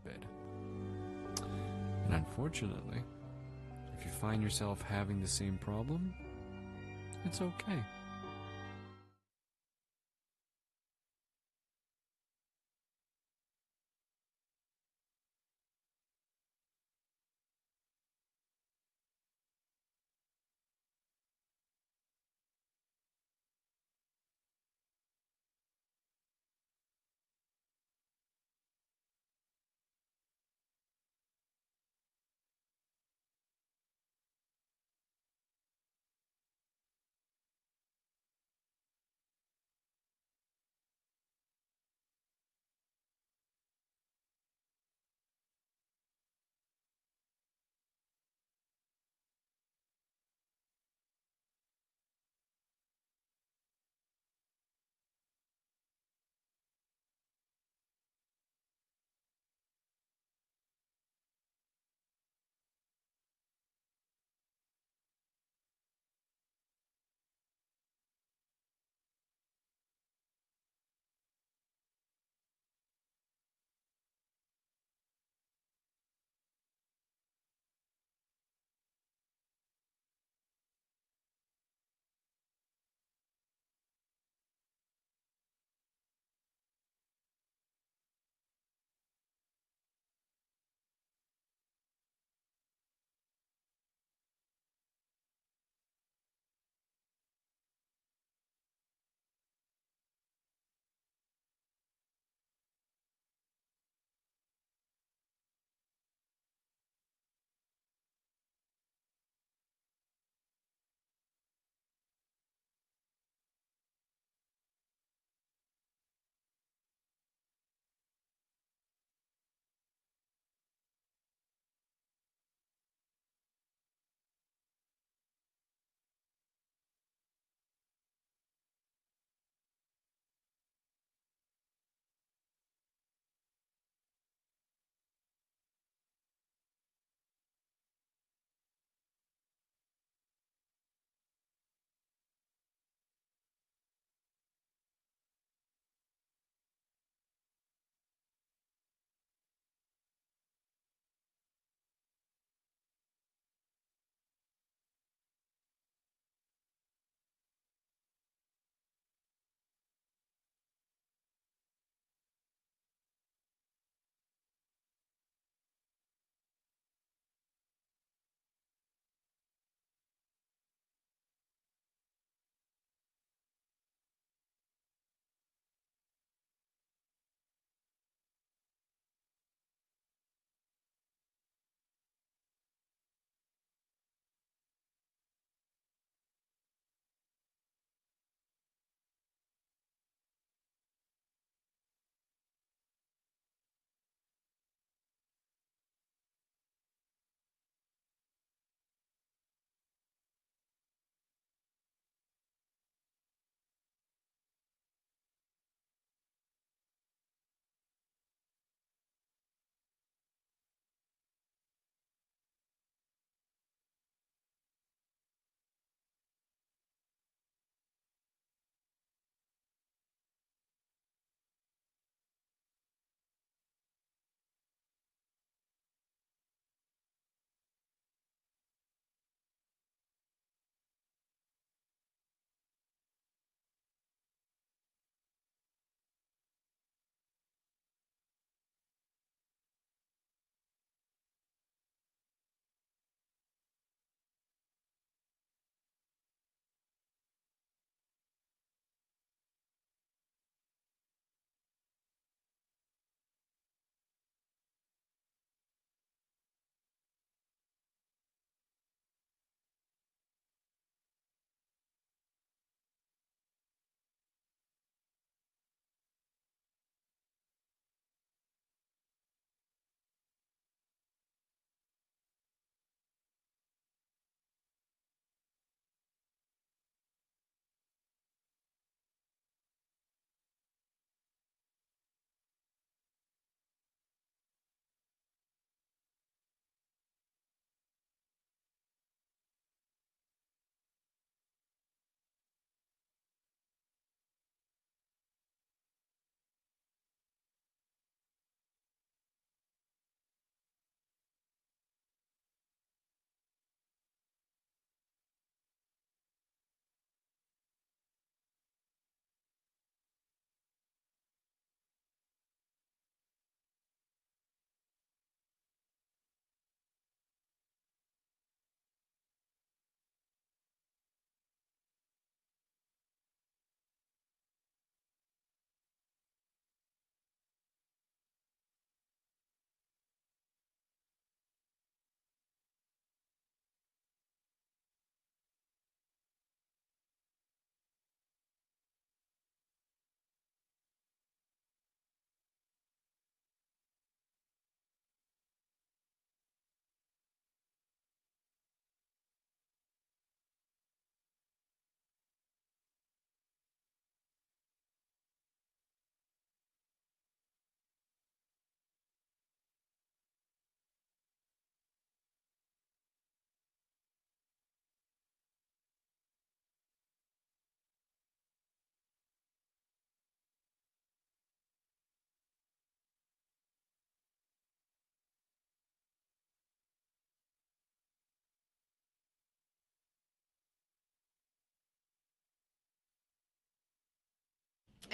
bed. And unfortunately, if you find yourself having the same problem, it's okay.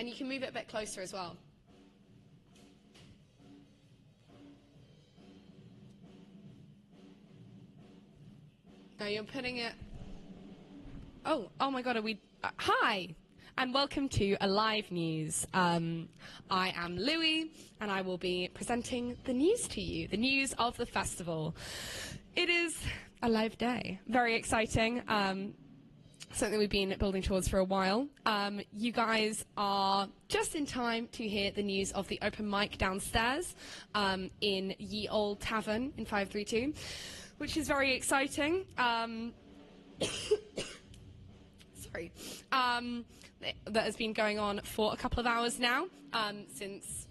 And you can move it a bit closer as well. Now you're putting it... Oh my God, are we... hi! And welcome to Alive News. I am Louie, and I will be presenting the news to you, the news of the festival. It is a live day. Very exciting. Something we've been building towards for a while. You guys are just in time to hear the news of the open mic downstairs in Ye Old Tavern in 532, which is very exciting. Sorry. That has been going on for a couple of hours now, since...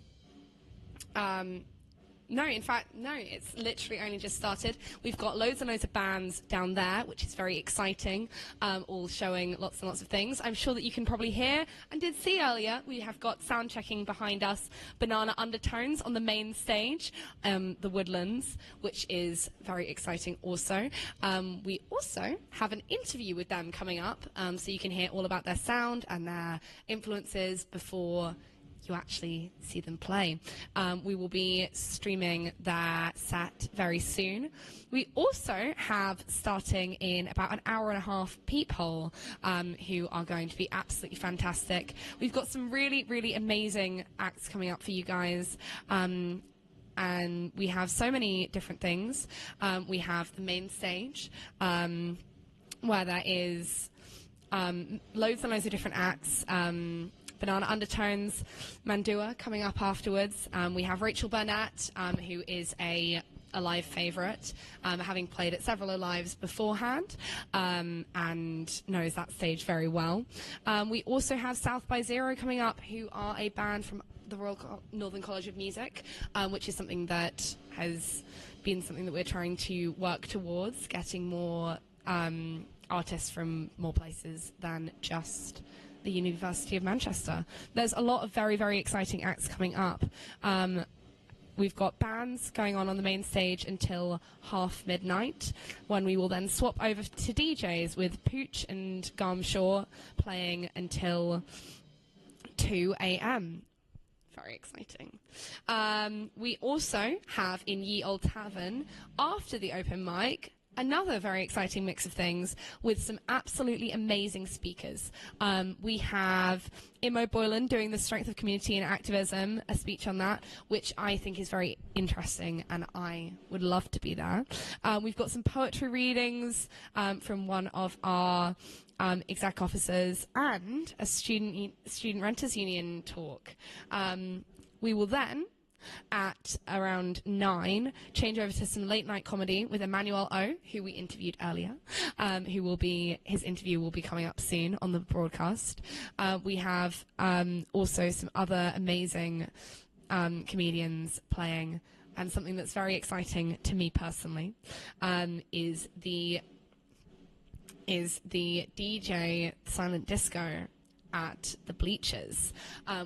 No, in fact, no, it's literally only just started. We've got loads and loads of bands down there, which is very exciting, all showing lots and lots of things. I'm sure that you can probably hear and did see earlier, we have got sound checking behind us, Banana Undertones on the main stage, the Woodlands, which is very exciting also. We also have an interview with them coming up, so you can hear all about their sound and their influences before you actually see them play. We will be streaming their set very soon. We also have, starting in about an hour and a half, Peephole, who are going to be absolutely fantastic. We've got some really, really amazing acts coming up for you guys. And we have so many different things. We have the main stage, where there is loads and loads of different acts. Banana Undertones, Mandua coming up afterwards. We have Rachel Burnett, who is a live favourite, having played at several Alives beforehand, and knows that stage very well. We also have South by Zero coming up, who are a band from the Royal Northern College of Music, which is something that has been something that we're trying to work towards, getting more artists from more places than just the University of Manchester. There's a lot of very, very exciting acts coming up. We've got bands going on the main stage until midnight, when we will then swap over to DJs with Pooch and Garm Shaw playing until 2 a.m. Very exciting. We also have in Ye Old Tavern, after the open mic, another very exciting mix of things with some absolutely amazing speakers. We have Imo Boylan doing the strength of community and activism, a speech on that, which I think is very interesting, and I would love to be there. We've got some poetry readings from one of our exec officers, and a student renters union talk. We will then, at around 9, change over to some late night comedy with Emmanuel O, who we interviewed earlier, his interview will be coming up soon on the broadcast. We have also some other amazing comedians playing, and something that's very exciting to me personally is the DJ Silent Disco at the Bleachers.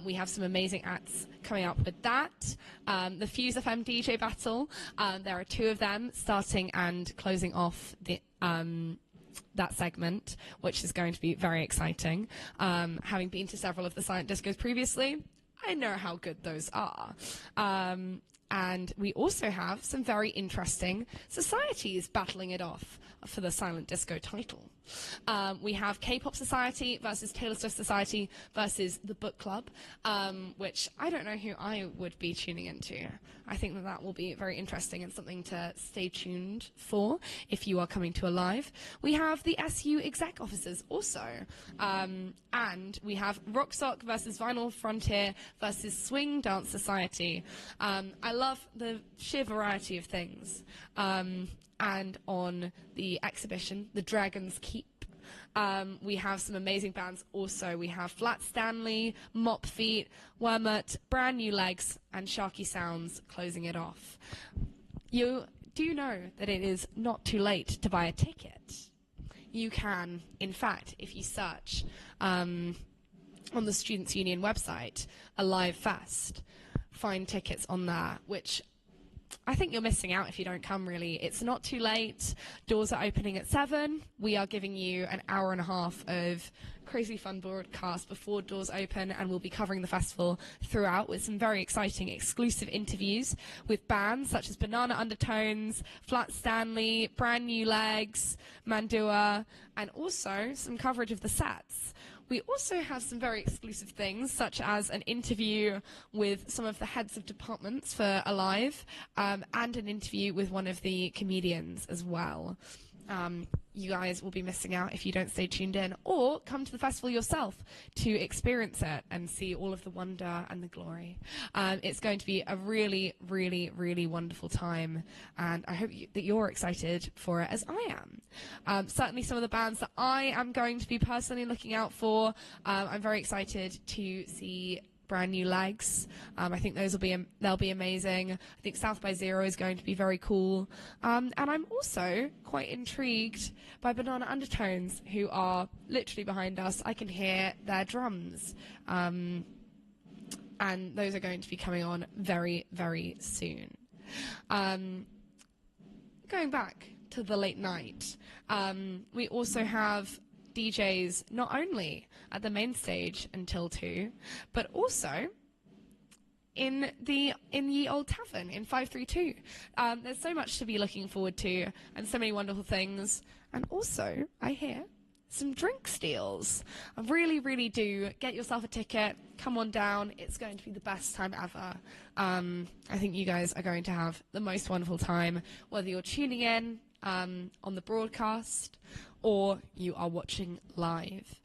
We have some amazing acts coming up with that. The Fuse FM DJ battle, there are 2 of them starting and closing off the that segment, which is going to be very exciting. Having been to several of the silent discos previously, I know how good those are. And we also have some very interesting societies battling it off for the Silent Disco title. We have K-Pop Society versus Taylor Swift Society versus the Book Club, which I don't know who I would be tuning into. I think that will be very interesting and something to stay tuned for if you are coming to a live. We have the SU exec officers also, and we have Rock Sock versus Vinyl Frontier versus Swing Dance Society. I love the sheer variety of things. And on the exhibition, The Dragon's Keep, we have some amazing bands also. We have Flat Stanley, Mop Feet, Wormut, Brand New Legs, and Sharky Sounds closing it off. You do know that it is not too late to buy a ticket. You can, in fact, if you search on the Students' Union website, Alive Fest, find tickets on there, which I think you're missing out if you don't come, really. It's not too late. Doors are opening at 7. We are giving you an hour and a half of crazy fun broadcast before doors open, and we'll be covering the festival throughout with some very exciting exclusive interviews with bands such as Banana Undertones, Flat Stanley, Brand New Legs, Mandua, and also some coverage of the sets. We also have some very exclusive things, such as an interview with some of the heads of departments for Alive, and an interview with one of the comedians as well. You guys will be missing out if you don't stay tuned in, or come to the festival yourself to experience it and see all of the wonder and the glory. It's going to be a really, really, really wonderful time, and I hope that you're excited for it as I am. Certainly some of the bands that I am going to be personally looking out for, I'm very excited to see Brand New Legs. I think they'll be amazing. I think South by Zero is going to be very cool. And I'm also quite intrigued by Banana Undertones, who are literally behind us. I can hear their drums. And those are going to be coming on very, very soon. Going back to the late night, we also have DJs not only at the main stage until 2, but also in the Old Tavern in 532. There's so much to be looking forward to, and so many wonderful things. And also, I hear some drink steals. I really, really do. Get yourself a ticket. Come on down. It's going to be the best time ever. I think you guys are going to have the most wonderful time, whether you're tuning in on the broadcast or you are watching live.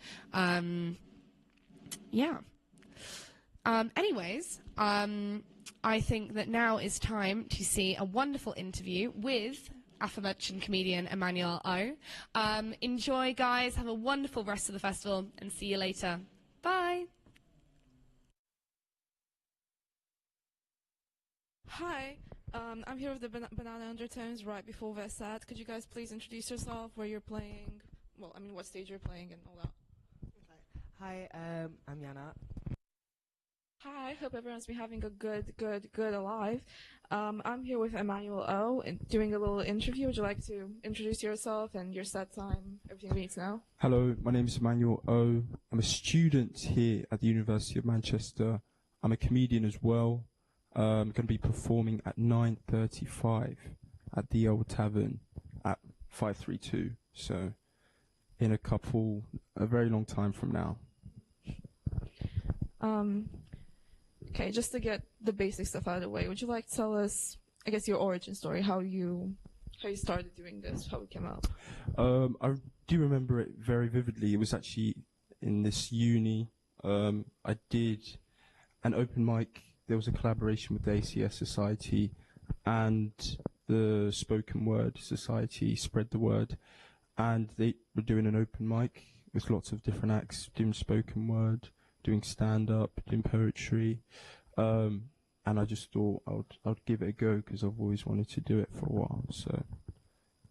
Anyways, I think that now is time to see a wonderful interview with aforementioned comedian Emmanuel O. Enjoy, guys. Have a wonderful rest of the festival, and see you later. Bye. Hi, I'm here with the Banana Undertones right before their set. Could you guys please introduce yourself, where you're playing, well, I mean, what stage you're playing and all that? Hi, I'm Yana. Hi, hope everyone's been having a good Alive. I'm here with Emmanuel O. and doing a little interview. Would you like to introduce yourself and your set time, everything we need to know? Hello, my name is Emmanuel O. I'm a student here at the University of Manchester. I'm a comedian as well. I'm going to be performing at 9:35 at the Old Tavern at 532. So, in a very long time from now. Okay, just to get the basic stuff out of the way, would you like to tell us, I guess, your origin story, how you started doing this, how it came out? I do remember it very vividly. It was actually in this uni. I did an open mic. There was a collaboration with the ACS Society and the Spoken Word Society, Spread the Word, and they were doing an open mic with lots of different acts, doing spoken word, doing stand-up, doing poetry, and I just thought I would give it a go because I've always wanted to do it for a while. So,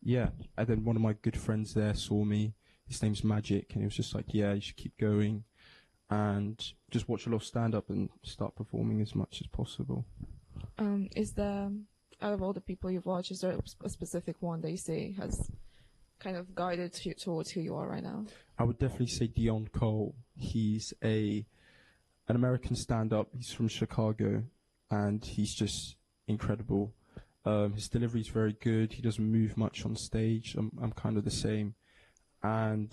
yeah. And then one of my good friends there saw me. His name's Magic, and he was just like, "Yeah, you should keep going, and just watch a lot of stand-up and start performing as much as possible." Is there, out of all the people you've watched, is there a specific one that you say has kind of guided you towards who you are right now? I would definitely say Dion Cole. He's an American stand-up. He's from Chicago, and he's just incredible. His delivery is very good. He doesn't move much on stage. I'm kind of the same, and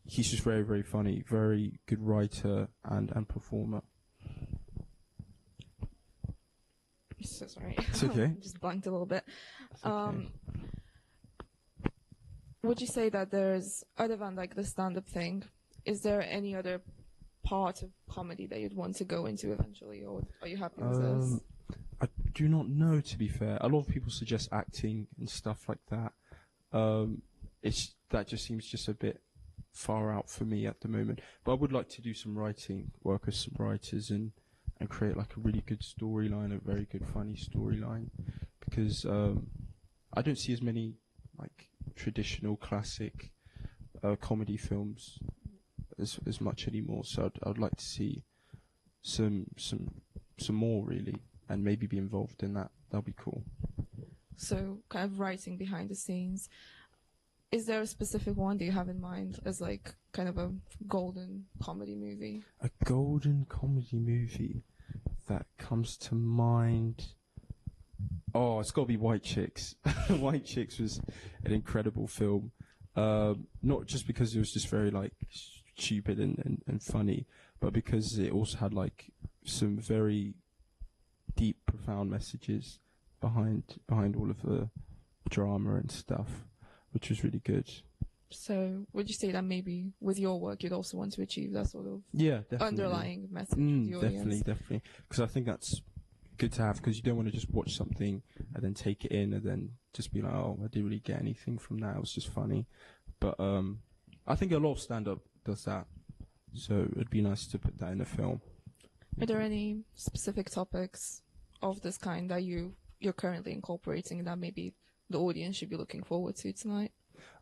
he's just very, very funny. Very good writer and performer. So sorry. It's okay. Just blanked a little bit. It's okay. Would you say that there's, other than like the stand-up thing, is there any other part of comedy that you'd want to go into eventually, or are you happy with this? I do not know, to be fair. A lot of people suggest acting and stuff like that. That just seems just a bit far out for me at the moment. But I would like to do some writing, work with some writers, and create like a really good storyline, a very good funny storyline, because I don't see as many like traditional classic comedy films as much anymore. So I'd like to see some more, really. and maybe be involved in that. That'll be cool. So kind of writing behind the scenes. Is there a specific one that you have in mind as like kind of a golden comedy movie? A golden comedy movie that comes to mind. Oh, it's got to be White Chicks. White Chicks was an incredible film. Not just because it was just very like stupid and funny, but because it also had like some very deep, profound messages behind all of the drama and stuff, which was really good. So would you say that maybe with your work you'd also want to achieve that sort of Definitely. underlying message with the audience? Definitely. Because I think that's good to have, because you don't want to just watch something and then take it in and then just be like, oh, I didn't really get anything from that. It was just funny. But I think a lot of stand-up does that. So it'd be nice to put that in a film. Are there any specific topics of this kind that you're currently incorporating that maybe the audience should be looking forward to tonight?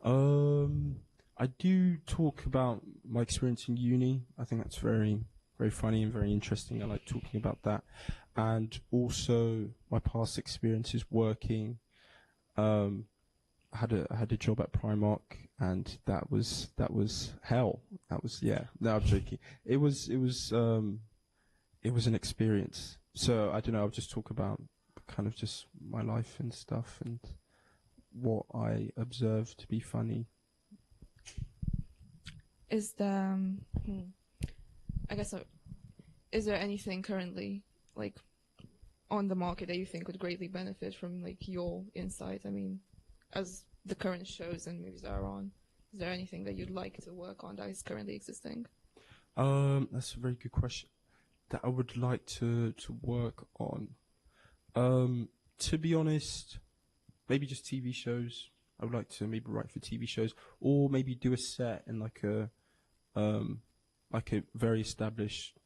I do talk about my experience in uni. I think that's very, very funny and very interesting. I like talking about that. And also my past experiences working. I had a job at Primark, and that was hell. That was, yeah. No, I'm joking. It was an experience. So I don't know. I'll just talk about kind of just my life and stuff and what I observed to be funny. Is there, I guess, is there anything currently like on the market that you think would greatly benefit from like your insight? I mean, as the current shows and movies that are on, is there anything that you'd like to work on that is currently existing? That's a very good question. That I would like to work on. To be honest, maybe just TV shows. I would like to maybe write for TV shows, or maybe do a set in like a very established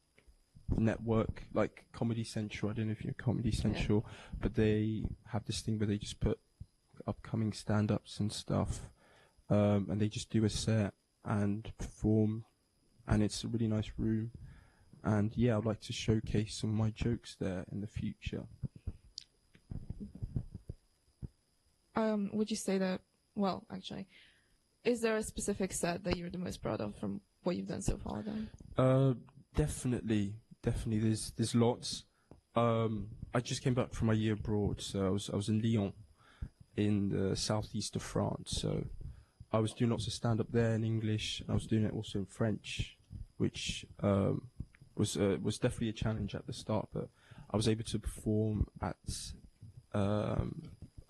network, like Comedy Central. I don't know if you know Comedy Central, but they have this thing where they just put upcoming stand-ups and stuff, and they just do a set and perform, and it's a really nice room. And yeah, I'd like to showcase some of my jokes there in the future. Would you say that, well, actually, is there a specific set that you're the most proud of from what you've done so far then? Definitely. There's lots. I just came back from my year abroad, so I was in Lyon, in the southeast of France. So I was doing lots of stand-up there in English. I was doing it also in French, which was definitely a challenge at the start, but I was able to perform at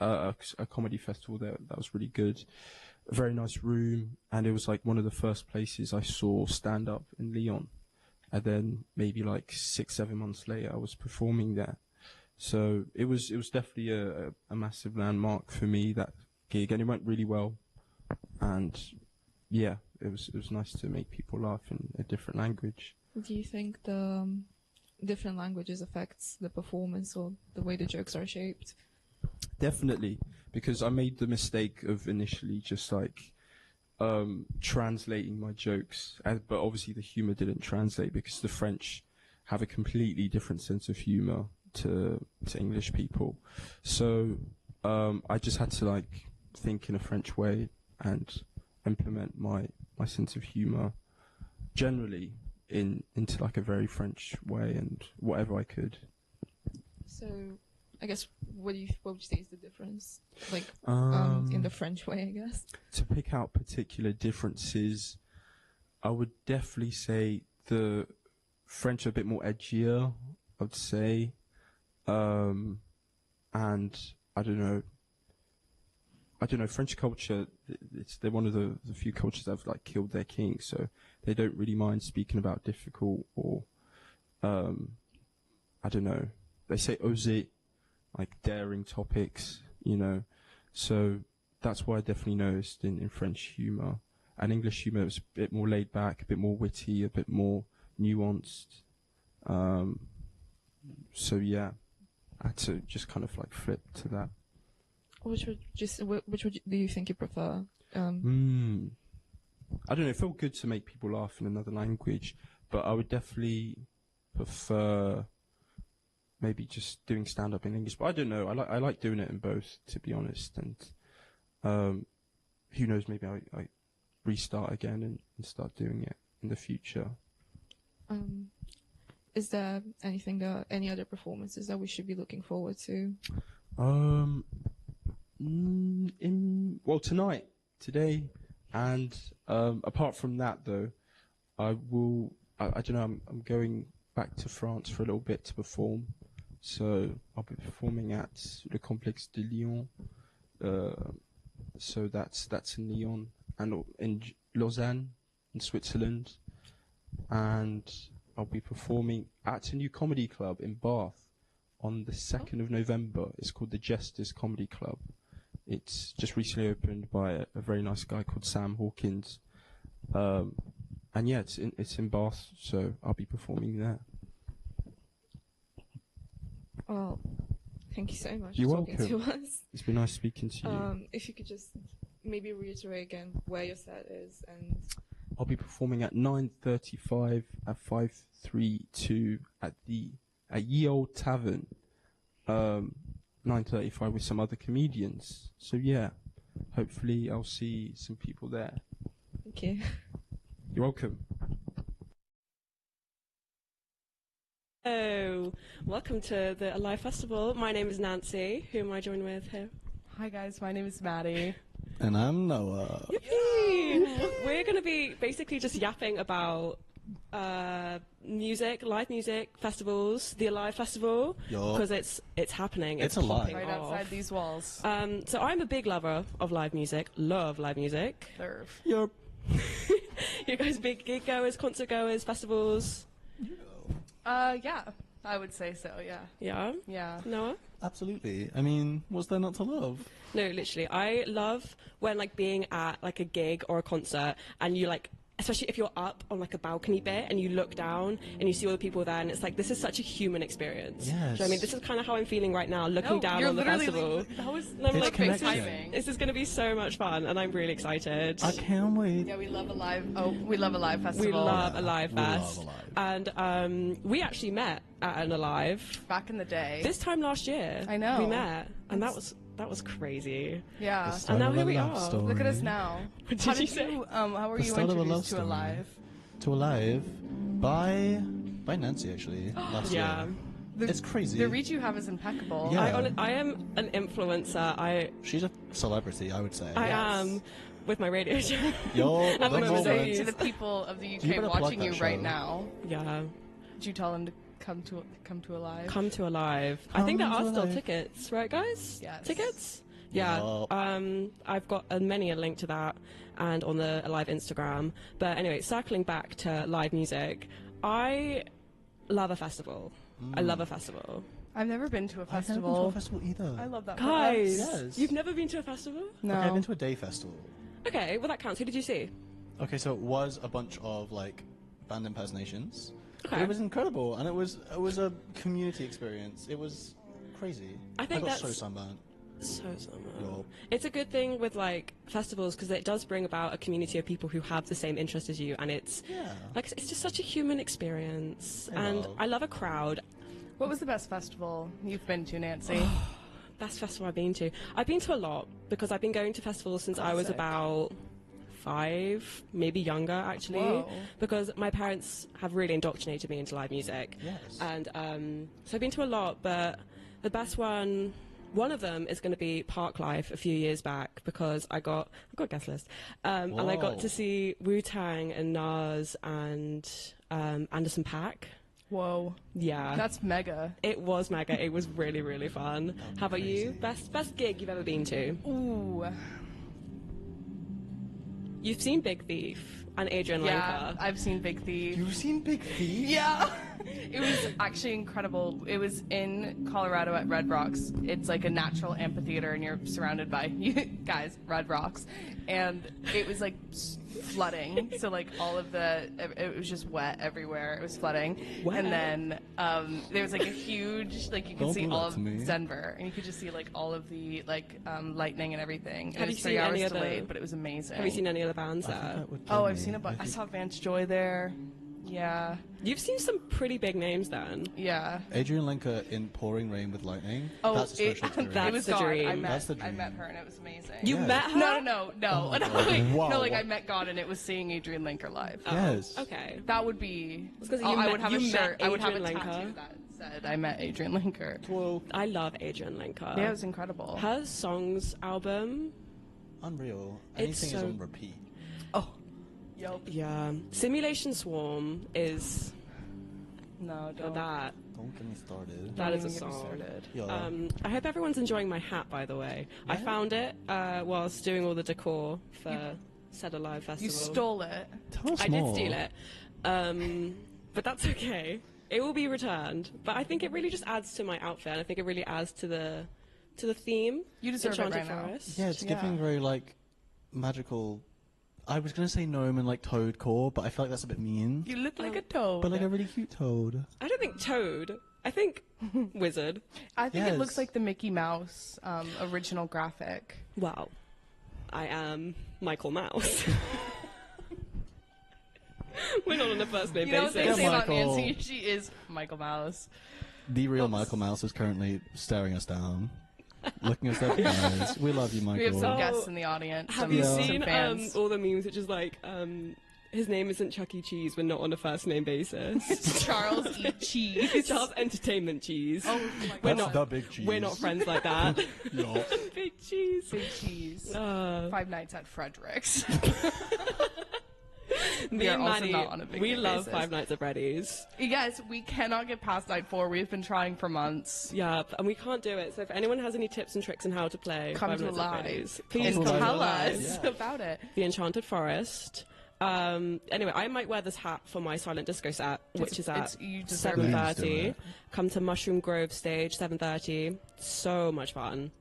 a comedy festival there. That was really good. A very nice room, and it was like one of the first places I saw stand up in Lyon. And then maybe like 6-7 months later, I was performing there. So it was definitely a massive landmark for me, that gig, and it went really well. And yeah, it was nice to make people laugh in a different language. Do you think the different languages affects the performance or the way the jokes are shaped? Definitely, because I made the mistake of initially just like translating my jokes, but obviously the humor didn't translate because the French have a completely different sense of humor to English people. So I just had to like think in a French way and implement my sense of humor generally into like a very French way and whatever I could. So I guess what would you say is the difference, like in the French way, I guess? To pick out particular differences, I would definitely say the French are a bit more edgier, I would say, and I don't know, French culture, they're one of the few cultures that have like killed their king, so they don't really mind speaking about difficult or, I don't know, they say oser, like daring topics, you know. So that's what I definitely noticed in French humour. And English humour was a bit more laid back, a bit more witty, a bit more nuanced. So yeah, I had to just kind of like flip to that. Which do you think you prefer? I don't know, it felt good to make people laugh in another language, but I would definitely prefer maybe just doing stand-up in English. But I don't know. I like doing it in both, to be honest. And who knows? Maybe I restart again and start doing it in the future. Is there any other performances that we should be looking forward to? Today, and apart from that, though, I don't know. I'm going back to France for a little bit to perform. So I'll be performing at Le Complexe de Lyon. So that's in Lyon and in Lausanne in Switzerland, and I'll be performing at a new comedy club in Bath on the 2nd of November. It's called the Jesters Comedy Club. It's just recently opened by a very nice guy called Sam Hawkins. And yeah, it's in Bath, so I'll be performing there. Well, thank you so much You're for talking welcome. to us. It's been nice speaking to you. If you could just maybe reiterate again where your set is, and I'll be performing at 9:35 at 532 at Ye Old Tavern. 9:35 with some other comedians. So yeah, hopefully I'll see some people there. thank you. You're welcome. Hello, welcome to the Alive Festival. My name is Nancy. Who am I joined with here? Hi guys, my name is Maddie. And I'm Noah. Yippee! We're going to be basically just yapping about music, live music, festivals, the Alive Festival, Yo. because it's happening. It's alive. popping Right off. outside these walls. So I'm a big lover of live music. Love live music. Serve. You're You guys big gig goers, concert goers, festivals? Yeah, I would say so, yeah. Yeah? Yeah. Noah? absolutely. I mean, what's there not to love? No, literally. I love when like being at like a gig or a concert and you like, especially if you're up on like a balcony bit and you look down and you see all the people there and it's like, this is such a human experience. Do you know what I mean? Yes. This is kind of how I'm feeling right now, looking down you're on the literally festival. That was And I'm It's like, connection. timing. this is going to be so much fun and I'm really excited. I can't wait. Yeah, we love a live. Oh, we love a live festival. We love Yeah, Alive we love Fest. Alive. And we actually met at an Alive back in the day. this time last year. I know. We met and that was crazy. Yeah. The start now of here a we love are. story. Look at us now. What How did you did say? you? How were The you start of a love introduced to story. Alive? To Alive by Nancy, actually, last Yeah. year. The, It's crazy. The reach you have is impeccable. Yeah. I am an influencer. She's a celebrity, I would say. I am with my radio show. You're At the the What would you moment. say moment. to the people of the You UK better plug watching that you right show. now? Yeah. Did you tell them to come to Alive? Come to Alive. I think there Come are to still Alive. tickets, right, guys? Yes. Tickets? Yeah. Yup. I've got a link to that and on the Alive Instagram. But anyway, circling back to live music, I love a festival. I love a festival. I've never been to a I've never been to festival. a festival either. I love that. for Guys, us. Yes. you've never been to a festival? No. Okay, I've been to a day festival. Okay, well that counts. Who did you see? Okay, so it was a bunch of like band impersonations. But Okay. it was incredible, and it was a community experience. It was crazy. I think got so that's- sunburned. So summer. Yup. It's a good thing with like festivals because it does bring about a community of people who have the same interest as you, and it's Yeah. like it's just such a human experience. I And know. I love a crowd. What was the best festival you've been to, Nancy? Best festival I've been to. I've been to a lot because I've been going to festivals since I was Classic. about 5, maybe younger actually. Whoa. Because my parents have really indoctrinated me into live music. Yes. And so I've been to a lot, but the best one of them is going to be Park Life a few years back because I got a guest list, and I got Whoa. to see Wu-Tang and Nas and Anderson .Paak. Whoa. Yeah, That's mega. it was mega. It was really really fun. How about you? Best gig you've ever been to? Ooh. You've seen Big Thief and Adrian Yeah, Lenker. I've seen Big Thief. You've seen Big Thief? Yeah. It was actually incredible. It was in Colorado at Red Rocks. It's like a natural amphitheater and you're surrounded by guys, Red Rocks. And it was like flooding. So like all of it was just wet everywhere. It was flooding. Wow. And then there was like a huge, like you could Don't see do all that of to me. Denver. And you could just see like all of the like lightning and everything. Have It you was 3 seen hours any of the- delayed, but it was amazing. Have you seen any other bands I think there? that would Oh, kill I've me. seen a bunch. I saw Vance Joy there. Yeah. You've seen some pretty big names then. Yeah. Adrian Linker in Pouring Rain with Lightning. Oh, that's a special experience. That's it was the God. dream. That's the I dream. met her and it was amazing. You Yes. met her? No. Oh my No, God. like, Wow. no, like I met God and it was seeing Adrian Linker live. Yes. Okay. That would be. It's 'cause Oh, you I met- would have a you met shirt. I would have a Adrian tattoo Linker. that said I met Adrian Linker. Well, I love Adrian Linker. Yeah, it was incredible. Her songs album, unreal. It's Anything is so- on repeat. Oh. Yup. yeah. Simulation Swarm is No, don't. that. Don't get me started. That is a Don't even get me song. started. Yeah. I hope everyone's enjoying my hat, by the way. I found it whilst doing all the decor for Said Alive Festival. You stole it. Tell us I more. did steal it. But that's okay. It will be returned. But I think it really just adds to my outfit. And I think it really adds to the theme. You deserve it Enchanted right now. Forest. Yeah, it's giving Yeah. very like magical. I was gonna say gnome and like toad core, but I feel like that's a bit mean. You look like a toad. But like a really cute toad. I don't think Toad. I think Wizard. I think it looks Yes. like the Mickey Mouse original graphic. Well, I am Michael Mouse. We're not on a first name You know what basis. they Yeah, say about Michael. Nancy? She is Michael Mouse. The real Michael Mouse is currently staring us down, looking us up in the eyes. We love you, We have Michael. some Oh, guests in the audience. Have some, you some seen fans. all the memes which is like, his name isn't Chuck E. Cheese, we're not on a first name basis. Charles E. Cheese. Charles Entertainment Cheese. Oh my We're god. not the big cheese. We're not friends like that. Yeah. Big cheese. Big cheese. 5 Nights at Frederick's. Me are and also Maddie, not on a big we name love basis. Five Nights at Freddy's. Yes, we cannot get past night 4. We've been trying for months. Yeah, and we can't do it. So if anyone has any tips and tricks on how to play Come Five to Nights at live. Freddy's, Please Come to tell live. us Yeah. about it. the Enchanted Forest. Anyway, I might wear this hat for my silent disco set, which is at you deserve it. 7:30. Please do it. Come to Mushroom Grove stage, 7:30. So much fun.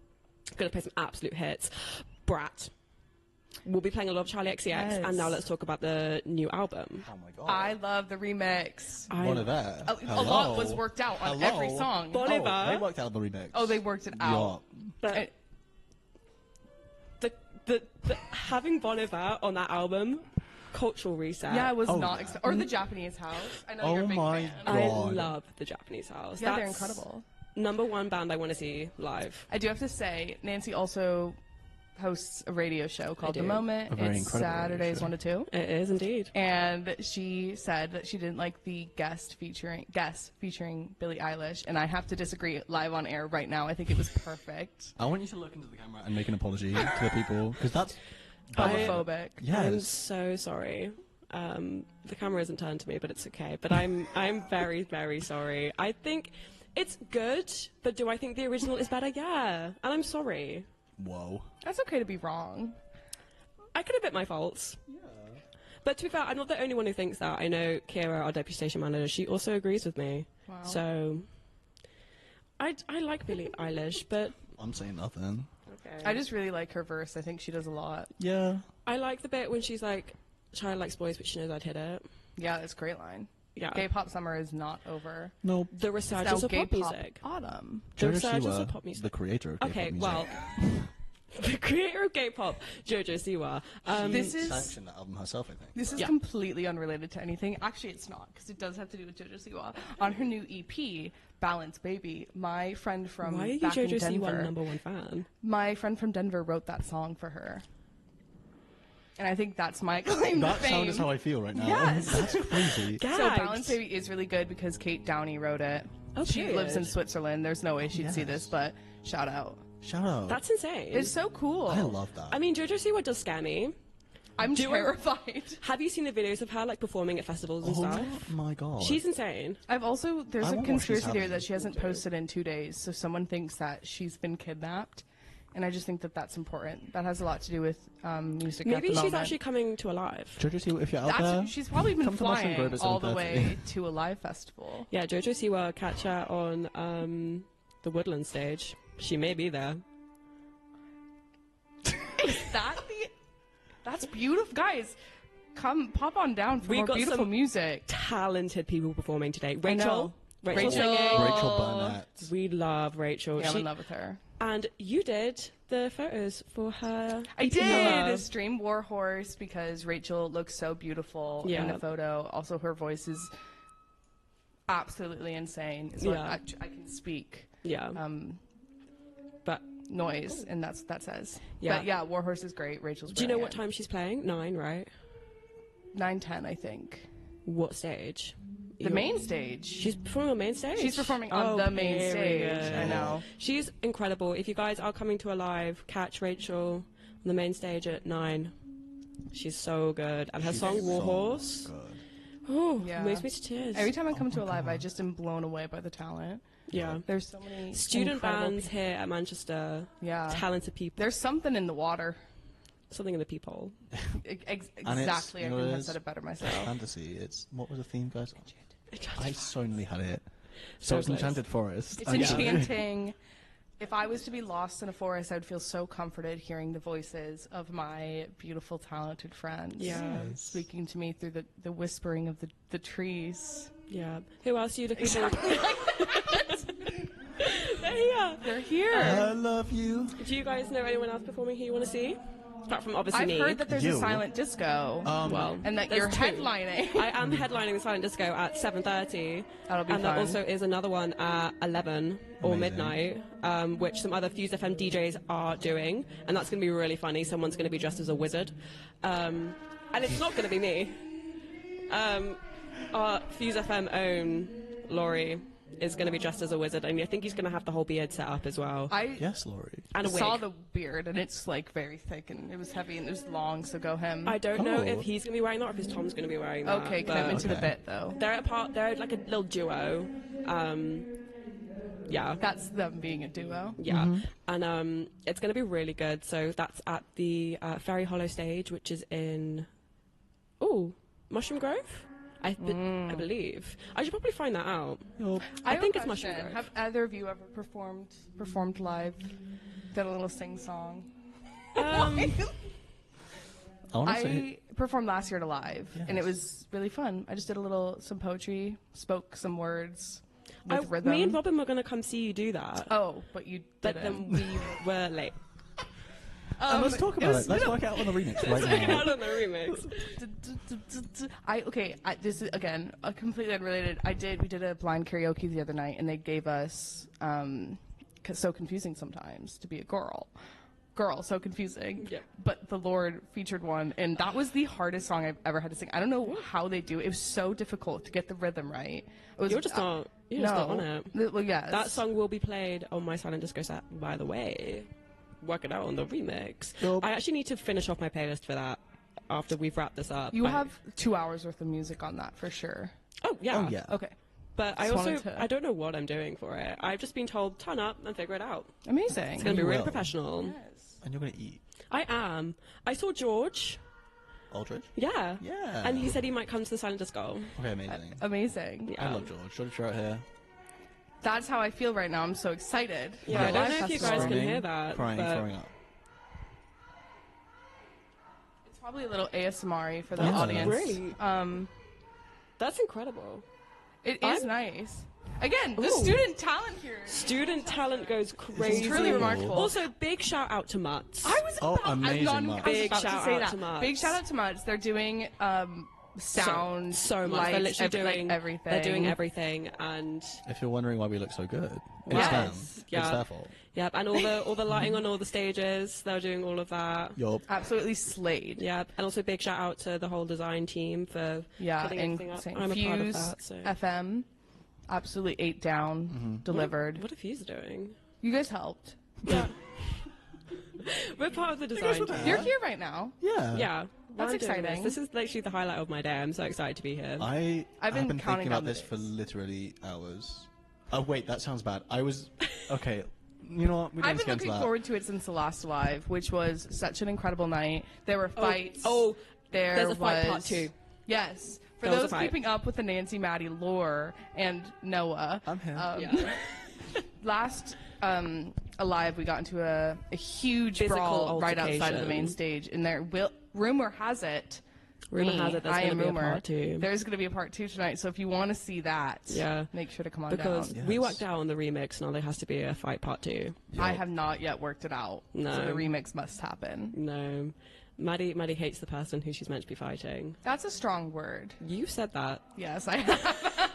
Gonna play some absolute hits. Brat. We'll be playing a lot of Charlie XCX, Yes. and now let's talk about the new album. Oh my god. I love the remix. Bon Iver. A lot was worked out on Hello. every song. Bon Iver. Oh, they worked out the remix. Oh, they worked it out. But the having Bon Iver on that album, cultural reset. Yeah, I was Oh, not yeah. or the Japanese house. I know Oh you're a big my fan. God. I love the Japanese house. Yeah, they're That's incredible. #1 band I want to see live. I do have to say, Nancy also hosts a radio show called do. The Moment. A very It's incredible radio Saturdays show. 1 to 2. It is indeed. And she said that she didn't like the guest featuring Billie Eilish, and I have to disagree live on air right now. I think it was perfect. I want you to look into the camera and make an apology to the people, because that's Homophobic. I'm yes. so sorry. The camera isn't turned to me, but it's okay. But I'm very, very sorry. I think it's good, but do I think the original is better? Yeah. And I'm sorry. Whoa. That's okay to be wrong. I could admit my faults. Yeah. But to be fair, I'm not the only one who thinks that. I know Kira, our deputy station manager, she also agrees with me. Wow. So I like Billie Eilish, but I'm saying nothing. okay. I just really like her verse. I think she does a lot. Yeah. I like the bit when she's like, "Child likes boys, but she knows I'd hit it." Yeah, that's a great line. Yeah. Gay pop summer is not over. No. The It's resurgence now of gay pop pop music. autumn. The Jojo resurgence Siwa, of pop music. the creator of Okay, K-pop music. well, the creator of K-pop, Jojo Siwa. This is sanctioned that album herself, I think. This is Yeah. completely unrelated to anything. Actually, it's not, because it does have to do with JoJo Siwa. On her new EP, Balance Baby, my friend from Why are you back in Jojo Siwa Denver, #1 fan? my friend from Denver wrote that song for her. And I think that's my claim That to fame. sound is how I feel right now. Yes. That's crazy. So Gagged. Balance Baby is really good because Kate Downey wrote it. Oh, She lives in period. Switzerland. There's no way she'd see this, but shout out. Shout out. That's insane. It's so cool. I love that. I mean, Jojo Siwa does scare me. I'm Do I- terrified. Have you seen the videos of her like performing at festivals and oh stuff? my god. She's insane. I've also, there's I a want what she's conspiracy theory having. that she hasn't posted in 2 days, so someone thinks that she's been kidnapped. And I just think that that's important. That has a lot to do with music at Maybe the she's moment. actually coming to Alive. Jojo Siwa, if you're out there, She's probably been come to Mushroom flying Grove at all the 7:30. way to a live festival. Yeah, Jojo Siwa, catch her on the Woodland stage. She may be there. Is that the... That's beautiful. Guys, come pop on down for We more got beautiful some music. Talented people performing today. I know. Rachel Rachel. singing. Rachel Burnett. We love Rachel. Yeah, I'm She- in love with her. And you did the photos for her. I did Noah. a stream Warhorse because Rachel looks so beautiful in the photo. Also, her voice is absolutely insane. So I can speak. Yeah. But noise, and that says. Yeah. But yeah, Warhorse is great. Rachel's. Do you know what time she's playing? 9, right? 9:10, I think. What stage? The main stage. She's performing on main stage? She's performing on the main stage. I know. She's incredible. If you guys are coming to a live, catch Rachel on the main stage at 9. She's so good. And her song Warhorse. Oh, yeah. Moves me to tears. Every time I come to a live, I just am blown away by the talent. Yeah. There's so many student bands here at Manchester. Yeah. Talented people. There's something in the water. Something in the peephole. Exactly. I couldn't have said it better myself. Fantasy. It's what was the theme, guys? Enchanted. I so nearly had it. So it's Enchanted Forest. It's enchanting. If I was to be lost in a forest, I would feel so comforted hearing the voices of my beautiful, talented friends. Yeah. Speaking to me through the whispering of the trees. Yeah. Who else are you looking for? They're here. I love you. Do you guys know anyone else performing who you want to see? Apart from obviously me. I've heard that there's a silent disco. And that you're headlining. I am headlining the silent disco at 7:30. That'll be fun. And there also is another one at 11 or midnight, which some other Fuse FM DJs are doing, and that's going to be really funny. Someone's going to be dressed as a wizard, and it's not going to be me. Our Fuse FM own Laurie is going to be dressed as a wizard, and I think he's going to have the whole beard set up as well. Yes, Laurie. And a wig. saw the beard, and it's like very thick, and it was heavy, and it was long, so go him. I don't know if he's going to be wearing that or if his Tom's going to be wearing that. Okay, commitment to the bit, though. They're like a little duo. Yeah. That's them being a duo. Yeah. And it's going to be really good. So that's at the Ferry Hollow stage, which is in Mushroom Grove? I believe. I should probably find that out. I think it's Mushroom Grove. Have either of you ever performed live? Did a little sing song? I performed last year at a live, and it was really fun. I just did some poetry, spoke some words with rhythm. Me and Robin were going to come see you do that. Oh, but you But didn't. then we were late. Let's talk about it. Let's work out on the remix right now. Out on the remix. This is again completely unrelated. We did a blind karaoke the other night, and they gave us so confusing sometimes to be a girl, so confusing. Yep. But the Lord featured one, and that was the hardest song I've ever had to sing. I don't know how they do it. It was so difficult to get the rhythm right. It was, You're just not on it. Well, yes. That song will be played on my silent disco set, by the way. Work it out on the remix. Nope. I actually need to finish off my playlist for that after we've wrapped this up. You have 2 hours worth of music on that for sure. Oh yeah. Oh yeah. Okay. But I Just also wanted to- I don't know what I'm doing for it. I've just been told turn up and figure it out. Amazing. It's going to be really will. professional. Yes. And you're going to eat. I am. I saw George. Aldridge? Yeah. Yeah. And he said he might come to the silent disco. Okay, amazing. Amazing. Yeah. I love George. George, you're out here. That's how I feel right now. I'm so excited. Yeah, I For don't the know if you festival. guys can hear that. Crying, but throwing up. It's probably a little ASMR for the That's audience. great. That's incredible. It is nice. Again, the Ooh. student talent here. Student talent goes crazy. It's truly remarkable. Also, big shout out to Mutts. I was Oh, about, amazing, I was Mutts. Big about shout to say out that. to Mutts. Big shout out to Mutts. They're doing sound, so much. lights, They're literally doing everything. They're doing everything, and If you're wondering why we look so good, it's Yes. them. Yeah. It's their fault. yep, and all the lighting on all the stages. They're doing all of that. Yup. Absolutely slayed. Yep, and also big shout out to the whole design team for Yeah, putting everything up. insane. I'm a part of Fuse that. So. FM, absolutely 8 down, delivered. What are Fuse doing? You guys helped. Yeah, we're part of the design team. You're here right now. Yeah. Yeah, That's we're doing exciting. This is literally the highlight of my day. I'm so excited to be here. I've been been counting thinking about on this this. for literally hours. Oh wait, that sounds bad. I was okay. You know what? We don't I've been get into looking that. forward to it since the last live, which was such an incredible night. There were fights. There's a fight part was- 2. Yes. For There was a those fight. keeping up with the Nancy Maddie lore and Noah, I'm here. Yeah. last Alive, we got into a huge Physical brawl right outside of the altercation. main stage. And rumor has it Rumor has it there's I going am to be a rumor. part 2. There's going to be a part 2 tonight, so if you want to see that, Yeah. make sure to come on Because down. we worked out on the remix, now there has to be a fight part 2. I have not yet worked it out, No. so the remix must happen. No. Maddie hates the person who she's meant to be fighting. That's a strong word. You said that. Yes, I have.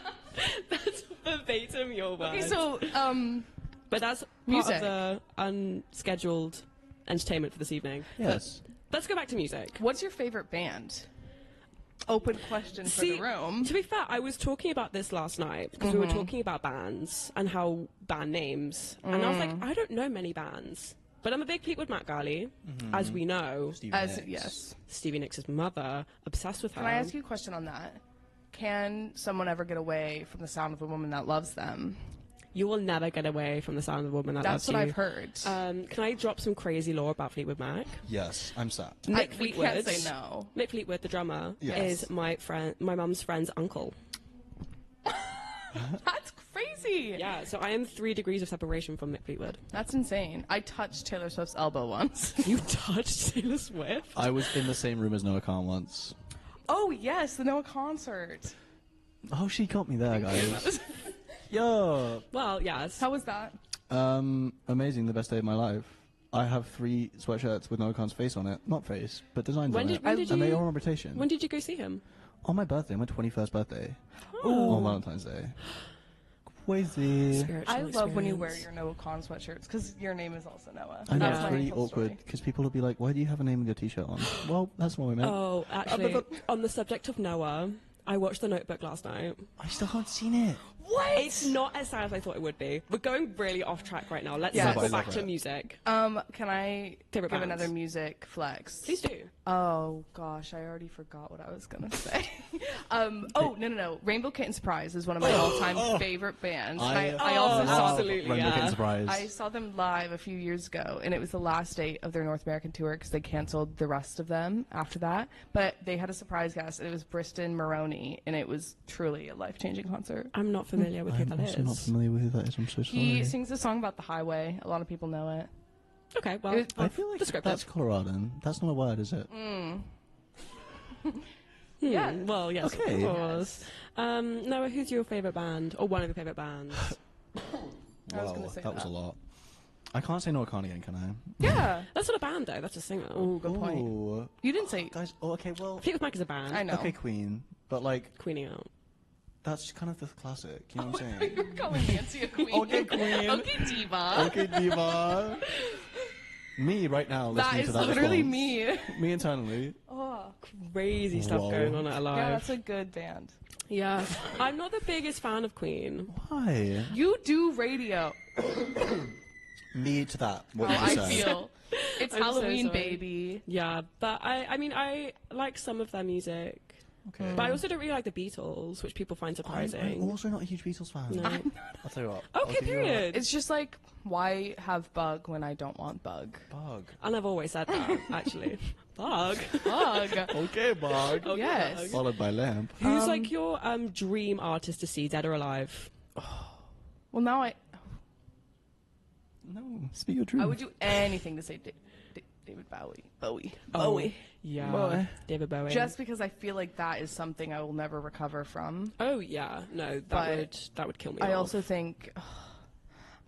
That's verbatim your words. Okay, so, But that's part music. of the unscheduled entertainment for this evening. Yes. But let's go back to music. what's your favorite band? Open question for the room. To be fair, I was talking about this last night because we were talking about bands and how band names, and I was like, I don't know many bands, but I'm a big Fleetwood Mac girly, as we know. Yes. Stevie Nicks' mother, obsessed with her. Can I ask you a question on that? Can someone ever get away from the sound of a woman that loves them? You will never get away from the sound of a woman that That's loves what you. I've heard. Can I drop some crazy lore about Fleetwood Mac? Yes, I'm sad. Mick we Fleetwood. can't say no. Mick Fleetwood, the drummer, Yes. is my mum's friend's uncle. That's crazy. Yeah, so I am 3 degrees of separation from Mick Fleetwood. That's insane. I touched Taylor Swift's elbow once. You touched Taylor Swift? I was in the same room as Noah Khan once. Oh, yes, the Noah concert. Oh, she got me there, guys. Yo. Well, yes. How was that? Amazing, the best day of my life. I have 3 sweatshirts with Noah Khan's face on it. Not face, but designs When on did- it. when did and they you- are on rotation. When did you go see him? On my birthday, my 21st birthday. On Valentine's Day. Crazy. I love when you wear your Noah Khan sweatshirts because your name is also Noah. I know, That's it's my really whole awkward story. because people will be like, why do you have a name with your t-shirt on? Well, that's what we meant. Oh, actually, on the subject of Noah, I watched The Notebook last night. I still haven't seen it. What? It's not as sad as I thought it would be. We're going really off track right now. Let's Yeah. circle But I back love to it. music. Can I Favorite give bands? another music flex? Please do. Oh gosh, I already forgot what I was gonna say. Oh no. Rainbow Kitten Surprise is one of my all-time favorite bands. And I also saw absolutely, Rainbow yeah. Kitten Surprise. I saw them live a few years ago, and it was the last date of their North American tour because they canceled the rest of them after that. But they had a surprise guest, and it was Briston Maroney, and it was truly a life-changing concert. I'm not familiar with who I'm that also not is. familiar with who that is. I'm so sorry. He sings a song about the highway. A lot of people know it. Okay, well, It was- I feel like descriptive. that's Coloradan. That's not a word, is it? Yeah. Well, yes, Okay. of course. Noah, who's your favourite band, or one of your favourite bands? I was gonna say that was that. a lot. I can't say Noah Khan again, can I? Yeah. That's not a band, though. That's a singer. Oh, good point. Ooh. You didn't say. Guys, okay, well... Fleetwood Mac is a band. I know. Okay, Queen. But, like, Queening out. that's kind of the classic. You know what I'm saying? You're calling Nancy a queen. Okay, queen. Okay, diva. Okay, diva. Me right now That listening is to that literally response. me. Me internally. Oh. Crazy stuff Whoa. going on at Yeah, Alive. that's a good band. Yeah. I'm not the biggest fan of Queen. Why? You do radio. Me to that. What How you I said. feel. It's I'm so Halloween, sorry. baby. Yeah, but I mean, I like some of their music. Okay. But I also don't really like the Beatles, which people find I'm surprising. also not a huge Beatles fan. No. I'll tell you what. I'll Okay, give you a period. It's just like, why have bug when I don't want bug? Bug. And I've always said that, actually. Bug. Bug. Okay, bug. Okay, Yes. Bug. Followed by lamp. Who's like your dream artist to see, dead or alive? Well, now I No, speak your truth. would do anything to say David Bowie. Bowie. Yeah. Bowie. David Bowie. Just because I feel like that is something I will never recover from. Oh yeah. No, But that would kill me. I off. also think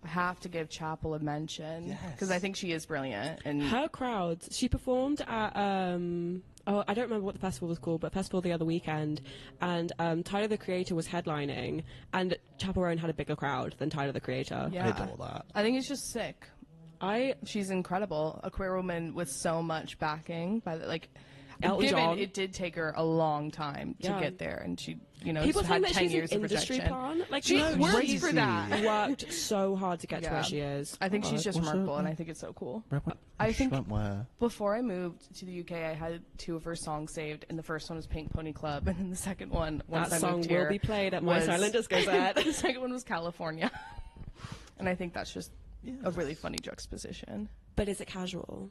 I have to give Chapel a mention because I think she is brilliant. And her crowds. She performed at oh, I don't remember what the festival was called, but festival the other weekend, and Tyler the Creator was headlining, and Chapel Roan had a bigger crowd than Tyler the Creator. yeah, I adore that. I think it's just sick. She's incredible. A queer woman with so much backing by the, like. Elton given John. it did take her a long time to Yeah. get there, and she, you know, People had think that 10 she's years an of industry rejection. plant. Like She no, works she's for that. worked so hard to get to Yeah. where she is. I think she's just What's her- remarkable, and I think it's so cool. I I think- went where? Before I moved to the UK, I had 2 of her songs saved, and the first one was Pink Pony Club, and then the second one, once That I song moved will here, be played at my was- silent disco set. the second one was California, and I think that's just a really funny juxtaposition. But is it casual?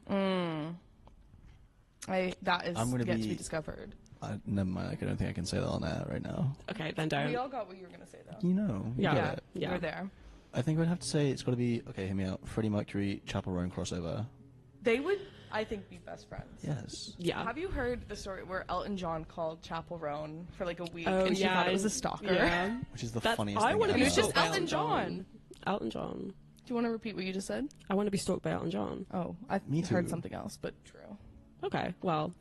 That is I'm gonna yet to be- be discovered. Never mind. I don't think I can say that on air right now. Okay, then We don't. all got what you were gonna say, though. You know. You Yeah. get it. Yeah. We're there. I think I'd have to say it's got to be. Okay, hear me out. Freddie Mercury, Chapel Roan crossover. They would, I think, be best friends. Yes. Yeah. Have you heard the story where Elton John called Chapel Roan for like a week Oh, and she yeah, thought it was a stalker? Yeah. Which is the That's- funniest I thing wanna ever. be It was just stalked by Elton John. Elton John. Do you want to repeat what you just said? I want to be stalked by Elton John. Oh, I Me heard too. something else, but true. Okay, well,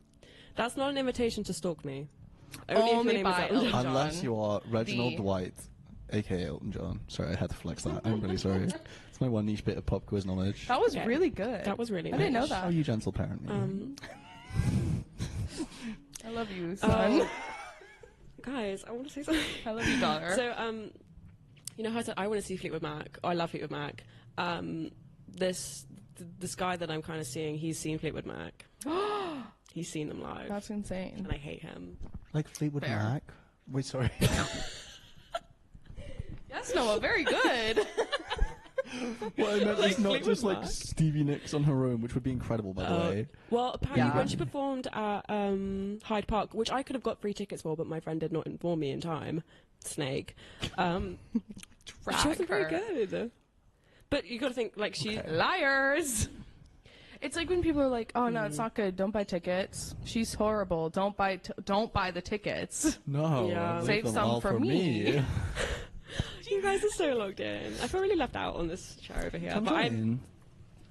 that's not an invitation to stalk me. Only if your Only name is by Elton John. Elton Unless John. you are Reginald The- Dwight, aka Elton John. Sorry, I had to flex that. I'm really sorry. It's my one niche bit of pop quiz knowledge. That was Okay. really good. That was really I didn't know nice. that. How you gentle parent me. I love you, son. Guys, I want to say something. I love you, daughter. So, you know how I said I want to see Fleetwood Mac? I love Fleetwood Mac. This guy that I'm kind of seeing, he's seen Fleetwood Mac. He's seen them live. That's insane. And I hate him. Like Fleetwood Fair. Mac? Wait, sorry. Yes, Noah, very good. What I meant Like is not Fleetwood just like Mac? Stevie Nicks on her own, which would be incredible, by the way. Well, apparently Yeah. when she performed at Hyde Park, which I could have got free tickets for, but my friend did not inform me in time. Snake. She wasn't very good. But you got to think, like, she... Okay. Liars. It's like when people are like, "Oh no, it's not good. Don't buy tickets. She's horrible. Don't buy the tickets." No, Yeah. leave Save them some all for me. You guys are so logged in. I feel really left out on this chair over here. Come but I'm... in.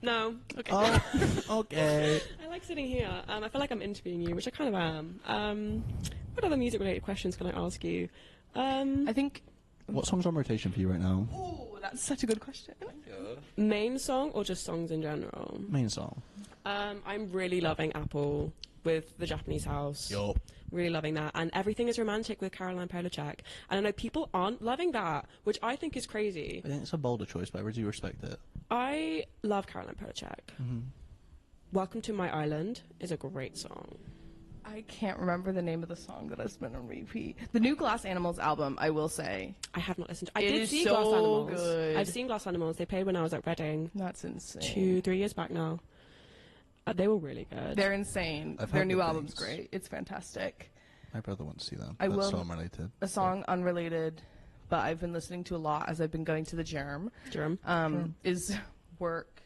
No. Okay. Oh, okay. I like sitting here. I feel like I'm interviewing you, which I kind of am. What other music-related questions can I ask you? I think. What song's on rotation for you right now? Oh, that's such a good question. Main song or just songs in general? Main song. I'm really loving Apple with the Japanese house. Yup. Really loving that. And Everything is Romantic with Caroline Polachek. And I know people aren't loving that, which I think is crazy. I think it's a bolder choice, but I really respect it. I love Caroline Polachek. Welcome to My Island is a great song. I can't remember the name of the song that has been on repeat. The new Glass Animals album, I will say. I have not listened to. I It did is see so Glass Animals. good. I've seen Glass Animals. They played when I was at Reading That's insane. 2-3 years back now. They were really good. They're insane. I've Their heard new good album's things. great. It's fantastic. My brother wants to see them. I That's will- so unrelated. A song unrelated, but I've been listening to a lot as I've been going to the gym. Jerome. Is Work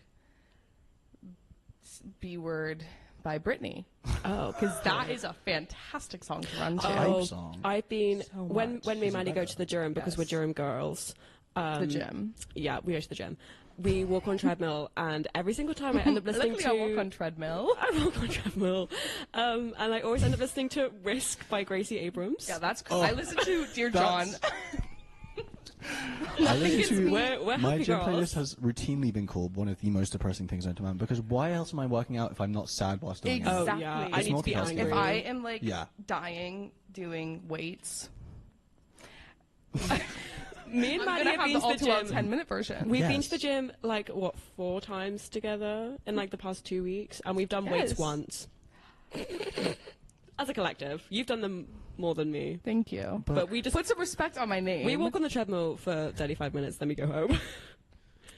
B Word by Britney. Oh, Because that is a fantastic song to run to. Hype song. I've been So when much. me and Is it Mandy go better? to the gym because we're Yes. gym girls. The gym. Yeah, we go to the gym. We walk on treadmill, and every single time I end up listening Luckily, to. I walk on treadmill. I walk on treadmill, and I always end up listening to "Risk" by Gracie Abrams. Yeah, that's cool. Oh, I listen to Dear John. that's- I listen to We're my happy gym girls. playlist has routinely been called one of the most depressing things known to man, because why else am I working out if I'm not sad whilst doing Oh it? Exactly. yeah, It's I need to be multitasking. angry. If I am like Yeah. dying doing weights, Me and I'm Maddie gonna have have been the to all the too well gym. 10-minute version. We've been Yes. to the gym like what 4 times together in like the past 2 weeks, and we've done weights Yes. once. As a collective, you've done them more than me. Thank you. But we just Put some respect on my name. we walk on the treadmill for 35 minutes, then we go home.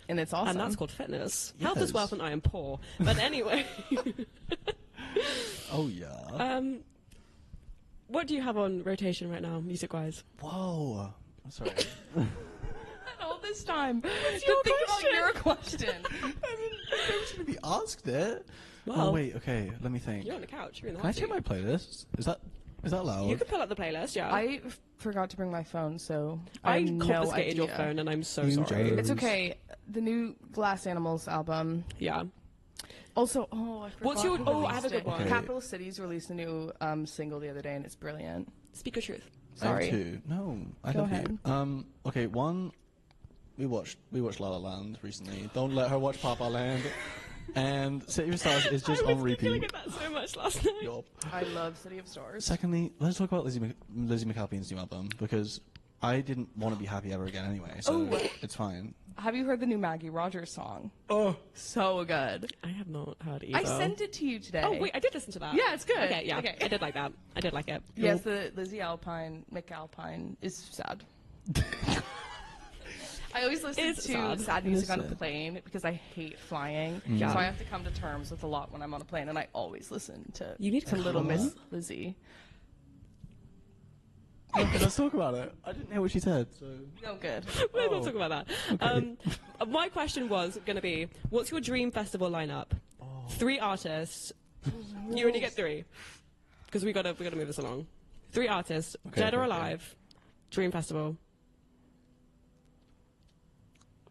and it's awesome. And that's called fitness. Health is Yes. wealth, and I am poor. But anyway, Oh yeah. what do you have on rotation right now, music-wise? Whoa. Sorry. all this time to your think question? about your question. I shouldn't be asked it. Well, Oh wait. Okay. Let me think. you're on the couch. You're in the Can I hot check seat. my playlist? Is that loud? You can pull up the playlist, yeah. I forgot to bring my phone, so I I have no confiscated your idea. phone, and I'm so You sorry. joke. It's okay. The new Glass Animals album. Yeah. Also, I forgot What's your- who oh, I have a released good it. one. Okay. Capital Cities released a new single the other day, and it's brilliant. Speak your truth. I have Sorry. two. No, I Go love ahead. you. Okay, one. We watched La La Land recently. Don't let her watch Papa Land. And City of Stars is just I was on looking repeat. at that so much last night. Yup. I love City of Stars. Secondly, let's talk about Lizzie McAlpin's new album, because I didn't want to be happy ever again anyway, so Oh. it's fine. Have you heard the new Maggie Rogers song? Oh, So good. I have not heard either. I sent it to you today. Oh wait, I did listen to that. Yeah, it's good. Okay, yeah, Okay. I did like that. I did like it. Yes, the Lizzie McAlpine is sad. I always listen It's to sad. music on a Listen. plane because I hate flying. Yeah. So I have to come to terms with a lot when I'm on a plane, and I always listen to You need to Little calm Miss down. Lizzie. okay, let's talk about it. I didn't hear what she said, so. No good. We're not talking about that. My question was going to be, what's your dream festival lineup? 3 artists. You only get 3. Because we gotta move this along. 3 artists, dead or alive, Dream Festival.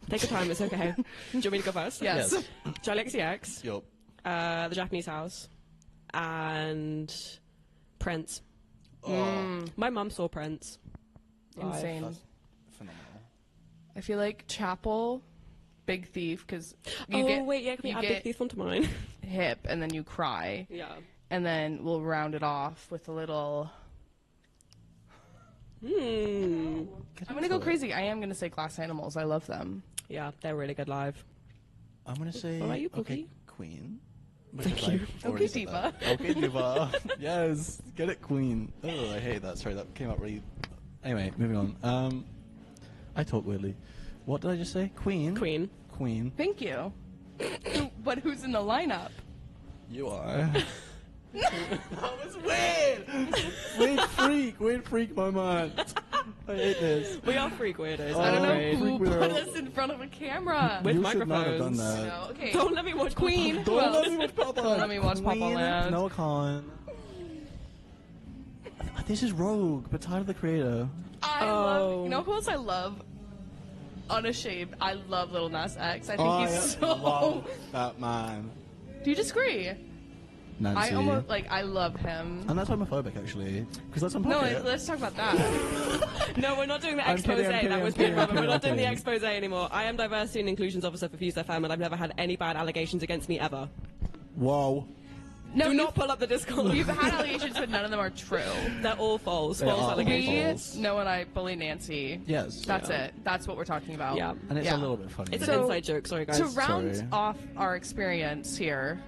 Take your time, it's okay. Do you want me to go first? Yes. Charlie XCX, Yup. The Japanese House, and Prince. My mum saw Prince. live. Insane. That's phenomenal. I feel like Chapel, Big Thief, because Can we add Big Thief onto mine? hip and then you cry. Yeah. And then we'll round it off with a little... I'm going to go crazy. I am going to say Glass Animals. I love them. Yeah, they're really good live. I'm going to say... What about you, okay, Pookie? Queen. Thank you. Okay, Diva. Okay, Diva. Yes, get it, Queen. Oh, I hate that. Sorry, that came out really... Anyway, moving on. I talk weirdly. What did I just say? Queen? Queen. Queen. Thank you. But who's in the lineup? You are. That was weird! Weird freak, my man. I hate this. We are freak weirdos. I don't know afraid. who freak put weirdo. us in front of a camera. With You should not have done microphones. that. No, okay. Don't let me watch Queen. Papa. Who Don't else? let me watch Papa. Don't let me watch Papa Queen. Land. No, I can't. This is Rogue, but Tyler the Creator. I love. You know who else I love? Unashamed. I love Lil Nas X. I think he's so. love that man. Do you disagree? Nancy. I almost I love him. And that's homophobic, actually. Because that's on No, Pocket. let's talk about that. No, we're not doing the I'm expose. kidding, I'm That kidding, was I'm good, kidding, Robin. I'm We're not doing the kidding. expose anymore. I am diversity and inclusions officer for FuseTV, and I've never had any bad allegations against me ever. Whoa. No, Do not pull up the Discord. We've had allegations, but none of them are true. They're all false. They False are all allegations. false. Noah and I bully Nancy. Yes. That's it. That's what we're talking about. Yeah. And it's Yeah. a little bit funny. It's So- an inside joke. Sorry, guys. To round Sorry. off our experience here,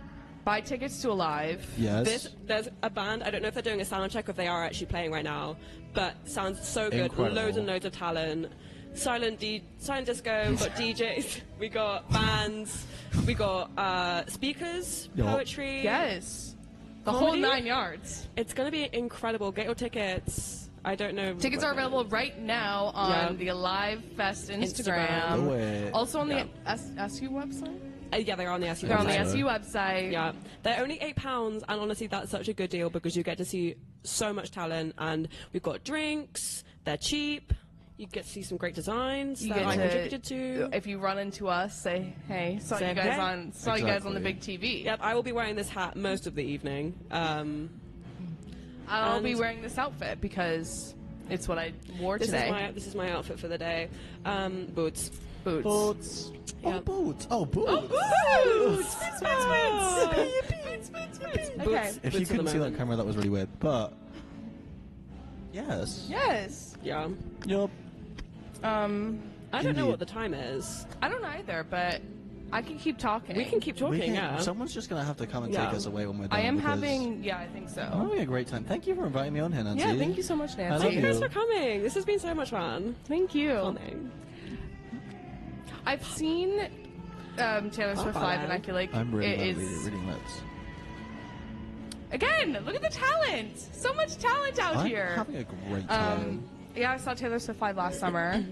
buy tickets to Alive. Yes. There's a band, I don't know if they're doing a sound check or if they are actually playing right now, but sounds so good. Incredible. Loads and loads of talent. Silent disco, we've got DJs, we got bands, we got speakers, Yup. poetry. Yes. The Comedy? whole 9 yards. It's going to be incredible. Get your tickets. I don't know. Tickets are available right now on Yeah. the Alive Fest Instagram. Instagram. Do it. Also on Yeah. the SU website. Yeah, they're on the SU They're on the website. SU website. Yeah, they're only £8, and honestly, that's such a good deal because you get to see so much talent, and we've got drinks. They're cheap. You get to see some great designs You that get I to- contributed to. If you run into us, say hey. Saw Say you guys hey. on you guys on the big Exactly. TV. Yep, I will be wearing this hat most of the evening. I'll be And- wearing this outfit because it's what I wore This today. is my outfit for the day. Boots. Boots. Boots. Yeah. Oh, boots. Oh, boots. Boots. Okay. Boots. If for you the couldn't see that moment. camera, that was really weird. But yes. Yes. Yeah. Yup. I don't know Indeed. what the time is. I don't either, but I can keep talking. We can keep talking, yeah. Someone's just gonna have to come and Yeah. take us away when we're done. I am because having. Yeah, I think so. I'm having a great time. Thank you for inviting me on here, Nancy. Yeah, thank you so much, Nancy. love Thank you guys you. for coming. This has been so much fun. Thank you. Fun. I've seen Taylor Swift live, and I feel like I'm really it bad at is. reading lips. Again, look at the talent. So much talent out I'm here. having a great time. Yeah, I saw Taylor Swift live last summer.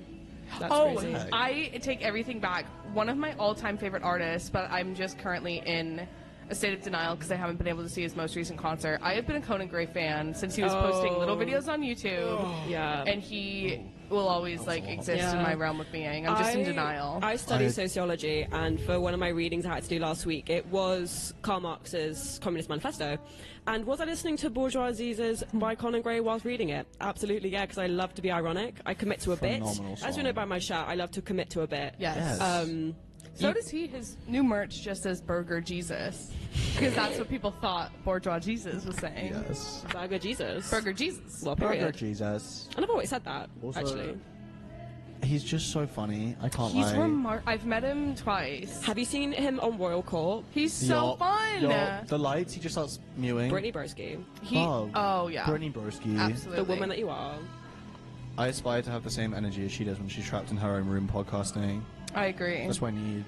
That's Oh, crazy. I take everything back. One of my all-time favorite artists, but I'm just currently in a state of denial because I haven't been able to see his most recent concert. I have been a Conan Gray fan since he was posting little videos on YouTube, Yeah. and he will always exist in Yeah. my realm of being. I'm just in denial. I study I- sociology, and for one of my readings I had to do last week, it was Karl Marx's Communist Manifesto. And was I listening to Bourgeois Diseases by Conan Gray whilst reading it? Absolutely, yeah, because I love to be ironic. I commit to a bit. Phenomenal As you song. know by my shirt, I love to commit to a bit. Yes. Yes. So does he. His new merch just says Burger Jesus, because that's what people thought Bourgeois Jesus was saying. Yes. Burger Jesus. Burger Jesus. Well, Burger period. Jesus. And I've always said that, Also- actually. He's just so funny. I can't He's lie. I've met him twice. Have you seen him on Royal Court? He's so Yup, fun. yup. The lights, he just starts mewing. Brittany Broski, Oh yeah. Brittany Broski. Absolutely. the woman that you are. I aspire to have the same energy as she does when she's trapped in her own room podcasting. I agree. That's what I need.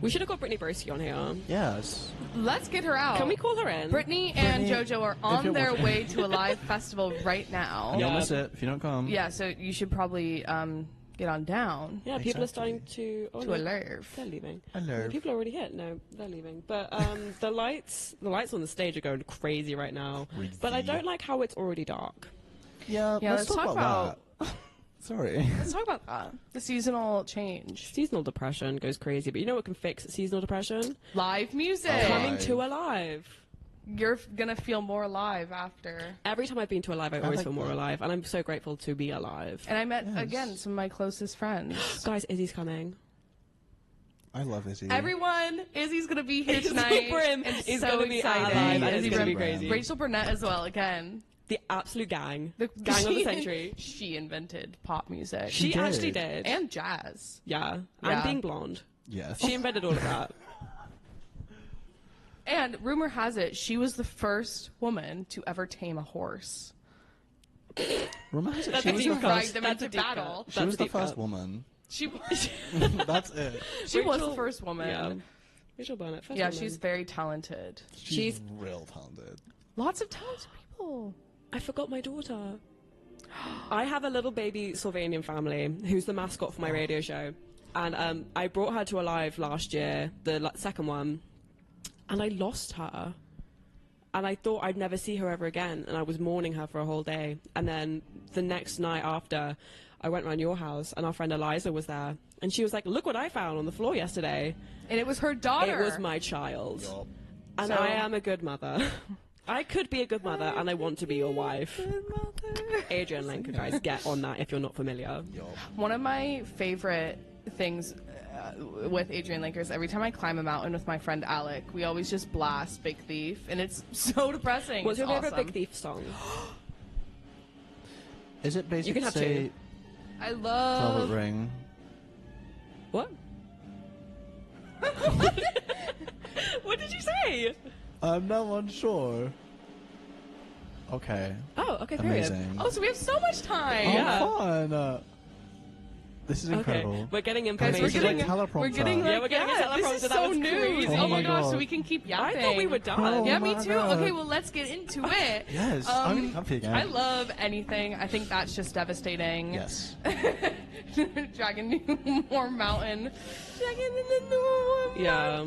We should have got Brittany Broski on here. Yes. Let's get her out. Can we call her in? Brittany and Brittany, JoJo are if on you're their watching- way to a live festival right now. You'll Yeah. miss it if you don't come. Yeah, so you should probably get on down. Yeah, people are starting to... Oh, To no, alerve. They're leaving. Alerve. People are already hit. No, they're leaving. But the lights on the stage are going crazy right now. Crazy. But I don't like how it's already dark. Yeah, let's talk about that. Sorry. Let's talk about that. The seasonal change. Seasonal depression goes crazy, but you know what can fix seasonal depression? Live music. Coming to a live. You're gonna feel more alive after. Every time I've been to a live, I always like feel more that. alive, and I'm so grateful to be alive. And I met, again, some of my closest friends. Guys, Izzy's coming. I love Izzy. Everyone, Izzy's gonna be here Rachel tonight. Brim and is so gonna be excited. alive, and Izzy it's gonna be Brim. crazy. Rachel Burnett as well, again. The absolute gang. The gang of the century. She invented pop music. She did. actually did. And jazz. Yeah. Yeah. And being blonde. Yes. She invented all of that. And rumor has it, she was the first woman to ever tame a horse. Rumor has it That's she a was deep the cut. ride first. them That's into a deep battle. cut. She was That's a the deep first cut. woman. She That's it. she was the Rachel- first woman. Yeah. Rachel Burnett. First Yeah, woman. she's very talented. She's real talented. Lots of talented people. I forgot my daughter. I have a little baby Sylvanian family who's the mascot for my radio show. And I brought her to a live last year, the second one, and I lost her. And I thought I'd never see her ever again, and I was mourning her for a whole day. And then the next night after, I went round your house, and our friend Eliza was there. And she was like, look what I found on the floor yesterday. And it was her daughter. It was my child. Yup. And So- I am a good mother. I could be a good mother, and I want to be your wife. Adrian Lenker, guys, get on that if you're not familiar. Yup. One of my favorite things with Adrian Linker is every time I climb a mountain with my friend Alec, we always just blast Big Thief, and it's so depressing. What's It's your favorite awesome. Big Thief song? Is it basically You can have say two. I Velvet love. Ring? What? What did you say? I'm not unsure. Okay. Oh, okay, period. Amazing. Oh, so we have so much time. Oh, Yeah. fun. This is incredible. Okay, we're getting Guys, information. we're This is like getting, teleprompter. we're getting Yeah, like, we're getting a this teleprompter. is That so was news. crazy. Oh Oh my my gosh, God. so we can keep yapping. I thought we were done. Oh Yeah, me my too. God. Okay, well, let's get into it. Yes, I'm getting comfy again. I love anything. I think that's just devastating. Yes. Dragging more mountain. Dragging in the new Yeah.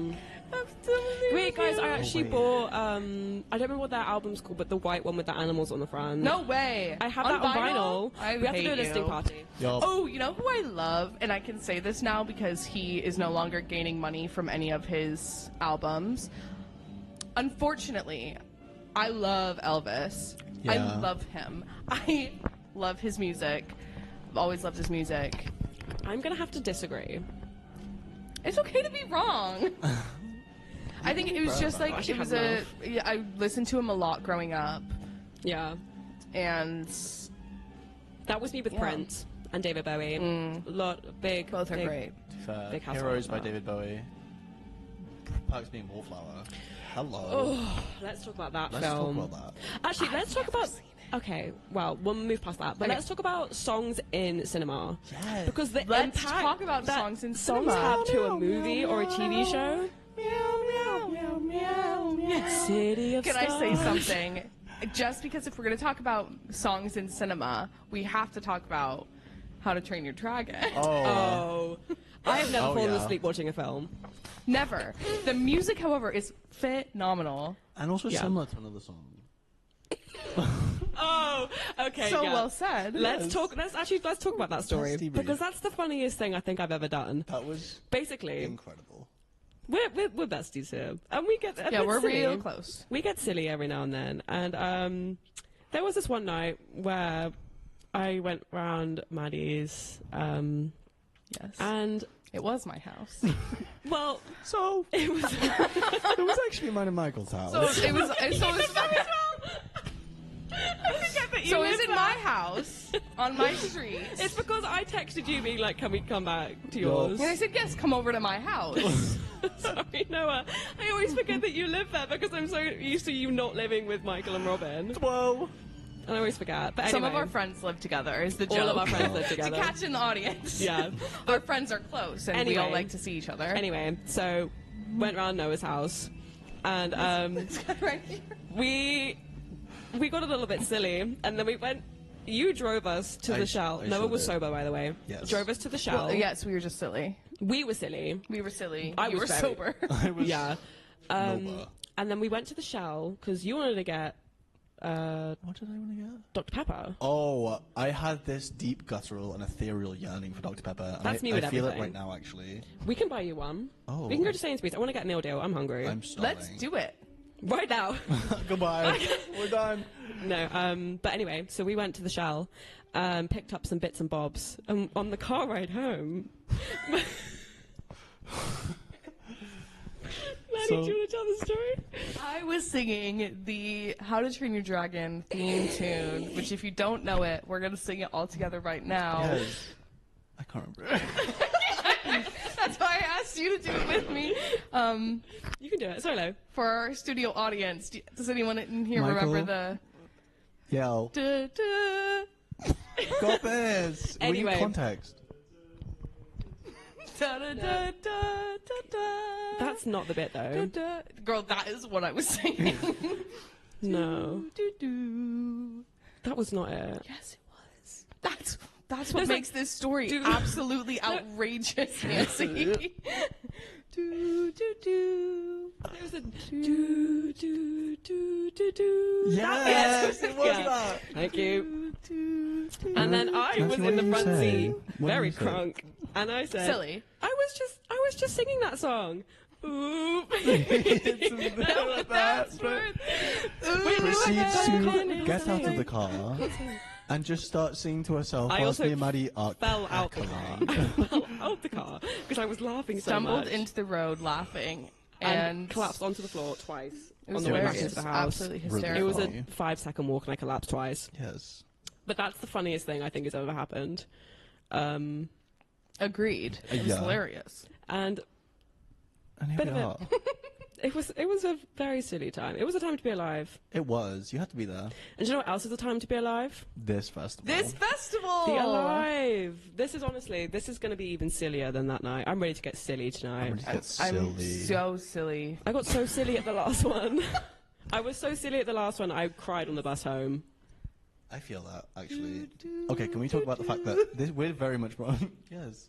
Wait, guys, I actually wait. bought, I don't remember what that album's called, but the white one with the animals on the front. No way. I have that on vinyl. I We have to do a hate listening you. party. Yup. Oh, you know who I love, and I can say this now because he is no longer gaining money from any of his albums. Unfortunately, I love Elvis. I Yeah. love him. I love his music. I've always loved his music. I'm gonna have to disagree. It's okay to be wrong. I think it was just I like actually it was have a. enough. Yeah, I listened to him a lot growing up, Yeah. and That was me with Yeah. Prince and David Bowie. Big. both are big- great. Big house Heroes on by that. David Bowie. Perks being Wallflower. Hello. Oh, let's talk about that Let's film. talk about that. Actually, let's talk about. Okay, well, we'll move past that. But Okay. let's talk about songs in cinema. Yes. Because the Let's impact talk about that songs in songs cinema. have to a movie or a TV show. City of Can I say Stars. something? Just because if we're going to talk about songs in cinema, we have to talk about How to Train Your Dragon. Oh, I have never Oh, fallen yeah. asleep watching a film. Never. The music, however, is phenomenal. And also Yeah. similar to another song. Oh, okay. So yeah. well said. Let's talk about that story Tasty brief. because that's the funniest thing I think I've ever done. That was Basically, incredible. we're besties here, and we get a Yeah, bit we're silly. real close. We get silly every now and then, and there was this one night where I went round Maddie's, Yes. and It was my house. well, So it was. it was actually mine and Michael's house. So it was. So You it's live in my house on my street. It's because I texted you being like, "Can we come back to Yup. yours?" And I said, yes, come over to my house. Sorry, Noah. I always forget that you live there because I'm so used to you not living with Michael and Robin. Whoa. And I always forget. But anyway, Some of our friends live together, is the joke. all of our friends live To together. catch in the audience. Yeah. Our friends are close, and we all Anyway. like to see each other. Anyway, so went round Noah's house, and Right here. we got a little bit silly, and then we went You drove us to the Shell. I Noah sure was did. sober, by the way. Yes. Drove us to the Shell. Well, yes, we were just silly. We were silly. We were silly. I You was were very- sober. I was Yeah. Nova. And then we went to the Shell because you wanted to get What did I want to get? Dr. Pepper. Oh, I had this deep guttural and ethereal yearning for Dr. Pepper. And That's I, me with I feel it everything. right now, actually. We can buy you one. Oh. We can go to Sainsbury's. I want to get a meal deal. I'm hungry. I'm starving. Let's do it. Right now. Goodbye. We're done. No, but anyway, so we went to the Shell, picked up some bits and bobs, and on the car ride home... Maddie, So- do you want to tell the story? I was singing the How to Train Your Dragon theme tune, which if you don't know it, we're going to sing it all together right now. Yes. I can't remember. That's why I asked you to do it with me. You can do it, solo. For our studio audience, does anyone in here Michael? remember the... Yell. Da, da, Got this. We Anyway. need context. da, da, da, da, da, da. That's not the bit, though. Da. Girl, that is what I was singing. No. Do, do. That was not it. Yes, it was. That's what There's makes like- this story do- absolutely outrageous, Nancy. do, do, do. It was a do, do, do, do, do. Yes, it was Yeah. that. Thank you. Do, do. And then I Nancy, was what in the did you front say? seat, What did very you say? crunk, and I said, Silly. I was just singing that song. Ooh. That's worth. Proceeds to get out of the car and just start singing to herself I whilst also me and Maddie are fell out the cackling. car. I fell out the car because I was laughing so Stumbled much. into the road laughing and collapsed onto the floor twice It was on the way back hilarious. into the house. Absolutely Brilliant. It hysterical. was a 5-second walk and I collapsed twice. Yes. But that's the funniest thing I think has ever happened. Agreed. It was Yeah. hilarious. And And here Bit we of are. it was a very silly time. It was a time to be alive. It was. You had to be there. And do you know what else is a time to be alive? This festival. This festival. Be alive. This is going to be even sillier than that night. I'm ready to get silly I'm tonight. ready to get I'm silly. so silly. I got so silly at the last one. I was so silly at the last one, I cried on the bus home. I feel that, actually. Okay, can we talk about the fact that this, we're very much yes.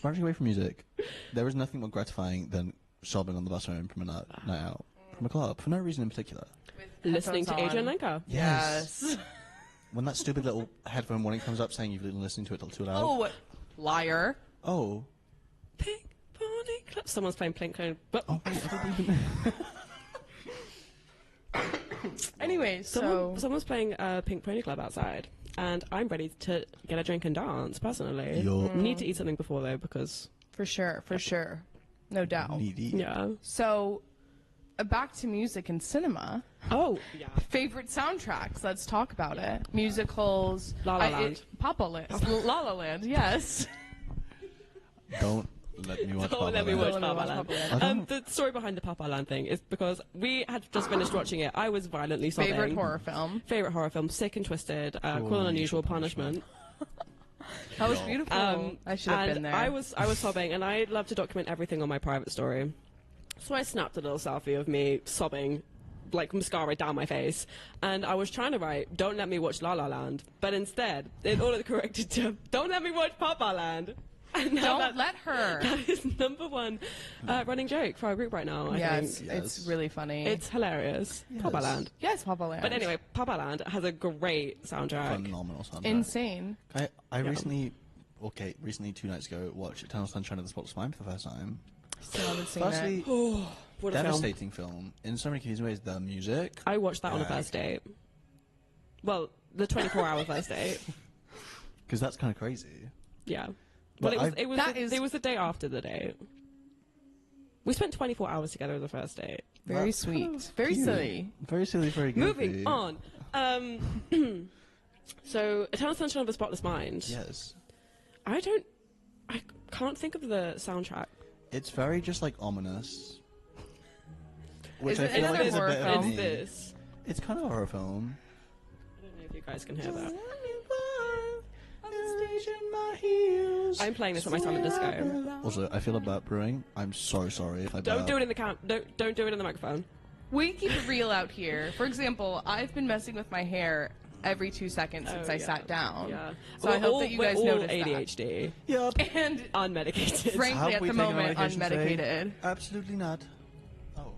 Branching away from music, there is nothing more gratifying than sobbing on the bus home from a night out, from a club, for no reason in particular. Listening to Headphones Adrian on. Lenker. Yes. When that stupid little headphone warning comes up saying you've been listening to it till too loud. Oh, liar. Oh. Pink Pony Club. Someone's playing Pink Pony. But Oh, wait, I don't even... Anyway, so someone's playing Pink Pony Club outside, and I'm ready to get a drink and dance. Personally, You're need to eat something before though because for sure, no doubt. needy. yeah. So, back to music and cinema. Oh yeah. Favorite soundtracks? Let's talk about it. Musicals. La La Land. Papa Land. La La Land. Yes. Don't let me watch Don't let me Papa watch Land. Papa Land. I don't- The story behind the Papa Land thing is because we had just finished watching it. I was violently sobbing. Favorite horror film. Favorite horror film: Sick and Twisted, Cruel and Unusual Punishment. That was beautiful. I should have and been there. I was sobbing, and I love to document everything on my private story. So I snapped a little selfie of me sobbing, like mascara down my face, and I was trying to write "Don't let me watch La La Land," but instead it all corrected to "Don't let me watch Papa Land." And now Don't let her. That is number one running joke for our group right now. I Yes, think. Yes. it's really funny. It's hilarious. Papa Land. yes, Papa Land. But anyway, Papa Land has a great soundtrack. Phenomenal soundtrack. insane. I recently, 2 nights ago, watched Eternal Sunshine of the Spotless Mind for the first time. Still haven't seen Firstly, What a film. devastating film. In so many ways, the music. I watched that on a Yeah. first date. Well, the 24-hour first date. Because that's kind of crazy. Yeah. But Well, it was the day after the date. We spent 24 hours together as a first date. Very That's sweet. kind of Very cute. silly. Very silly, very goofy. Moving on. So, Eternal Sunshine of the Spotless Mind. Yes. I can't think of the soundtrack. It's very just like ominous. Which Is I it feel like another is a horror bit of film? me. It's this. It's kind of a horror film. I don't know if you guys can hear that. I'm I'm playing this at my silent disco. Also, I feel a burp brewing. I'm so sorry if I Don't burp. do it in the don't do it in the microphone. We keep it real out here. For example, I've been messing with my hair every 2 seconds since I sat down. Yeah. So I hope that you guys we're all noticed ADHD. Yep. that. And Unmedicated. frankly, Have at we the taken our moment, medication today? unmedicated. Absolutely not. Oh.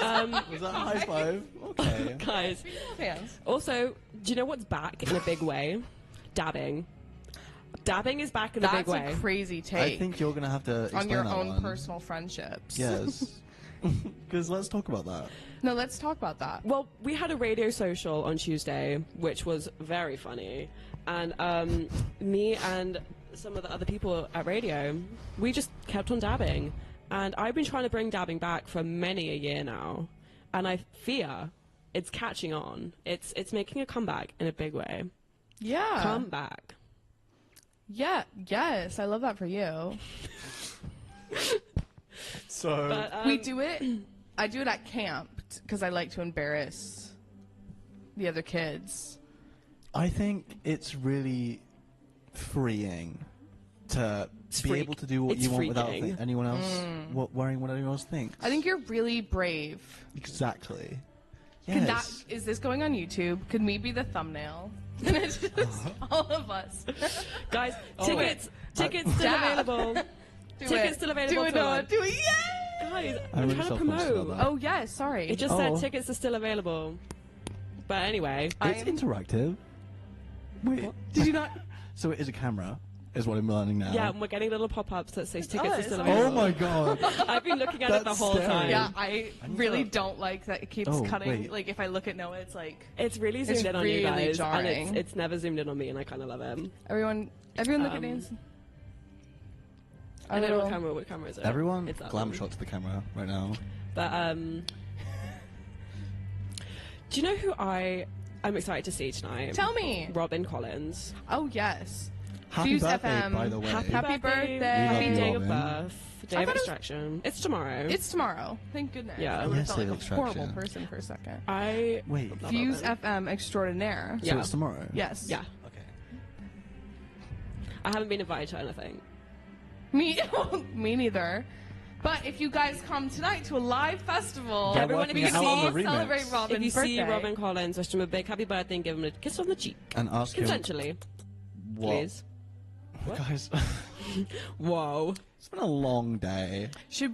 Um, Was that a high five? Okay. guys, Fans. also, do you know what's back in a big way? Dabbing. Dabbing is back in a big That's way. a crazy I take think you're gonna have to explain on your that own one. personal friendships. Yes. Because let's talk about that. No, let's talk about that. Well, we had a radio social on Tuesday, which was very funny. And me and some of the other people at radio, we just kept on dabbing. And I've been trying to bring dabbing back for many a year now. And I fear it's catching on. It's making a comeback in a big way. Yeah. Come back. Yeah. Yes. I love that for you. So But, We do it. I do it at camp because I like to embarrass the other kids. I think it's really freeing to be freak. able to do what It's you want without freaking. anyone else worrying what anyone else thinks. I think you're really brave. Exactly. Could Yes. is this going on YouTube? Could me be the thumbnail? And it's just all of us. Guys, Oh, tickets still Dab. available. Do Tickets it. still available Do it, till Noah. then. Do it. Yay! Guys, I'm I'm really trying to self-conscious promote. about that. Oh yes. Sorry. It just Oh. said tickets are still available. But anyway, It's interactive. Wait. Did you not? So it is a camera, is what I'm learning now. yeah, and we're getting little pop-ups that says tickets are it's still so available. Oh my god. I've been looking at it the That's whole scary. time. Yeah, I need really to- don't like that it keeps Oh, cutting. wait. Like if I look at Noah, it's like It's really It's zoomed in on you really guys, jarring. and it's never zoomed in on me, and I kind of love it. everyone look at Nancy. I don't know what camera is it? Everyone It's that glam one. shot to the camera right now. But do you know who I'm excited to see tonight? Tell me. Robin Collins. Oh yes. Happy Fuse birthday, FM. by the way. Happy birthday. Happy We love day you, of Robin. birth. Day I of thought it was- extraction. It's tomorrow. It's tomorrow. Thank goodness. Yeah. I would have Yes, felt like day a of extraction. horrible person for a second. I Wait, love Fuse Robin. FM extraordinaire. so Yeah. it's tomorrow? Yes. Yeah. Okay. I haven't been invited to anything. Me neither. But if you guys come tonight to a live festival, They're Everyone, working if you it out on see- the remix. celebrate Robin's If you birthday. see Robin Collins, wish him a big happy birthday and give him a kiss on the cheek. And ask him Consensually, what. please. Guys, Whoa. it's been a long day. Should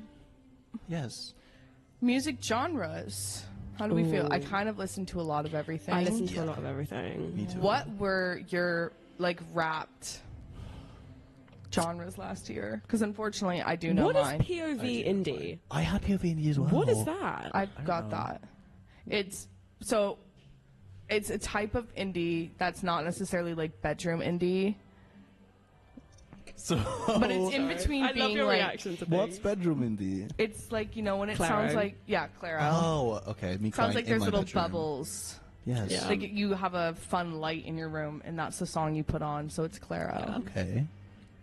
Yes. music genres. How do we feel? I Ooh. kind of listen to a lot of everything. I listen to a lot of everything. Me too. What were your like wrapped genres last year? Because unfortunately, I do know What is mine. POV indie? I had POV indie as well. What is that? I've got that. It's a type of indie that's not necessarily like bedroom indie, So, but it's in between I love being your like reaction to what's things. bedroom indie? it's like when it Claro. sounds like Claro. Oh, okay. Me Sounds crying like in there's my little bedroom. bubbles. Yes. Yeah. Like you have a fun light in your room, and that's the song you put on. So it's Claro. Okay.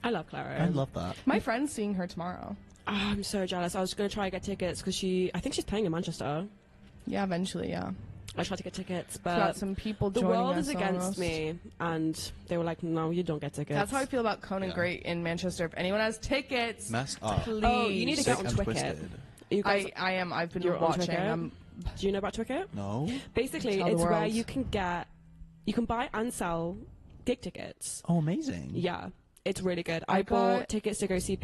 I love Clara. I love that. My friend's seeing her tomorrow. Oh, I'm so jealous. I was going to try and get tickets because I think she's playing in Manchester. Yeah, eventually, yeah. I tried to get tickets, We've got but some people the joining world us is against almost. me, and they were like, "No, you don't get tickets." That's how I feel about Conan Yeah. Great in Manchester. If anyone has tickets, Messed up. please. Oh, you need to Sick get on and Twicket. twisted. You guys, I am. I've been You're on watching. Twicket? Do you know about Twicket? No. Basically, Tell the it's where world. you can buy and sell gig tickets. Oh, amazing. Yeah, it's really good. I I bought got- tickets to go see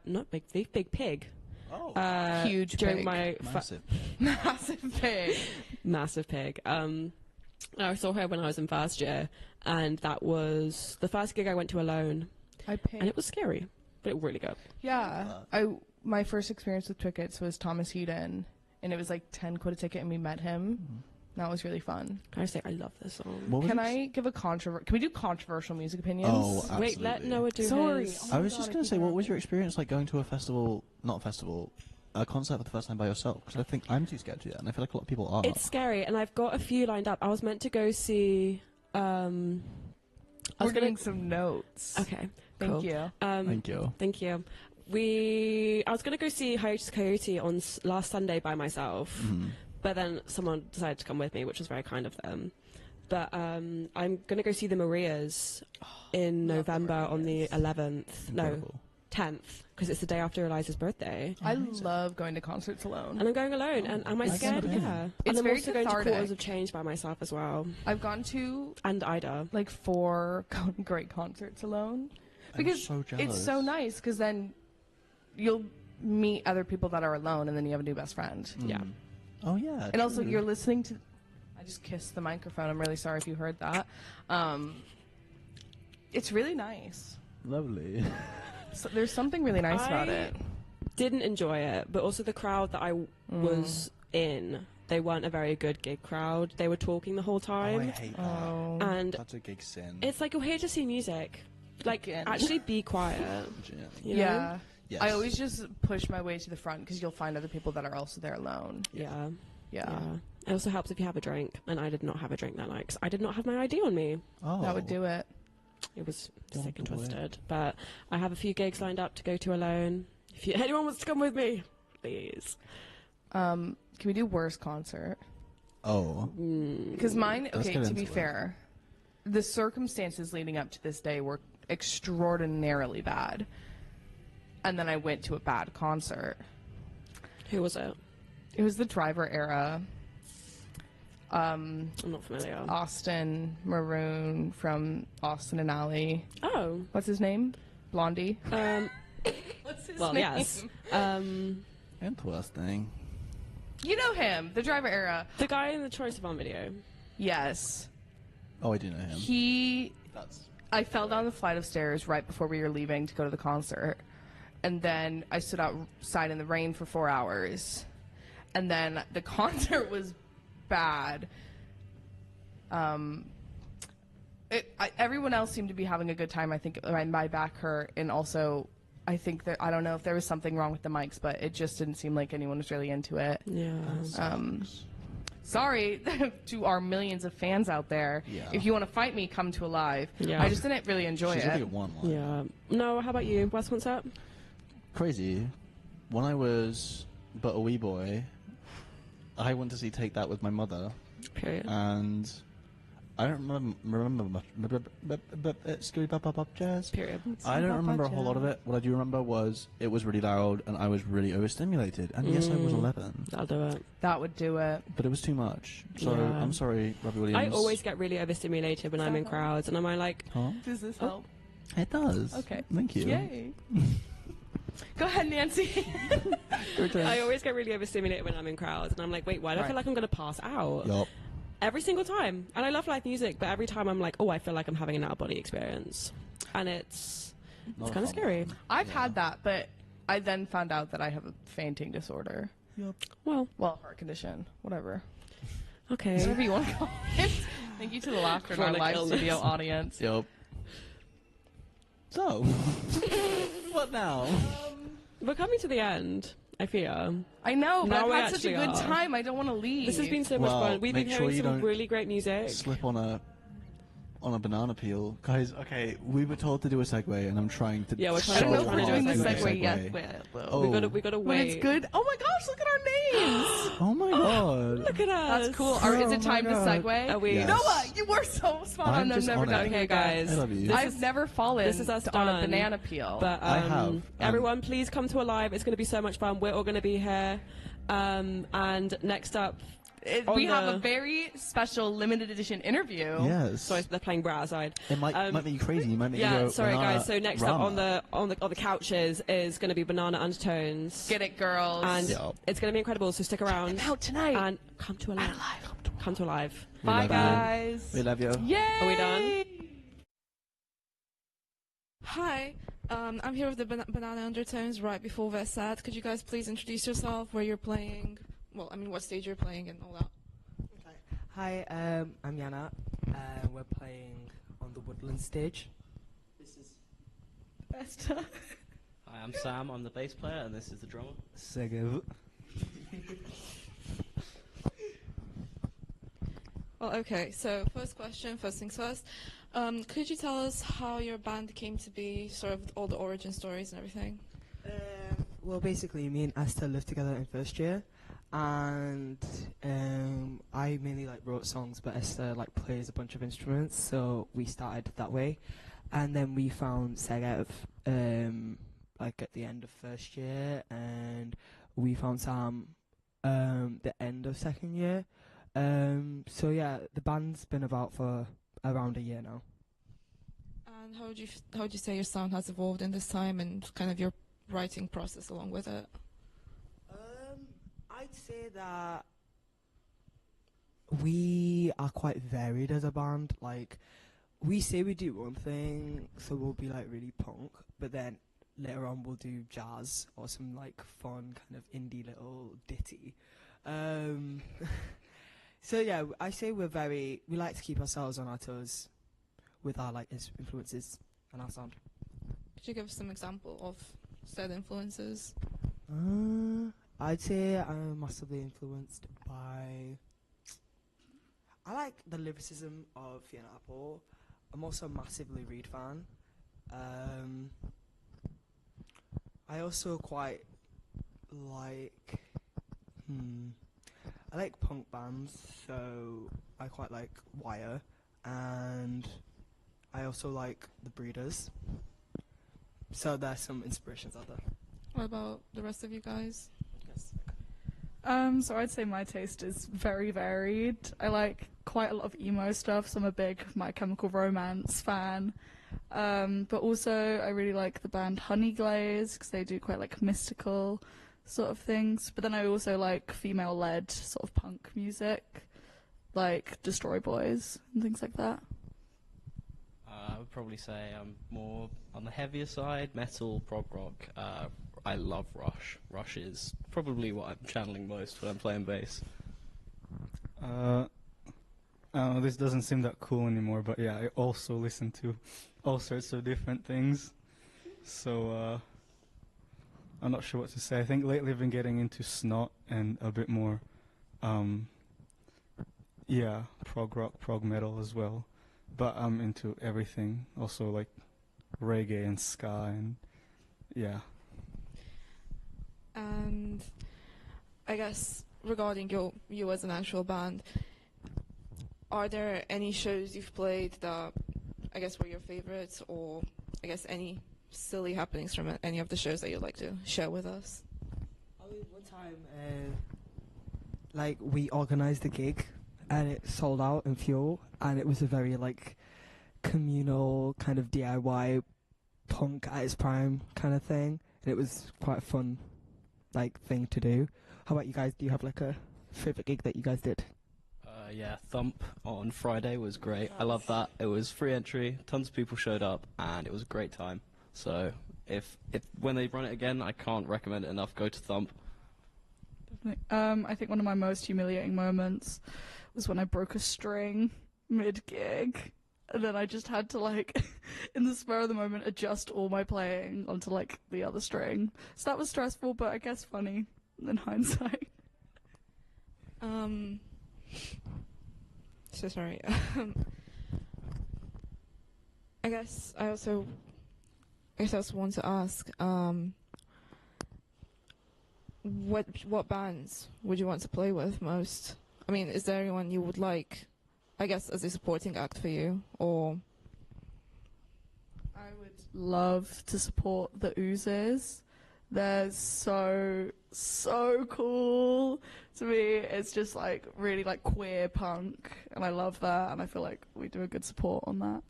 not Big Thief, Big Pig. Oh, Huge during pig. my massive. Massive pig. massive pig. I saw her when I was in first year, and that was the first gig I went to alone, I paid. and it was scary, but it was really good. Yeah. My first experience with tickets was Thomas Heaton, and it was like 10 quid a ticket, and we met him. That was really fun. Can I say I love this song? What was Can it? I give a Can we do controversial music opinions? Oh, absolutely. Wait, let Noah do Sorry. his. Oh I was my just God, going I to say, keep what was your experience like going to a festival, a concert for the first time by yourself? Because I think I'm too scared to do that, and I feel like a lot of people are. It's scary, and I've got a few lined up. I was meant to go see. We're getting some notes. Okay, Thank cool. you. Thank you. Thank you. I was going to go see Hiatus Coyote on last Sunday by myself, but then someone decided to come with me, which was very kind of them. But I'm going to go see the Marias in November on the 11th. Incredible. 10th, because it's the day after Eliza's birthday. I love going to concerts alone. And I'm going alone, and am I scared? never been. Yeah. It's and I'm very also going to cathartic. Quarters of Change by myself as well. I've gone to And Ida. like 4 great concerts alone I'm because so it's so jealous. nice because then you'll meet other people that are alone and then you have a new best friend. Yeah. Oh yeah. And also true. you're listening to I just kissed the microphone. I'm really sorry if you heard that. It's really nice. lovely. So there's something really nice about it. Didn't enjoy it, but also the crowd that I was in, they weren't a very good gig crowd. They were talking the whole Oh, time. I hate that. Oh. And That's a gig sin. it's like, you're here to see music. Like, Again. actually be quiet. You know? Yeah. Yes. I always just push my way to the front because you'll find other people that are also there alone. Yeah. Yeah. Yeah. It also helps if you have a drink, and I did not have a drink that night because I did not have my ID on me. Oh. That would do it. It was Don't sick and do it. twisted. But I have a few gigs lined up to go to alone. If anyone wants to come with me, please. Can we do worst concert? Oh. Because mine, Let's okay, get to be into it. fair, the circumstances leading up to this day were extraordinarily bad. And then I went to a bad concert. Who was it? It was the Driver era. I'm not familiar. Austin Maroon from Austin and Alley. Oh. What's his name? Blondie. What's his well, name? yes. Interesting. You know him, the Driver era. The guy in the Troye Sivan video. Yes. Oh, I do know him. I fell down the flight of stairs right before we were leaving to go to the concert. And then I stood outside in the rain for 4 hours. And then the concert was bad. Everyone else seemed to be having a good time. I think my back hurt. And also, I think that, I don't know if there was something wrong with the mics, but it just didn't seem like anyone was really into it. Yeah. Sorry to our millions of fans out there. Yeah. If you want to fight me, come to a live. Yeah. I just didn't really enjoy She's it. only at one line. Yeah. No, how about you? West concert? Crazy. When I was but a wee boy, I went to see Take That with my mother, Period. and I don't remember much. Jazz. Period. I don't remember a whole lot of it. What I do remember was it was really loud and I was really overstimulated. And yes, I was 11, That'll do it. That would do it. but it was too much. So Yeah. I'm sorry, Robbie Williams. I always get really overstimulated when I'm in crowds, and I'm like, Huh? Does this help? It does. Okay. Thank you. Yay. Go ahead, Nancy. I always get really overstimulated when I'm in crowds, and I'm like, wait, why do I feel like I'm going to pass out? Yup. Every single time. And I love live music, but every time I'm like, oh, I feel like I'm having an out-of-body experience. And it's Not a kind of fun scary. I've had that, but I then found out that I have a fainting disorder. Well, Well, heart condition. Whatever. okay. Whatever you want to call it. Thank you to the laughter in our Chronic live illness. studio audience. Yup. So, what now? We're coming to the end, I fear. I know, but Now we I've had such a actually good are. time. I don't want to leave. This has been so much Well, fun. We've been make sure hearing you some don't really great music. Slip on a banana peel, guys. Okay, we were told to do a segue, and I'm trying to. Yeah, we're I trying don't know to if we're we're trying doing to the do a segue yet. segue. Well, Oh. We gotta when wait. it's good. Oh my gosh, look at our names. Oh my god. Look at us. That's cool. Or is Oh it time my to God. segue? Are we? Yes. Noah, you were so spot I'm on. I've just never on it. gotten Okay, you guys. I love you. This I've is- never fallen this is us on a done. banana peel. But I have. everyone, please come to a live. It's going to be so much fun. We're all going to be here. And next up, We on have the- a very special limited edition interview. Yes. sorry, they're playing Brat outside. It might make you crazy. You might make you Yeah, go, sorry banana guys. So next up rama. on the couches is going to be Banana Undertones, Get it, girls. and Yeah. it's going to be incredible. So stick around out tonight. and come to a live. Come to a live. We Bye, love you. guys. We love you. Yay! Are we done? Hi, I'm here with the Banana Undertones right before their set. Could you guys please introduce yourself, where you're playing? Well, I mean, what stage you're playing and all that. Hi, I'm Yana. We're playing on the Woodland stage. This is Esther. Hi, I'm Sam. I'm the bass player, and this is the drummer. Segues. Well, okay, so first question, first things first. Could you tell us how your band came to be, sort of all the origin stories and everything? Well, basically, me and Esther lived together in first year, and I mainly wrote songs, but Esther plays a bunch of instruments, so we started that way, and then we found Segues like at the end of first year, and we found Sam the end of second year. So yeah, the band's been about for around a year now. And how would you say your sound has evolved in this time, and kind of your writing process along with it? I'd say that we are quite varied as a band. Like, we say we do one thing, so we'll be like really punk, but then later on we'll do jazz or some like fun kind of indie little ditty. So yeah, I say we like to keep ourselves on our toes with our like influences and our sound. Could you give some example of said influences? I'd say I'm massively influenced by... I like the lyricism of Fiona Apple. I'm also a massively Reed fan. I also quite like... I like punk bands, so I quite like Wire, and I also like The Breeders. So there's some inspirations out there. What about the rest of you guys? Yes. So I'd say my taste is very varied. I like quite a lot of emo stuff, so I'm a big My Chemical Romance fan. But also I really like the band Honeyglaze, because they do quite like mystical sort of things. But then I also like female-led sort of punk music, like Destroy Boys and things like that. I would probably say I'm more on the heavier side, metal, prog rock. I love Rush. Rush is probably what I'm channeling most when I'm playing bass. This doesn't seem that cool anymore, but yeah, I also listen to all sorts of different things. So I'm not sure what to say. I think lately I've been getting into Snot and a bit more, prog rock, prog metal as well. But I'm into everything, also like reggae and ska, and yeah. And I guess regarding you as an actual band, are there any shows you've played that I guess were your favorites, or I guess any silly happenings from any of the shows that you'd like to share with us? One time, we organised a gig, and it sold out in Fuel, and it was a very like communal kind of DIY punk at its prime kind of thing, and it was quite a fun thing to do. How about you guys? Do you have like a favourite gig that you guys did? Yeah, Thump on Friday was great. I love that. It was free entry, tons of people showed up, and it was a great time. So if when they run it again, I can't recommend it enough. Go to Thump. Definitely. I think one of my most humiliating moments was when I broke a string mid-gig, and then I just had to in the spur of the moment, adjust all my playing onto the other string. So that was stressful, but I guess funny in hindsight. So sorry. I guess I also want to ask, what bands would you want to play with most? I mean, is there anyone you would like, I guess, as a supporting act for you, or? I would love to support the Oozes. They're so cool to me. It's just really queer punk, and I love that, and I feel like we do a good support on that.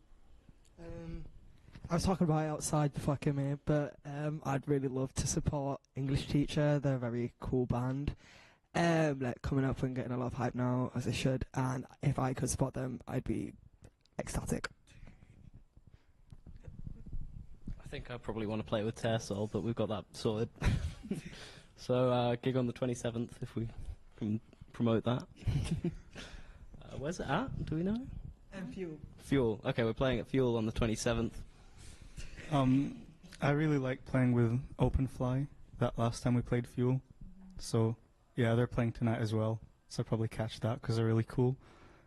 I was talking about it outside before I came here, but I'd really love to support English Teacher. They're a very cool band. Coming up and getting a lot of hype now, as they should, and if I could support them, I'd be ecstatic. I think I probably want to play with Tear Soul, but we've got that sorted. So, gig on the 27th, if we can promote that. Where's it at? Do we know? Fuel. Fuel. Okay, we're playing at Fuel on the 27th. I really like playing with Openfly. That last time we played Fuel. So, yeah, they're playing tonight as well. So I'll probably catch that because they're really cool.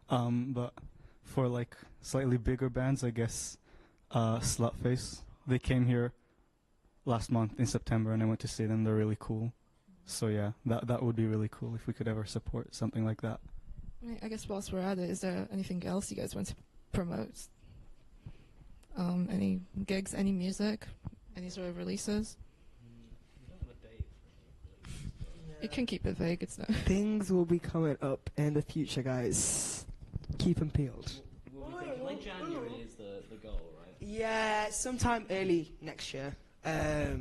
But for slightly bigger bands, I guess Slutface. They came here last month in September, and I went to see them. They're really cool. So yeah, that would be really cool if we could ever support something like that. I guess whilst we're at it, is there anything else you guys want to promote? Any gigs, any music, any sort of releases? You can keep it vague, it's not. Things will be coming up in the future, guys. Keep them peeled. We'll be thinking, like January is the goal, right? Yeah, sometime early next year. There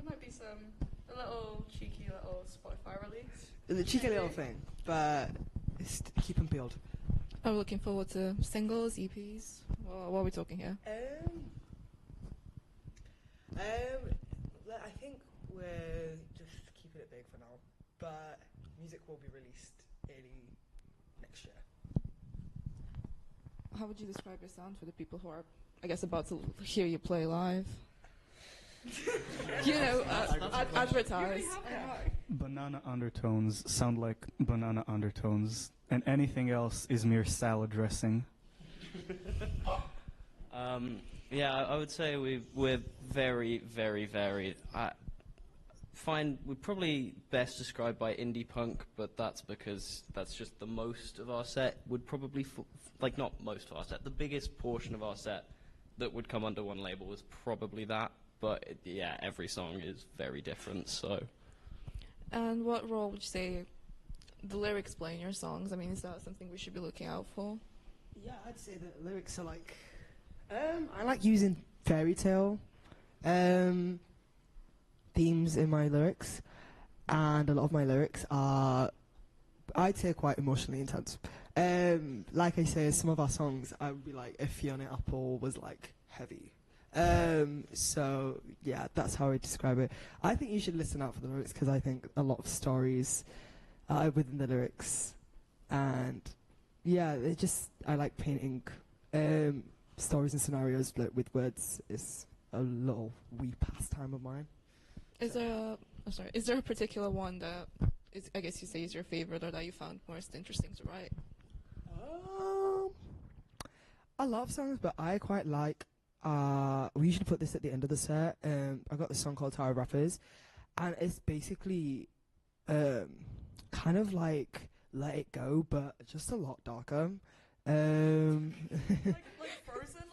might be a little cheeky little Spotify release. The cheeky little thing, but keep them peeled. Are we looking forward to singles, EPs? What are we talking here? I think we're just keeping it big for now, but music will be released early next year. How would you describe your sound for the people who are, I guess, about to hear you play live? Advertise. Banana Undertones sound like Banana Undertones, and anything else is mere salad dressing. Yeah, I would say we're very, very varied. We're probably best described by indie punk, but that's because that's just the most of our set would probably, not most of our set, the biggest portion of our set that would come under one label is probably that. But yeah, every song is very different, so. And what role would you say the lyrics play in your songs? I mean, is that something we should be looking out for? Yeah, I'd say that lyrics are like, I like using fairy tale themes in my lyrics, and a lot of my lyrics are, I'd say, quite emotionally intense. Like I say, some of our songs, I would be like, if Fiona Apple was like heavy. So yeah, that's how I describe it. I think you should listen out for the lyrics, because I think a lot of stories are within the lyrics, and yeah, I like painting stories and scenarios with words. Is a little wee pastime of mine. Is there a particular one that is, I guess you say, is your favorite, or that you found most interesting to write? A lot of songs, but I quite like. We usually put this at the end of the set. I got this song called Tower of Rappers, and it's basically kind of like Let It Go, but just a lot darker.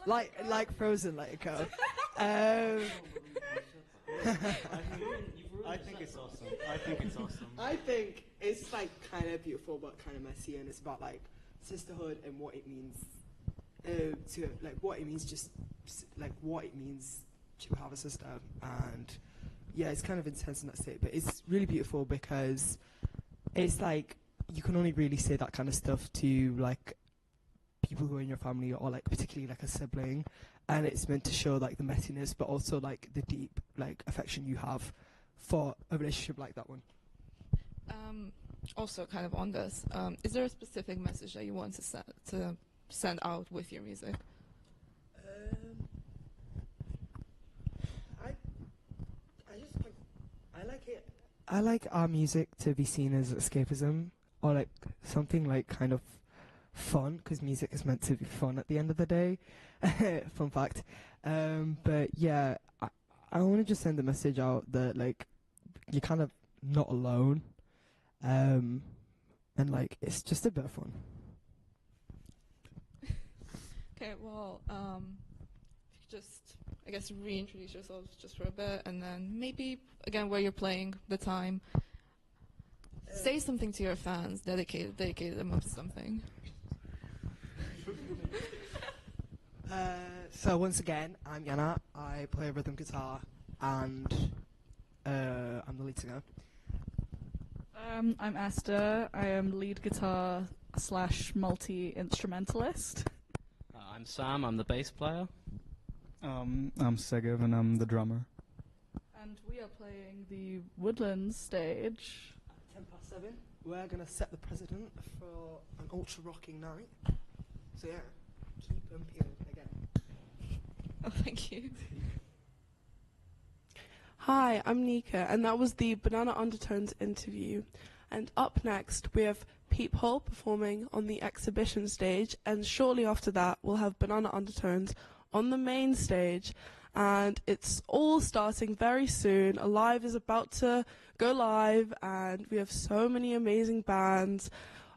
Like Frozen, Let It Go. I think it's awesome. I think it's like kind of beautiful but kind of messy, and it's about like sisterhood and what it means what it means to have a sister. And yeah, it's kind of intense in that state, but it's really beautiful because it's like you can only really say that kind of stuff to like people who are in your family, or like particularly like a sibling, and it's meant to show like the messiness but also like the deep like affection you have for a relationship like that one. Also kind of on this, is there a specific message that you want to send out with your music? I like our music to be seen as escapism, or like something like kind of fun, because music is meant to be fun at the end of the day. Fun fact. But yeah, I want to just send the message out that like you're kind of not alone, and like it's just a bit of fun. Okay, well, if you could just, I guess, reintroduce yourselves just for a bit, and then maybe, again, where you're playing, the time. Say something to your fans, dedicate them up to something. So once again, I'm Yana, I play rhythm guitar, and I'm the lead singer. I'm Esther, I am lead guitar / multi-instrumentalist. I'm Sam, I'm the bass player. I'm Segev, and I'm the drummer. And we are playing the Woodlands stage. At 7:10, we're going to set the precedent for an ultra-rocking night. So yeah, keep them peeled again. Oh, thank you. Hi, I'm Nika, and that was the Banana Undertones interview. And up next, we have Peephole performing on the exhibition stage, and shortly after that, we'll have Banana Undertones on the main stage. And it's all starting very soon. Alive is about to go live, and we have so many amazing bands.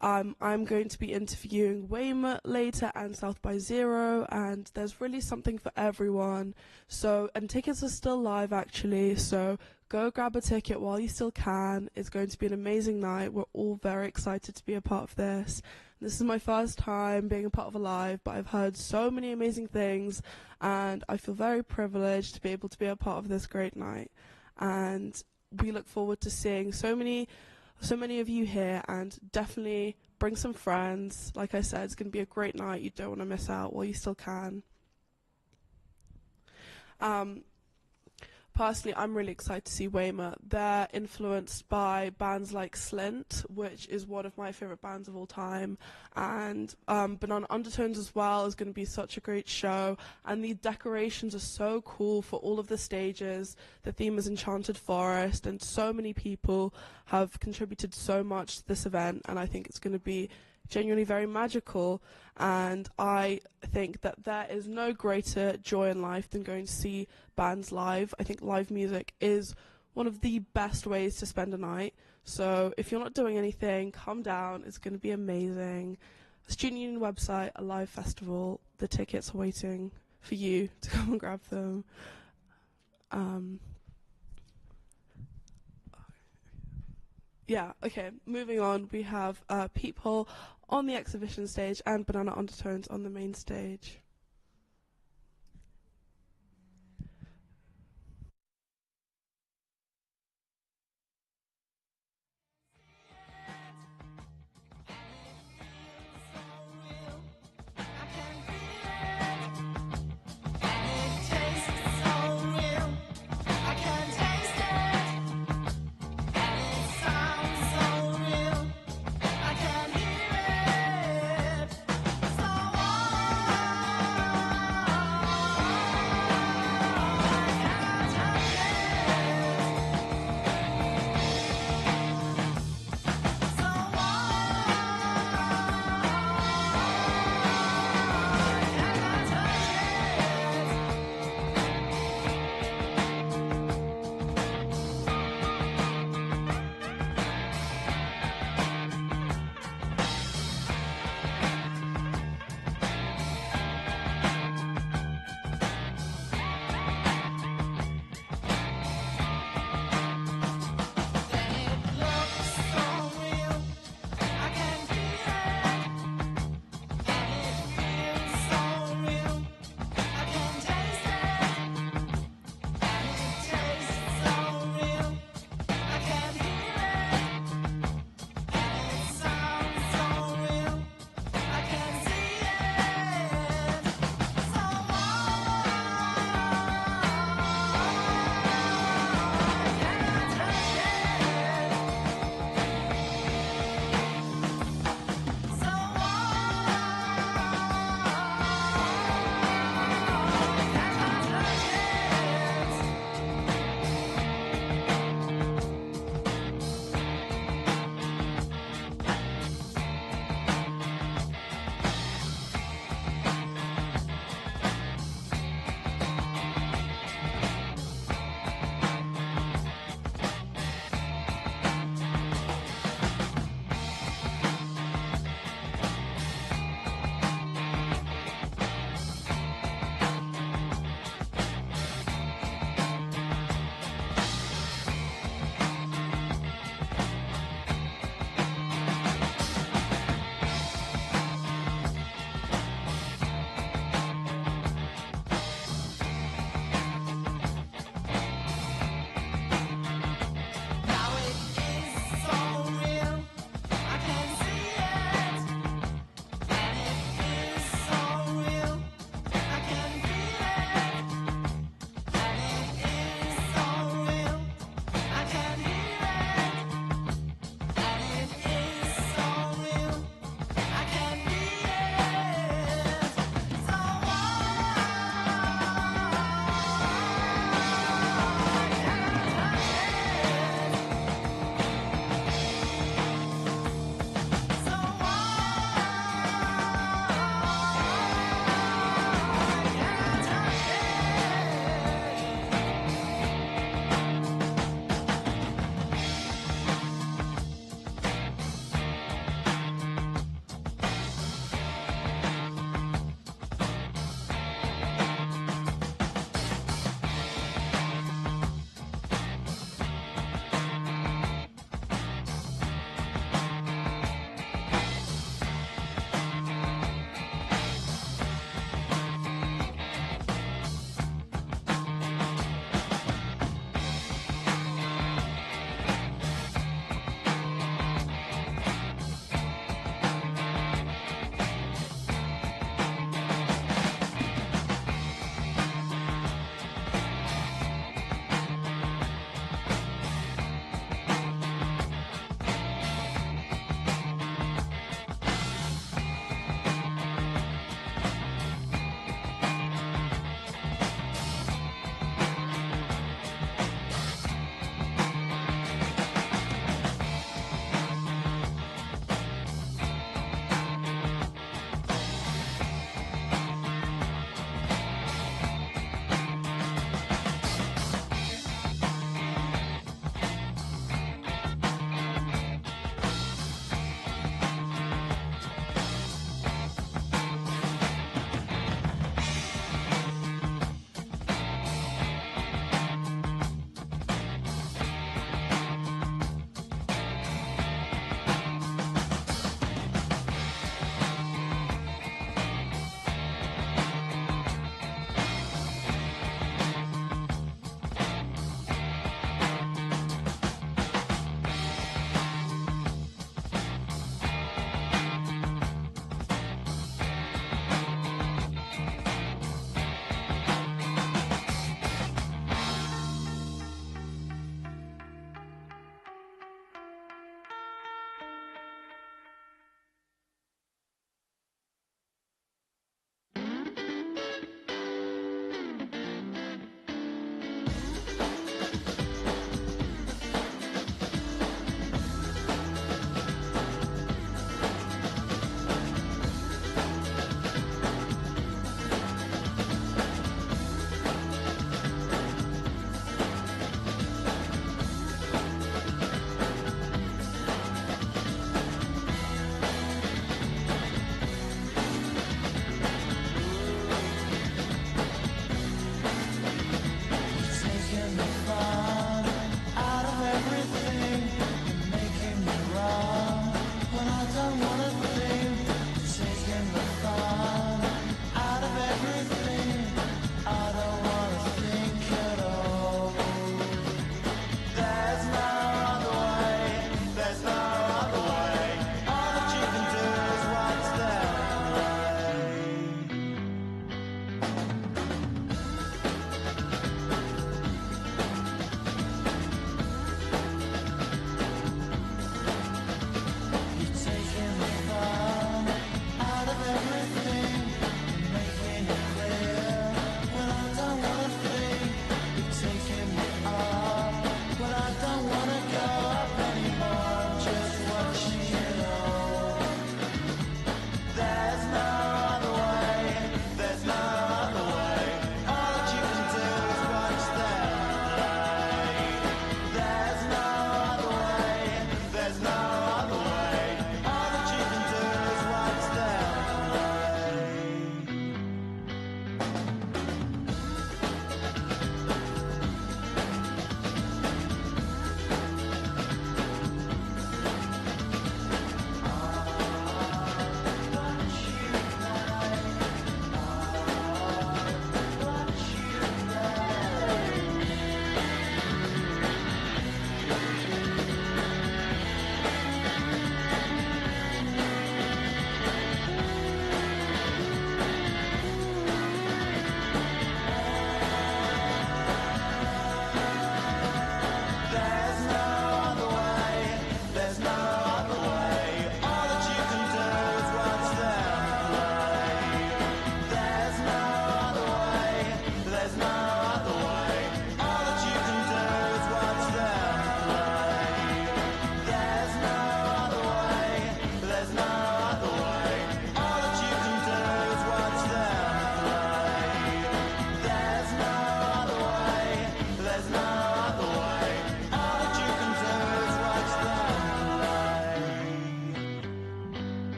I'm going to be interviewing Weymouth later and South by Zero, and there's really something for everyone. So, and tickets are still live actually, so Go grab a ticket while you still can. It's going to be an amazing night. We're all very excited to be a part of this. This is my first time being a part of a live, but I've heard so many amazing things, and I feel very privileged to be able to be a part of this great night. And we look forward to seeing so many of you here, and definitely bring some friends. Like I said, it's going to be a great night. You don't want to miss out while you still can. Personally, I'm really excited to see Weymouth. They're influenced by bands like Slint, which is one of my favourite bands of all time, and Banana Undertones as well is going to be such a great show, and the decorations are so cool for all of the stages. The theme is Enchanted Forest, and so many people have contributed so much to this event, and I think it's going to be genuinely very magical. And I think that there is no greater joy in life than going to see bands live. I think live music is one of the best ways to spend a night. So if you're not doing anything, come down. It's going to be amazing. Student Union website, a live festival. The tickets are waiting for you to come and grab them. Yeah, okay, moving on, we have Peephole on the exhibition stage and Banana Undertones on the main stage.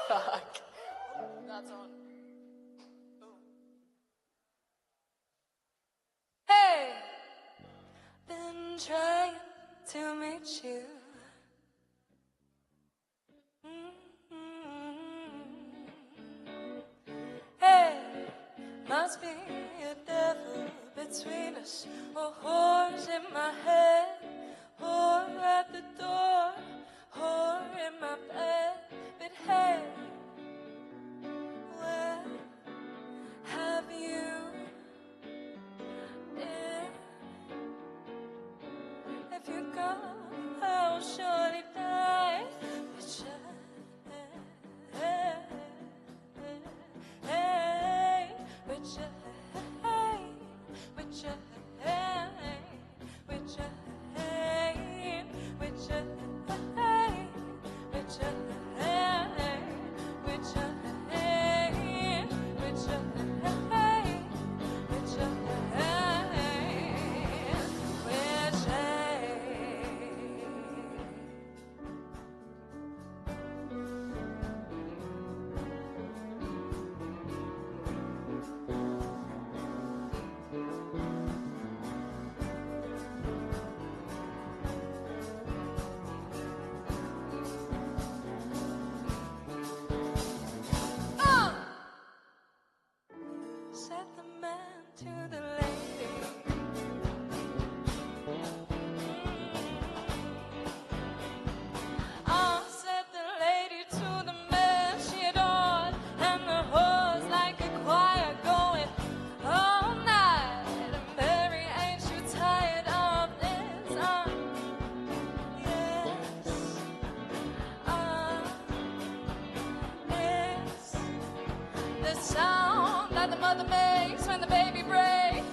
Fuck. That's on. Hey, been trying to meet you. Hey, must be a devil between us, or whores in my head, whore at the door, whore in my bed. But hey, where have you been? If you go, I'll surely die. But said the man to the lady. Said the lady to the man she adored, and the whores like a choir going all night. And Mary, ain't you tired of this? Yes, the sound that the mother makes when the baby breaks.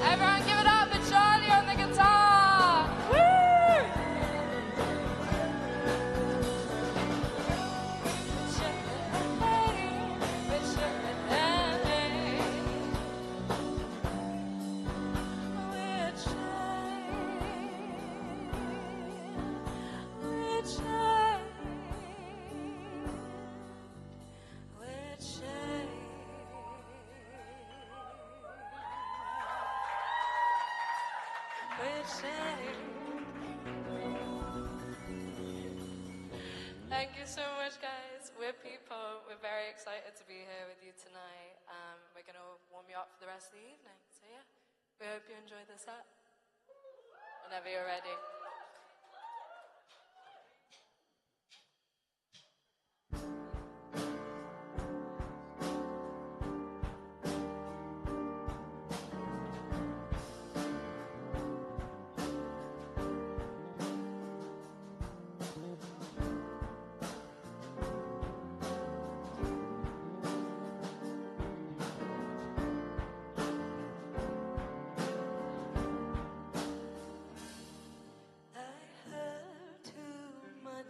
Everyone give it up for Charlie on the guitar! Woo! Thank you so much, guys. We're people. We're very excited to be here with you tonight. We're going to warm you up for the rest of the evening. So yeah, we hope you enjoy the set. Whenever you're ready.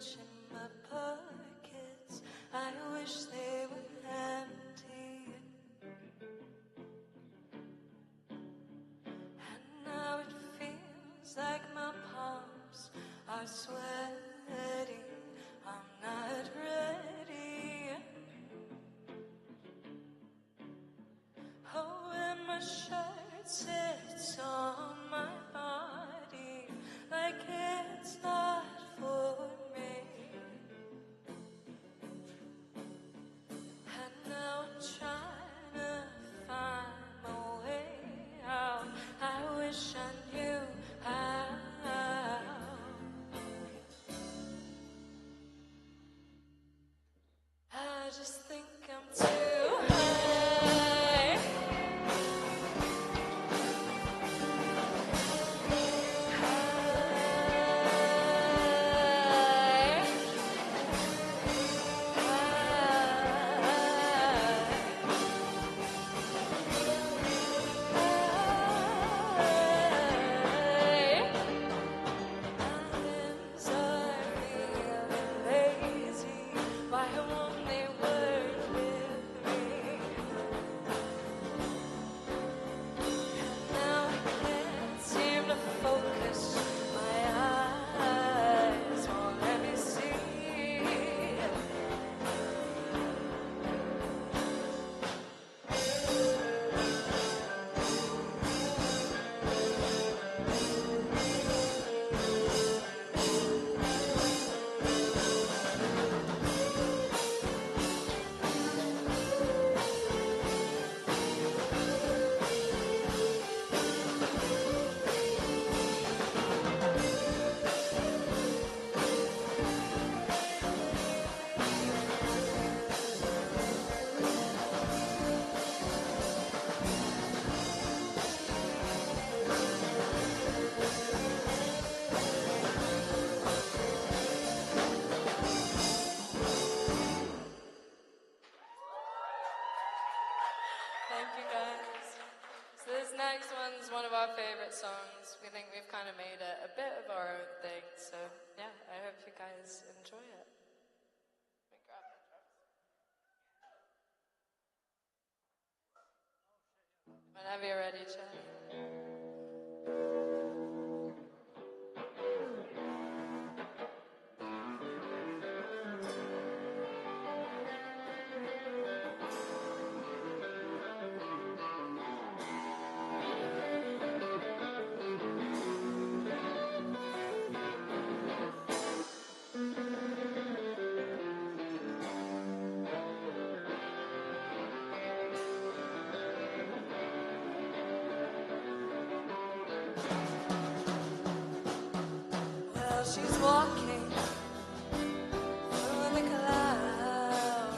In my pockets, I wish they were empty. And now it feels like my palms are sweating. I'm not ready. Oh, and my shirt sits on my body like it's not for me. And now I'm trying to find my way out. I next one's one of our favorite songs. We think we've kind of made it a bit of our own thing, so yeah, I hope you guys enjoy it. Let me grab the drums. Whenever you're ready, Chad. Well, she's walking through the clouds,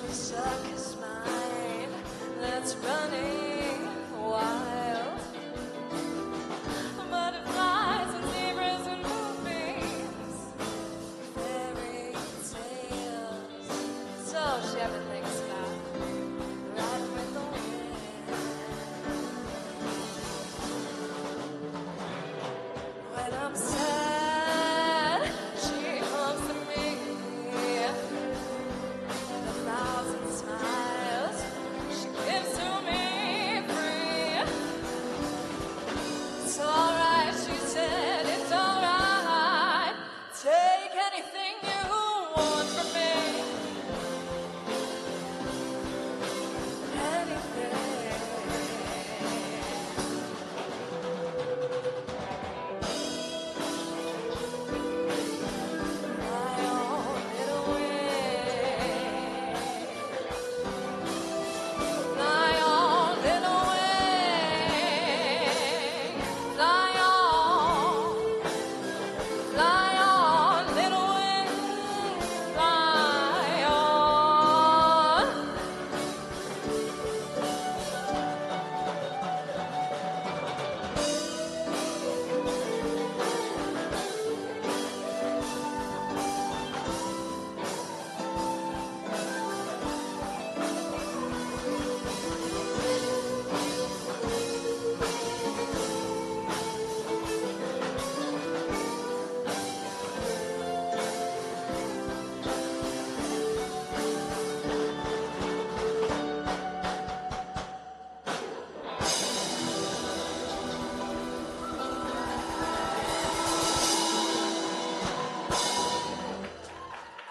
a circus mind that's running wild. Butterflies and zebras and moonbeams, fairy tales. So she ever thinks about riding with the wind. When I'm sad, she comes to me. A thousand smiles she gives to me free. It's alright, she said, it's alright. Take anything you want from me. Anything. Fly on, little wing. Fly on, little wing. Fly on, little wing. Fly on.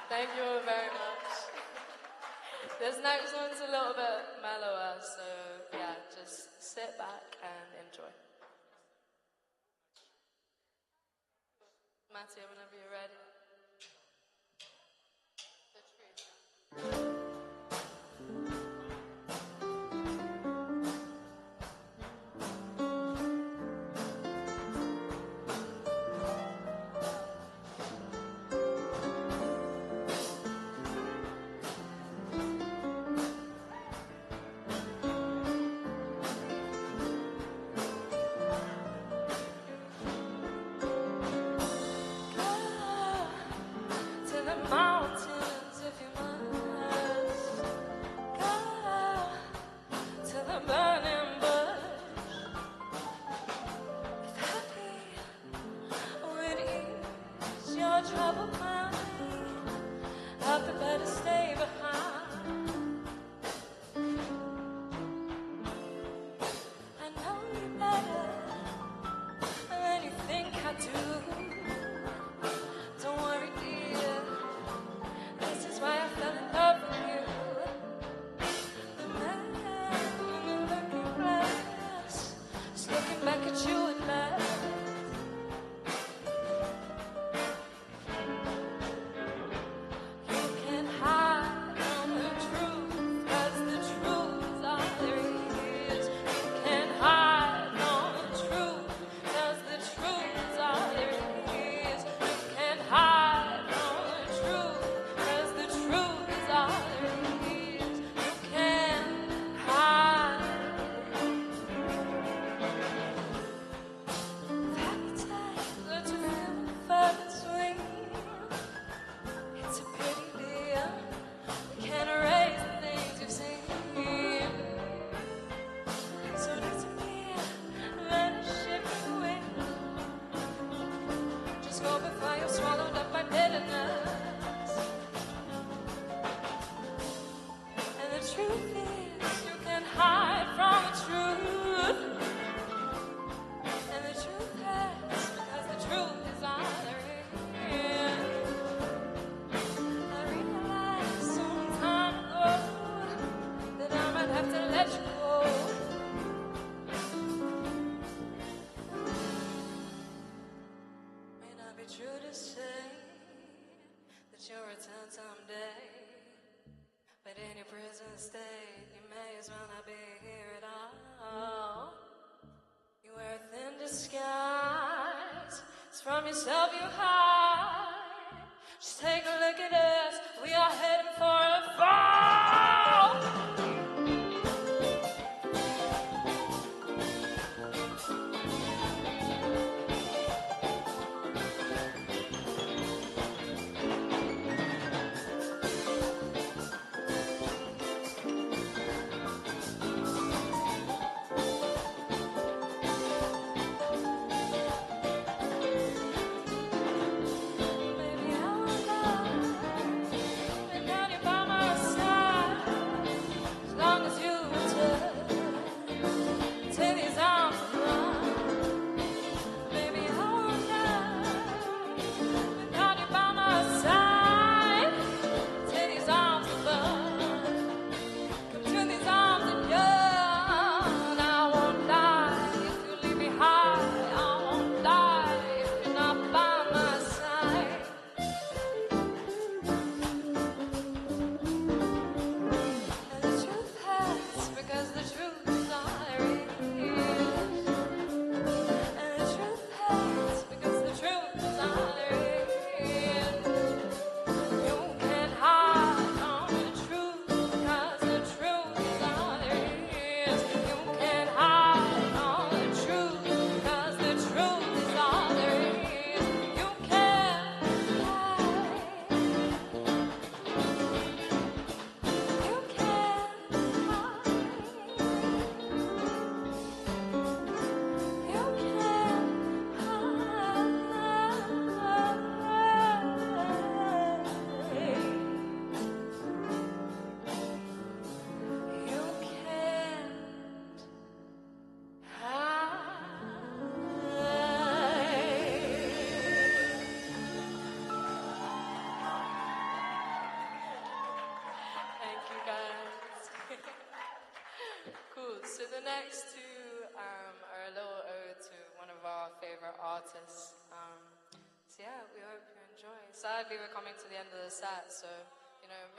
Thank you all very much. This next one's a little bit mellower, so yeah, just sit back and enjoy. Mattia, whenever you're ready. The truth. prison state, you may as well not be here at all. You wear a thin disguise, it's from yourself you hide. Just take a look at us, we are heading for a fall. So the next two are a little ode to one of our favorite artists. So yeah, we hope you enjoy. Sadly, we're coming to the end of the set, so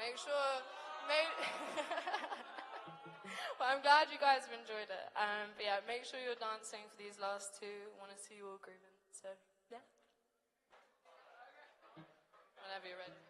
make sure. Well, I'm glad you guys have enjoyed it. But yeah, make sure you're dancing for these last two. Want to see you all grooving. So yeah, whenever you're ready.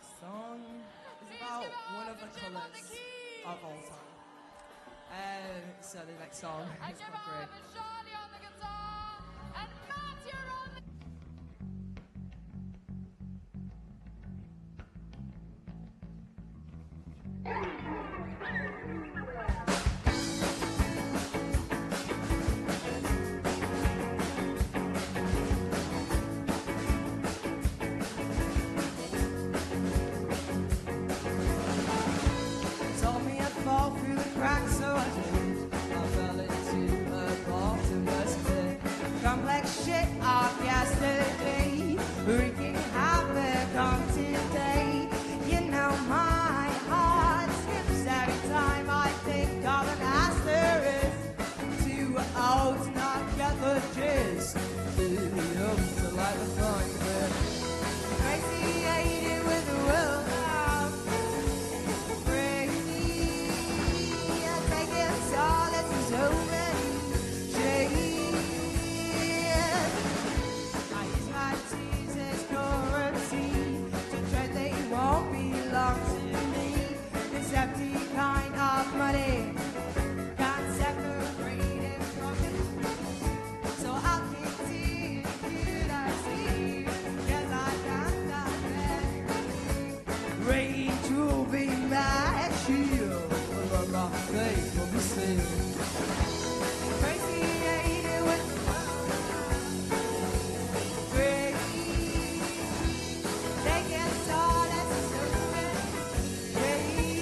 next song is about one of the colours of all time. So the next song is called Grey. Told me I'd fall through the cracks, so I did. I fell into a bottom busted. Complex shit of yesterday, wreaking havoc on today. You know my heart skips every time I think of an asterisk. Too old to not get the gist. Too young to light the frying pan. Crazy with the world now. Empty kind of money can't separate it from it. So I'll continue to see, 'cause I can't stop it. Rage will be my shield, but my faith will be still. Crazy ain't it with the world? Crazy, taking solace in so many ways.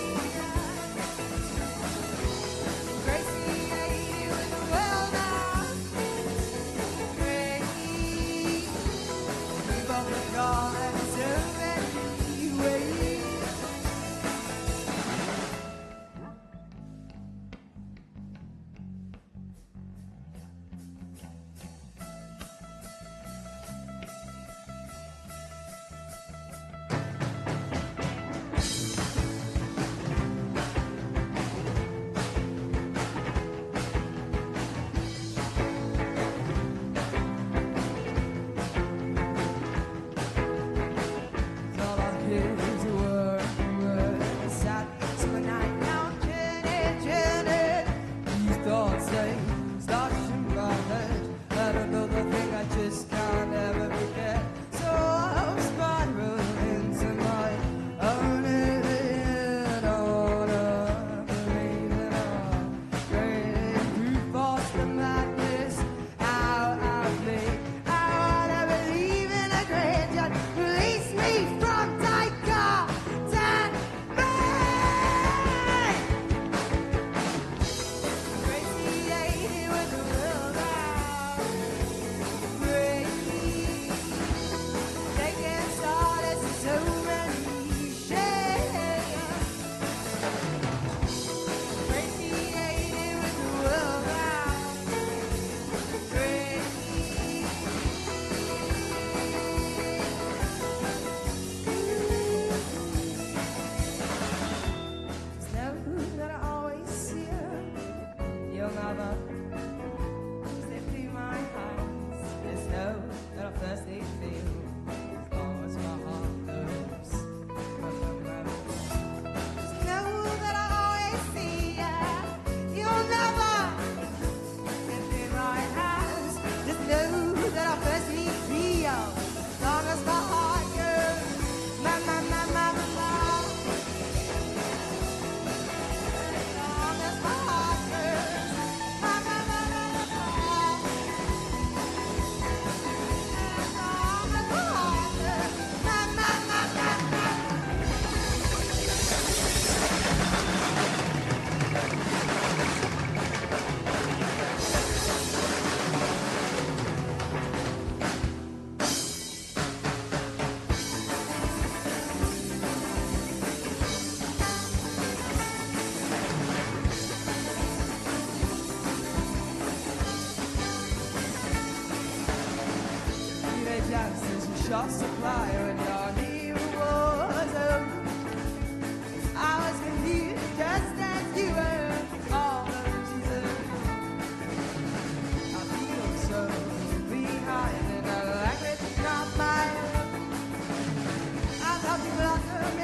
short supply when your need was over. I was confused just as you were, all those years. I feel so behind and I like it not my own. I thought you blossomed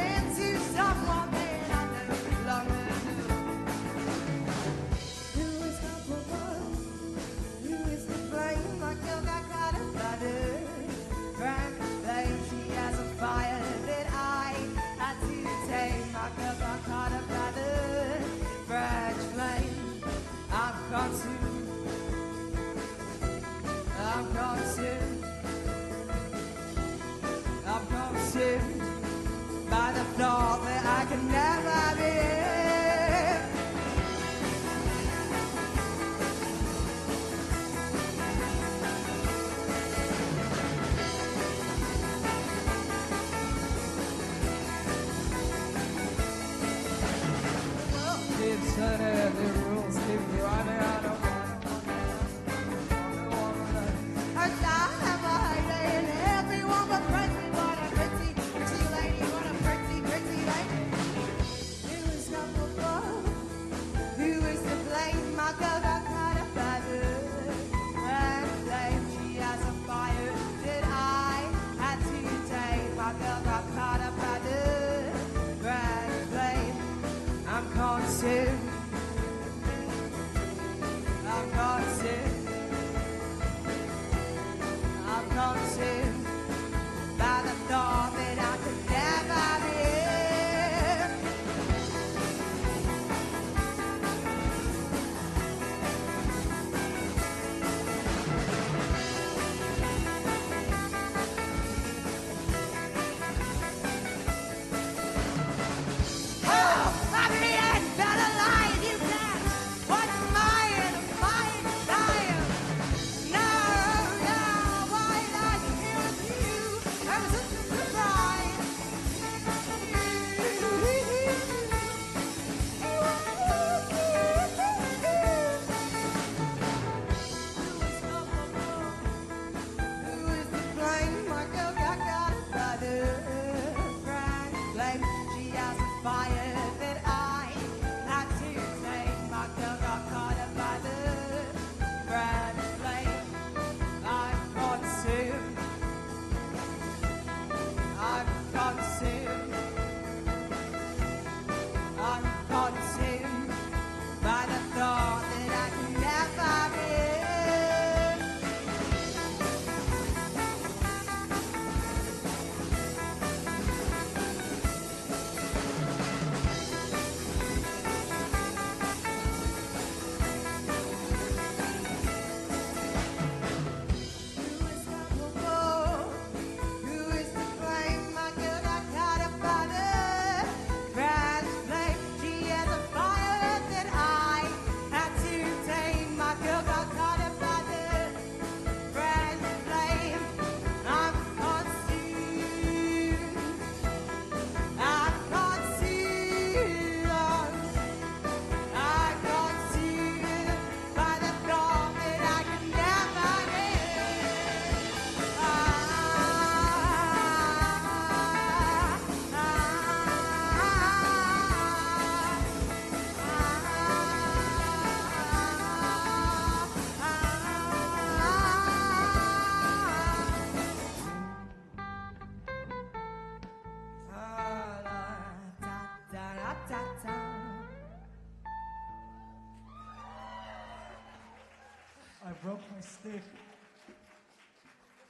broke my stick.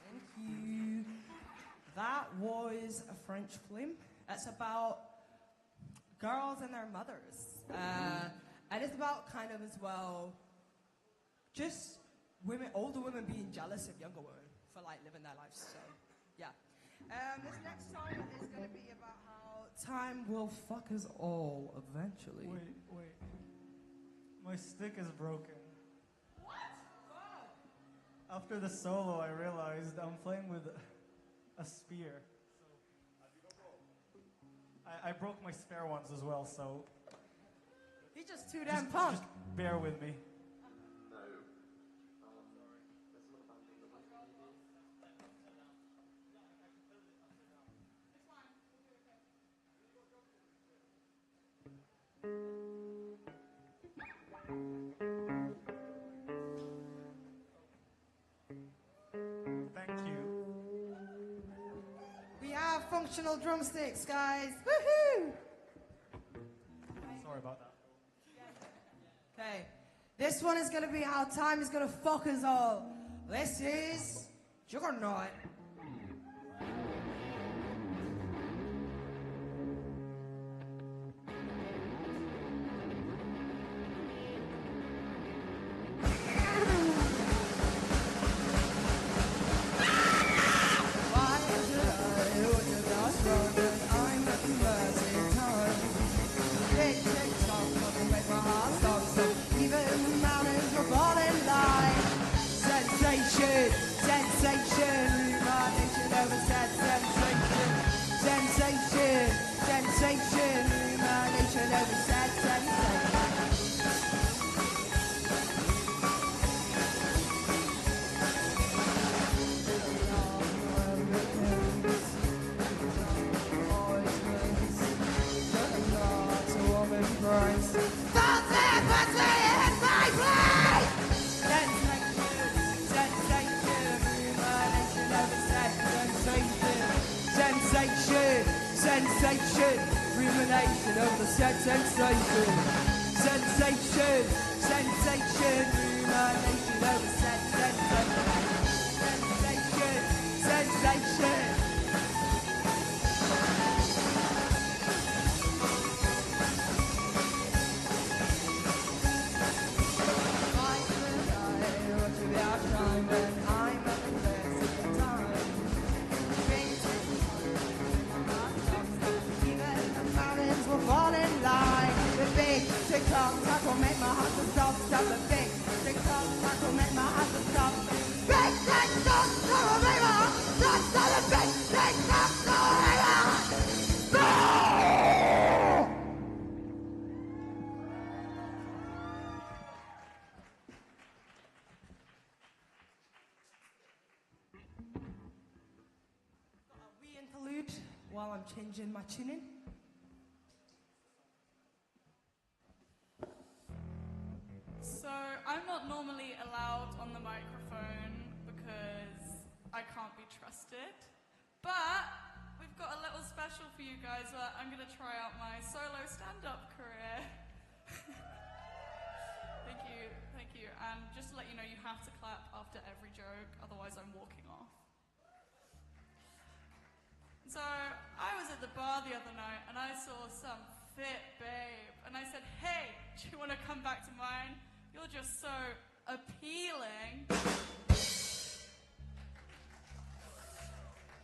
Thank you. That was a French film. It's about girls and their mothers. And it's about kind of as well, just women, older women being jealous of younger women for like living their lives. So, yeah. This next song is going to be about how time will fuck us all eventually. Wait. My stick is broken. What? After the solo, I realized I'm playing with a spear. I broke my spare ones as well, so... He's just too damn punk. Just bear with me. Thank you. We have functional drumsticks, guys. Woohoo! Sorry about that. Okay. This one is going to be how time is going to fuck us all. This is Juggernaut. Sensation, rumination of the sensation. Sensation, rumination of the sensation. Sensation. Tick-tock, tack will make my heart stop, stop the big. Tick-tock, tack will make my heart stop. Big tick-tock, tack will make my heart stop, stop the big. Tick-tock, tack will make my heart stop. Got a wee interlude while I'm changing my tuning. So, I'm not normally allowed on the microphone because I can't be trusted. But we've got a little special for you guys where I'm going to try out my solo stand-up career. Thank you. And just to let you know, you have to clap after every joke, otherwise I'm walking off. So, I was at the bar the other night and I saw some fit babe. And I said, hey, do you want to come back to mine? You're just so appealing.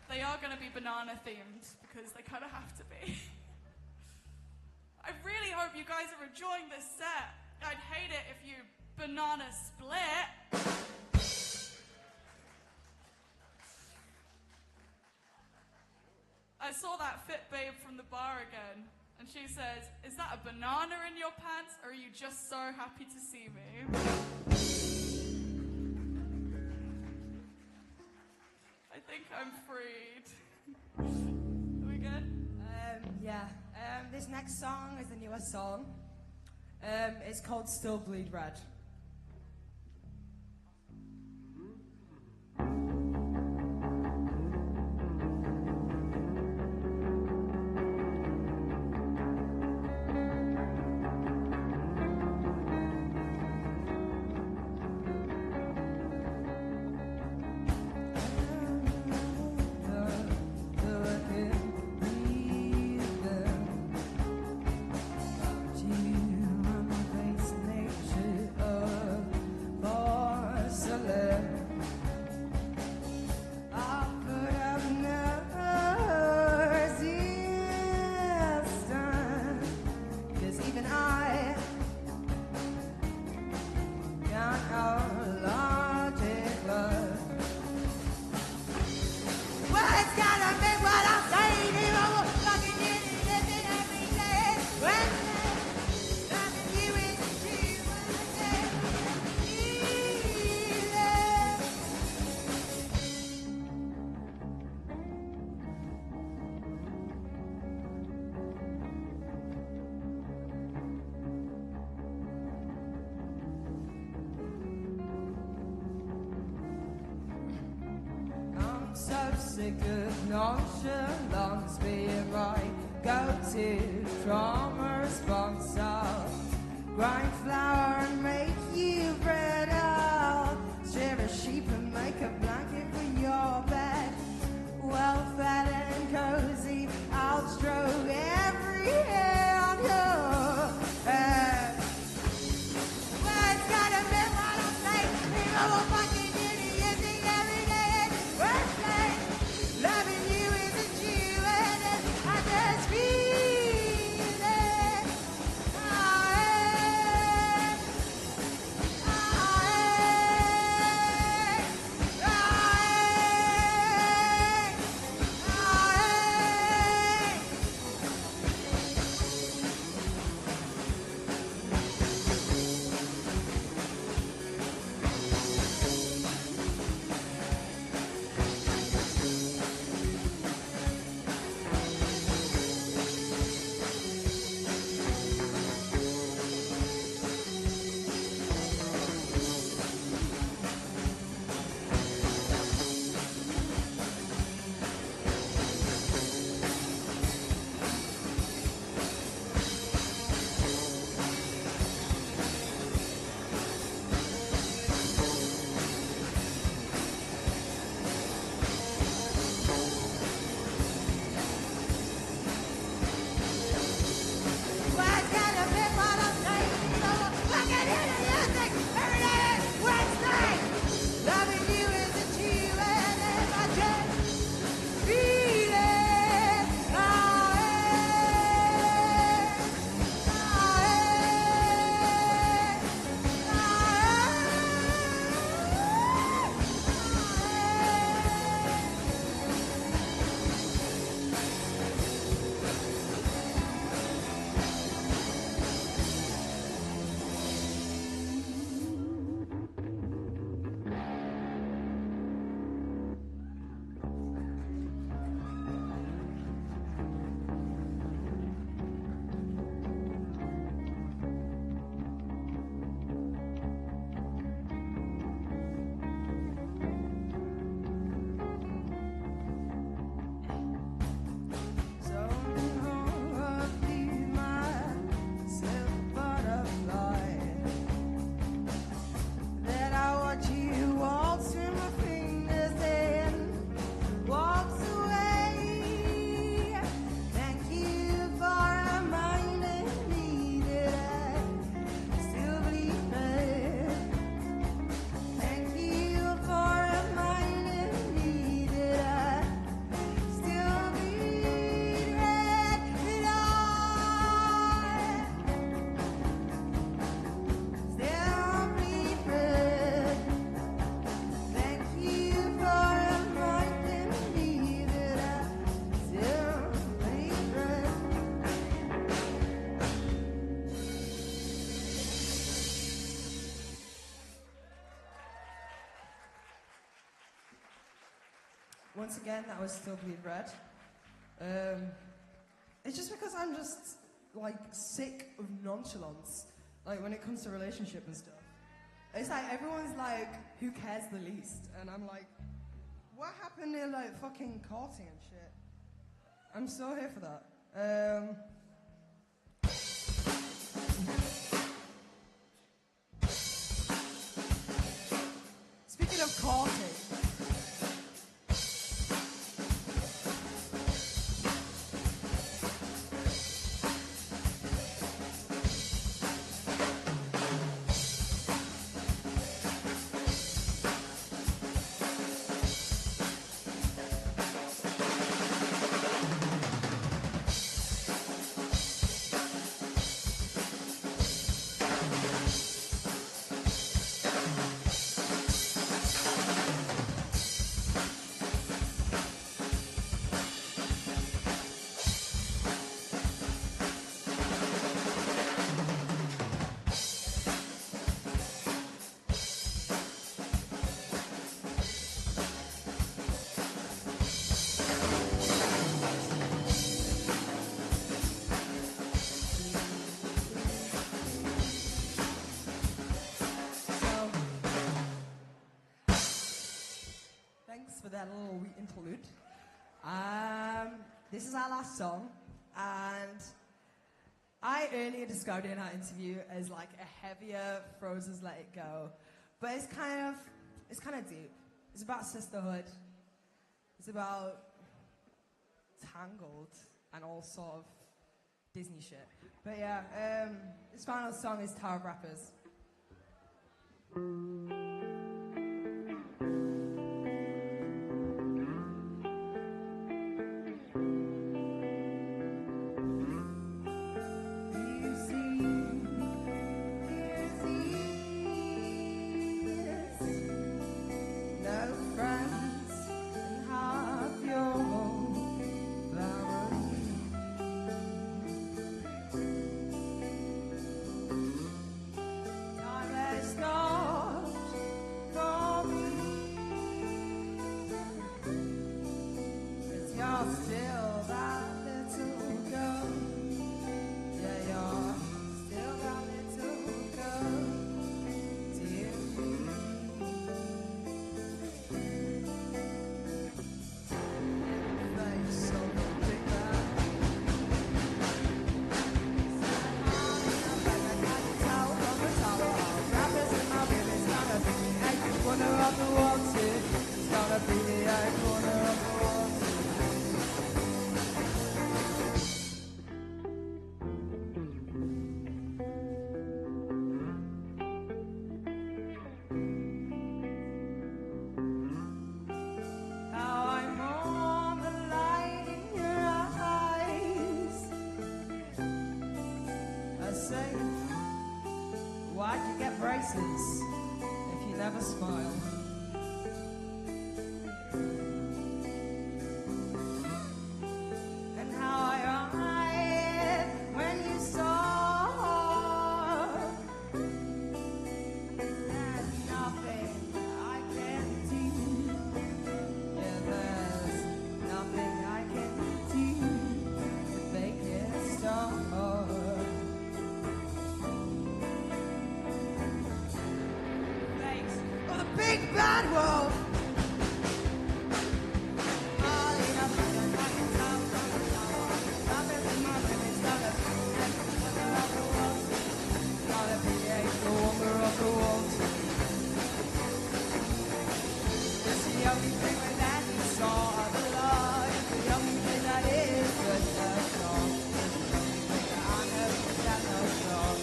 They are going to be banana themed because they kind of have to be. I really hope you guys are enjoying this set. I'd hate it if you banana split. I saw that fit babe from the bar again. And she says, is that a banana in your pants, or are you just so happy to see me? I think I'm freed. Are we good? Yeah. This next song is the newest song. It's called Still Bleed Red. sick of nonchalance being my go-to trauma response. I'll grind flour and make you bread. I'll shear a sheep and make a blanket for your bed. Well fed and cozy, I'll stroke every hair on your head. Well, it's gotta be what I say. People will fucking idiotic every day. Birthday, loving you isn't you, and then I just feel it. Once again, that was Still Bleed Red. It's just because I'm just, like, sick of nonchalance, like, when it comes to relationship and stuff. It's like, everyone's like, who cares the least? And I'm like, what happened to, like, fucking courting and shit? I'm so here for that. Speaking of courting, this is our last song, and I earlier described it in our interview as like a heavier Frozen's Let It Go, but it's kind of deep. It's about sisterhood. It's about Tangled and all sort of Disney shit. But yeah, this final song is Tower of Rappers. Why'd you get braces if you never smile? And how I cried when you saw there's nothing I can do. Yeah, there's nothing I can do to make it stop. Big bad wolf. It's the only thing that you saw of the Lord. It's the only thing that is good to know. I never got no song.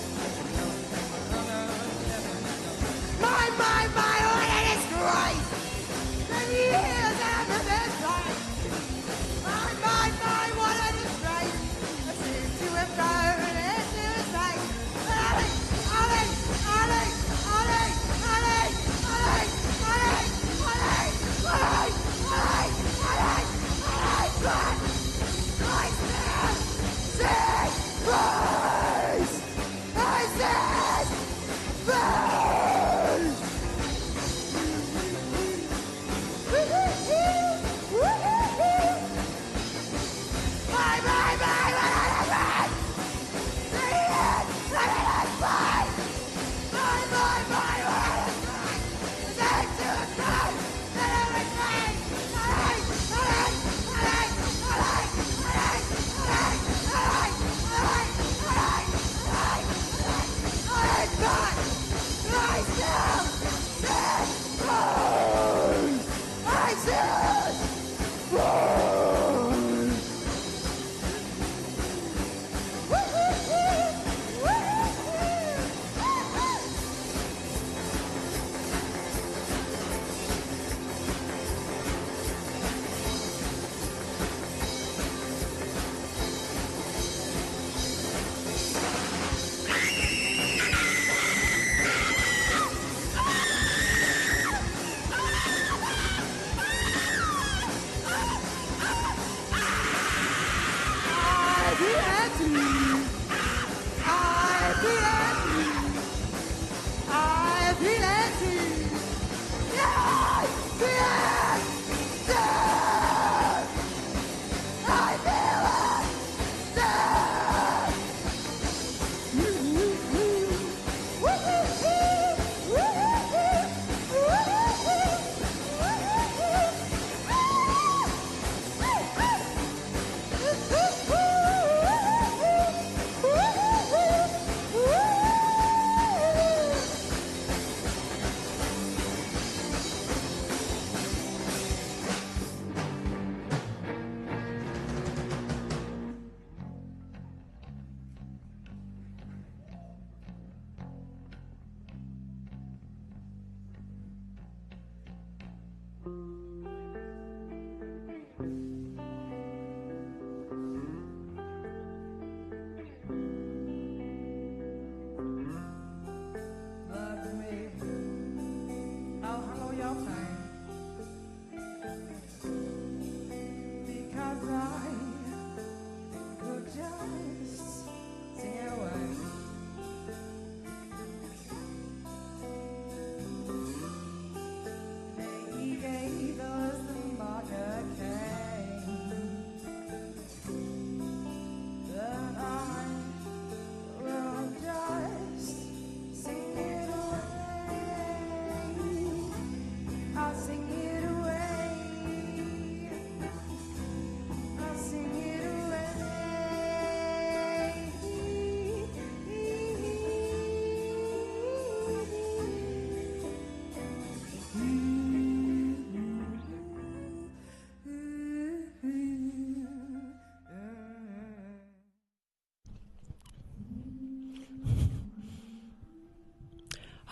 My, what it is great! The years after this time. My, what it is great! I seem to have grown into a state.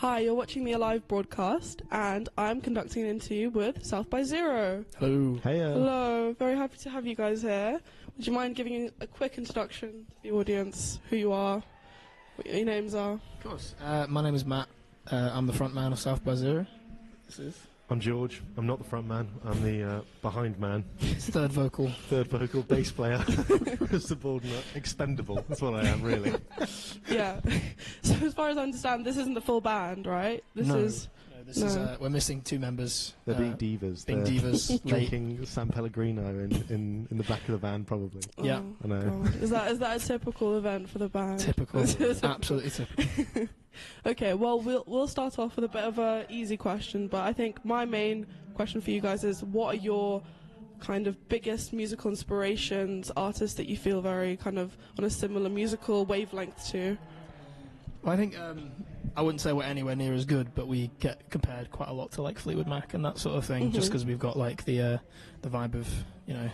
Hi, you're watching the Alive broadcast, and I'm conducting an interview with South by Zero. Hello. Hey. Hello. Very happy to have you guys here. Would you mind giving a quick introduction to the audience, who you are, what your names are? Of course. My name is Matt. I'm the front man of South by Zero. This is. I'm George. I'm not the front man. I'm the behind man. Third vocal. Third vocal, bass player, subordinate, expendable. That's what I am, really. Yeah. So as far as I understand, this isn't the full band, right? This is. No, this is. We're missing two members. They're being divas. Being divas. Drinking San Pellegrino in the back of the van, probably. Yeah. I know. God. Is that a typical event for the band? Typical. Absolutely typical. Okay, well, we'll start off with a bit of a easy question, but I think my main question for you guys is, what are your kind of biggest musical inspirations, artists that you feel very kind of on a similar musical wavelength to? Well, I think I wouldn't say we're anywhere near as good, but we get compared quite a lot to like Fleetwood Mac and that sort of thing, just because we've got like the vibe of, you know,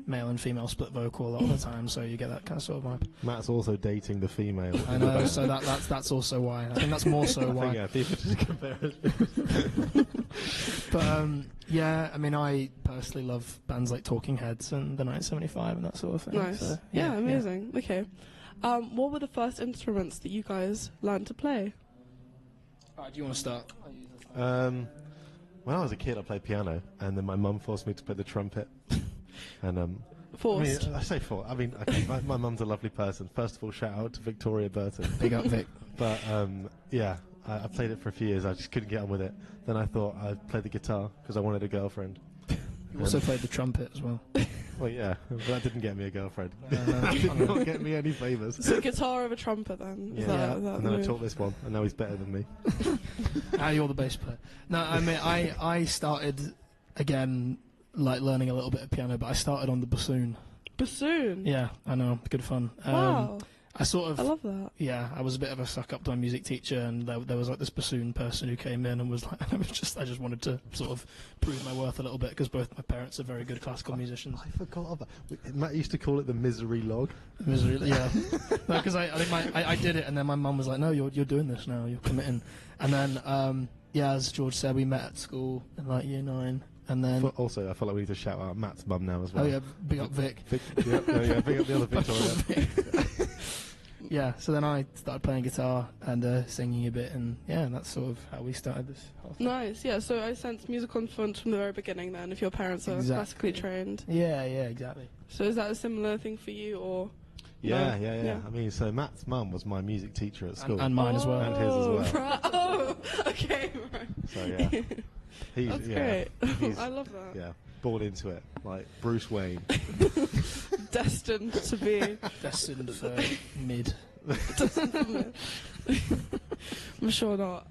male and female split vocal a lot of the time, so you get that kind of sort of vibe. Matt's also dating the female. I know, so that's also why. I think that's more so why. Yeah, people just compare us. But yeah, I mean, I personally love bands like Talking Heads and the 1975 and that sort of thing. Nice. So, yeah, amazing. Yeah. Okay. What were the first instruments that you guys learned to play? Do you want to start? When I was a kid, I played piano, and then my mum forced me to play the trumpet. And forced. I say forced. I mean, my mum's a lovely person. First of all, shout out to Victoria Burton. Big up, Vic. But yeah, I played it for a few years. I just couldn't get on with it. Then I thought I'd play the guitar because I wanted a girlfriend. You also played the trumpet as well. Well, yeah, but that didn't get me a girirlfriend. Did not get me any favours. So guitar over trumpet then? Yeah. Is that And then I taught this one, and now he's better than me. You're the bass player. No, I mean, I started again, like learning a little bit of piano, but I started on the bassoon. Bassoon? Yeah, I know, good fun. Wow. I love that. Yeah, I was a bit of a suck up to my music teacher, and there was like this bassoon person who came in and was like, I just wanted to sort of prove my worth a little bit because both my parents are very good classical musicians. I forgot about Matt used to call it the misery log. Misery, yeah. No, because I think I did it, and then my mum was like, no, you're doing this now, you're committing. And then yeah, as George said, we met at school in like year 9. And then also, I feel like we need to shout out Matt's mum now as well. Oh yeah, big up Vic. Big up the other Victoria. Yeah, so then I started playing guitar and singing a bit, and yeah, that's sort of how we started this whole thing. Nice, yeah, so I sense musical influence from the very beginning then, if your parents are classically trained. Yeah, exactly. So is that a similar thing for you, or...? Yeah. I mean, so Matt's mum was my music teacher at school. And mine as well. And his as well. Right. Oh, okay, right. So yeah. That's great. I love that. Yeah, born into it, like Bruce Wayne. Destined to be. Destined for mid. Destined for mid. I'm sure not.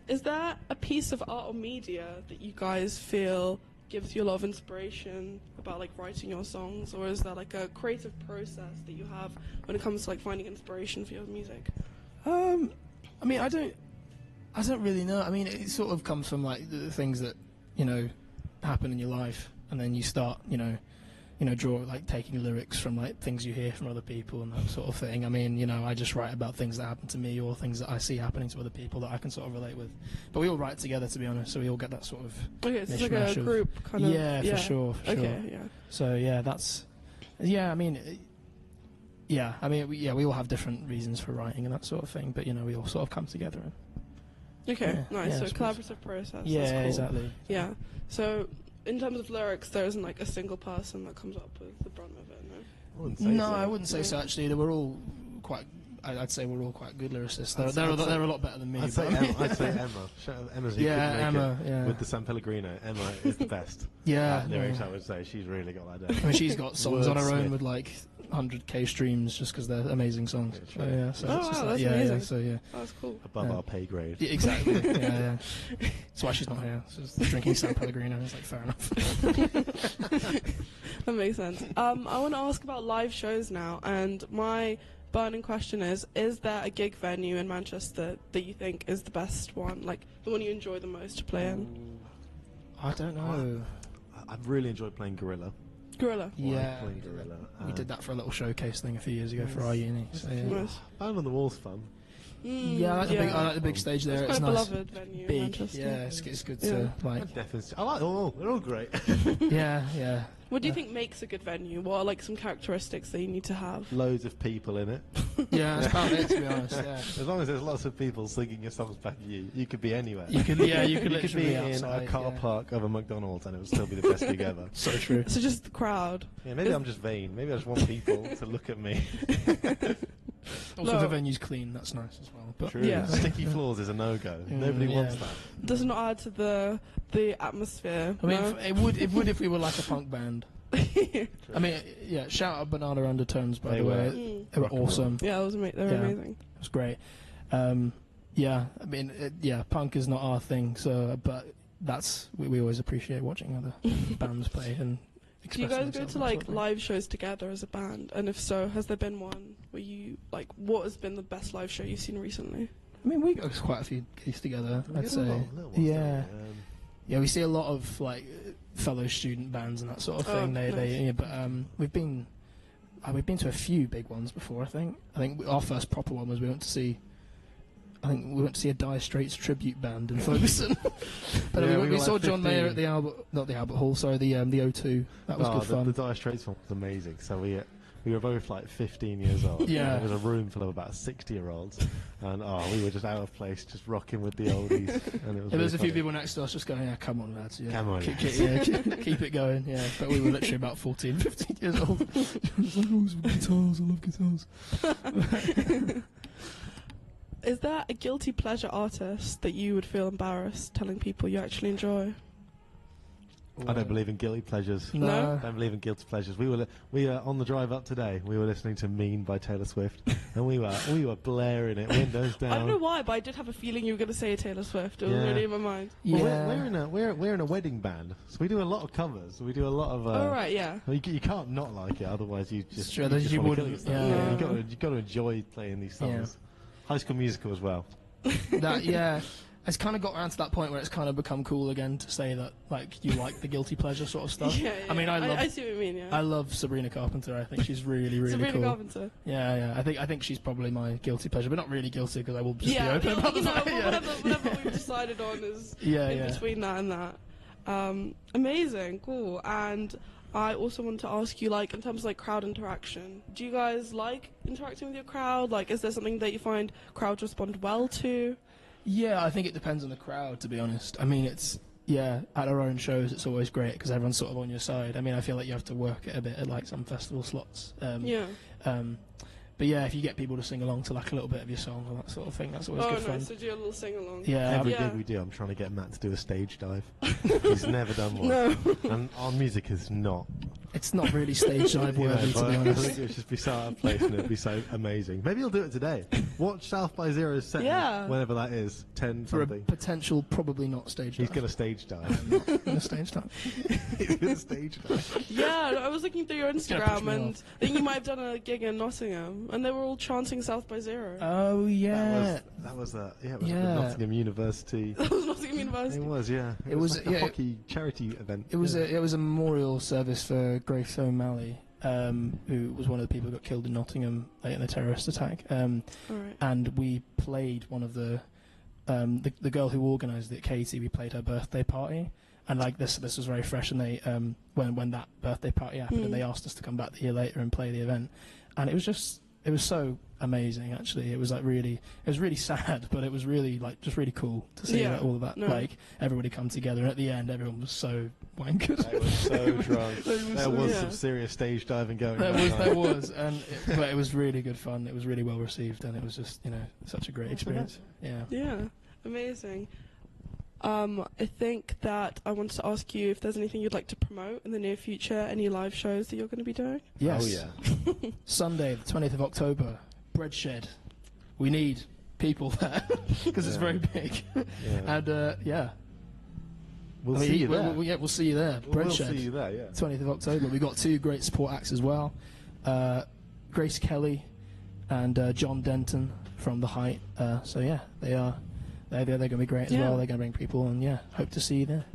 Is there a piece of art or media that you guys feel gives you a lot of inspiration about like writing your songs, or is there like a creative process that you have when it comes to like finding inspiration for your music? I mean, I don't really know. I mean, it sort of comes from like the things that, you know, happen in your life, and then you start, you know, draw like taking lyrics from like things you hear from other people and that sort of thing. I mean, you know, I just write about things that happen to me or things that I see happening to other people that I can sort of relate with. But we all write together, to be honest, so we all get that sort of okay, so it's like a group kind of. Yeah, for sure. Okay, yeah. So yeah, that's I mean. Yeah, I mean, we all have different reasons for writing and that sort of thing, but you know, we all sort of come together. And, okay, nice. So collaborative process. Yeah, that's cool. Exactly. Yeah. So in terms of lyrics, there isn't like a single person that comes up with the brunt of it. No, I wouldn't say so. Actually, they were all quite. I'd say we're all quite good lyricists. They're a lot better than me. I'd say Emma. Emma's Emma. Yeah. With the San Pellegrino, Emma is the best. Lyrics, I would say she's really got that down. I mean, she's got songs on her own with like 100k streams just because they're amazing songs. Yeah, so that's amazing. So yeah, that's cool. Above our pay grade. Yeah, exactly. yeah. That's why she's not here. She's drinking San Pellegrino. It's like fair enough. That makes sense. I want to ask about live shows now, and my burning question is there a gig venue in Manchester that you think is the best one, like the one you enjoy the most to play in? I don't know. I've really enjoyed playing Gorilla. Yeah, playing Gorilla. We did that for a little showcase thing a few years ago for our uni. So, yeah. Band on the Wall's fun. Yeah, I like the big stage there. It's It's quite a nice. beloved venue in Big. Manchester. Yeah, it's good Yeah. to like. I like them all. They're all great. Yeah. What do you think makes a good venue? What are like some characteristics that you need to have? Loads of people in it. Yeah, that's about it, to be honest. Yeah. As long as there's lots of people singing your songs back at you, you could be anywhere. You could literally be be in outside, a car yeah. park of a McDonald's and it would still be the best gig ever. So true. So just the crowd. Yeah, maybe I'm just vain. Maybe I just want people to look at me. Also, No. the venue's clean. That's nice as well. But True. Yeah. Sticky floors is a no-go. Nobody wants that. Does not add to the atmosphere. I mean, no? it would if we were like a punk band. I mean, yeah. Shout out Banana Undertones, by They the way. were They were rock and roll. awesome. Yeah, they were amazing. It was great. Yeah, I mean, punk is not our thing, so but that's we always appreciate watching other bands play and. Do you guys go themselves to and like sort of thing. live shows together as a band? And if so, has there been one where you like? What has been the best live show you've seen recently? I mean, we go to quite a few gigs together. We I'd get a say, little ones, yeah, don't we? yeah. We see a lot of like fellow student bands and that sort of thing. But we've been to a few big ones before. I think our first proper one was we went to see a Dire Straits tribute band in Ferguson. But Yeah, we were saw like John Mayer 15. at not the Albert Hall, sorry, the O2. That was good fun. The Dire Straits one was amazing. So we were both like 15 years old. Yeah. It was a room full of about 60-year-olds, and we were just out of place, just rocking with the oldies. And it was There was really a few funny. people next to us just going, yeah, come on, lads. Yeah. Come on, Keep, lads." keep it going, yeah. But we were literally about 14, 15 years old. It's like, oh, guitars, I love guitars. Is there a guilty pleasure artist that you would feel embarrassed telling people you actually enjoy? I don't believe in guilty pleasures. No. I don't believe in guilty pleasures. We were on the drive up today. We were listening to "Mean" by Taylor Swift, and we were blaring it, windows down. I don't know why, but I did have a feeling you were going to say Taylor Swift. It was Yeah. really in my mind. Well, Yeah. we're in a wedding band, so we do a lot of covers. We do a lot of. Oh, right, yeah. well, you can't not like it, otherwise you just. true, you otherwise just you wanna kill wouldn't, yourself. yeah. You got to enjoy playing these songs. High School Musical as well. It's kind of got around to that point where it's kind of become cool again to say that like you like the guilty pleasure sort of stuff. Yeah, I mean, I see what you mean. Yeah. I love Sabrina Carpenter. I think she's really, really Sabrina cool. Carpenter. Yeah. I think she's probably my guilty pleasure, but not really guilty because I will just be Yeah, open about you the know, fact. Yeah. whatever we've decided on is Yeah, in yeah. between that and that. Amazing, cool. And I also want to ask you, like, in terms of like crowd interaction, do you guys like interacting with your crowd? Like, is there something that you find crowds respond well to? Yeah, I think it depends on the crowd, to be honest. I mean, at our own shows, it's always great because everyone's sort of on your side. I mean, I feel like you have to work it a bit at like some festival slots. Yeah. But yeah, if you get people to sing along to like a little bit of your song or that sort of thing, that's always good fun. So do a little sing along. Yeah. Every Yeah. gig we do, I'm trying to get Matt to do a stage dive. He's never done one. No. And our music is not. It's not really stage dive You know, worthy, to but be I honest. think it would just be so out of place and it would be so amazing. Maybe he'll do it today. Watch South by Zero's set, Yeah. whenever that is, 10 For a something. potential, probably not stage He's dive. going to stage dive. Gonna stage dive. He's going to stage dive. Yeah, I was looking through your gonna push Instagram me and off. I think you might have done a gig in Nottingham and they were all chanting South by Zero. Oh yeah. That was the Yeah. Nottingham University. That was Nottingham University. It was, yeah. It was, like a yeah, hockey charity event. It was a memorial service for Grace O'Malley, who was one of the people who got killed in Nottingham in the terrorist attack. Alright. And we played one of the girl who organised it, Katie. We played her birthday party, and like this was very fresh. And they when that birthday party happened, and they asked us to come back the year later and play the event, and it was so amazing. Actually, it was really sad, but it was really like just really cool to see Yeah, all of that. no. Like everybody come together, and at the end, everyone was so wankered. They were so drunk. There was yeah. some serious stage diving going There on. was, there was, but it was really good fun. It was really well received, and it was just such a great experience. Yeah. Yeah, amazing. I think that I wanted to ask you if there's anything you'd like to promote in the near future, any live shows that you're going to be doing? Yes. Oh yeah. Sunday, the 20th of October, Breadshed. We need people there because it's Yeah. very big. Yeah. And yeah. We'll see you there. We'll see you there. We'll Breadshed. see you there, yeah. 20th of October. We've got two great support acts as well. Grace Kelly and John Denton from The Height. So yeah, they're going to be great as Yeah. well. They're going to bring people, and yeah, hope to see you there.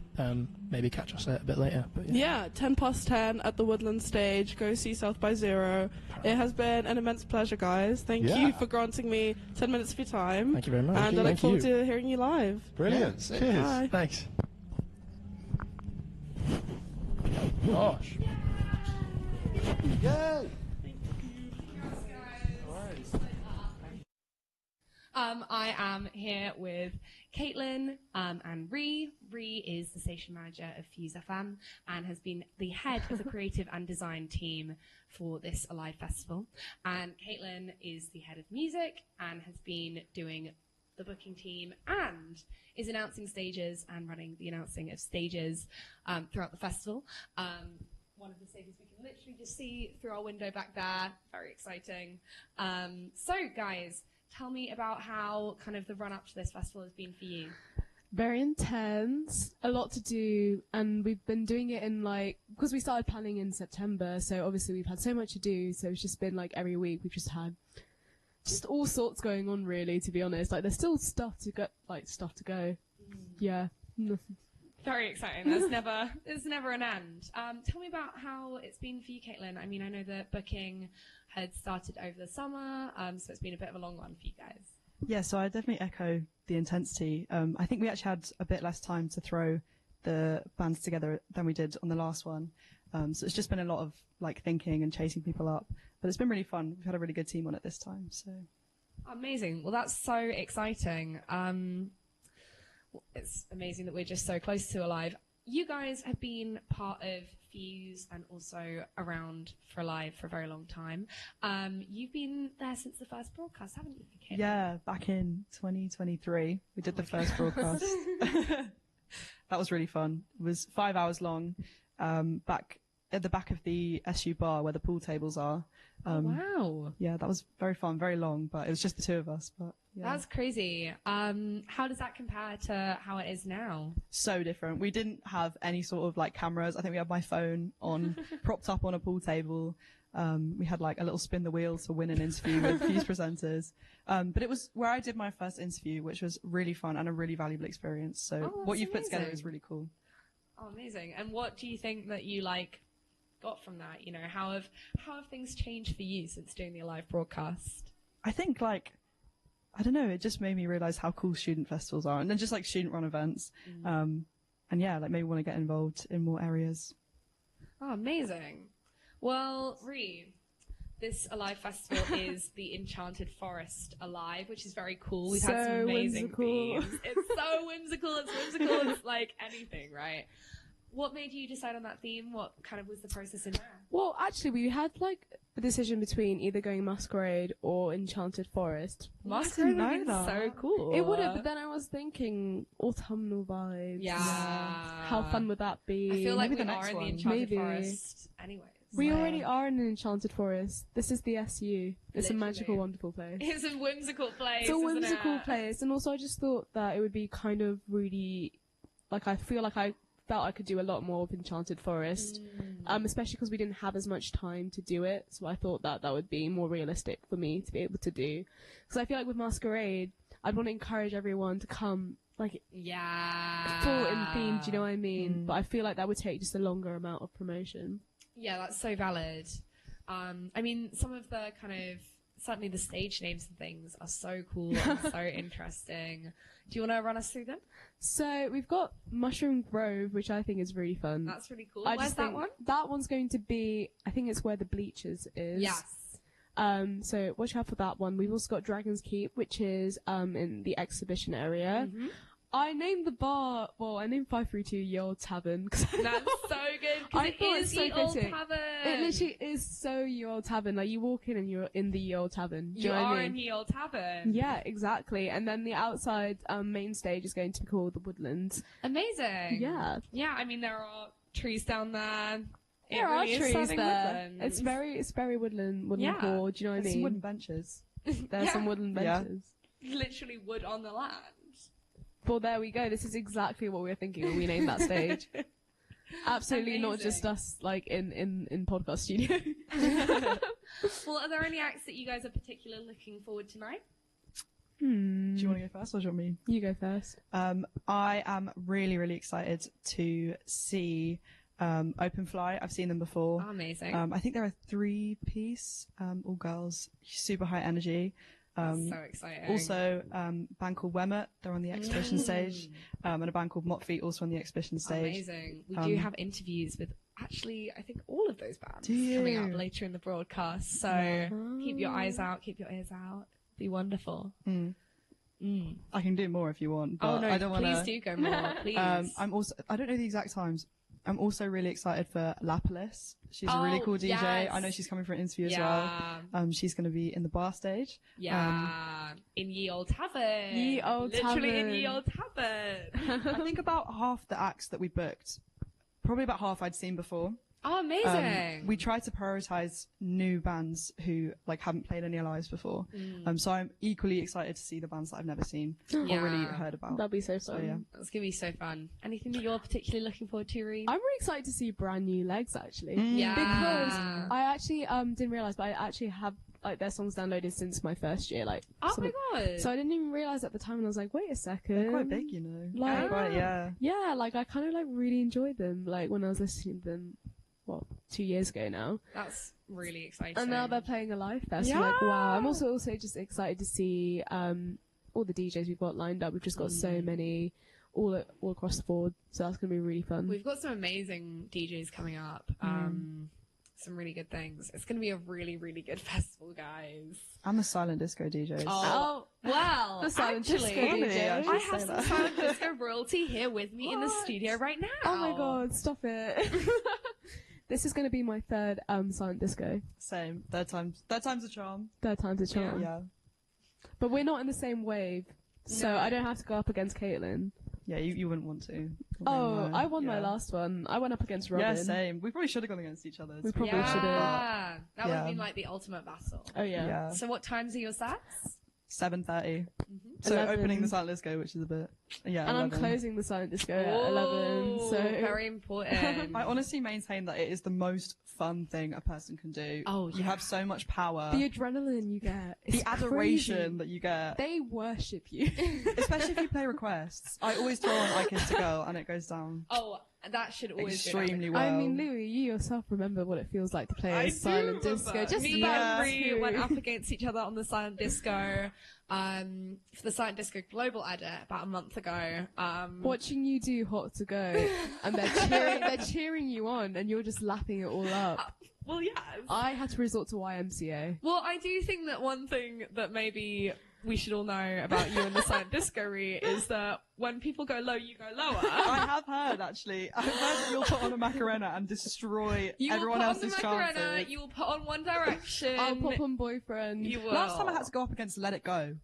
maybe catch us a bit later. But Yeah, 10:10 at the Woodland stage. Go see South by Zero. It has been an immense pleasure, guys. Thank you for granting me 10 minutes of your time. Thank you very much. And I look forward to hearing you live. Brilliant. Cheers. Bye. Thanks. Gosh. Yay! I am here with Caitlin and Ree. Ree is the station manager of Fuse FM and has been the head of the creative and design team for this Alive Festival. And Caitlin is the head of music and has been doing the booking team and is announcing stages and running the announcing of stages throughout the festival. One of the stages we can literally just see through our window back there. Very exciting. So, guys, tell me about how kind of the run-up to this festival has been for you. Very intense, a lot to do, and we've been doing it in because we started planning in September, so obviously we've had so much to do, so it's just been every week we've just had just all sorts going on, really, to be honest. There's still stuff to go. Yeah. Very exciting. There's never an end. Tell me about how it's been for you, Caitlin. I mean, I know that booking had started over the summer, so it's been a bit of a long one for you guys. Yeah, so I definitely echo the intensity. I think we actually had a bit less time to throw the bands together than we did on the last one. So it's just been a lot of thinking and chasing people up. But it's been really fun. We've had a really good team on it this time. So amazing. Well, that's so exciting. It's amazing that we're just so close to Alive. You guys have been part of Fuse and also around for Alive for a very long time. You've been there since the first broadcast, haven't you, Caitlin? yeah, back in 2023, we did the first broadcast. That was really fun. It was 5 hours long, back at the back of the SU bar where the pool tables are. Wow. Yeah, that was very fun, very long, but it was just the two of us. But yeah. That's crazy. How does that compare to how it is now? So different. We didn't have any sort of cameras. I think we had my phone on, propped up on a pool table. We had a little spin the wheel to win an interview with Fuse presenters. But it was where I did my first interview, which was really fun and a really valuable experience. So what you've put together is really cool. Oh, amazing. And what do you think that you got from that? You know, how have things changed for you since doing the Alive broadcast? I think I don't know, it just made me realise how cool student festivals are, and then just student run events. And yeah, maybe want to get involved in more areas. Oh, amazing. Well, Ree, this Alive Festival is the Enchanted Forest Alive, which is very cool. We've had some amazing themes. It's so whimsical. It's whimsical. It's like anything, right? What made you decide on that theme? What kind of was the process in there? Well, actually, we had a decision between either going Masquerade or Enchanted Forest. Masquerade would have been so cool. It would have, but then I was thinking autumnal vibes. Yeah. How fun would that be? I feel like Maybe we the are next in the one. Enchanted Forest anyways. We already are in an Enchanted Forest. This is the SU. It's Literally. a magical, wonderful place. It's a whimsical place. It's a isn't whimsical it? place. And also I just thought that it would be kind of really, I feel like I felt I could do a lot more with Enchanted Forest, especially because we didn't have as much time to do it. So I thought that would be more realistic for me to be able to do. Because I feel like with Masquerade, I'd want to encourage everyone to come, full in theme, do you know what I mean? But I feel like that would take just a longer amount of promotion. Yeah, that's so valid. I mean, some of the certainly the stage names and things are so cool and so interesting. Do you want to run us through them? So we've got Mushroom Grove, which I think is really fun. That's really cool. Where's that one? That one's going to be, I think it's where the Bleachers is. Yes. So watch out for that one. We've also got Dragon's Keep, which is in the exhibition area. Mm-hmm. I named the bar, I named 532 Ye Old Tavern. That's so good, because it is Ye Old Tavern. It literally is so Ye Old Tavern. You walk in and you're in the Ye Old Tavern. Do You know what I are mean? in Ye Old Tavern. Yeah, exactly. And then the outside main stage is going to be called the Woodlands. Amazing. Yeah. Yeah, I mean, there are trees down there. There are trees there. It's very woodland core. Do you know what I mean? Some wooden benches. There's some wooden benches. Literally wood on the land. Well, there we go. This is exactly what we were thinking when we named that stage. Absolutely not just us, in podcast studio. Well, are there any acts that you guys are particularly looking forward to tonight? Do you want to go first or do you want me? You go first. I am really, really excited to see Openfly. I've seen them before. Oh, amazing. I think they're a 3-piece, all girls, super high energy. So exciting. Also, a band called Wemmet, they're on the exhibition stage, and a band called Mott Feet, also on the exhibition stage. Amazing. We do have interviews with actually, I think, all of those bands coming up later in the broadcast. So keep your eyes out, keep your ears out. Be wonderful. I can do more if you want, but Oh no, I don't want to. please do go more, please. I'm also, I don't know the exact times. I'm also really excited for Lapilis. She's a really cool DJ. Yes. I know she's coming for an interview as well. She's going to be in the bar stage. Yeah, in Ye Old Tavern. Ye Old Literally Tavern. in Ye Old Tavern. I think about half the acts that we booked, probably about half I'd seen before. Oh, amazing. We try to prioritize new bands who like haven't played any lives before. So I'm equally excited to see the bands that I've never seen or really heard about. That'll be so fun. So, yeah. That's going to be so fun. Anything that you're particularly looking forward to, Reem? I'm really excited to see Brand New Legs, actually. Yeah. Because I actually didn't realise, but I actually have like their songs downloaded since my first year. Like, oh my god! So I didn't even realise at the time, and I was like, wait a second. They're quite big, you know. Like, quite, yeah, like I kind of like really enjoyed them. Like when I was listening to them, 2 years ago now. That's really exciting. And now they're playing a live fest. I'm like, wow. I'm also just excited to see all the DJs we've got lined up. We've just got so many all across the board. So that's going to be really fun. We've got some amazing DJs coming up. Some really good things. It's going to be a really, really good festival, guys. And the silent disco DJs. Oh, well, the silent disco DJs. DJs. I have some silent disco royalty here with me in the studio right now. Oh my god, stop it. This is going to be my third silent disco. Same. Third time's a charm. Third time's a charm. Yeah. But we're not in the same wave, so I don't have to go up against Caitlin. Yeah, you wouldn't want to. Oh, I won my last one. I went up against Robin. Yeah, same. We probably should have gone against each other. We probably should have. Yeah, that would have been like the ultimate battle. Oh yeah. So what times are your sets? 7:30. So 11. opening the silent disco, which is a bit And 11. I'm closing the silent disco at 11. So very important. I honestly maintain that it is the most fun thing a person can do. Oh, you have so much power. The adrenaline you get, the adoration that you get. They worship you, especially if you play requests. I always throw on I Kissed a Girl and it goes down. Oh, that should always extremely go well. I mean, Louis, you yourself remember what it feels like to play a silent disco. Just me and Brie went up against each other on the silent disco. For the Silent Disco Global Edit about a month ago. Watching you do Hot to Go, and they're cheering you on, and you're just lapping it all up. Well, yes. I had to resort to YMCA. Well, I do think that one thing that maybe we should all know about you and the Silent Disco is that when people go low, you go lower. I have heard, actually. I've heard that you'll put on a Macarena and destroy everyone else's chances. You will put on One Direction. I'll pop on Boyfriend. You will. Last time I had to go up against Let It Go.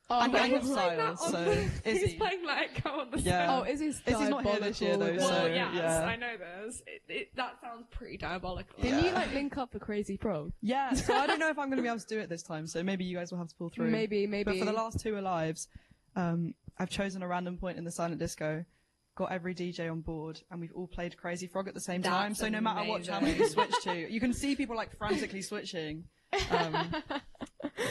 Oh, and Gang of Styles, so He's Izzy. playing Let It Go on the Yeah. Oh, Izzy's not here this year, though, Well, so yes, yeah. I know this. That sounds pretty diabolical. Didn't you like link up for Crazy Frog? Yeah, so I don't know if I'm going to be able to do it this time, so maybe you guys will have to pull through. Maybe. But for the last two Alives, I've chosen a random point in the silent disco, got every DJ on board, and we've all played Crazy Frog at the same time, so no matter what channel you switch to, you can see people like frantically switching.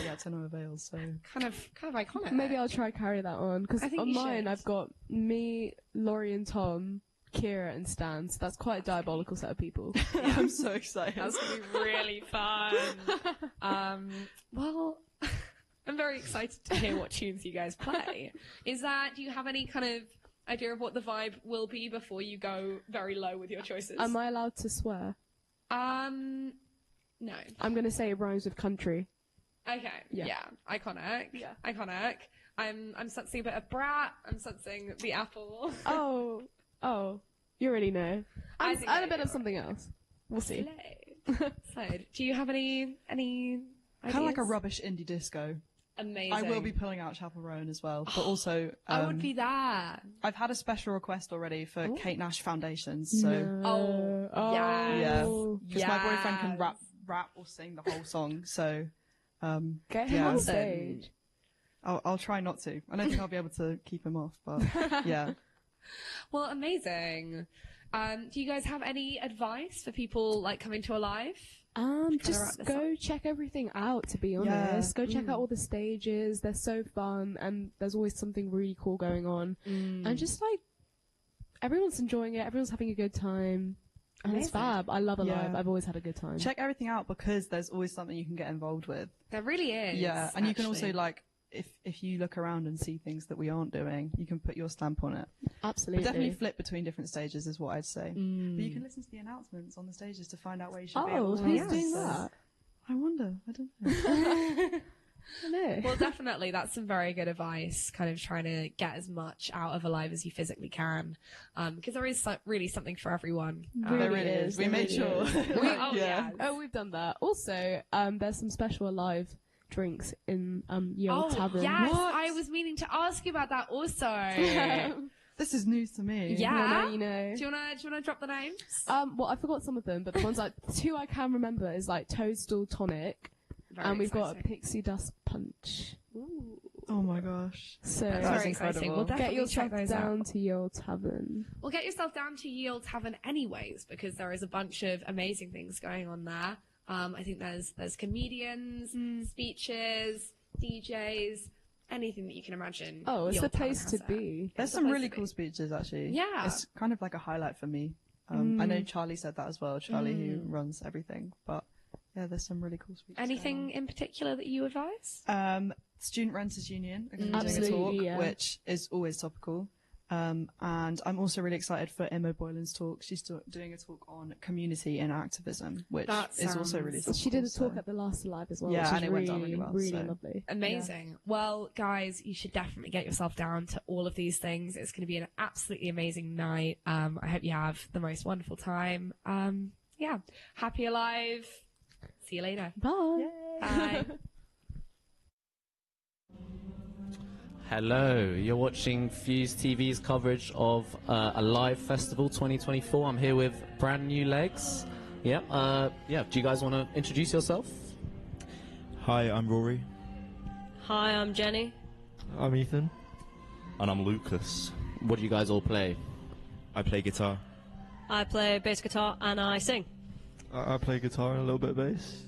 Yeah, to no avail, so kind of iconic. Maybe I'll try carry that on, because on mine I've got me, Laurie and Tom, Kira and Stan, so that's quite a diabolical set of people. Yeah. I'm so excited. That's going to be really fun. Well, I'm very excited to hear what tunes you guys play. Do you have any kind of idea of what the vibe will be before you go very low with your choices? Am I allowed to swear? No. I'm going to say it rhymes with country. Okay. Yeah. Iconic. Yeah. Iconic. I'm sensing a bit of Brat. I'm sensing the Apple. Oh. You already know. And a bit of something else. We'll see. Slade. Do you have any ideas? Kind of like a rubbish indie disco. Amazing. I will be pulling out Chapel Roan as well, but also I would be there. I've had a special request already for Kate Nash Foundations. So yeah, because my boyfriend can rap or sing the whole song. So get him on stage. I'll try not to. I don't think I'll be able to keep him off, but yeah. Well, amazing. Do you guys have any advice for people like coming to a live? Just go check everything out, to be honest. Go check out all the stages. They're so fun, and there's always something really cool going on. And just like, everyone's enjoying it, everyone's having a good time. And it's fab. I love Alive. I've always had a good time. Check everything out because there's always something you can get involved with. There really is. Yeah, and you can also, like, if you look around and see things that we aren't doing, you can put your stamp on it. Absolutely. But definitely flip between different stages is what I'd say. But you can listen to the announcements on the stages to find out where you should be. Oh, who's doing that? I wonder. I don't know. I know. Well, definitely, that's some very good advice, kind of trying to get as much out of Alive as you physically can, because there is really something for everyone. There really is. We made sure. We've done that. Also, there's some special Alive drinks in Ye Olde Tavern. Yes, I was meaning to ask you about that also. This is news to me. Yeah, you know. Do you wanna drop the names? Well, I forgot some of them, but the ones two I can remember is like Toadstool Tonic, and we've got a Pixie Dust Punch. Ooh. Oh my gosh! So that's very exciting. We'll get definitely yourself check those down out. to Ye Olde Tavern. Well, get yourself down to Ye Olde Tavern anyways, because there is a bunch of amazing things going on there. I think there's comedians, speeches, DJs, anything that you can imagine. Oh, it's Ye the Olde Tavern place has to there. be. There's some really cool speeches actually. Yeah. It's kind of like a highlight for me. I know Charlie said that as well. Charlie, who runs everything, but yeah, there's some really cool speeches. Anything in particular that you advise? Student Renters Union are going to be doing a talk, which is always topical. And I'm also really excited for Emma Boylan's talk. She's doing a talk on community and activism, which is also really topical. She did a talk at the last Alive as well. Yeah, which and is it went down really well. Really lovely. Amazing. Yeah. Well, guys, you should definitely get yourself down to all of these things. It's going to be an absolutely amazing night. I hope you have the most wonderful time. Yeah. Happy Alive. See you later. Bye. Bye. Hello, you're watching FuseTV's coverage of Alive Festival 2024. I'm here with brand new legs. Yeah, do you guys want to introduce yourself? Hi, I'm Rory. Hi, I'm Jenny. I'm Ethan. And I'm Lucas. What do you guys all play? I play guitar. I play bass guitar and I sing. I play guitar and a little bit of bass.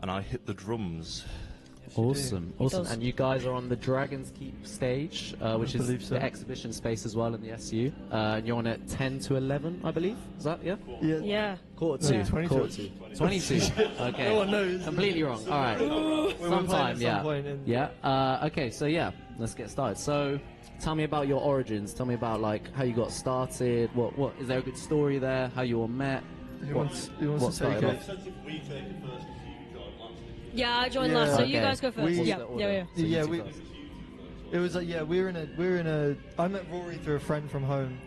And I hit the drums. Awesome. And you guys are on the Dragon's Keep stage, which is the exhibition space as well in the SU. And you're on at 10 to 11, I believe. Is that, yeah? Yeah. Quarter to. 22. 22. Okay. No one knows. Completely wrong. All right. Sometime, yeah. Okay, so yeah, let's get started. So, tell me about your origins. Tell me about like how you got started. What is there a good story there? How you all met? Who wants to take it? Yeah, I joined last, so you guys go first. It was like we're in a. I met Rory through a friend from home.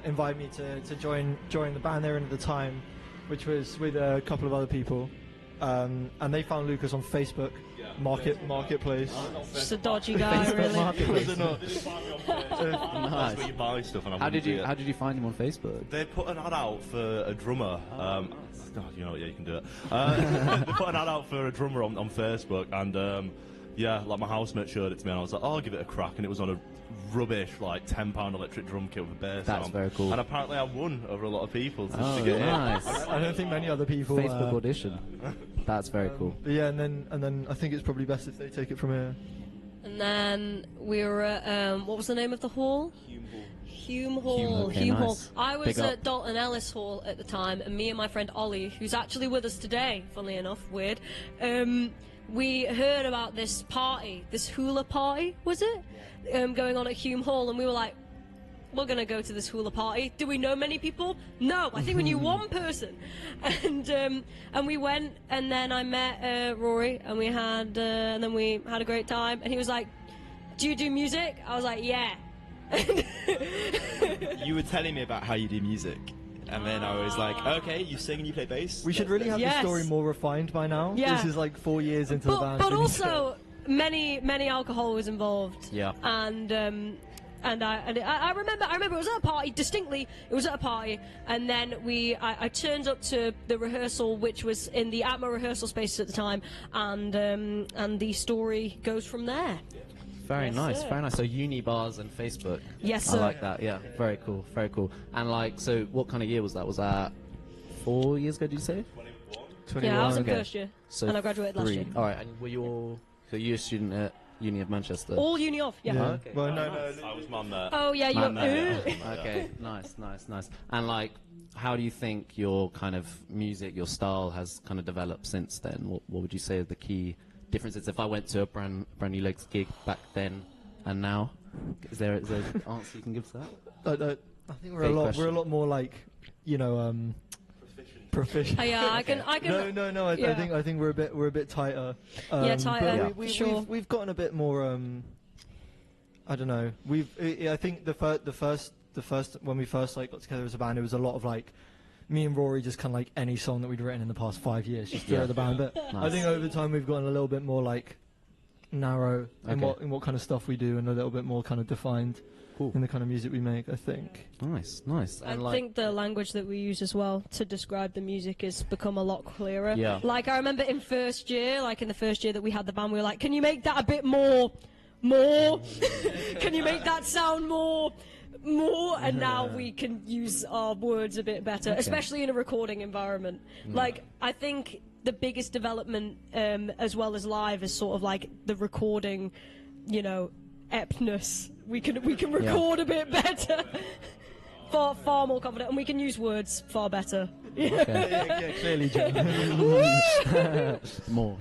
Invited me to join the band they were in at the time, which was with a couple of other people, and they found Lucas on Facebook. Marketplace. Just a dodgy guy, really. Marketplace. That's where you buy stuff. And how did you find him on Facebook? They put an ad out for a drummer. You know, yeah, you can do it. They put an ad out for a drummer on Facebook, and yeah, like my housemate showed it to me, and I was like, oh, I'll give it a crack, and it was on a rubbish like £10 electric drum kit with a bass. That's very cool. And apparently I won over a lot of people to get nice. I don't think many other people. Facebook audition. That's very cool. But yeah, and then I think it's probably best if they take it from here. And then we were at what was the name of the hall? Hume Hall. Okay, Hume Hall. nice. I was at Dalton Ellis Hall at the time, and me and my friend Ollie, who's actually with us today, funnily enough, weird. We heard about this party, this hula party, was it? Going on at Hume Hall, and we were like, we're going to go to this hula party. Do we know many people? No, I think we knew one person. And we went, and then I met Rory, and then we had a great time, and he was like, do you do music? I was like, yeah. You were telling me about how you do music. And then I was like, okay, you sing and you play bass? We should really have the story more refined by now. Yeah. This is like 4 years into the band. But also, many alcohol was involved. Yeah. And I remember it was at a party, distinctly, it was at a party, and then I turned up to the rehearsal, which was in the Atma rehearsal spaces at the time, and the story goes from there. Very nice, very nice. So uni bars and Facebook. Yes, sir. I like that. Yeah, very cool, very cool. And like, so what kind of year was that? Was that 4 years ago? Did you say? 21. Yeah, I was in Okay. first year, So and I graduated last 3. year. All right, and were you all... So you're a student at Uni of Manchester? All uni off, yeah. Oh, okay. Well, I was man there. Oh, yeah, Man you're... there, yeah. Okay, nice. And like, how do you think your kind of music, your style has kind of developed since then? What would you say are the key differences? If I went to a brand new Legs gig back then and now, is there an answer you can give to that? I think we're a lot more like, you know, proficient. Yeah, I can. No. I think we're a bit tighter. Tighter. But Sure. we've gotten a bit more. I don't know. I think the first when we first like got together as a band, it was a lot of like me and Rory just kind of like any song that we'd written in the past 5 years just throughout the band. But I think over time we've gotten a little bit more like narrow in what kind of stuff we do, and a little bit more kind of defined in the kind of music we make, I think. Nice. I think the language that we use as well to describe the music has become a lot clearer. Yeah. Like, I remember in first year, in the first year that we had the band, we were like, can you make that a bit more? Can you make that sound more? And now we can use our words a bit better, especially in a recording environment. Like, I think the biggest development, as well as live, is sort of like the recording, you know, epness. We can record a bit better, far more confident, and we can use words far better. Yeah, clearly, Jim.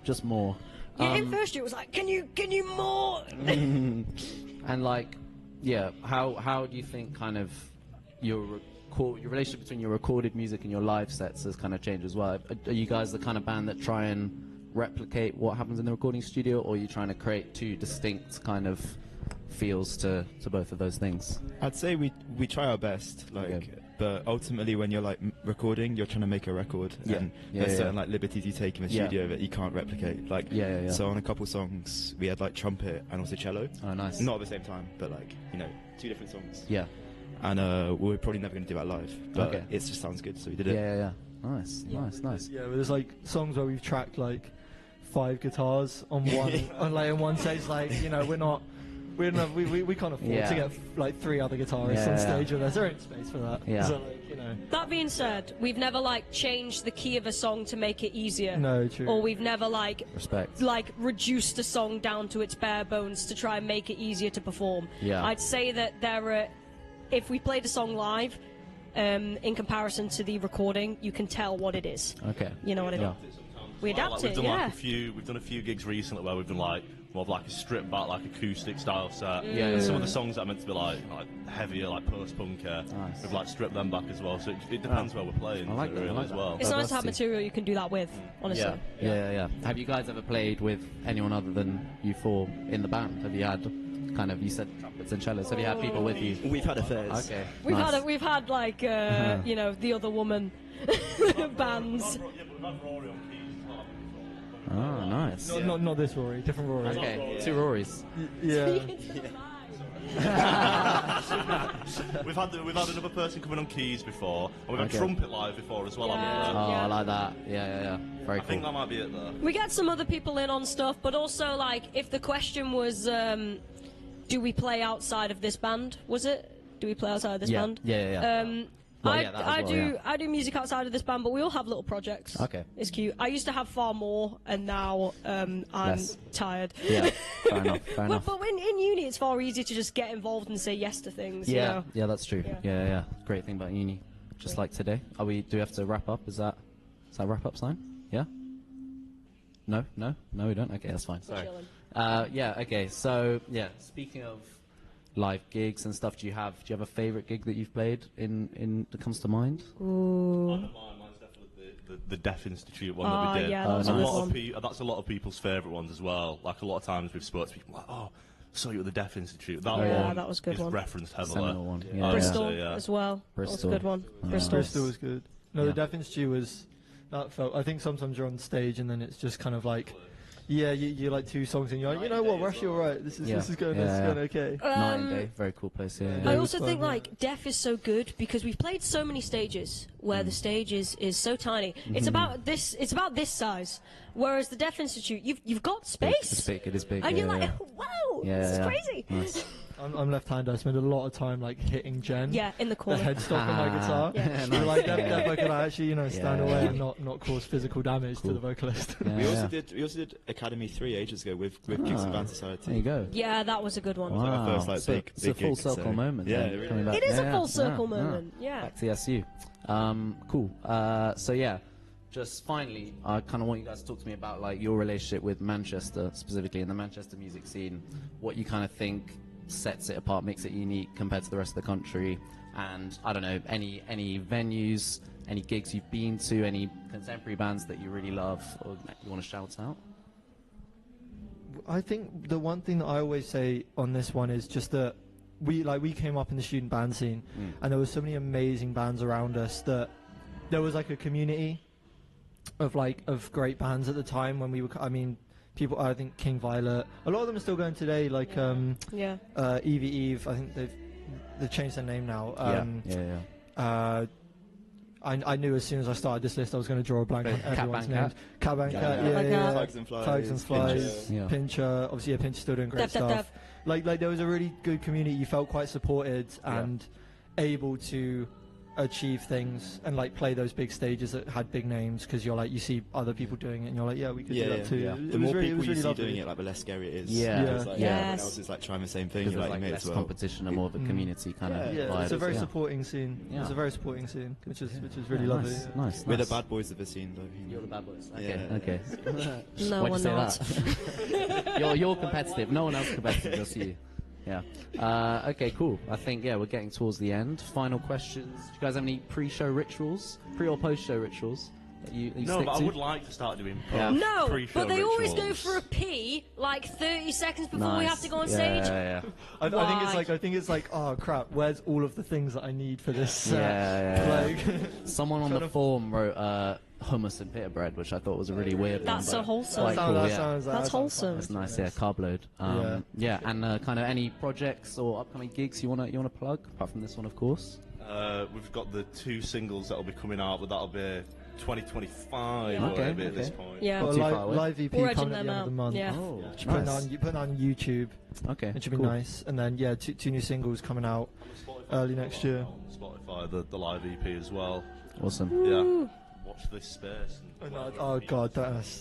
Just more. Yeah, in first year it was like, can you more? And like, yeah, how do you think kind of your relationship between your recorded music and your live sets has kind of changed as well? Are you guys the kind of band that try and replicate what happens in the recording studio, or are you trying to create two distinct kind of feels to both of those things? I'd say we try our best, but ultimately when you're like recording, you're trying to make a record, and there's certain like liberties you take in the studio that you can't replicate. Like, so on a couple songs we had like trumpet and also cello. Oh, nice. Not at the same time, but like, you know, two different songs. Yeah. And we're probably never going to do that live, but it just sounds good, so we did it. Yeah. Nice. Yeah, but there's like songs where we've tracked like 5 guitars on one in one stage. Like, you know, we can't afford to get like 3 other guitarists on stage with us. There ain't space for that. Yeah. So, like, you know. That being said, we've never like changed the key of a song to make it easier. No, true. Or we've never like reduced a song down to its bare bones to try and make it easier to perform. Yeah. I'd say that if we played a song live, in comparison to the recording, you can tell what it is. Okay. You know what I mean? We adapt it. We've done a few gigs recently where we've done like more of like a stripped back, like acoustic style set. Yeah. Some of the songs that are meant to be like heavier, like post-punker, we've like stripped them back as well. So it depends where we're playing. I like that. Really, as well. It's nice to have material you can do that with, honestly. Yeah. Have you guys ever played with anyone other than you four in the band? Have you had kind of, you said trumpets and cellos, have you had people with you? We've had affairs. Okay. We've had like you know, the other woman bands. Oh, nice. Not this Rory, different Rory. Okay, 2 Rorys. Yeah. We've had another person coming on keys before, and we've had trumpet live before as well. I like that. Yeah. Very cool. I think that might be it though. We get some other people in on stuff, but also like if the question was, do we play outside of this band? Was it? Do we play outside of this band? Yeah. I do music outside of this band, but we all have little projects. Okay. It's cute. I used to have far more, and now I'm tired. Yeah, fair enough. But in uni, it's far easier to just get involved and say yes to things. Yeah, you know? yeah, that's true. Yeah. Great thing about uni. Just like today. Do we have to wrap up? Is that wrap up sign? Yeah? No, we don't? Okay, that's fine. Sorry. Okay, so, speaking of live gigs and stuff, do you have a favourite gig that you've played that comes to mind? Ooh. Mine's definitely the Deaf Institute one that we did. Yeah, that was that's a lot of people's favourite ones as well. Like a lot of times we've spoken to people like, I saw you at the Deaf Institute. That was a good one. Referenced heavily. Seminal one. Bristol as well. Bristol. That was a good one. Bristol was good. No, the Deaf Institute was. That felt. I think sometimes you're on stage and then it's just kind of like. Yeah, you like 2 songs and you're like, you know what, we're actually alright. This is going okay. Night and Day, very cool place. Yeah. I also think like Deaf is so good because we've played so many stages where the stage is so tiny. It's about this size. Whereas the Deaf Institute, you've got space. It's big. It is big. And you're like, wow, this is crazy. Nice. I'm left-handed. I spend a lot of time like hitting Jen. Yeah, in the corner. The headstock on my guitar. Yeah. So, like that I could actually, stand Yeah, away yeah. and not cause physical damage to the vocalist. We also did Academy 3 ages ago with Gigs and Band Society. There you go. Yeah, that was a good one. That was our first, like, So big it's a full gig, circle so- moment. Yeah, then, it really coming is. back. It is a Yeah, full yeah, circle yeah. moment, yeah. Back to SU. Cool. So yeah, just finally, I kind of want you guys to talk to me about like your relationship with Manchester, specifically in the Manchester music scene. What you kind of think sets it apart, makes it unique compared to the rest of the country, and I don't know, any venues, any gigs you've been to, any contemporary bands that you really love or you want to shout out. I think the one thing that I always say on this one is just that we came up in the student band scene, and there were so many amazing bands around us that there was like a community of great bands at the time when we were. I mean, people. I think King Violet. A lot of them are still going today. Like Evie Eve. I think they've changed their name now. I knew as soon as I started this list I was going to draw a blank on everyone's names. Cat Bang Cat, Tugs and Flies, Pincher. Obviously, Pincher's still doing great stuff. Like there was a really good community. You felt quite supported and able to achieve things and like play those big stages that had big names because you're like you see other people doing it and you're like we could do that too. The more people you see doing it, like the less scary it is. Everyone else is like trying the same thing. There's Like, like less competition and more of a community kind of vibe. It's a very supporting scene. It's a very supporting scene, which is really lovely. Nice. We're the bad boys of the scene, though. You're the bad boys. Yeah. Okay. No, Why'd you we're say not. that? You're competitive. No one else is competitive. Just you. Yeah. Okay, cool. I think, we're getting towards the end. Final questions. Do you guys have any pre-show rituals? Pre- or post-show rituals? That you No, stick but to? I would like to start doing No, pre-show but they always go rituals. for a pee like 30 seconds before we have to go on stage. I think it's like, oh crap, where's all of the things that I need for this set? Like, Someone on the forum wrote hummus and pita bread, which I thought was a really weird one. That's so but wholesome. quite cool, That's wholesome. That's nice, carb load. And kind of any projects or upcoming gigs you wanna plug, apart from this one, of course. We've got the 2 singles that'll be coming out, but that'll be 2025 at this point. Got a live EP coming at the end of the month. Yeah. Oh, Put that on YouTube. Okay, which would be nice. And then two new singles coming out early next year. Spotify, the live EP as well. Awesome. Yeah. Watch this space. Oh god, that's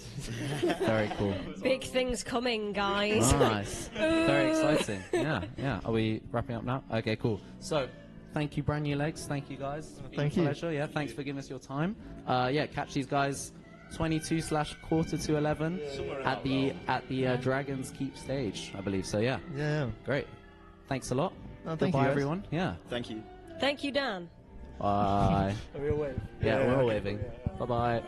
very cool. Big things coming, guys. Nice. Very exciting. Yeah. Are we wrapping up now? Okay, cool. So, thank you, Brand New Legs. Thank you, guys. Thank you. Pleasure. Yeah, thanks for giving us your time. Catch these guys 22/11 at the Dragons Keep stage, I believe. So yeah. Great. Thanks a lot. Thank Goodbye, you, guys. everyone. Yeah. Thank you. Thank you, Dan. Bye. Are we away? Yeah, we're all waving. Bye-bye.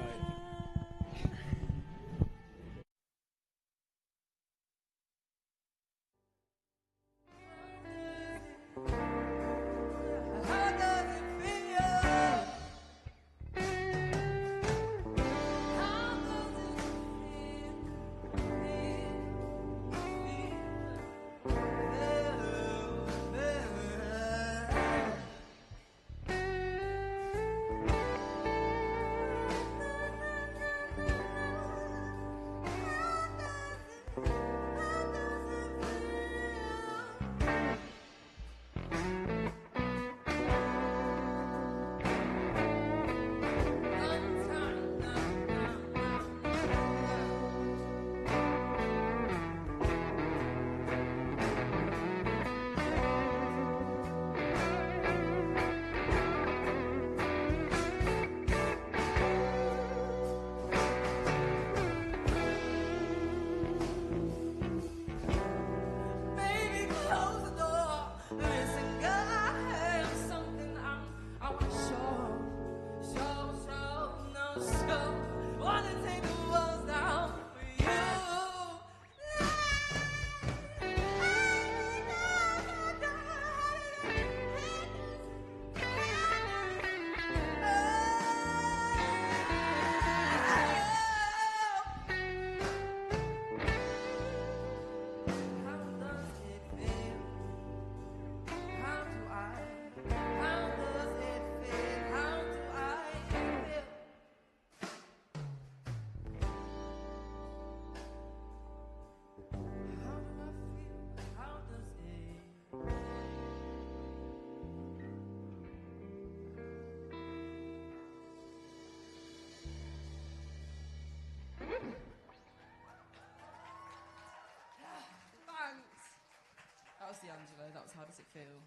that was How Does It Feel.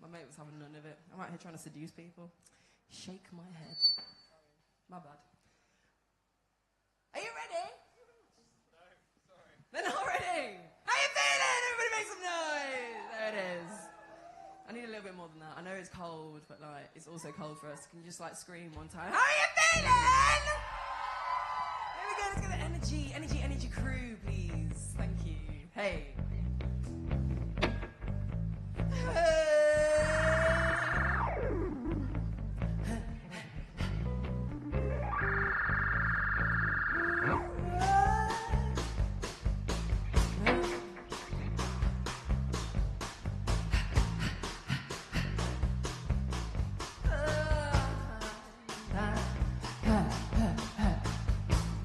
My mate was having none of it. I'm out here trying to seduce people. Shake my head. My bad. Are you ready? No, sorry. They're not ready! How you feeling? Everybody make some noise! There it is. I need a little bit more than that. I know it's cold, but like, it's also cold for us. Can you just like scream one time? How are you feeling? Here we go, let's get the energy. Energy crew, please. Thank you. Hey.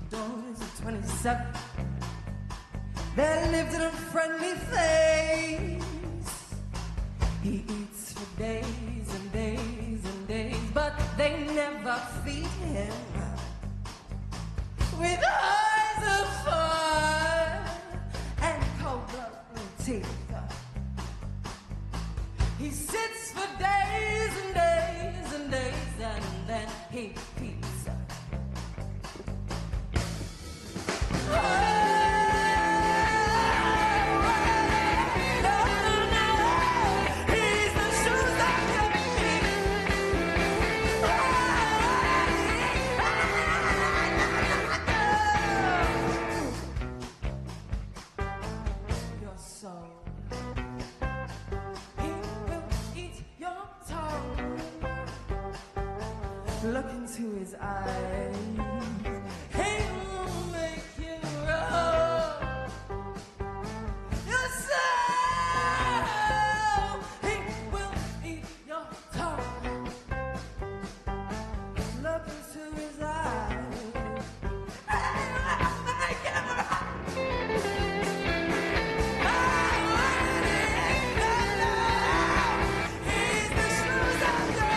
Daughters of 27, they lived in a friendly place. He eats for days and days and days, but they never feed him with eyes of fire and cold-blooded teeth. He sits for days and days and days, and then he peeps. Look into his eyes. He will make you run. Your soul. He will eat your tongue. Look into his eyes. He will make you run. He's the shoes of your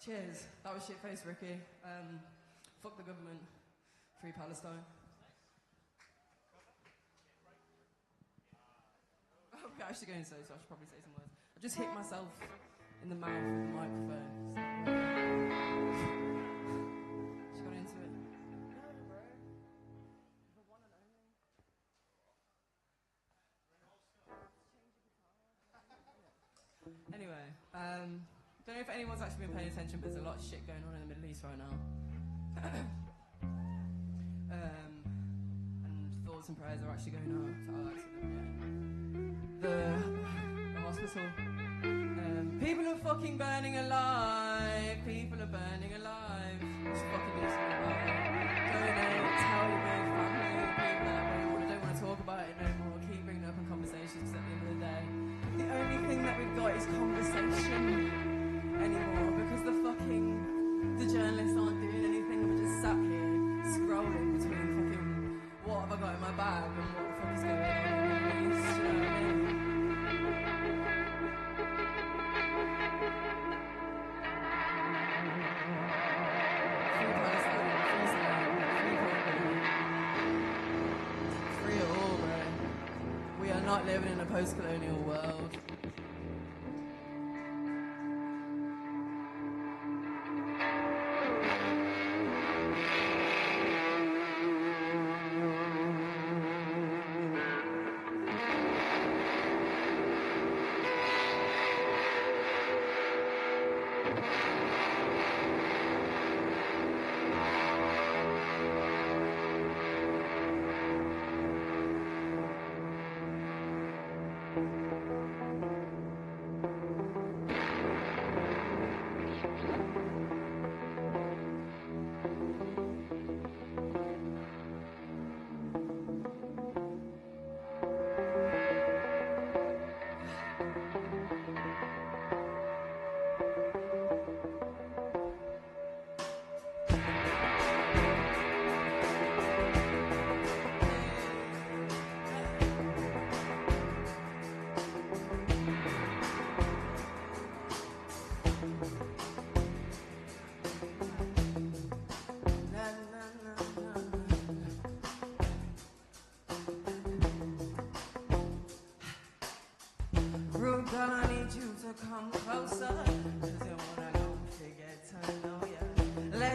Cheers. That was shit-faced Ricky. Fuck the government. Free Palestine. Oh, we're actually going so I should probably say some words. I just hit myself in the mouth with the microphone. Just got into it. No, bro. The one and only. Anyway, don't know if anyone's actually been paying attention, but there's a lot of shit going on in the Middle East right now. And thoughts and prayers are actually going out to our accident. The hospital. People are fucking burning alive. People are burning alive. We should fucking do something about it. Donate, tell your family, the people that don't want to talk about it no more. Keep bringing it up in conversations, because at the end of the day, the only thing that we've got is conversation anymore, because the journalists aren't doing anything. We're just sat here scrolling between fucking what have I got in my bag and what the fuck is going on in the Middle East, you know what I mean? Free Palestine, free Israel, free it all, bro. We are not living in a post-colonial world.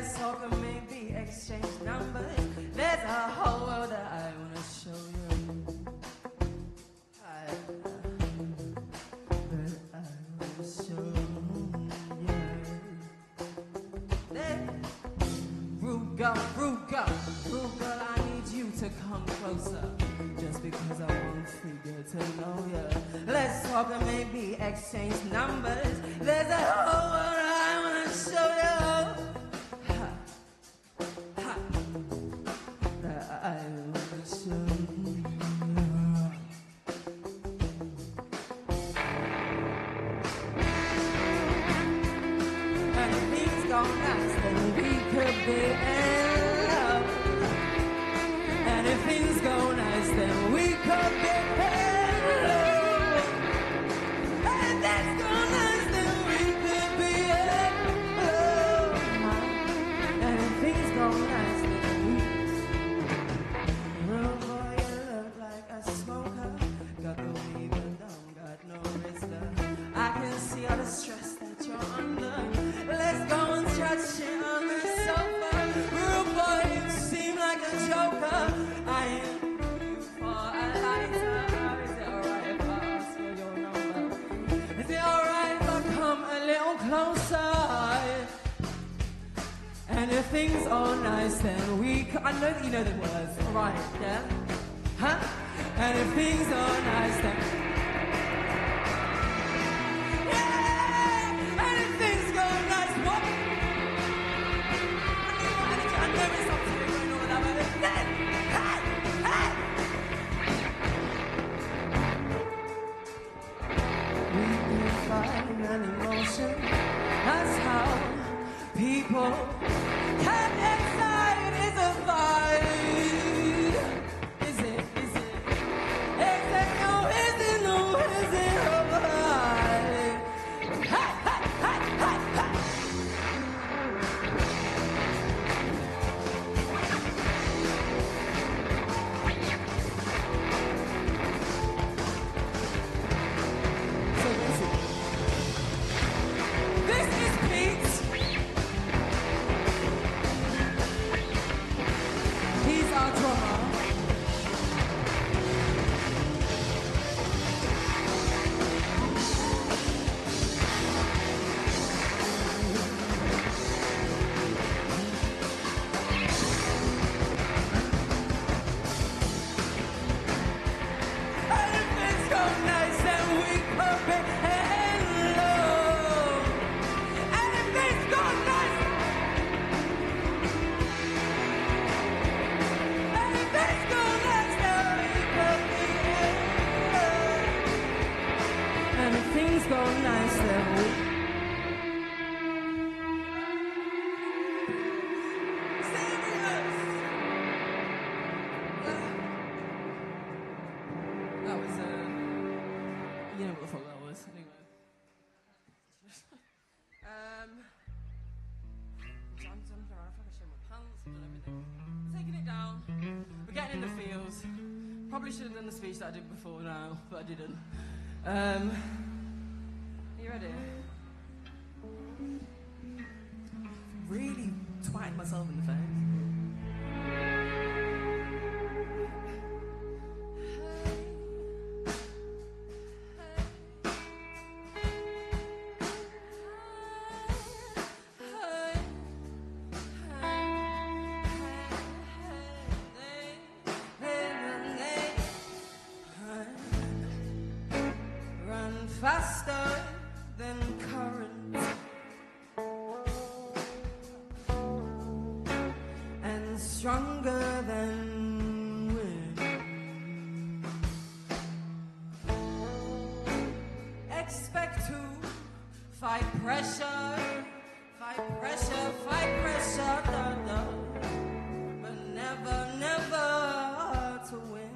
Let's talk and maybe exchange numbers. There's a whole world that I wanna show you. Rugal, I need you to come closer. Just because I want free girl to know ya. Let's talk and maybe exchange numbers. There's a whole world I wanna show you. Ha. Ha. That I wanna show you. And if things go nice, then we could be in love. And if things go nice, then we could be in love. And if things go nice, then we could be in love. And if things go nice, then we. Oh boy, you look like a smoker. Got the weed but don't got no wrister. I can see all the stress that you're under. Let's go and stretch it on the sofa. Rude boy, you seem like a joker. I am for a lighter. Is it alright if I ask for your number? Is it alright if I come a little closer? And if things are nice, then we I know that you know the words, alright, yeah? Huh? And if things are nice, then an emotion. That's how people can decide. Is a vibe. Is it? Is it? Is it no? Is it no? Is it a vibe? Ha ha ha ha ha. So basically. This is Pete. He's our drummer. And if things go nice, then we could be in love. And if things go nice, and if things go nice, then we could be in love. And if things go nice, then we. That was you know what the fuck that was. Anyway. I'm trying to show my pants and everything. Taking it down. We're getting in the feels. Probably should have done the speech that I did before now, but I didn't. Are you ready? Really twatting myself in the face. Run faster than current and stronger than wind. Expect to fight pressure, fight pressure, fight pressure, but never, never to win.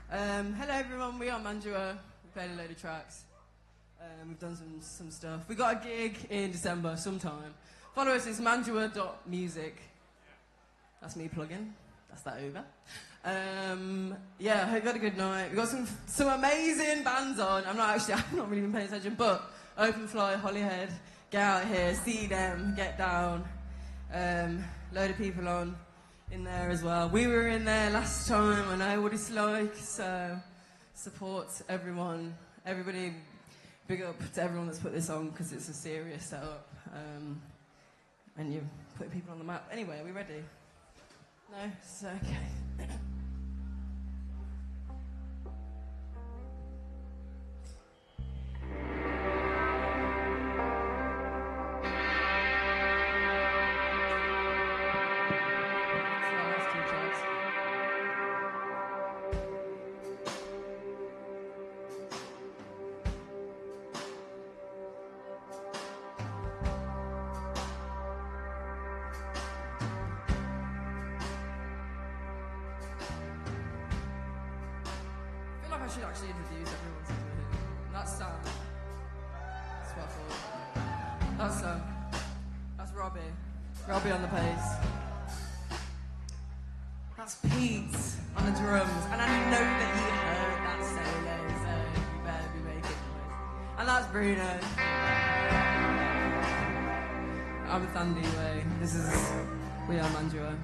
Hello everyone, we are Mandua. We played a load of tracks. We've done some stuff. We got a gig in December sometime. Follow us, it's mandua.music. That's me plugging. That's that over. Yeah, I hope you had a good night. We've got some amazing bands on. I've not really been paying attention, but Open Fly, Hollyhead, get out here, see them, get down. Load of people on in there as well. We were in there last time, I know what it's like, so support everyone. Everybody, big up to everyone that's put this on, because it's a serious setup. And you put people on the map. Anyway, are we ready? No? It's okay. I should actually introduce everyone to who. That's Sam. That's what I thought. That's Sam. That's Robbie. Robbie on the bass. That's Pete on the drums. And I know that you heard that solo, so you better be making noise. And that's Bruno. I'm Sandy Way. We are Mandua.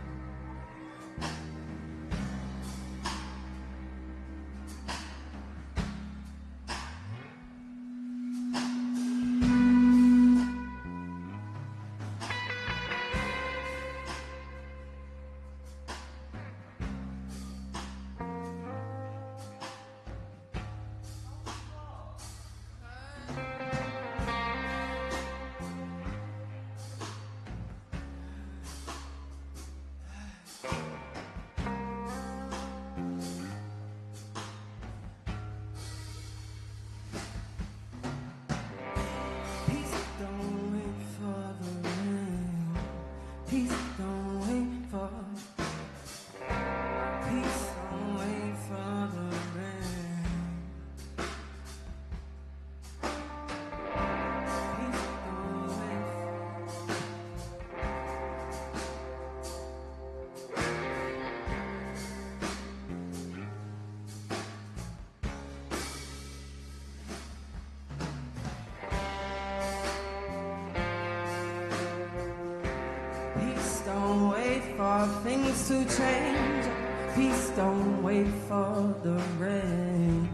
Don't wait for things to change. Peace, don't wait for the rain.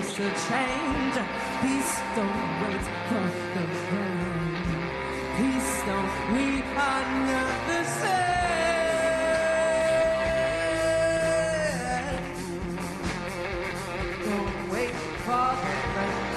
To change, peace don't wait for the rain. Peace don't, we are not the same. Don't wait for the rain.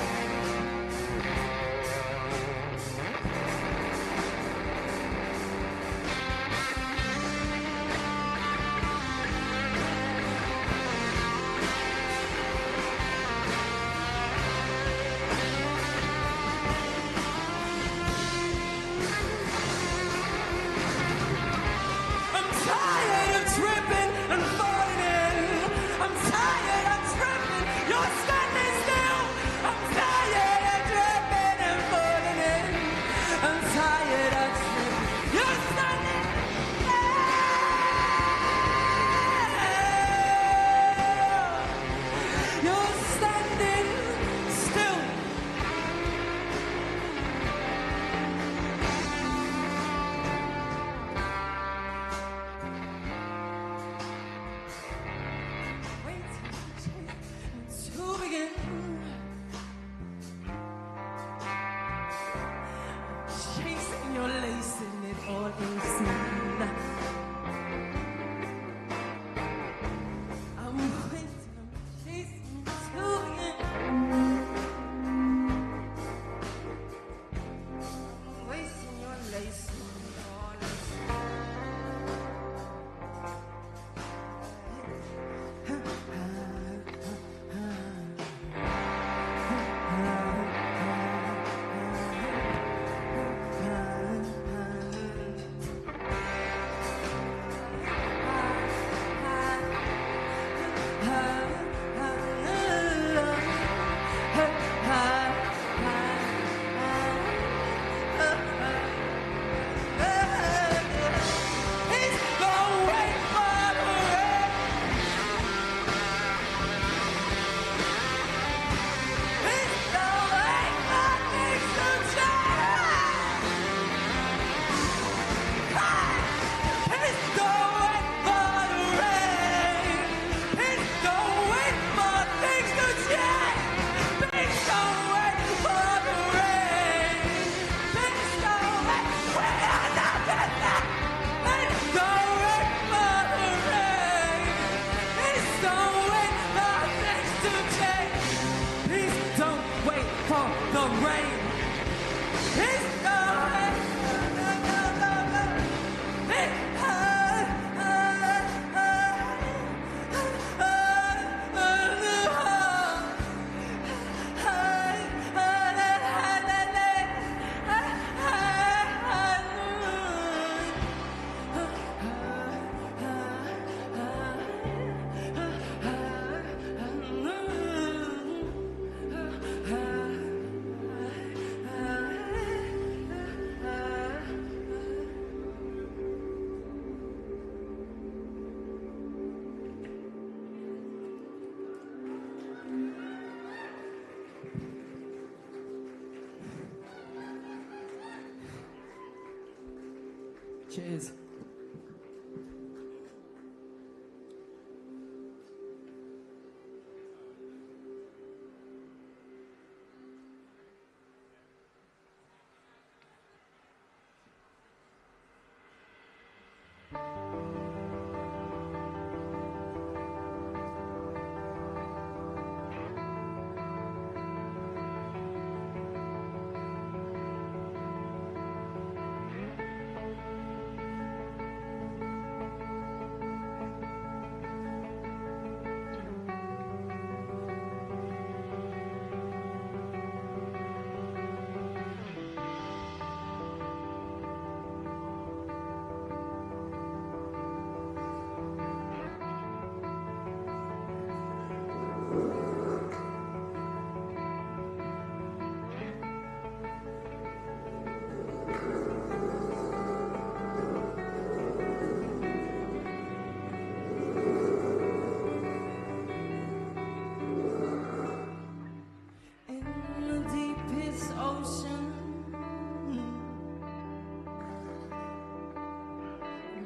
Cheers.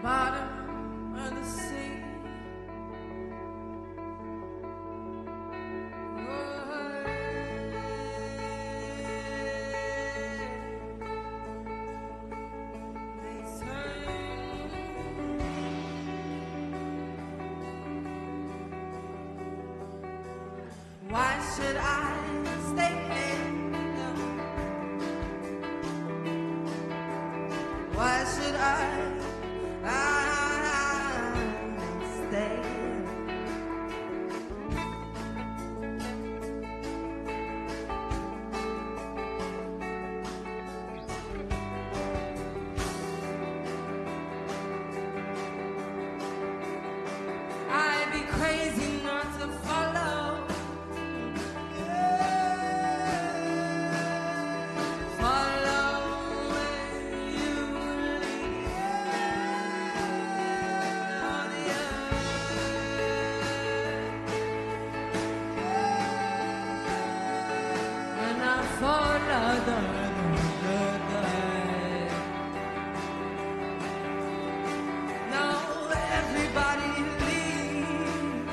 Bottom of the sea. Why should I stay here? Why should I stay? I'd be crazy not to follow. Follow where you and I follow the now everybody leaves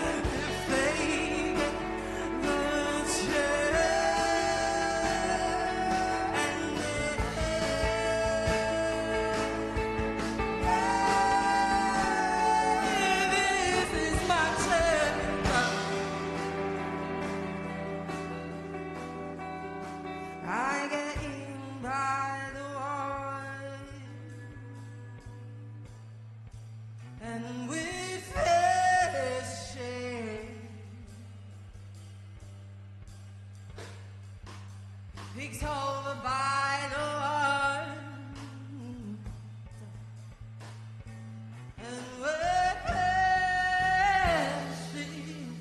if they get the chance, and this is my chance. I get eaten by the wall, and with his shame, picked over by the wall, and with his shame.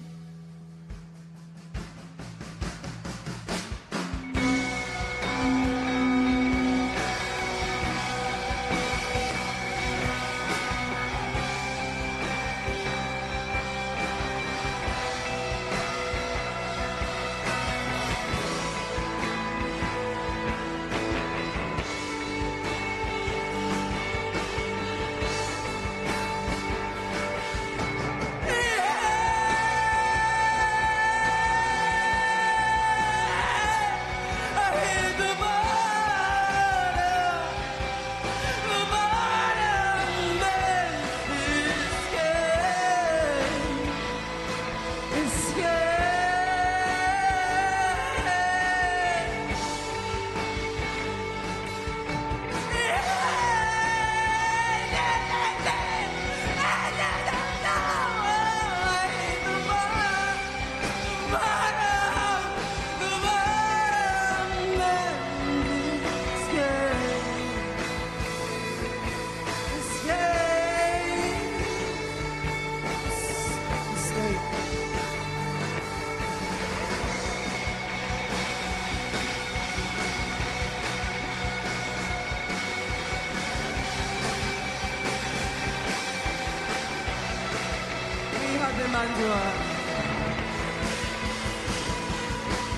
everywhere.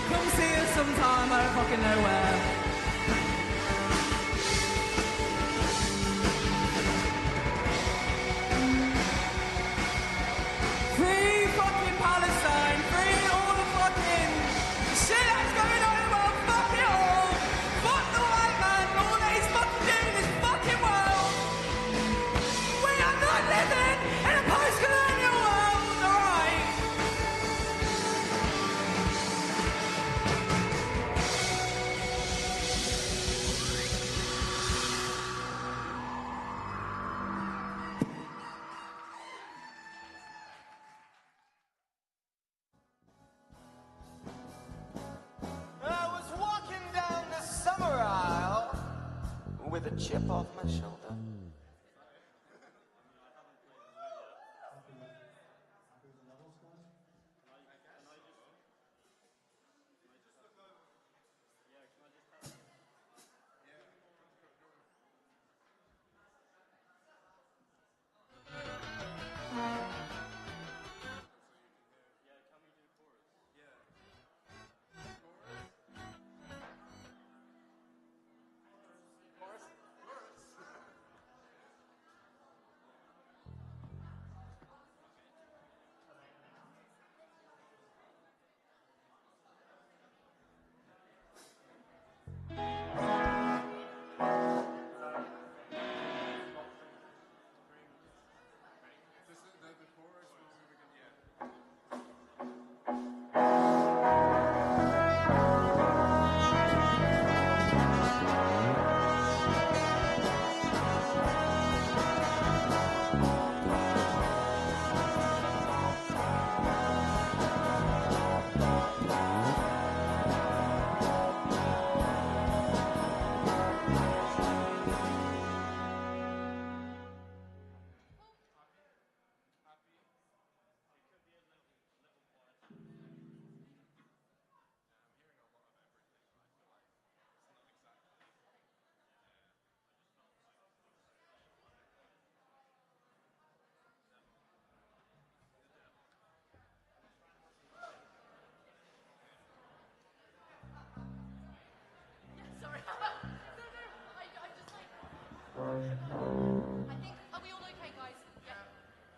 Come see us sometime out of fucking nowhere. Free fucking Palestine, free all the fucking shit that's going on in the world, fuck it all. Fuck the white man, all that he's fucking doing in this fucking world. We are not living in a post-colonial world, alright? I was walking down the summer aisle with a chip off my shoulder.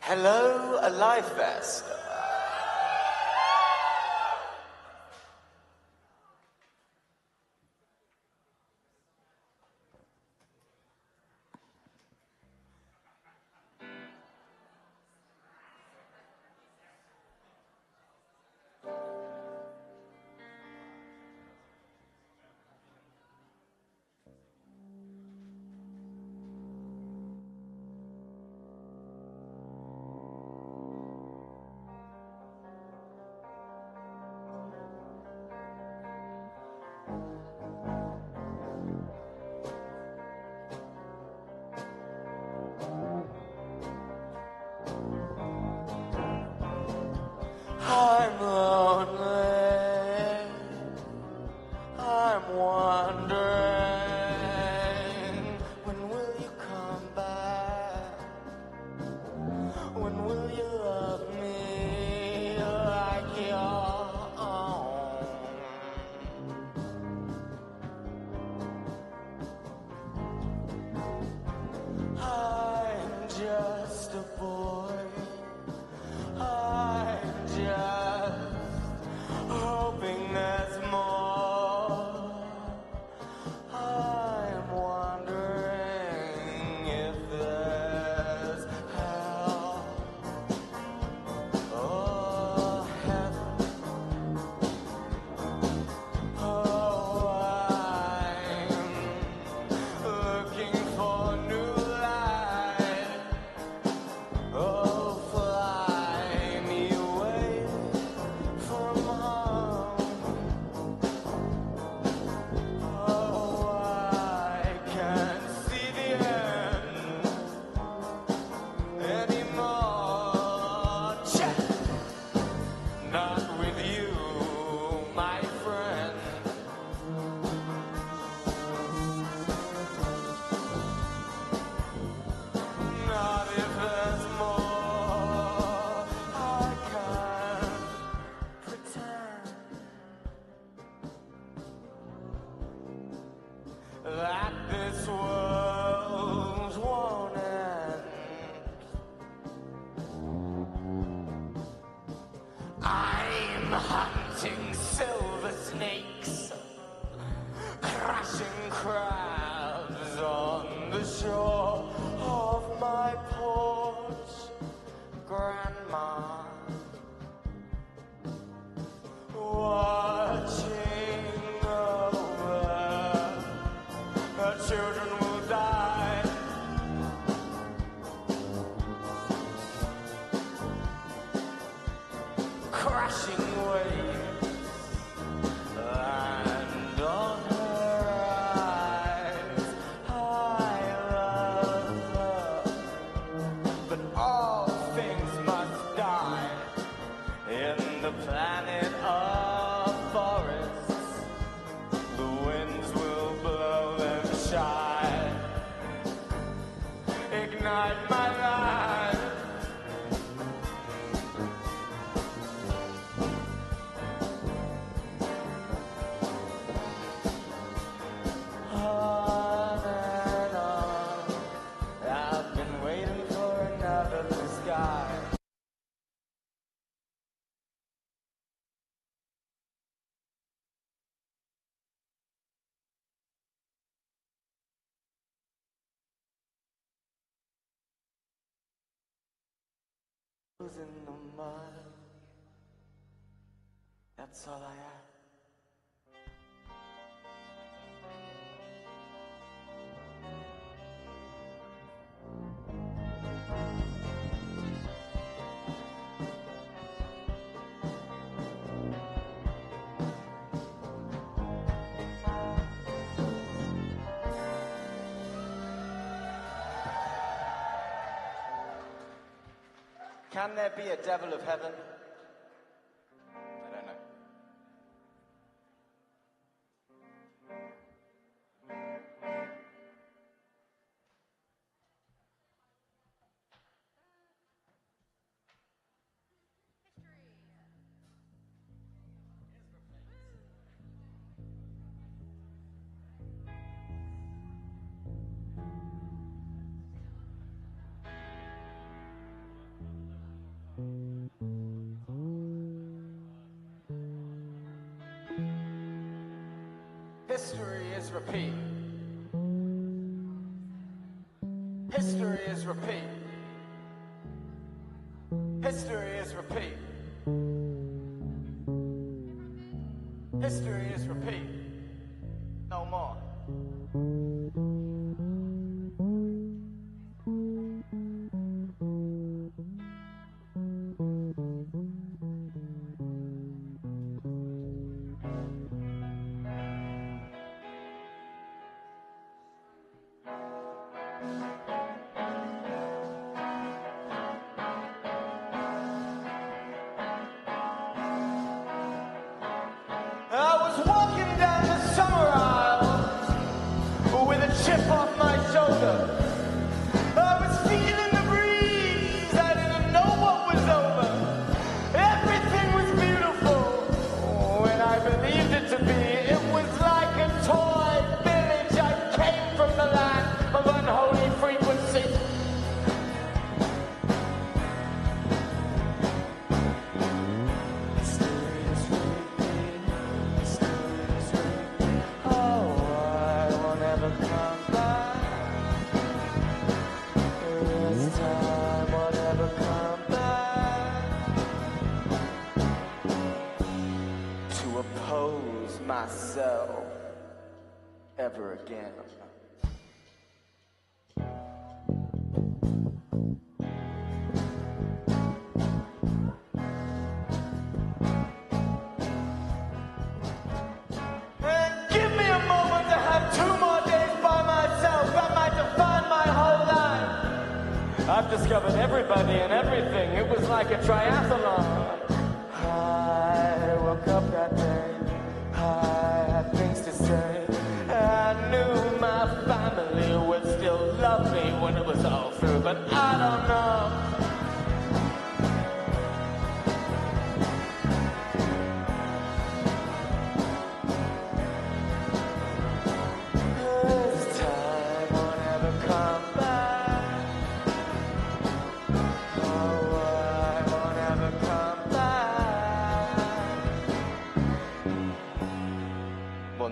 Hello, Alive Vest. that this world won't end. I'm hunting silver snakes, crashing crabs on the shore of my porch, Grandma, watching over. Her children will die. Crashing waves land on her eyes. I love her, but all things must die in the planet of forests. The winds will blow them shy, ignite my life. On and on, I've been waiting for another blue sky. In the mud, that's all I have. Can there be a devil of heaven? I don't know. History is repeat. History is repeat. History is repeat. History is repeat. No more. I was walking down the summer aisle with a chip off my shoulder. I was feeling the breeze, I didn't know what was over. Everything was beautiful when I believed it to be. It was like a toy village. I came from the land of unholy frequency. Myself ever again. And give me a moment to have 2 more days by myself. That might define my whole life. I've discovered everybody and everything. It was like a triathlon. I woke up that day. I had things to say. I knew my family would still love me when it was all through, but I don't know.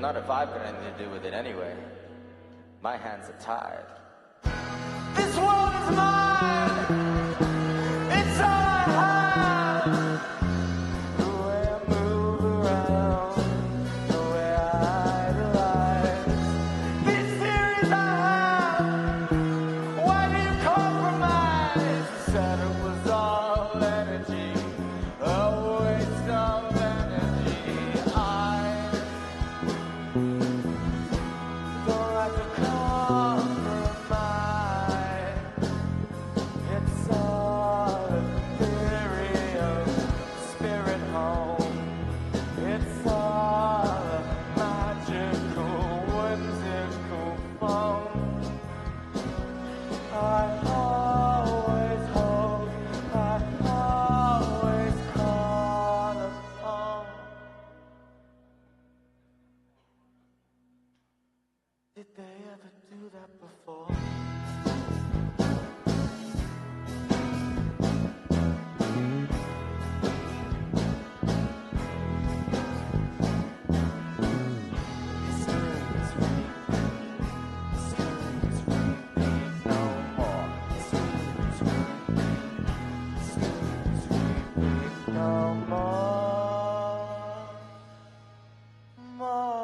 not if I've got anything to do with it anyway. My hands are tied. This world is mine. It's all I have. The way I move around, the way I idolize. This series I have. Why do you compromise? You said it was all energy, a waste of energy. I don't like to compromise. It's all a theory of spirit home. It's all a magical, whimsical phone. I always hope, I always call upon. Did they ever do that before? No more, more.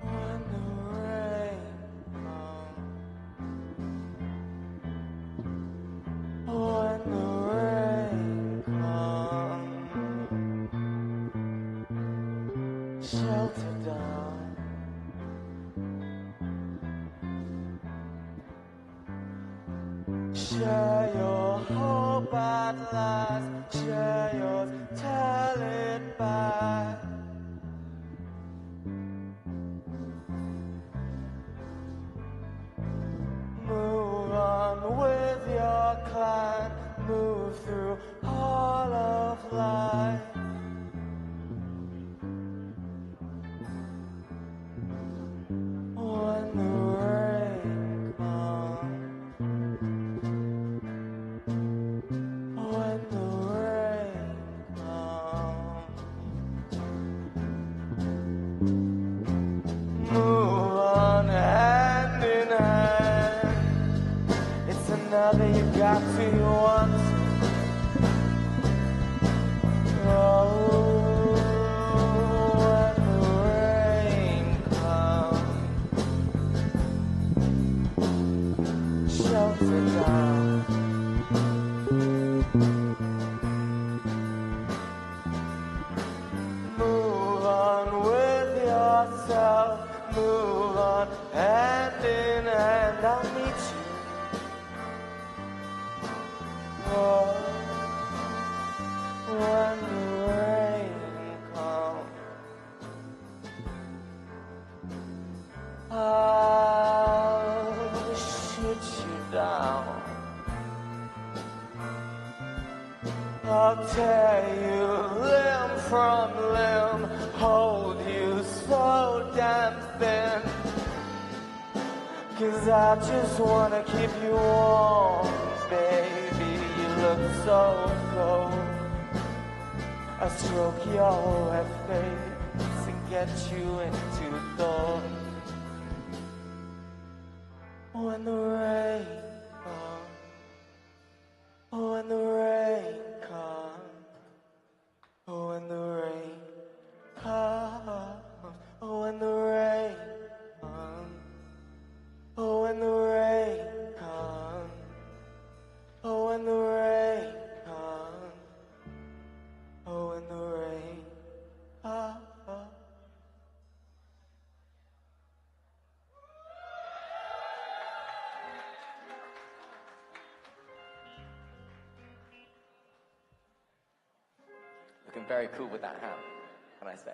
When the rain comes, when the rain comes, shelter down. Share your hope at last, share yours, tell it back. Move on with your clan, move through all of life. When the rain comes, when the rain comes, move on hand in hand. It's another you got to, you want to. Oh, when the rain comes, shelter down. Move on with yourself, move on hand in hand. I'll meet you. Oh, when the rain comes, I'll shoot you down. I'll tear you limb from limb, hold you so damn thin. 'Cause I just wanna keep you warm, baby. You look so cold. I stroke your wet face and get you into thought. When the rain comes, when the rain comes, when the rain looking very cool with that hat, can I say?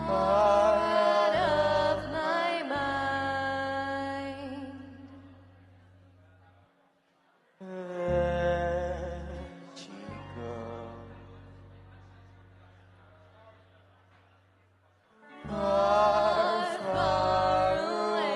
Out of my mind. Where'd you go? Far, far away.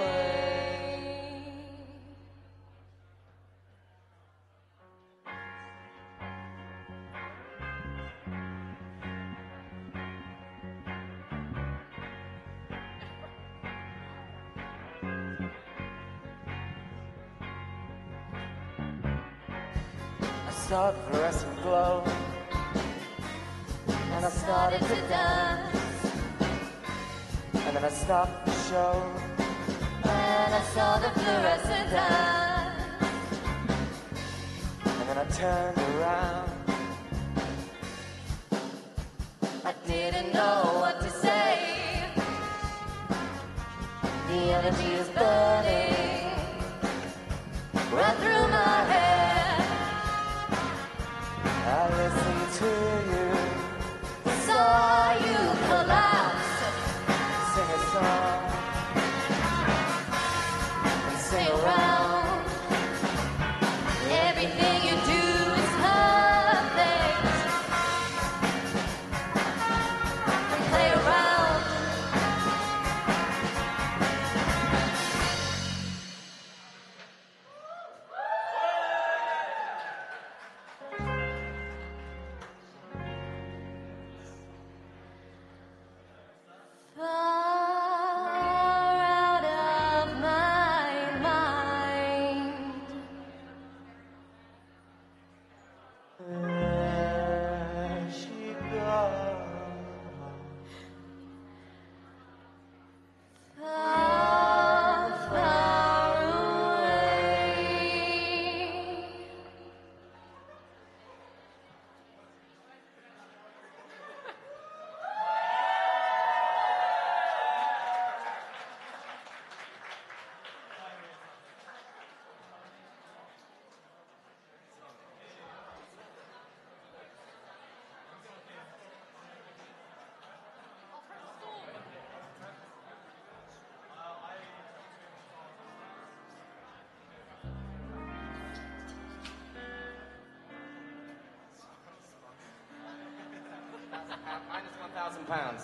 I saw the fluorescent glow, and I started to dance. And then I stopped the show, and I saw the fluorescent dance. And then I turned around. I didn't know what to say. The energy is burning right through my head. I listened to you, saw you collapse. Sing a song and sing around. Everything you do is perfect. And play around. Far out of my mind. Where'd she go? Far, far away. Minus £1,000.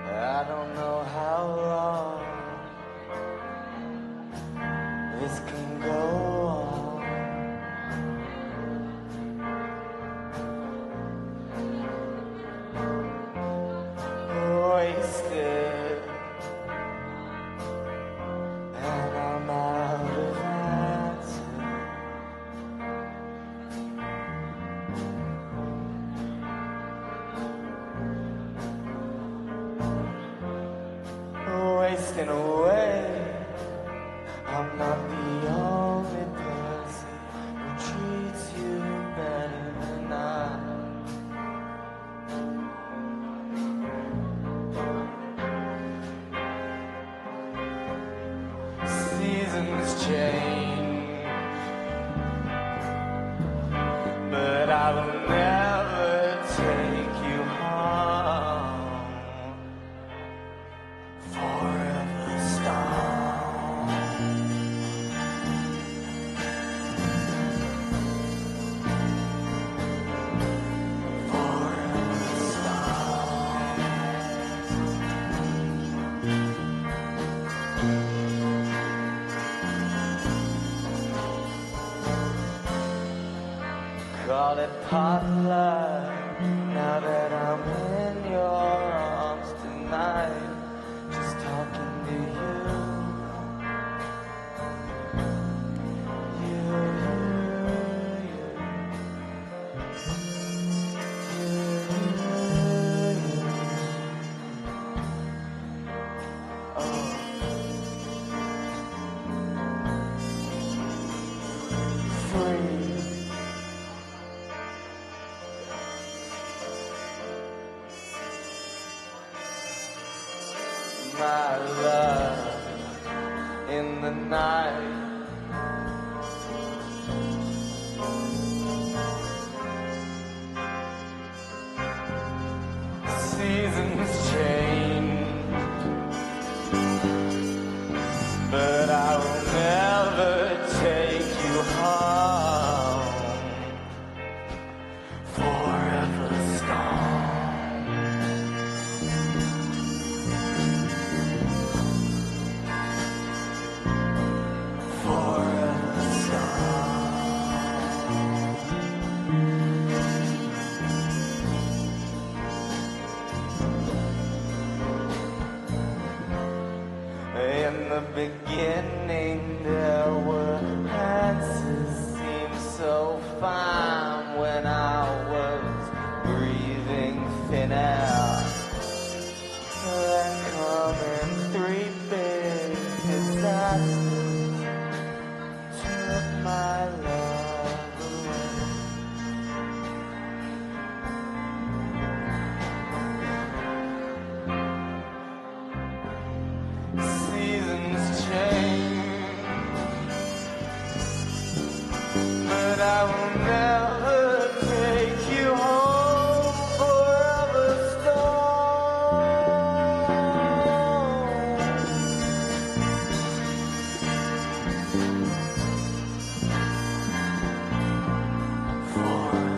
I don't know how long this can go on. Wasted, and I'm seasons change, but I will never take you home. Forever star. Forever star. Call it potluck now that I'm in your arms tonight, just talking to you. Free. My love in the night. Seasons change, but I will never take you home. Forever gone. Forever in the beginning there were answers seemed so fine when I was breathing thin air. Then come in three big disasters, took my love away. Seasons change, but I will never take you home. Forever star. Forever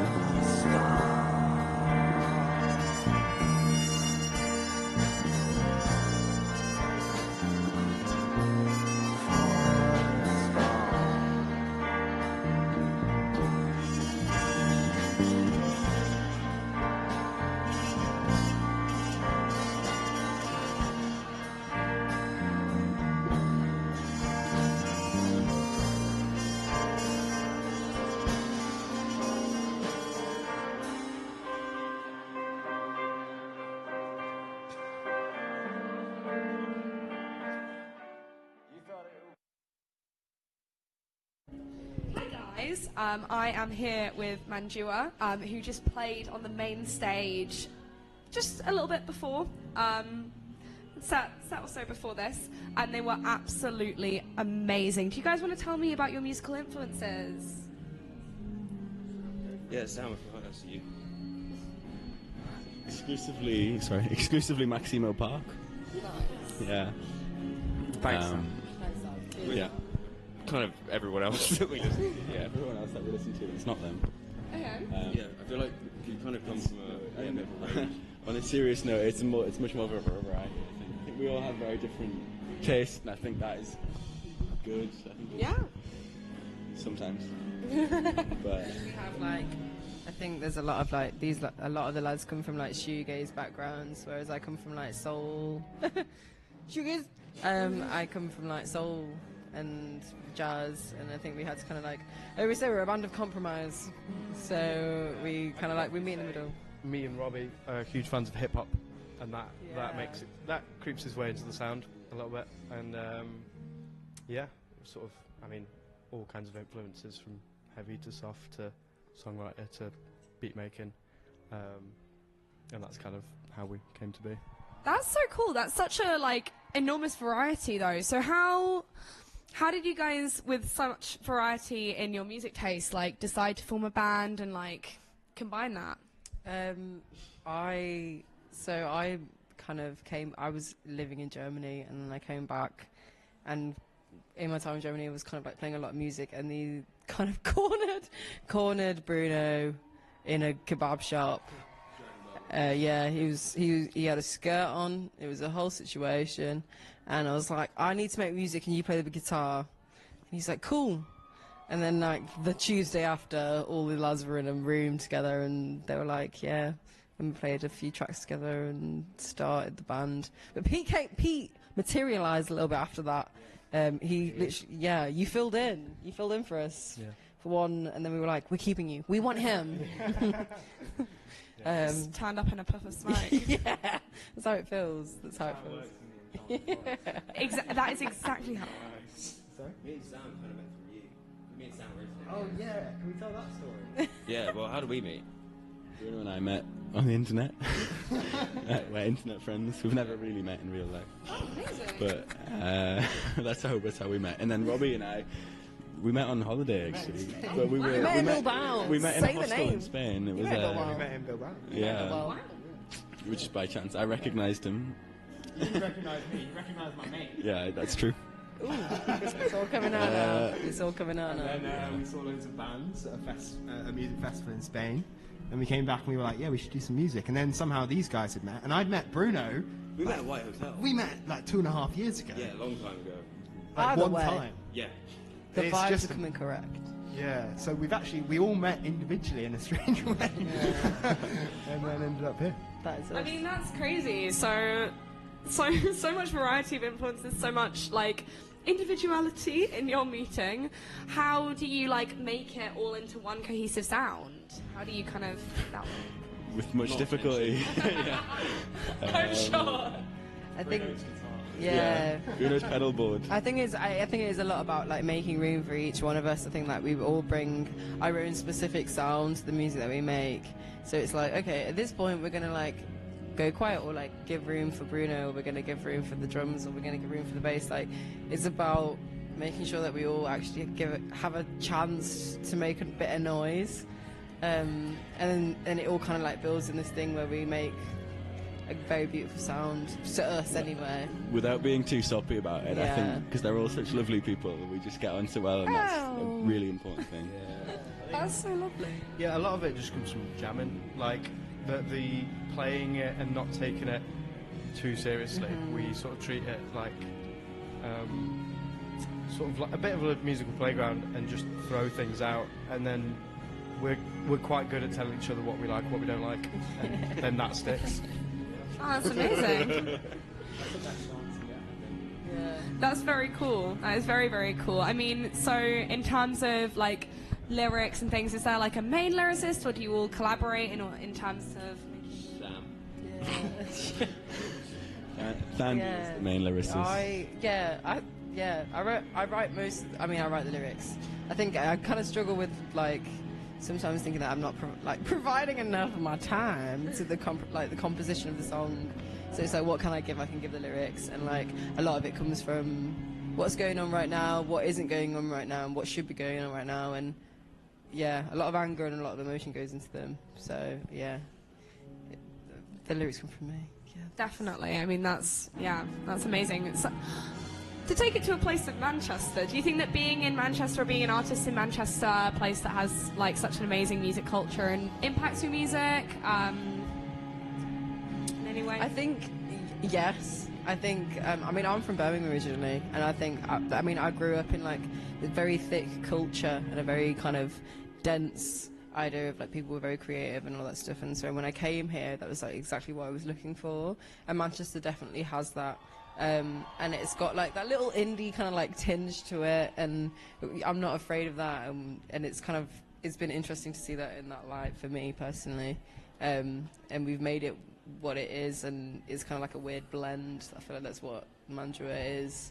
Guys, I am here with Mandua, who just played on the main stage just a little bit before, sat or so before this, and they were absolutely amazing. Do you guys want to tell me about your musical influences? Yeah, Sam, if I ask you. Exclusively Maximo Park. Nice. Yeah. Thanks, Sam. Yeah. Kind of everyone else that we listen to. Yeah, everyone else that we listen to. It's not them. Okay. Yeah, I feel like you kind of come from on a serious note, it's much more of a variety. I think we all have very different tastes, and I think that is good. I think Yeah. Sometimes. But we have like, I think there's a lot of like these. A lot of the lads come from like shoegaze backgrounds, whereas I come from like soul. Shoegaze. I come from like soul and jazz, and I think we had to kind of like, I always say we're a band of compromise, so we kind of like we meet in the middle. Me and Robbie are huge fans of hip hop, and that makes it, that creeps his way into the sound a little bit, and yeah, sort of, I mean, all kinds of influences from heavy to soft to songwriter to beat making, and that's kind of how we came to be. That's so cool. That's such a like enormous variety, though. So how How did you guys, with such variety in your music taste, like decide to form a band and like combine that? I kind of I was living in Germany, and then I came back, and in my time in Germany I was kind of like playing a lot of music, and he kind of cornered Bruno in a kebab shop. Yeah, he had a skirt on. It was a whole situation, and I was like, I need to make music, and you play the guitar. And he's like, cool. And then like the Tuesday after, all the lads were in a room together, and they were like, yeah. And we played a few tracks together and started the band. But Pete materialised a little bit after that. He literally, you filled in. You filled in for us for one, and then we were like, we're keeping you. We want him. Just turned up in a puff of smoke. Yeah, that's how it feels. That's how it feels. That is exactly how it works. Sorry? Me and Sam kind of met from you. Me and Sam were Oh yeah, can we tell that story? Yeah, well, how did we meet? Bruno and I met on the internet. We're internet friends. We've never really met in real life. But that's how we met. And then Robbie and I, we met on holiday actually. But we met in Bilbao. We met in a hostel in Spain. It was we met in Bilbao. Yeah. Which is by chance. I recognised him. You didn't recognise me. You recognised my mate. Yeah, that's true. Ooh, it's all coming out now. It's all coming out now. And then we saw loads of bands at a music festival in Spain. And we came back and we were like, yeah, we should do some music. And then somehow these guys had met. And I'd met Bruno. We met at White Hotel. We met like 2.5 years ago. Yeah, a long time ago. Like Either one way, time. Yeah. The It's vibes just are coming correct. Yeah, so we all met individually in a strange way. And then ended up here. That is I mean, that's crazy. So much variety of influences, so much like individuality in your meeting. How do you like make it all into one cohesive sound? How do you kind of With much difficulty. I'm sure. I think. Yeah. Bruno's pedal board. I think it is a lot about like making room for each one of us. I think that we all bring our own specific sound to the music that we make. So it's like, okay, at this point we're gonna like go quiet, or like give room for Bruno, or we're gonna give room for the drums, or we're gonna give room for the bass. Like, it's about making sure that we all actually have a chance to make a bit of noise, and it all kind of like builds in this thing where we make a very beautiful sound to us anyway. Without being too soppy about it, I Yeah. think, because they're all such lovely people, we just get on so well, and that's a really important thing. That's so lovely. Yeah, a lot of it just comes from jamming, like the playing it and not taking it too seriously. We sort of treat it like sort of like a bit of a musical playground and just throw things out, and then we're quite good at telling each other what we like, what we don't like, and then that sticks. Oh, that's amazing. That's very cool. That is very, very cool. I mean, so in terms of like lyrics and things, is there like a main lyricist, or do you all collaborate in terms of? Sandy is the main lyricist. I write the lyrics. I think I kind of struggle with like sometimes thinking that I'm not providing enough of my time to the composition of the song. So it's like, what can I give? I can give the lyrics, and like a lot of it comes from what's going on right now, what isn't going on right now, and what should be going on right now, and yeah, a lot of anger and a lot of emotion goes into them. So yeah, the lyrics come from me. Yeah, definitely. I mean, that's amazing. To take it to a place like Manchester, do you think that being in Manchester or being an artist in Manchester, a place that has like such an amazing music culture, and impacts your music in any way? I think yes. I think I mean, I'm from Birmingham originally, and I think I grew up in like a very thick culture and a very kind of dense idea of like people were very creative and all that stuff. And so when I came here, that was like exactly what I was looking for. And Manchester definitely has that. And it's got like that little indie kind of like tinge to it, and I'm not afraid of that. And it's been interesting to see that in that light for me personally. And we've made it what it is, and it's kind of like a weird blend. I feel like that's what Mandua is,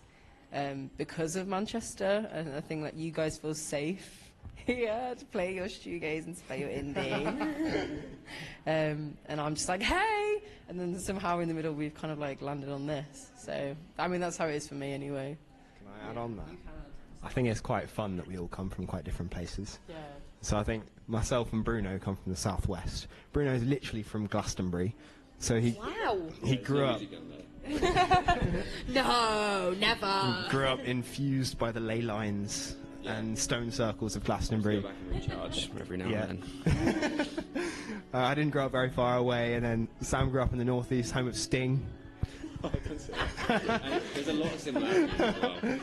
because of Manchester. And I think that you guys feel safe here to play your shoegaze and to play your indie. And I'm just like, hey! And then somehow in the middle we've kind of like landed on this. So, I mean, that's how it is for me anyway. Can I add on that? I think it's quite fun that we all come from quite different places. Yeah. So I think myself and Bruno come from the southwest. Bruno's literally from Glastonbury, so he grew up. No, never. Grew up infused by the ley lines and stone circles of Glastonbury. Go back and recharge every now Yeah. and then. I didn't grow up very far away, and then Sam grew up in the northeast, home of Sting. There's a lot of similarities as well.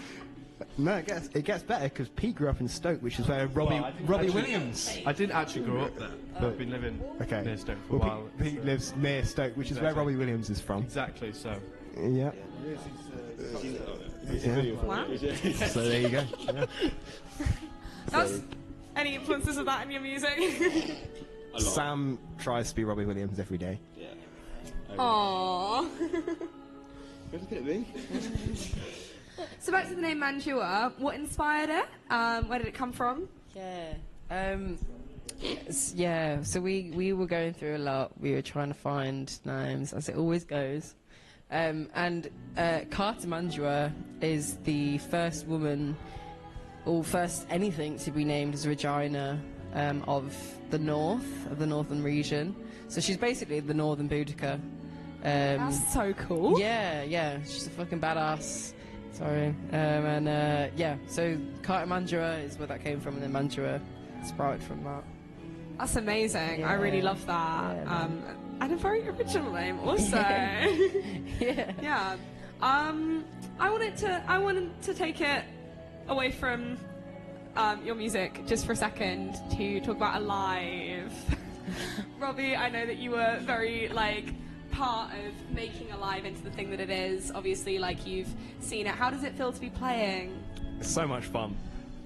No, it gets better because Pete grew up in Stoke, which is where Robbie Williams. I didn't actually grow up there. I've been living near Stoke for a while. Pete lives near Stoke, which is where Robbie Williams is from. Exactly, so. Yeah. Wow. So there you go. Yeah. That's any influences of that in your music? Sam tries to be Robbie Williams every day. Yeah. Aww. Look at me. So back to the name Mandua. What inspired it? Where did it come from? Yeah. So we were going through a lot. We were trying to find names, as it always goes. And Carter Mandua is the first woman, or first anything to be named as Regina of the northern region. So she's basically the northern Boudica. That's so cool. Yeah. She's a fucking badass. Sorry. So Carter Mandua is where that came from, and then Mandua sprouted from that. That's amazing. Yeah. I really love that. Yeah, and a very original name also. Yeah. I wanted to take it away from your music just for a second to talk about Alive. Robbie, I know that you were very part of making Alive into the thing that it is. Obviously, you've seen it. How does it feel to be playing? So much fun.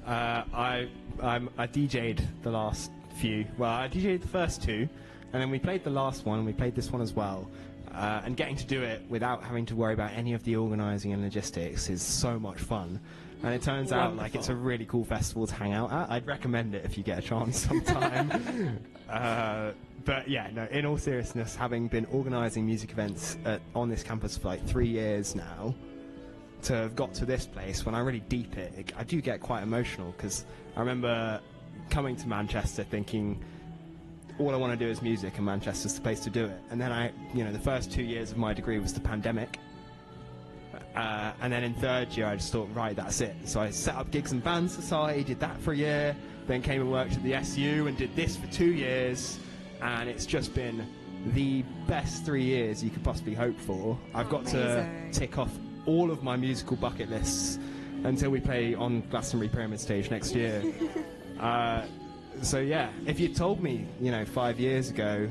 I DJ'd the last few. Well, I DJ'd the first two, and then we played the last one, and we played this one as well. And getting to do it without having to worry about any of the organising and logistics is so much fun. And it turns out it's a really cool festival to hang out at. I'd recommend it if you get a chance sometime. But yeah, no, in all seriousness, having been organising music events on this campus for 3 years now, to have got to this place, when I really deep it, I do get quite emotional, because I remember coming to Manchester thinking, all I want to do is music, and Manchester's the place to do it. And then the first 2 years of my degree was the pandemic. And then in third year, I just thought, right, that's it. So I set up Gigs and Band Society, did that for a year, then came and worked at the SU and did this for 2 years. And it's just been the best 3 years you could possibly hope for. I've got to tick off all of my musical bucket lists until we play on Glastonbury Pyramid Stage next year. So yeah, if you told me, 5 years ago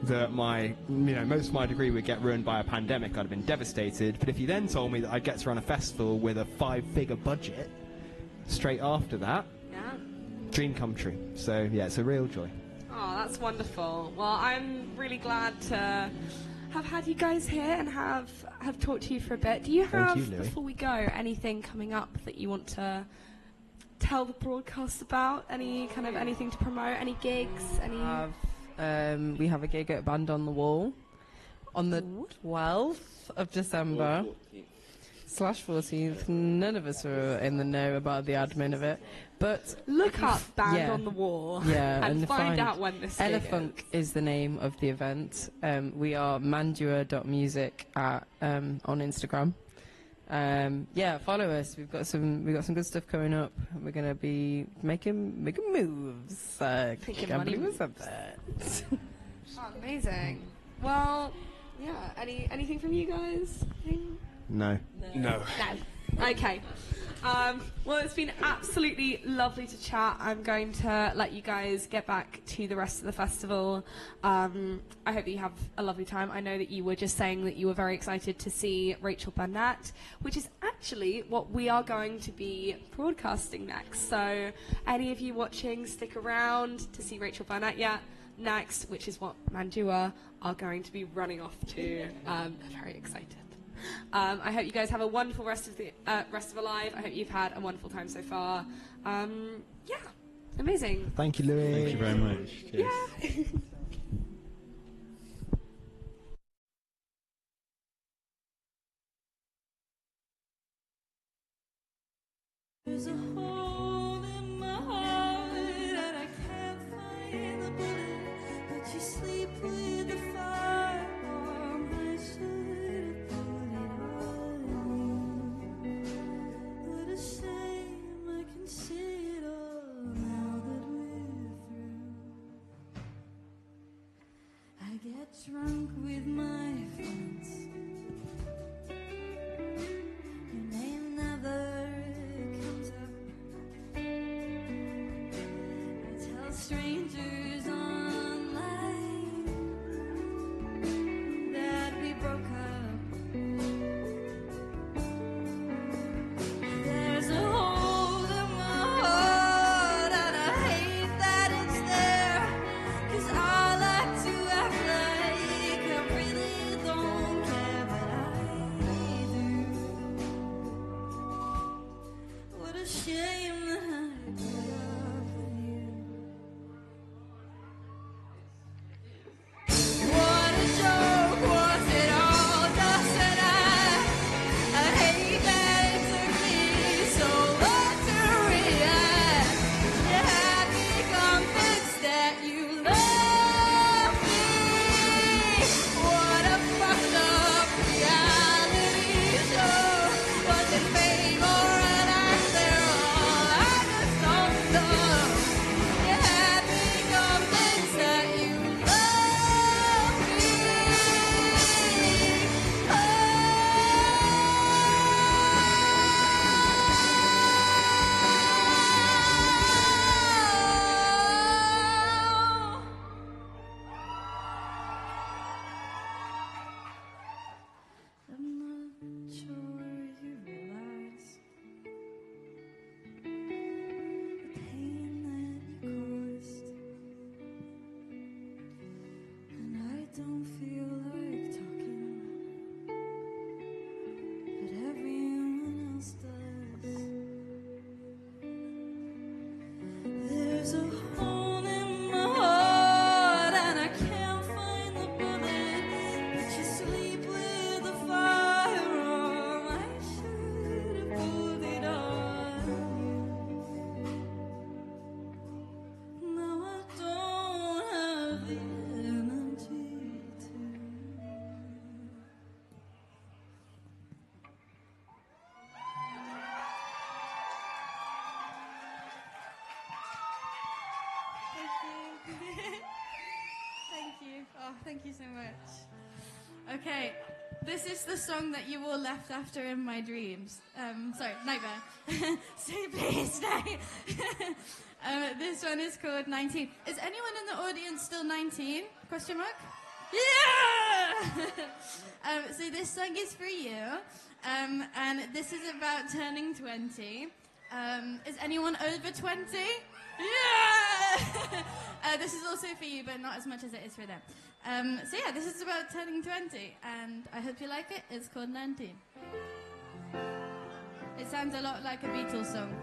that most of my degree would get ruined by a pandemic, I'd have been devastated. But if you then told me that I'd get to run a festival with a 5-figure budget straight after that, dream come true. So yeah, it's a real joy. Oh, that's wonderful. Well, I'm really glad to have had you guys here and have talked to you for a bit. Do you have, before we go, anything coming up that you want to tell the broadcast about? Anything to promote? Any gigs? We have a gig at Band on the Wall on the 12th of December /14th. None of us are in the know about the admin of it, but look up Band on the Wall and find out when this gig Elefunk is the name of the event. We are mandua.music on Instagram. Follow us. We've got some good stuff coming up. We're gonna be making moves. Making money moves. Oh, amazing. Well, yeah. Anything from you guys? No. Okay. Well, it's been absolutely lovely to chat. I'm going to let you guys get back to the rest of the festival. I hope that you have a lovely time. I know that you were just saying that you were very excited to see Rachel Burnett, which is actually what we are going to be broadcasting next. So any of you watching, stick around to see Rachel Burnett next, which is what Mandua are going to be running off to. Very excited. I hope you guys have a wonderful rest of Alive. I hope you've had a wonderful time so far. Amazing. Thank you, Louis. Thank you very much. Cheers. There's a a hole in my heart and I can't find the bullet, but you sleep with the fire on. I should have put it on you. What a shame, I can see it all now that we're through. I get drunk with my friends. Your name never comes up. I tell strangers online that we broke up. There's a hole in my heart and I hate that it's there, 'cause I like to act like I really don't care, but I do. What a shame that I put up with you. What a joke, was it all just an act? I hate that it took me so long to react. You had me convinced that you love me. What a fucked up reality show. Was it fame or an actor? All I just don't know. You had me convinced that you love me. I'm not sure you realize the pain that you caused, and I don't feel like talking, but everyone else does. There's a hole in my heart and I can't find the bullet, but you sleep with the fire on. I should have pulled it on you. Now I don't have the energy to. Thank you. Thank you. Oh, thank you so much. Okay, this is the song that you all left after in my dreams. Sorry, nightmare. Stay, please stay. This one is called 19. Is anyone in the audience still 19? Question mark? Yeah! So this song is for you, and this is about turning 20. Is anyone over 20? Yeah! This is also for you, but not as much as it is for them. So yeah, this is about turning 20, and I hope you like it. It's called 19. It sounds a lot like a Beatles song.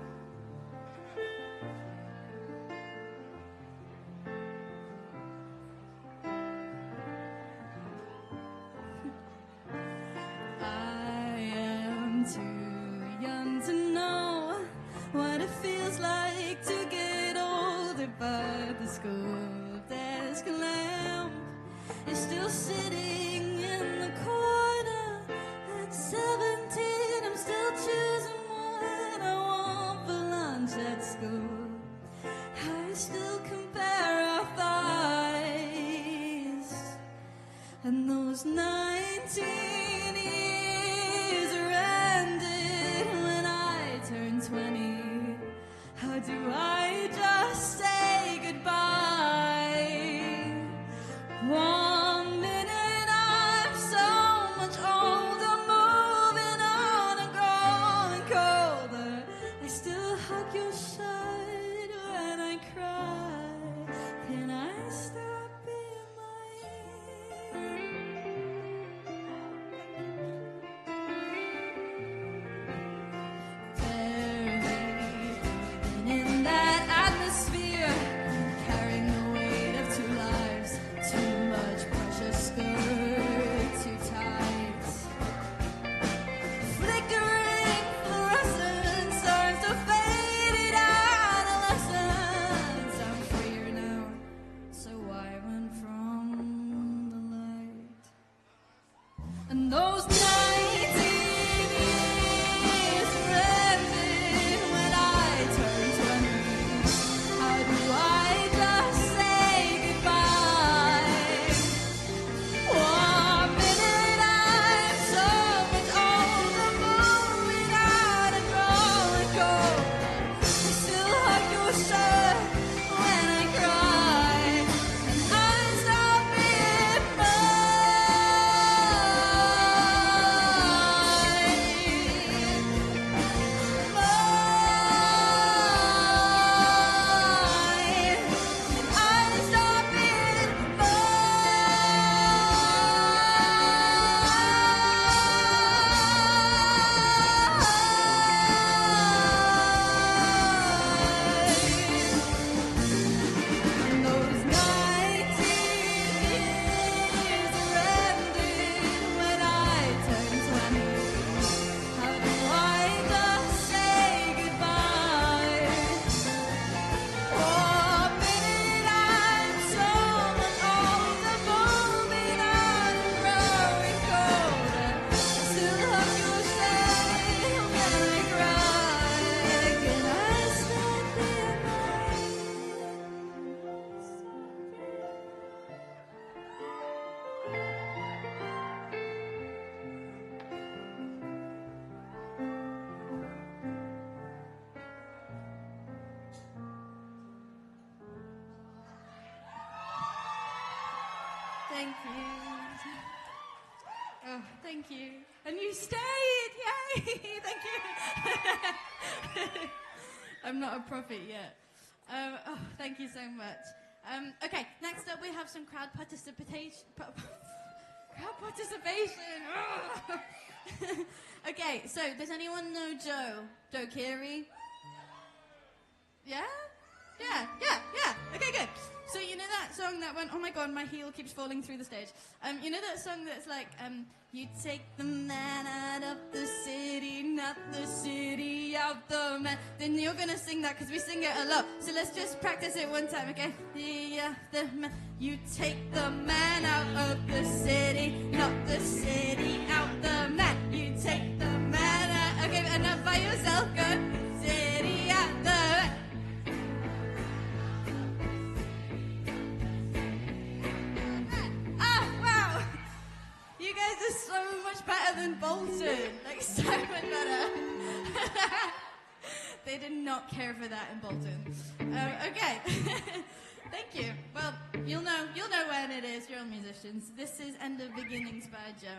I am too young to know what it feels like to get older, but the school desk lamp is still sitting in the corner. At 17, I'm still choosing what I want for lunch at school. I still compare our thighs, and those 19 years are ended when I turn 20. How do I just say goodbye? One minute I'm so much older, moving on and growing colder. I still hug your side when I cry. Can I stop being barely in that atmosphere, carrying the weight of two lives, too much pressure, skirt too tight, flickering fluorescent starts to fade. Thank you. Oh, thank you. And you stayed! Yay! Thank you. I'm not a prophet yet. Oh, thank you so much. Okay, next up we have some crowd participation. Crowd participation! Okay, so does anyone know Joe Keery? Yeah? Yeah. Okay, good. So you know that song that went, oh my god, my heel keeps falling through the stage. You know that song that's like, you take the man out of the city, not the city out the man. Then you're gonna sing that because we sing it a lot. So let's just practice it one time, okay? The man. You take the man out of the city, not the city out the man. You take the man out. Okay, enough by yourself, go. City out the man. You guys are so much better than Bolton. Like, so much better. They did not care for that in Bolton. Okay. Thank you. Well, you'll know when it is. You're all musicians. This is End of Beginnings by Joe.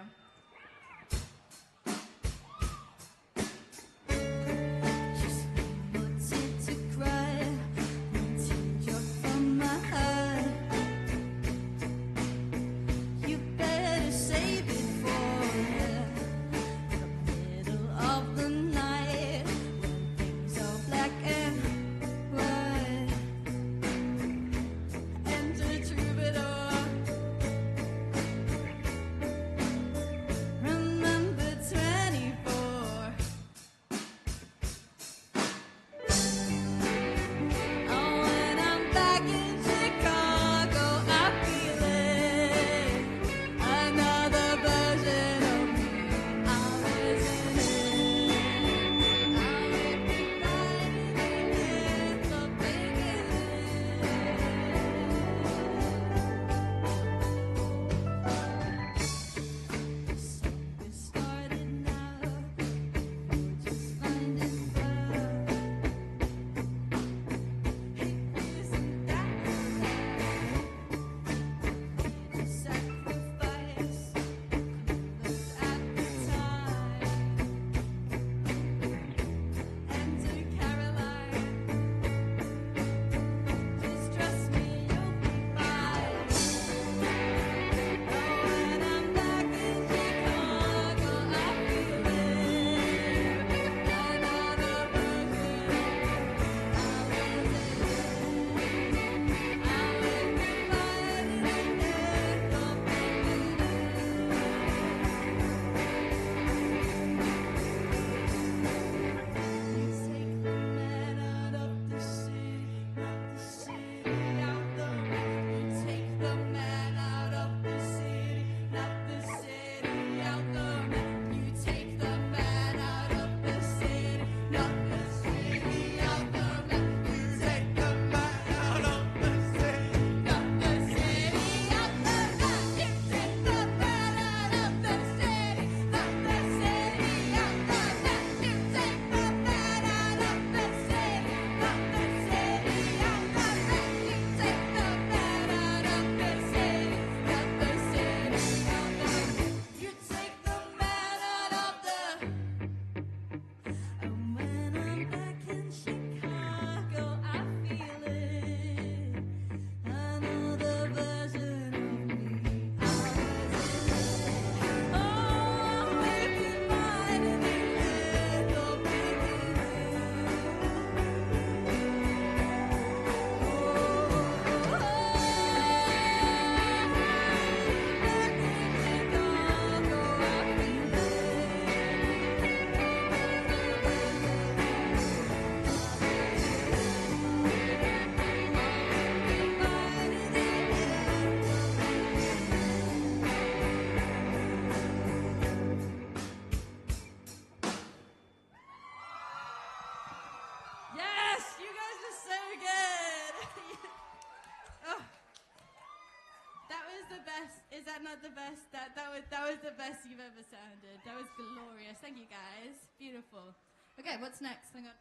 Is that not the best? That was the best you've ever sounded. That was glorious. Thank you, guys. Beautiful. Okay, what's next? Hang on.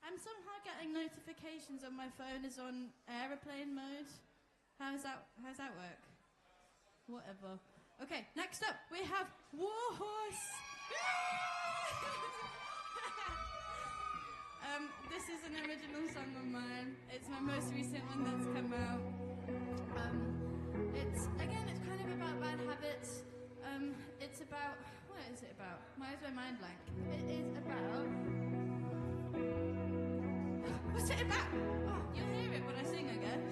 I'm I'm somehow getting notifications on my phone is on aeroplane mode. How's that work? Whatever. Okay, next up we have Warhorse. This is an original song of mine. It's my most recent one that's come out. It's kind of about bad habits. It's about, what is it about? Why is my mind blank? It is about, what's it about? Oh, you'll hear it when I sing, I guess.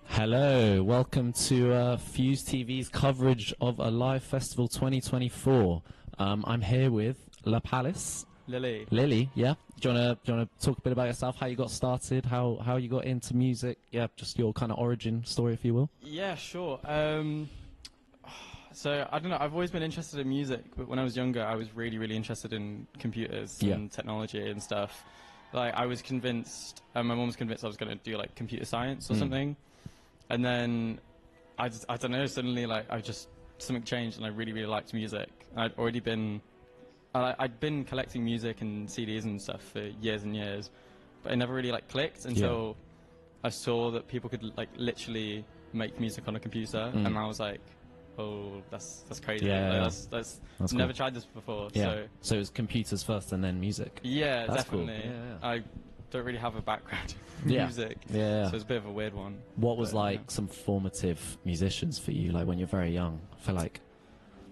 Hello, welcome to FuseTV's coverage of Alive Festival 2024. I'm here with La Palace Lily. Lily, yeah. Do you wanna talk a bit about yourself? How you got started? How you got into music? Yeah, just your kind of origin story, if you will. Yeah, sure. So I don't know. I've always been interested in music, but when I was younger, I was really, really interested in computers and technology and stuff. Like I was convinced, my mum was convinced I was going to do like computer science or something, and then I don't know. Suddenly, like something changed, and I really, really liked music. I'd already been. I'd been collecting music and CDs and stuff for years and years, but it never really like clicked until I saw that people could like literally make music on a computer, and I was like, "Oh, that's crazy! Yeah, like, that's cool. Never tried this before." Yeah. So it was computers first, and then music. Yeah, that's definitely. Cool. Yeah. I don't really have a background in music, yeah. so it's a bit of a weird one. What was like some formative musicians for you, like when you're very young? I feel like.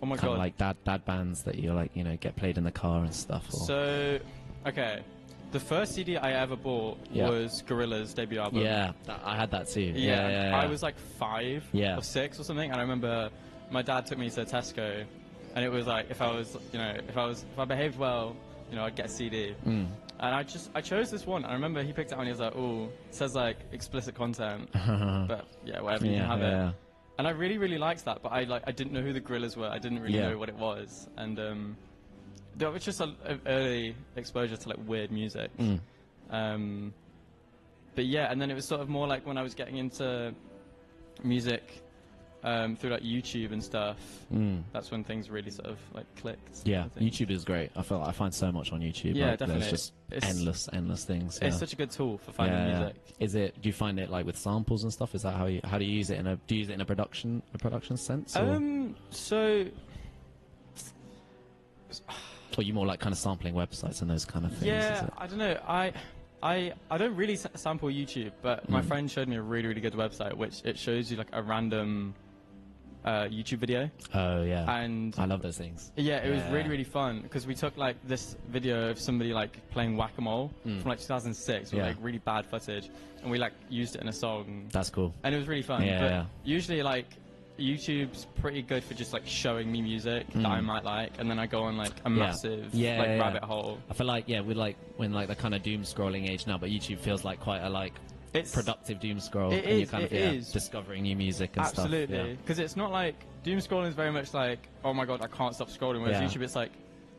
Oh my kind god! Of like dad bands that you like, get played in the car and stuff. Or... So, okay, the first CD I ever bought was Gorillaz' debut album. Yeah, I had that too. Yeah, I was like 5 or 6 or something, and I remember my dad took me to Tesco, and it was like if I behaved well, I'd get a CD. And I chose this one. I remember he picked it up and he was like, "Oh, it says like explicit content, but yeah, whatever, you can have it." And I really, really liked that, but I didn't know who the Gorillaz were. I didn't really know what it was, and that was just an early exposure to like weird music. But yeah, and then it was sort of more like when I was getting into music through like YouTube and stuff. That's when things really sort of like clicked. Yeah, YouTube is great. I find so much on YouTube. Yeah, like, definitely. There's just endless things. It's such a good tool for finding music. Do you find it like with samples and stuff? Is that how do you use it do you use it in a production sense? Or you more like kind of sampling websites and those kind of things? Yeah, I don't know. I don't really sample YouTube, but my friend showed me a really, really good website which it shows you like a random YouTube video. Oh yeah, and I love those things. Yeah, it was really, really fun because we took like this video of somebody like playing whack-a-mole from like 2006 with like really bad footage, and we like used it in a song. That's cool. And it was really fun. But usually like YouTube's pretty good for just like showing me music that I might like, and then I go on like a massive rabbit hole. I feel like we're like when like the kind of doom scrolling age now, but YouTube feels like quite a it's productive doom scroll, and you're kind of discovering new music and stuff. Absolutely, because it's not like doom scrolling is very much like, oh my god, I can't stop scrolling. Whereas YouTube, it's like,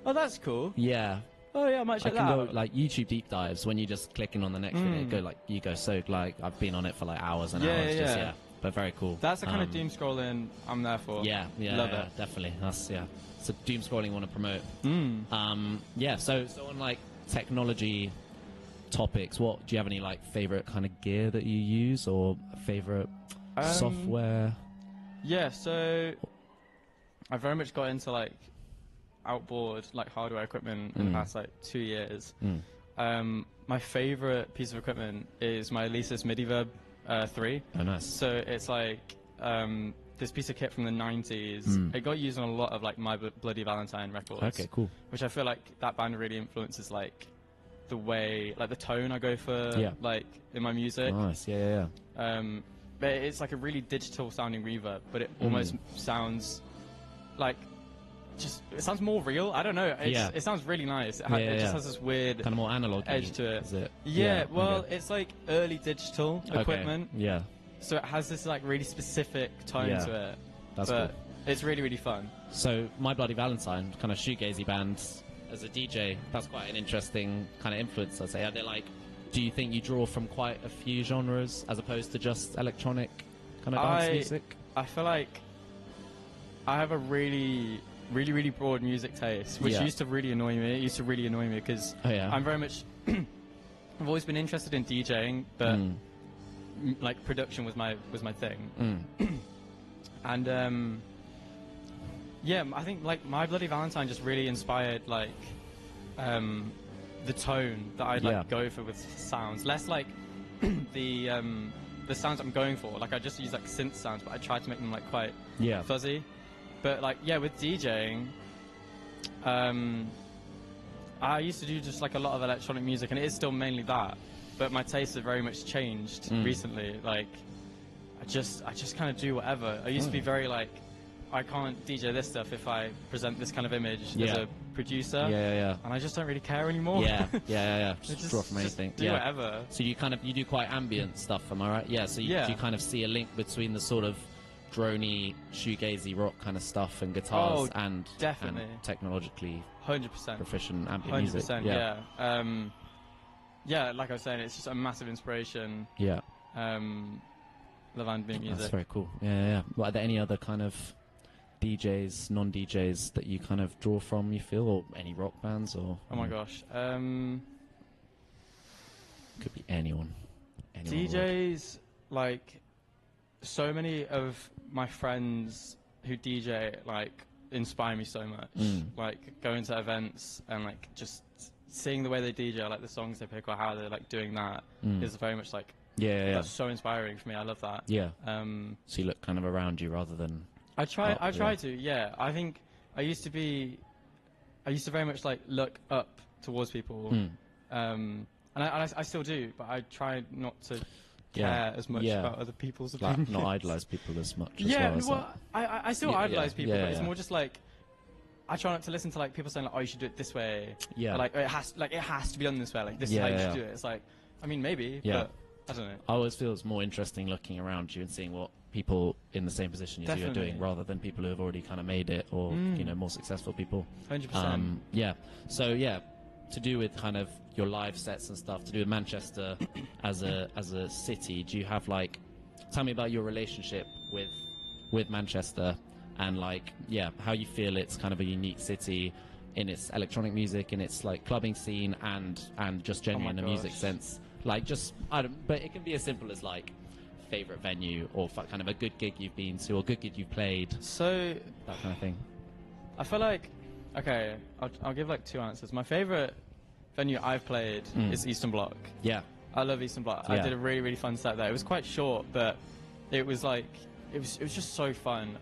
oh that's cool. Yeah. Oh yeah, I might check that out. Go, like YouTube deep dives when you're just clicking on the next video. You go so like I've been on it for like hours and hours. Yeah. But very cool. That's the kind of doom scrolling I'm there for. Yeah, love it. Definitely. That's So doom scrolling you want to promote. So on like technology topics, do you have any like favorite kind of gear that you use or favorite software? Yeah, so I very much got into like outboard like hardware equipment in the past like 2 years. My favorite piece of equipment is my Alesis MIDI Verb 3. Oh, nice. So it's like this piece of kit from the 90s. It got used on a lot of like My Bloody Valentine records. Okay, cool. Which I feel like that band really influences like the way, like the tone I go for like in my music. Nice, yeah. But it's like a really digital sounding reverb, but it almost sounds like it sounds more real. I don't know. It sounds really nice. It just has this weird kind of more analog edge to it. Is it? Yeah. Well, it's like early digital equipment. Yeah. So it has this like really specific tone to it. That's cool. But it's really, really fun. So My Bloody Valentine, kind of shoegazy band. As a DJ, that's quite an interesting kind of influence, I'd say. Are they like, do you think you draw from quite a few genres as opposed to just electronic kind of dance music? I feel like I have a really, really, really broad music taste, which used to really annoy me. It used to really annoy me because I'm very much... I've always been interested in DJing, but like production was my thing. And yeah, I think like My Bloody Valentine just really inspired like the tone that I'd like go for with sounds. Less like the sounds I'm going for. Like I just use like synth sounds, but I try to make them like quite fuzzy. But like with DJing, I used to do just like a lot of electronic music, and it is still mainly that. But my tastes have very much changed recently. Like I just kind of do whatever. I used to be very like, I can't DJ this stuff if I present this kind of image as Yeah. a producer. Yeah. And I just don't really care anymore. Yeah. Just draw from anything. Do whatever. So you do quite ambient stuff, am I right? Yeah. So do you kind of see a link between the sort of droney, shoegazy rock kind of stuff and guitars and definitely technologically 100% proficient ambient music. 100%. Yeah. Like I was saying, it's just a massive inspiration. Yeah. Love ambient music. That's very cool. Yeah. Well, are there any other kind of DJs, non-DJs that you kind of draw from, you feel, or any rock bands, or? Oh my gosh. Could be anyone. DJs, like, so many of my friends who DJ, like, inspire me so much. Like, going to events and, like, just seeing the way they DJ, like, the songs they pick or how they're, like, doing that is very much, like, that's so inspiring for me. I love that. Yeah. So you look kind of around you rather than... I try to, yeah. I think I used to very much, like, look up towards people. And I still do, but I try not to care as much about other people's opinions. Not idolize people as much as I still idolize people, but it's more just like I try not to listen to like people saying like, oh, you should do it this way. Yeah. Or, like it has to be done this way. Like this is how you should do it. It's like, I mean, maybe, but I don't know. I always feel it's more interesting looking around you and seeing what people in the same position as you are doing, rather than people who have already kind of made it, or more successful people. 100%. So to do with kind of your live sets and stuff, to do with Manchester as a city, do you have like, tell me about your relationship with Manchester, and like how you feel it's kind of a unique city in its electronic music, in its like clubbing scene, and just generally in the music sense. Like but it can be as simple as like favorite venue, or kind of a good gig you've been to, or good gig you've played. So that kind of thing. I feel like, okay, I'll give like two answers. My favorite venue I've played is Eastern Bloc. Yeah. I love Eastern Bloc. I did a really, really fun set there. It was quite short, but it was like, it was just so fun.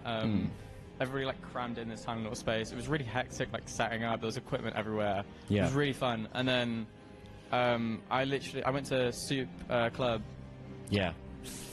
Everybody like crammed in this tiny little space. It was really hectic, like setting up. There was equipment everywhere. Yeah. It was really fun. And then I went to Soup Club. Yeah.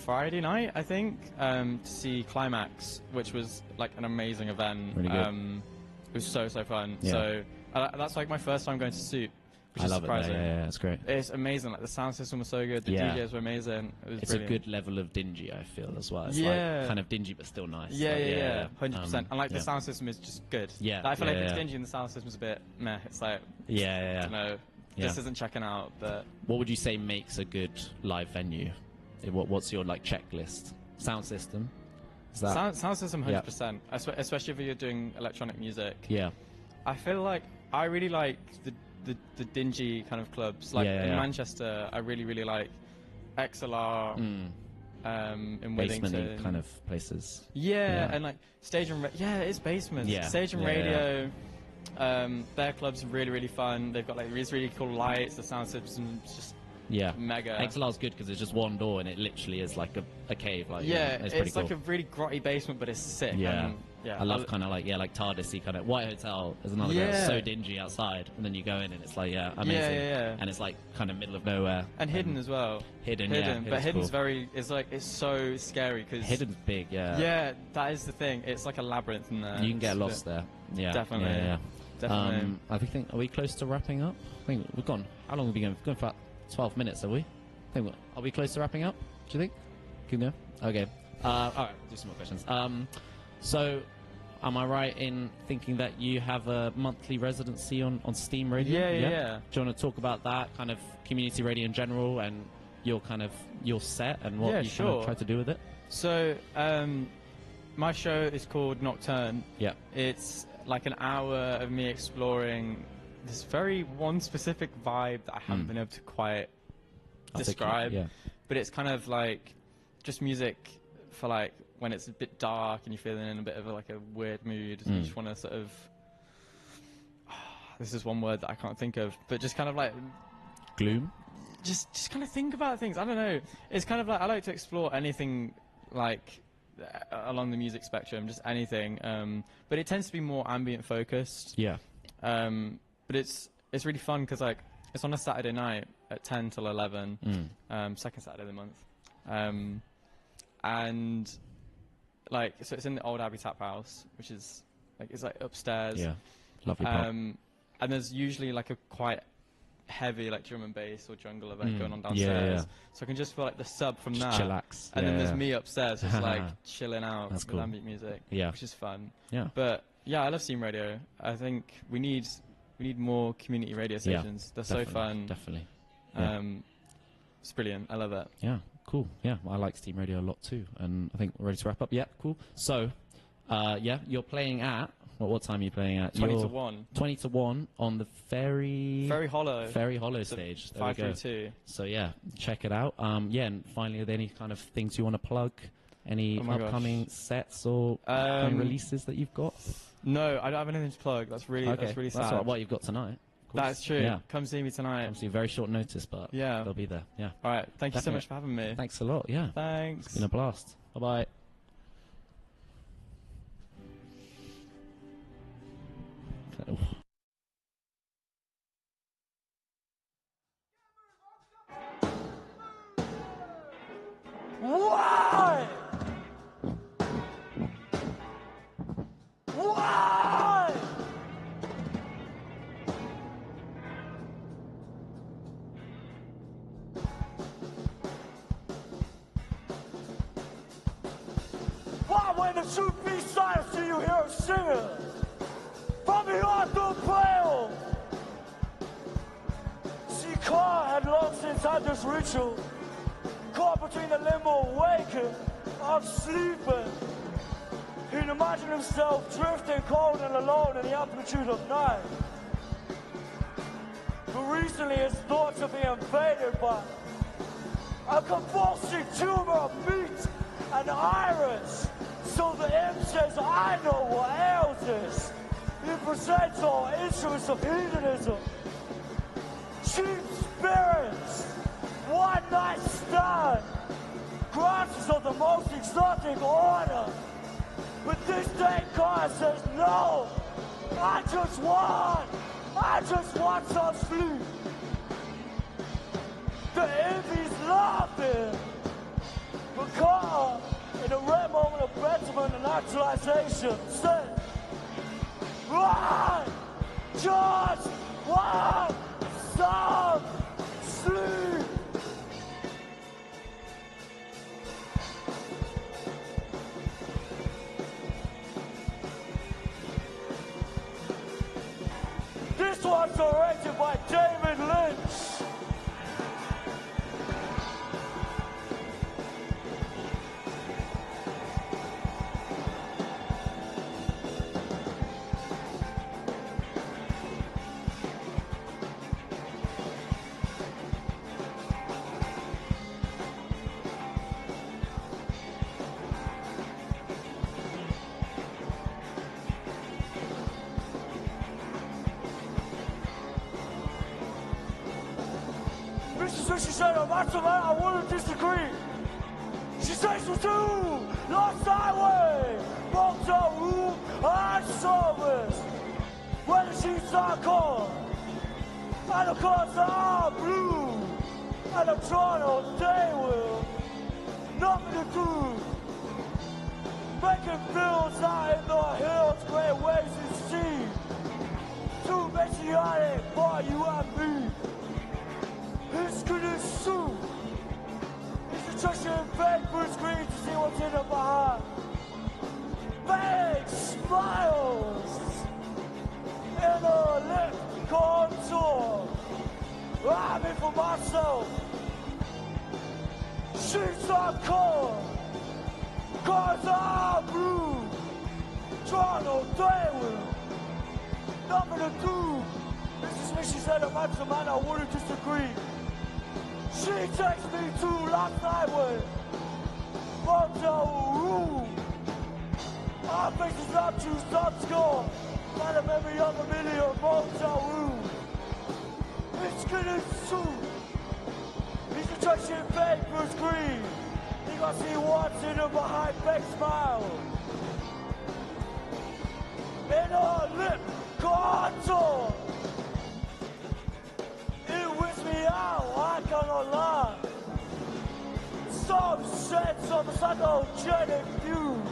Friday night, I think, to see Climax, which was like an amazing event. Really good. It was so fun. Yeah. So that's like my first time going to Soup. Which I is love surprising. it. Yeah, it's great. It's amazing. Like the sound system was so good. The DJs were amazing. It's brilliant. a good level of dingy, I feel, as well. It's Yeah. like kind of dingy but still nice. Yeah, 100%. And like the sound system is just good. Yeah. Like, I feel like if it's dingy and the sound system's a bit meh, it's like, I don't know, this isn't checking out. But what would you say makes a good live venue? What's your like checklist? Sound system. Is that sound system 100%. Especially if you're doing electronic music. Yeah. I feel like I really like the dingy kind of clubs. Like in Manchester, I really like XLR. In basement Withington. kind of places. Yeah, and like Stage and it's basements. Yeah. Stage and Radio. Their clubs are really fun. They've got like these really cool lights. The sound system's just mega. XLR's good because it's just one door and it literally is like a cave. Like it's pretty like cool. a really grotty basement, but it's sick. Yeah. And, I love kind of like TARDIS-y kind of. White Hotel is another one. It's so dingy outside, and then you go in and it's like amazing. Yeah. And it's like kind of middle of nowhere. And hidden as well. Hidden. But Hidden's cool. it's so scary because Hidden's big. Yeah, that is the thing. It's like a labyrinth in there. You can get lost there. Yeah, definitely. Yeah. Definitely. Are we close to wrapping up? I think we've gone. How long have we been going? We've gone for about 12 minutes, have we? Are we close to wrapping up? Do you think? Can we go? Okay. All right. Do some more questions. So, am I right in thinking that you have a monthly residency on Steam Radio? Yeah. Do you want to talk about that kind of community radio in general and your set and what you kind of try to do with it? So, my show is called Nocturne. Yeah. It's like an hour of me exploring this very one specific vibe that I haven't been able to quite describe. But it's kind of like just music for like when it's a bit dark and you're feeling in a bit of like a weird mood and you just want to sort of this is one word that I can't think of, but just kind of like gloom. Just kind of think about things. I don't know. It's kind of like I like to explore anything like along the music spectrum, just anything. But it tends to be more ambient focused. Yeah. But it's really fun because like it's on a Saturday night at 10 till 11, second Saturday of the month, and like, so it's in the old Abbey Tap House, which is like, it's like upstairs. Yeah, lovely pub. And there's usually like a quite heavy like drum and bass or jungle event going on Yeah, downstairs. yeah. So I can just feel like the sub from Just that. chillax. And then Yeah, there's yeah. me upstairs just like chilling out That's with cool. ambient music. Yeah. Which is fun. Yeah. But yeah, I love Steam Radio. I think we need more community radio Yeah, stations. They're so definitely, fun. definitely. Yeah. It's brilliant. I love it. Yeah, cool. Yeah, I like Steam Radio a lot too. And I think we're ready to wrap up. Yeah, cool. So, yeah, you're playing at, what time are you playing at? 20 to You're 1. 20 to 1 on the Ferry Hollow. Ferry Hollow It's a stage. There we go. 532. So, yeah, check it out. Yeah, and finally, are there any kind of things you want to plug? Any Oh my upcoming gosh. sets or upcoming releases that you've got? No, I don't have anything to plug. That's really Okay, that's really sad. that's all right. What you've got tonight. Of course. That's true. Yeah. Come see me tonight. Obviously, very short notice, but Yeah. they'll be there. Yeah. All right. Thank you so Definitely. much for having me. Thanks a lot. Yeah. Thanks. It's been a blast. Bye-bye. Okay. Why? Why? Why, when the truth be silent, do you hear a singer from beyond the pale? See, Carr had long since had this ritual, caught between the limbo waking of sleeping. He'd imagine himself drifting cold and alone in the amplitude of night. But recently his thoughts are being invaded by a convulsing tumor of meat and iris. So the imp says, I know what ails this. He presents all instruments of hedonism. Cheap spirits, one night stand, glances of the most exotic order. But this day Carr says, no, I just want some sleep. The impies laughing. But Carr, in a rare moment of betterment and actualization, said, I just want some sleep. This one's directed by David Lynch. This is what she said on Master Man, I wouldn't disagree. She says for two, Lost Highway, motel room and service. Where the sheets are cold, and the cars are blue, and the Toronto day will, nothing to do. Making fields out in the hills, great waves and sea. Too messianic for you and me. It's gonna sue. It's a treasure in fake blue screen to see what's in it behind. Fake smiles in a lip contour. I'm in for myself. Sheets are cold, cars are blue. Toronto day will, nothing to do. This is what she said about the man, I wouldn't disagree. She takes me to Lost Highway, motel room. Our faces up to stop score, not a memory of a million motel room. It's getting soon. He's a touching fake Bruce Green. He got see what's in her behind fake smile. In her lip contour. It whips me out, I cannot lie. Some sense of a psychogenic view.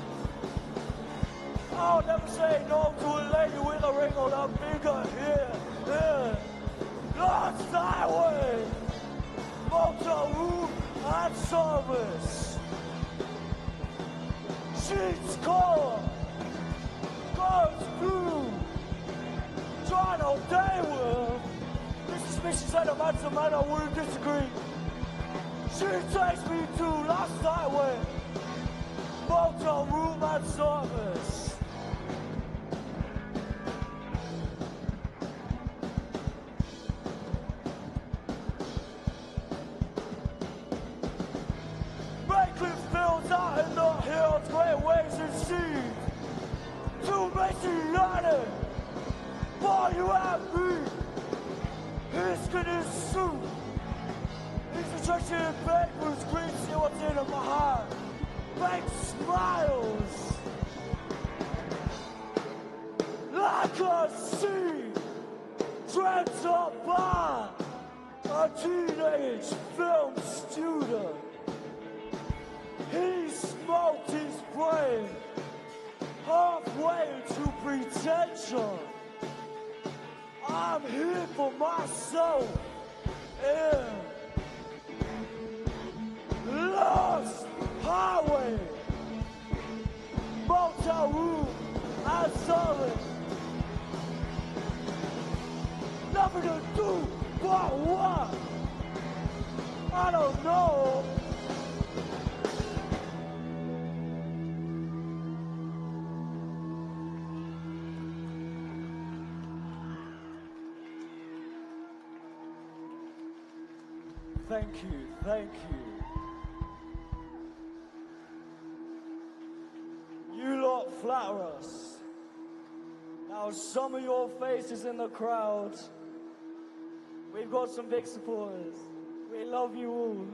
I'll never say no to a lady with a ring on her finger. Yeah. Lost highway, motor room and service. Sheets color, girls blue. Trying all day with. This is Mrs. Edamanta, man, I wouldn't disagree. She takes me to Lost Highway, motor room and service. Out in the hills, great waves and seas. Too many United, boy, you have me. His skin is suit. He's attraction in papers, green, see what's in my heart. Fake smiles. Like a sea, dreads up by a teenage film student. He smoked his brain halfway to pretension. I'm here for myself in Lost Highway, motel room and solid. Nothing to do but what? I don't know. Thank you. You lot flatter us. Now some of your faces in the crowd, we've got some big supporters. We love you all.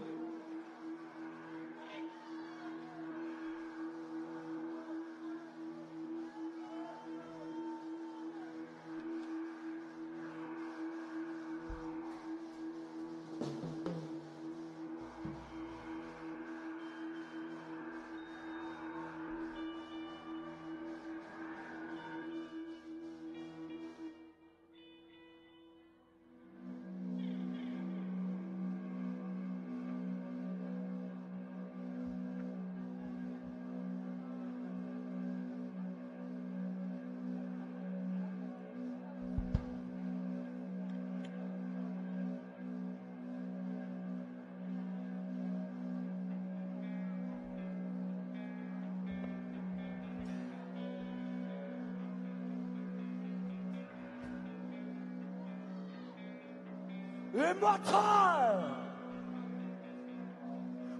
In my time,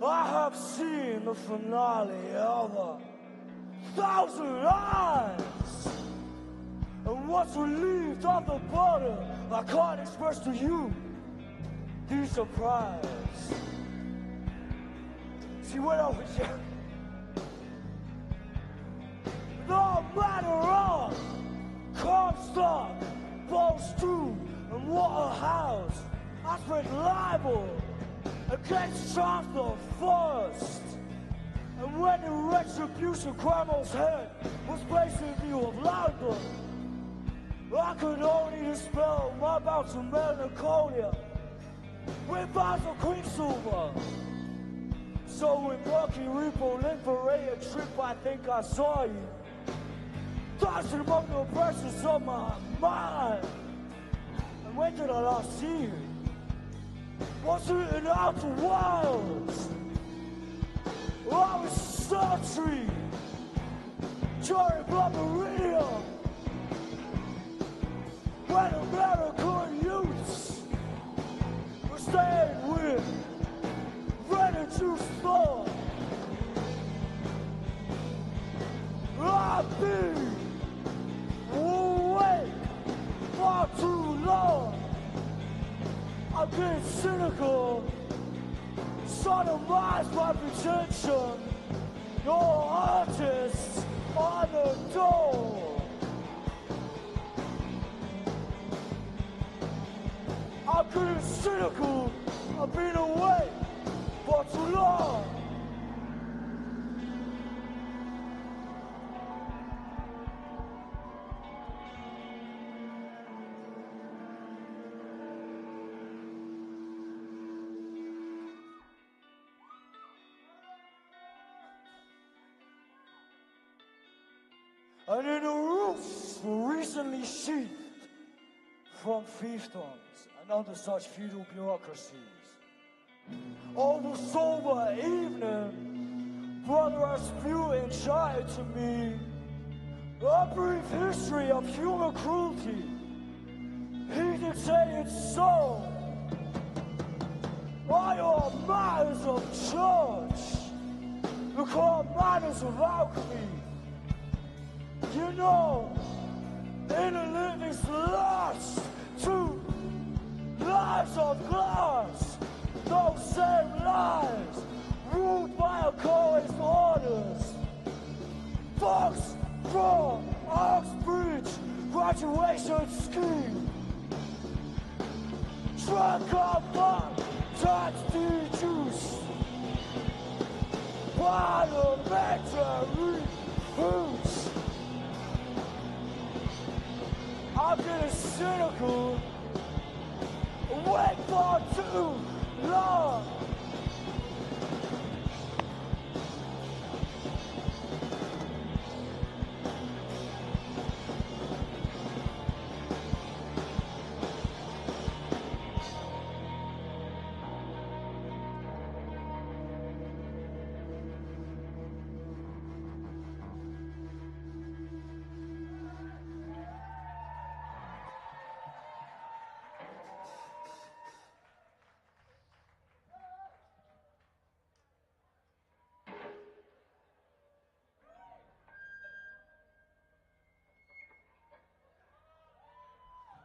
I have seen the finale of 1,000 eyes. And what's relieved of the border, I can't express to you the surprise. See, when I was young, no matter of Comstock, Bowstrew, and Waterhouse, I spread libel against Charles the First. And when the retribution Cromwell's head was placed in view of London, I could only dispel my bouts of melancholia with vows of Quicksilver. So when Rocky proliferated trip, I think I saw you dancing among the pressures of my mind. And when did I last see you? Was it in outer wilds? I was sultry during Blood Meridian, when American youths were staying with red and juice thought. I've been awake far too long. I'm getting cynical, sodomized by pretension. Your artists on the door. I'm getting cynical. I've been away for too long. and in the roofs were recently sheathed from fiefdoms and other such feudal bureaucracies. On the sober evening, Brother Asputin chided to me a brief history of human cruelty. He dictated so by your matters of church, you call matters of alchemy. You know, in the living's lost to lives of glass, those same lives ruled by a court's orders. Fox from Oxbridge graduation scheme. Drunk up on touch the juice. Parliamentary hoops. I'm getting cynical. Wait for too long.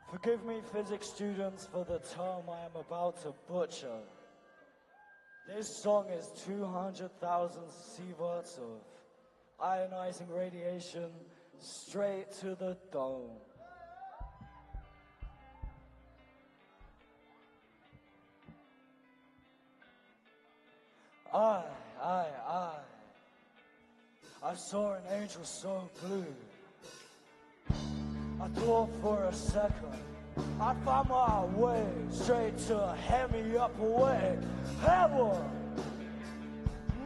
Forgive me, physics students, for the term I am about to butcher. This song is 200,000 sieverts of ionizing radiation straight to the dome. I saw an angel so blue. I thought for a second I'd find my way straight to a hemi-upper-way heaven.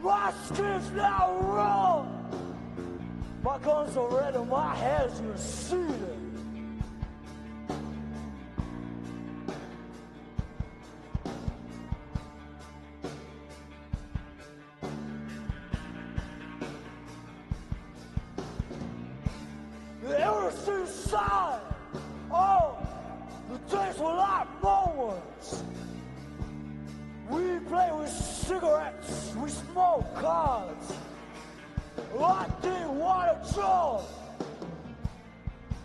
My skin's now raw. My guns are red and my hair's receding. The innocent side. Oh, the days were like moments. We play with cigarettes, we smoke cards. I didn't want a job.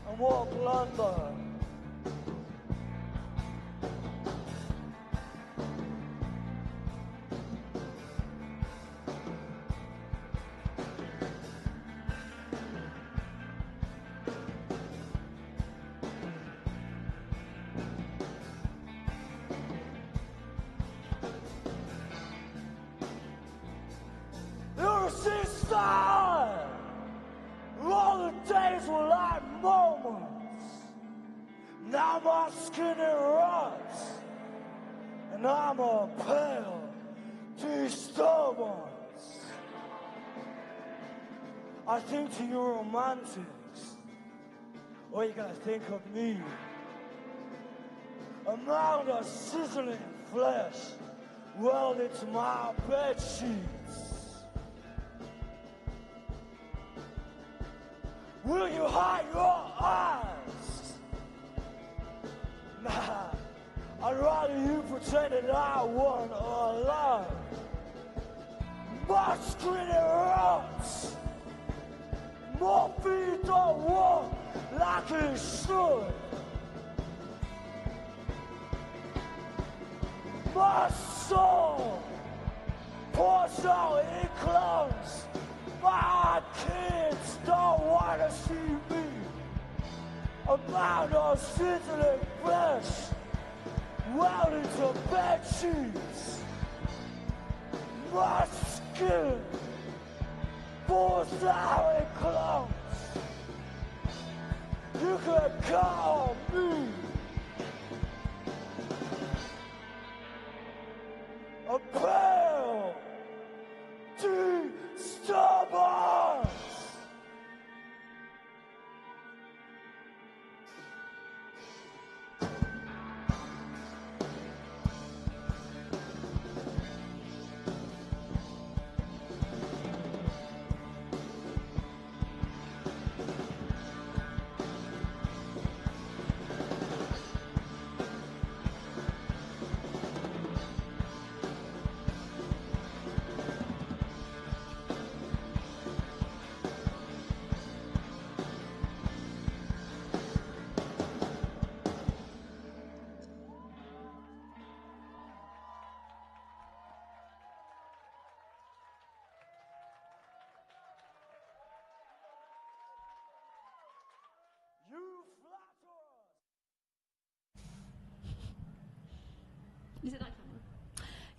And what a blunder. All the days were like moments. Now my skin rots, and I'm a pale disturbance. I think to you romantics, or you gotta think of me. A mound of sizzling flesh welded to my bed sheets. Will you hide your eyes? Nah, I'd rather you pretended I wasn't alive. My screen rots. Morphine don't work like it should. My soul pours out in clones. My kids don't want to see me. A mound of sizzling flesh welded to bed sheets. My skin pours out in clumps. You can count on me. A pale disturbance.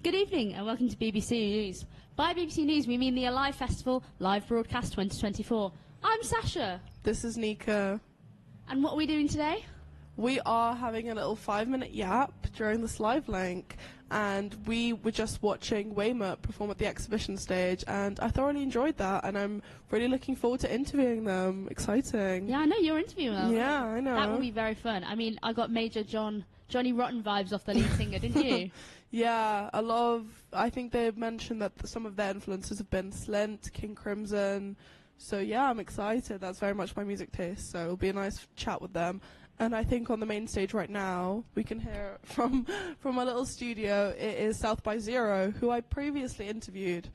Good evening and welcome to BBC News. By BBC News we mean the Alive Festival Live Broadcast 2024. I'm Sasha. This is Nika. And what are we doing today? We are having a little 5-minute yap during this live link, and we were just watching Weymouth perform at the exhibition stage, and I thoroughly enjoyed that, and I'm really looking forward to interviewing them. Exciting. Yeah, I know you're interviewing them. Yeah, I know. That will be very fun. I mean, I got major Johnny Rotten vibes off the lead singer, didn't you? Yeah, I think they've mentioned that some of their influences have been Slint, King Crimson. So yeah, I'm excited. That's very much my music taste. So it'll be a nice chat with them. And I think on the main stage right now, we can hear from a little studio. It is South by Zero, who I previously interviewed.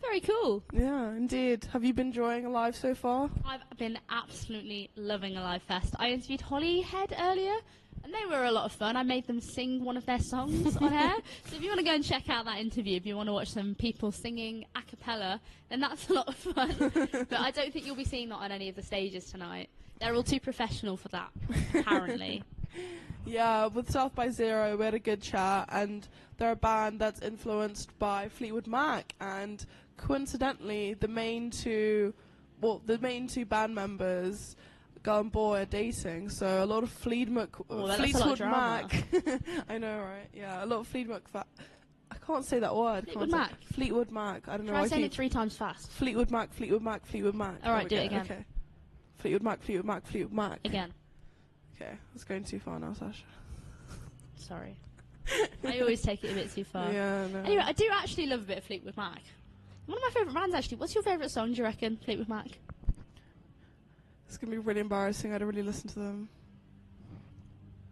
Very cool. Yeah, indeed. Have you been enjoying Alive so far? I've been absolutely loving Alive Fest. I interviewed Hollyhead earlier, and they were a lot of fun. I made them sing one of their songs on air. So if you want to go and check out that interview, if you want to watch some people singing a cappella, then that's a lot of fun. But I don't think you'll be seeing that on any of the stages tonight. They're all too professional for that, apparently. Yeah, with South by Zero, we had a good chat, and they're a band that's influenced by Fleetwood Mac, and coincidentally, the main two band members, girl and boy, are dating, so a lot of Fleetwood Mac. I know, right? Yeah, a lot of Fleetwood Mac. I can't say that word. Fleetwood Mac. Fleetwood Mac. I don't know. Try saying it 3 times fast. Fleetwood Mac, Fleetwood Mac, Fleetwood Mac. All right, do it again. Okay. Fleetwood Mac, Fleetwood Mac, Fleetwood Mac. Again. Okay, that's going too far now, Sasha. Sorry. I always take it a bit too far. Yeah, no. Anyway, I do actually love a bit of Fleetwood Mac. One of my favourite bands, actually. What's your favourite song, do you reckon, Fleetwood Mac? It's going to be really embarrassing. I don't really listen to them.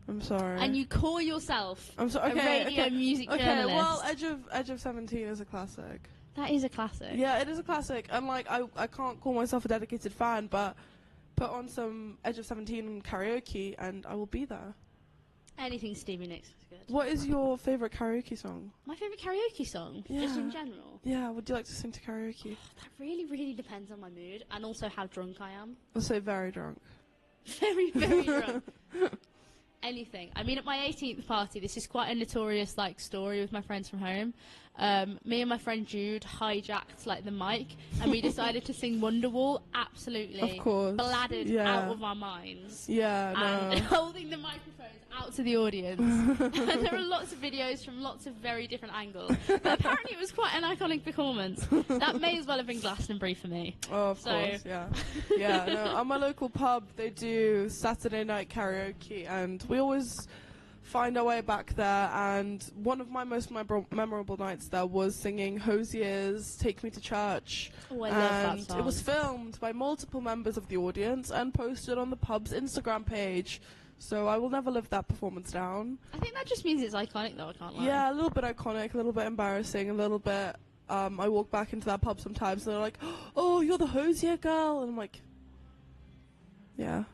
I'm sorry. And you call yourself a radio music journalist. Okay, well, Edge of 17 is a classic. That is a classic. Yeah, it is a classic. And, like, I can't call myself a dedicated fan, but put on some Edge of 17 karaoke and I will be there. Anything Stevie Nicks is good. What is your favourite karaoke song? My favourite karaoke song? Yeah. Just in general? Yeah, would you like to sing to karaoke? That really, really depends on my mood and also how drunk I am. I'll say very drunk. Very, very drunk. Anything. I mean, at my 18th party, this is quite a notorious story with my friends from home. Me and my friend Jude hijacked the mic, and we decided to sing Wonderwall. Absolutely, of course, bladdered out of our minds. Yeah, and holding the microphones out to the audience. And there are lots of videos from lots of very different angles. But apparently, it was quite an iconic performance. That may as well have been Glastonbury for me. Oh, of course, yeah. Yeah, no, on my local pub, they do Saturday night karaoke, and we always find our way back there, and one of my most memorable nights there was singing Hosier's Take Me to Church. Oh, I love that song. It was filmed by multiple members of the audience and posted on the pub's Instagram page. So I will never live that performance down. I think that just means it's iconic, though, I can't lie. Yeah, a little bit iconic, a little bit embarrassing, a little bit... I walk back into that pub sometimes and they're like, oh, you're the Hosier girl? And I'm like, yeah.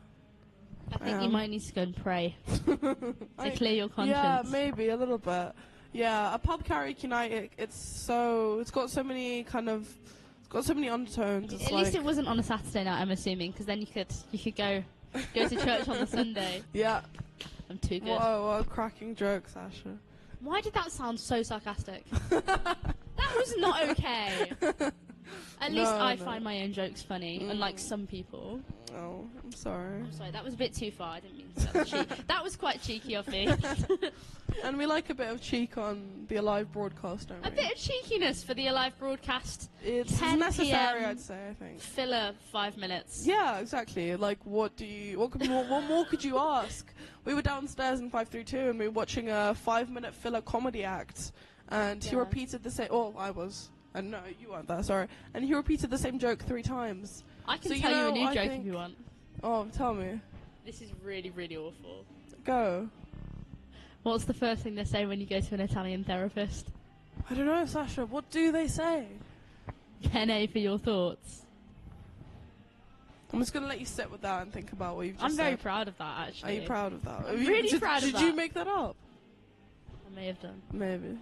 I think you might need to go and pray to clear your conscience. Yeah, maybe a little bit. Yeah, a pub karaoke night. It's got so many undertones. At least it wasn't on a Saturday night, I'm assuming, because then you could go to church on the Sunday. Yeah. I'm too good. Whoa, what a cracking joke, Sasha. Why did that sound so sarcastic? That was not okay. At least I find my own jokes funny, unlike some people. Oh, I'm sorry. I'm sorry, that was a bit too far. I didn't mean to. That was that was quite cheeky of me. And we like a bit of cheek on the Alive broadcast, don't we? A bit of cheekiness for the Alive broadcast. It's 10 necessary, PM, I'd say, I think. Filler 5 minutes. Yeah, exactly. Like, what more could you ask? We were downstairs in 532 and we were watching a 5-minute filler comedy act, and he repeated the same... Oh, I was. And no, you weren't there, sorry. And he repeated the same joke 3 times. I can tell you a new joke if you want. Oh, tell me. This is really, really awful. Go. What's the first thing they say when you go to an Italian therapist? I don't know, Sasha. What do they say? Penne for your thoughts. I'm just going to let you sit with that and think about what you've just said. I'm very proud of that, actually. Are you proud of that? I'm really proud of that. Did you make that up? I may have done. Maybe.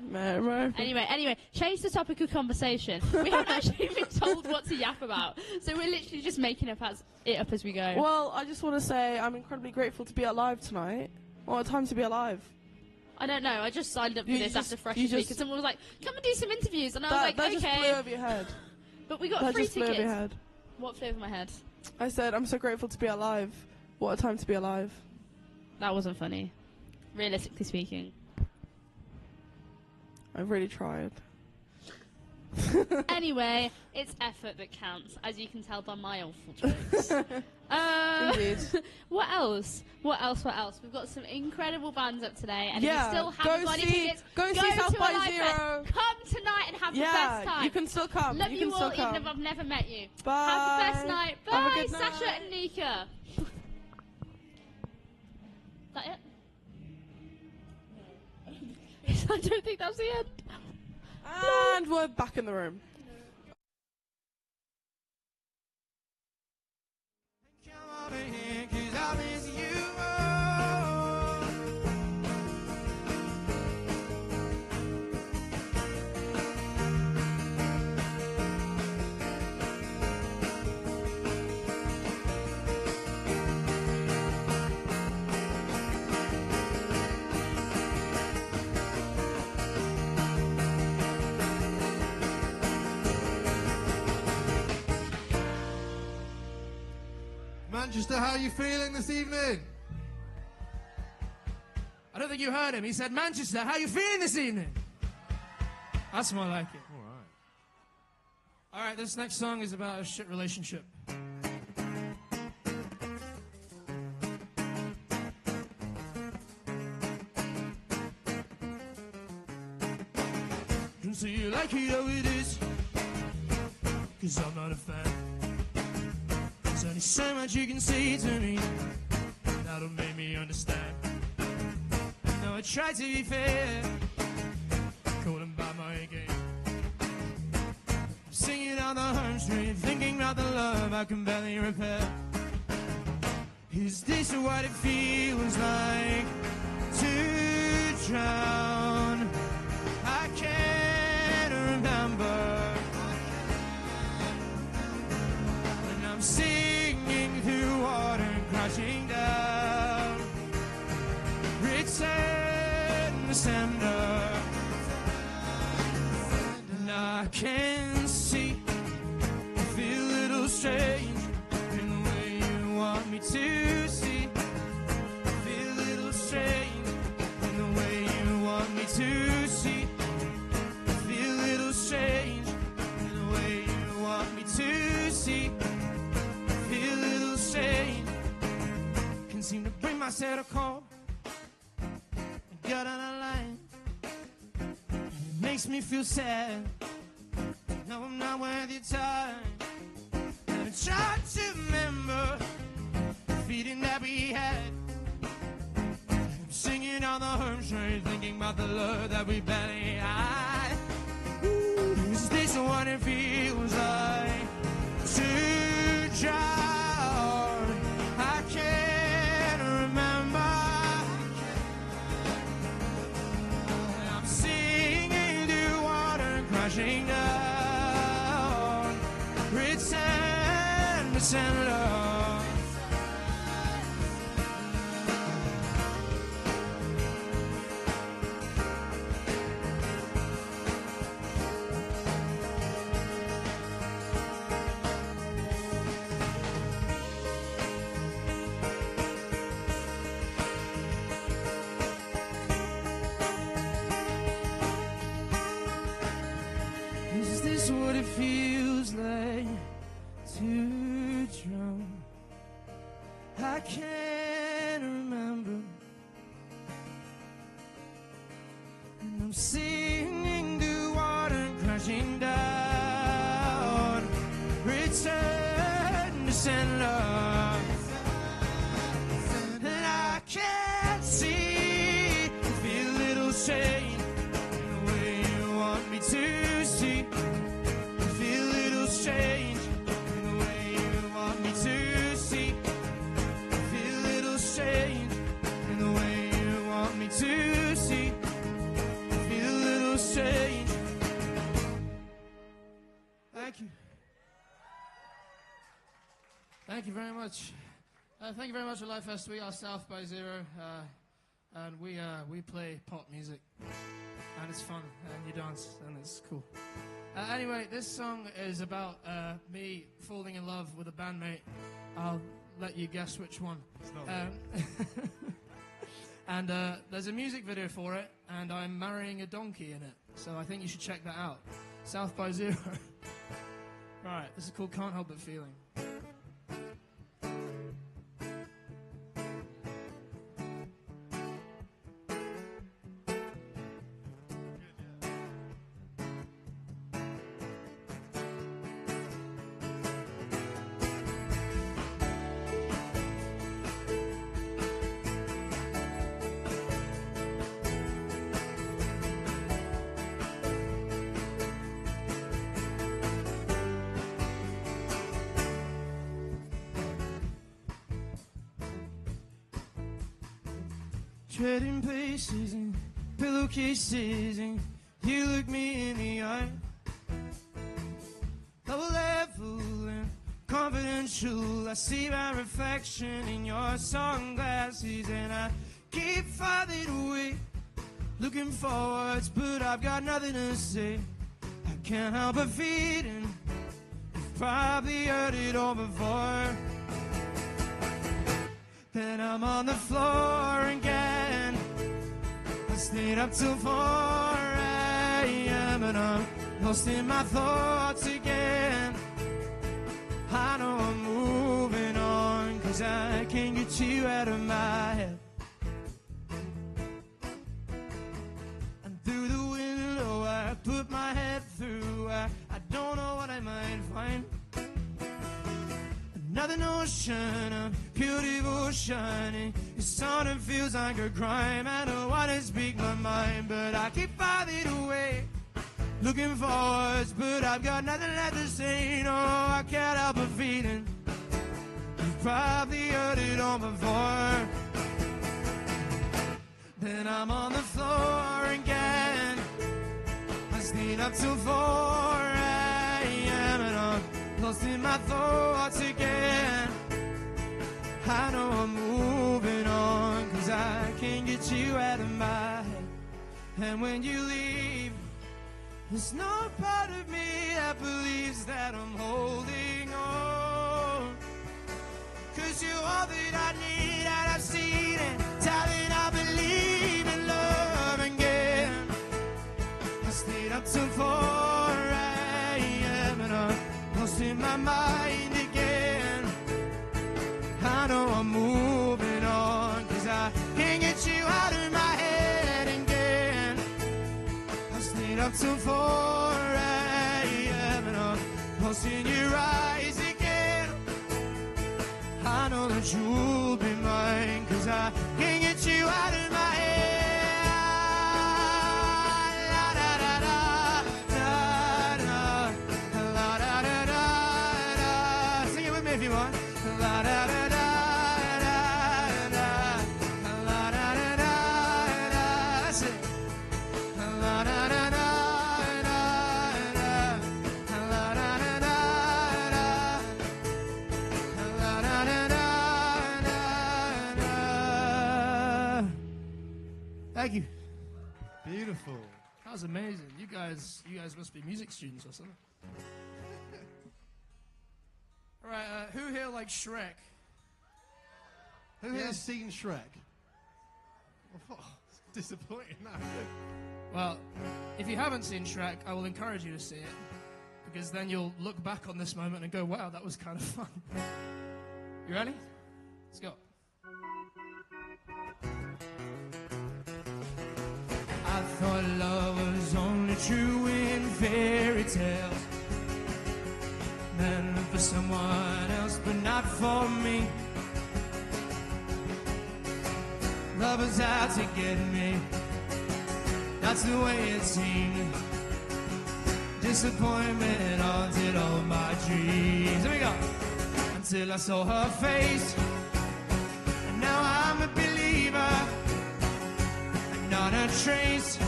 Anyway, change the topic of conversation. We haven't actually been told what to yap about, so we're literally just making it up as we go. Well, I just want to say I'm incredibly grateful to be alive tonight. What a time to be alive. I don't know. I just signed up for You this just- after Fresh you Week, just- and someone was like, "Come and do some interviews," and I was That, like, that "Okay." just flew over your head. But we got That free just flew over tickets. your head. What flew over my head? I said, I'm so grateful to be alive. What a time to be alive. That wasn't funny, realistically speaking. I really tried. Anyway, it's effort that counts, as you can tell by my awful jokes. Indeed. What else? What else? What else? We've got some incredible bands up today, and if Yeah, you still go haven't got any see- tickets, go see South to by a live Zero. fest. Come tonight and have the Yeah, best time. you can still come. Love You you, can all, still even come. if I've never met you. Bye. Have the best night. Have a Bye, good night. Sasha and Nika. Is that it? I don't think that's the end. And we're back in the room. Manchester, how are you feeling this evening? I don't think you heard him. He said, Manchester, how are you feeling this evening? That's more like it. All right, this next song is about a shit relationship. Don't say you like it how it is, 'cause I'm not a fan. There's only so much you can say to me that'll make me understand. Now I try to be fair, calling by my game. I'm singing on the home street, thinking about the love I can barely repair. Is this what it feels like to drown? I can't remember. And I'm singing through water crashing down. Return the sender. And I can see, I feel a little strange in the way you want me to see. I feel a little strange in the way you want me to see. I feel a little strange in the way you want me to see. I feel a little strange. Can't seem to bring myself to call. I got on a line. It makes me feel sad. No, I'm not worth your time. And I try to remember the feeling that we had. I'm singing on the home street, thinking about the love that we barely had. Is this what it feels like to drown? I can't remember. I'm singing through water crashing down. Return to sender. Is this what it feels like to drown? I can't remember. And I'm singing the water crashing down. Return to sender. And I can't see. Feel a little shame in the way you want me to see. Feel a little strange in the way you want me to see. Feel a little strange in the way you want me to see. Feel a little strange. Thank you. Thank you very much. Thank you very much for Live Fest. We are South by Zero. and we play pop music, and it's fun, and you dance, and it's cool. Anyway, this song is about me falling in love with a bandmate. I'll let you guess which one. It's not and there's a music video for it, and I'm marrying a donkey in it, so I think you should check that out. South by Zero. Right, this is called Can't Help But Feeling. Trading places and pillowcases, and you look me in the eye. Double level and confidential, I see my reflection in your sunglasses, and I keep farther away, looking forwards, but I've got nothing to say. I can't help but feeling, you've probably heard it all before. Then I'm on the floor again, I stayed up till 4 a.m. and I'm lost in my thoughts again. I know I'm moving on, 'cause I can't get you out of my head. And through the window I put my head through, I don't know what I might find. Another notion of pure devotion, it's sort of feels like a crime. I don't want to speak my mind, but I keep farther away, looking forwards, but I've got nothing left to say. No, I can't help but feeling, you've probably heard it all before. Then I'm on the floor again, I stayed up till 4 a.m. and I'm lost in my thoughts again. I know I'm moving on, 'cause I can't get you out of my head. And when you leave, there's no part of me that believes that I'm holding on. 'Cause you're all that I need, and I've seen it. Darling, I believe in love again. I stayed up till 4 a.m. and I'm lost in my mind again. I know I'm moving on, 'cause I can't get you out of my head again. I stayed up till 4 a.m. and I'm lost in your eyes again. I know that you'll be mine, 'cause I can't get you out of my head. If you want. La da da da da da. La da da da da. That's it. La da da da da da. La da da da da. La da da da da. Thank you. Beautiful. That was amazing. You guys must be music students or something. All right, who here likes Shrek? Who here has seen Shrek? Oh, it's disappointing. No. Well, if you haven't seen Shrek, I will encourage you to see it, because then you'll look back on this moment and go, wow, that was kind of fun. You ready? Let's go. I thought love was only true in fairy tales, meant for someone else, but not for me. Love was out to get me, that's the way it seemed. Disappointment haunted all my dreams. Here we go. Until I saw her face, and now I'm a believer, and not a trace,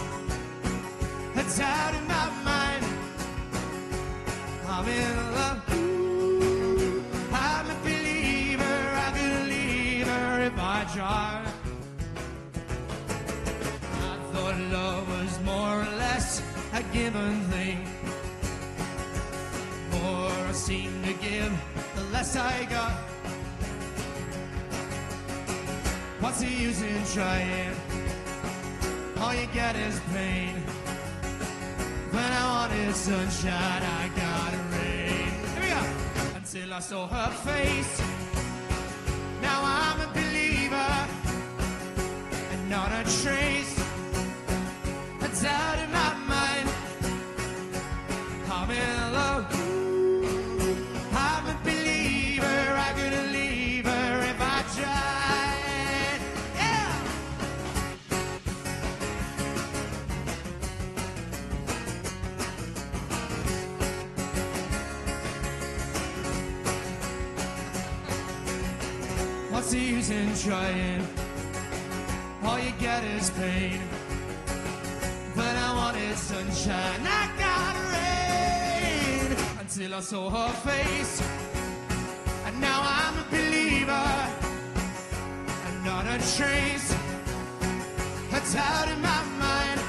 a doubt in my mind. I'm in love. I'm a believer, I could leave her if I tried. given thing. The more I seem to give, the less I got. What's the use in trying? All you get is pain. When I wanted sunshine, I got rain. Here we go. Until I saw her face. Now I'm a believer, and not a trace. It's out of my mind. I'm in love. I'm a believer. I couldn't leave her if I tried. Yeah. What's the use in trying? All you get is pain. But I wanted sunshine, I got rain. Until I saw her face. And now I'm a believer, and not a trace. It's out of my mind.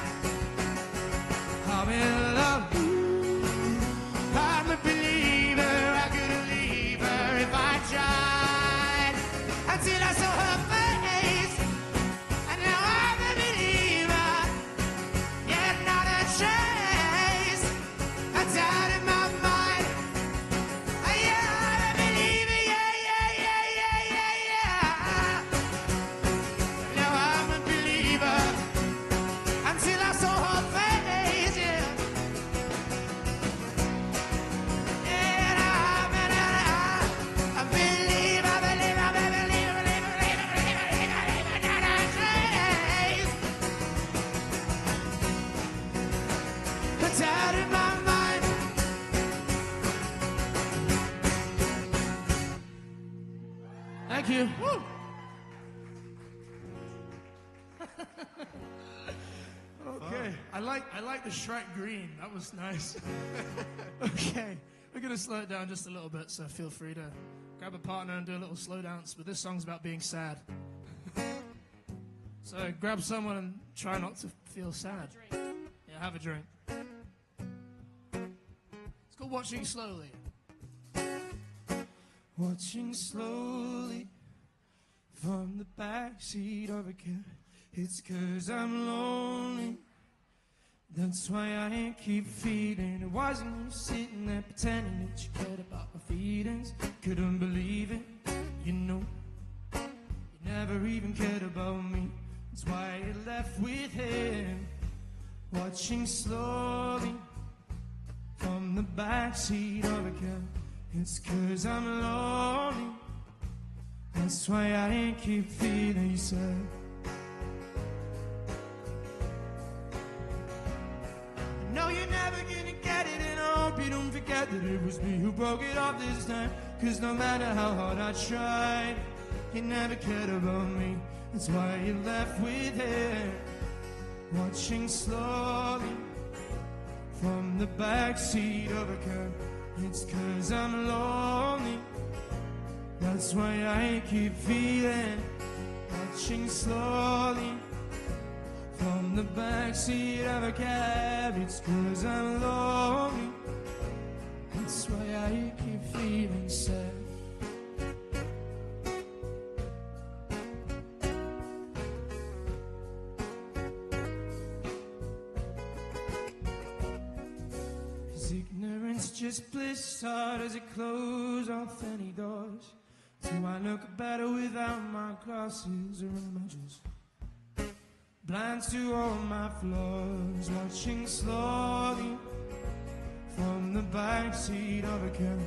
I'm in love. I'm a believer, I couldn't leave her if I tried. Until I saw her face. And now I'm a believer, yet not a trace. It's out of my mind. Yeah, I'm a believer, yeah. Now I'm a believer, until I saw her face, yeah. And I believe, not a trace. It's out of my mind. Thank you. Woo. Okay, I like the Shrek green. That was nice. Okay, we're gonna slow it down just a little bit, so feel free to grab a partner and do a little slow dance. But this song's about being sad. So grab someone and try not to feel sad. Yeah, have a drink. It's called Watching Slowly. Watching slowly from the backseat of a car. It's 'cause I'm lonely. That's why I keep feeding. It wasn't you sitting there pretending that you cared about my feelings. Couldn't believe it, you know. You never even cared about me. That's why you left with him. Watching slowly from the backseat of a car. It's 'cause I'm lonely. That's why I keep feeling sad. No, you're never gonna get it, and I hope you don't forget that it was me who broke it off this time. 'Cause no matter how hard I tried, you never cared about me. That's why you left with him. Watching slowly from the backseat of a car. It's 'cause I'm lonely. That's why I keep feeling. Watching slowly from the backseat of a cab. It's 'cause I'm lonely. That's why I keep feeling sad. Ignorance just bliss, hard as it close off any doors. Do I look better without my glasses, or am I just blind to all my flaws? Watching slowly from the backseat of a car.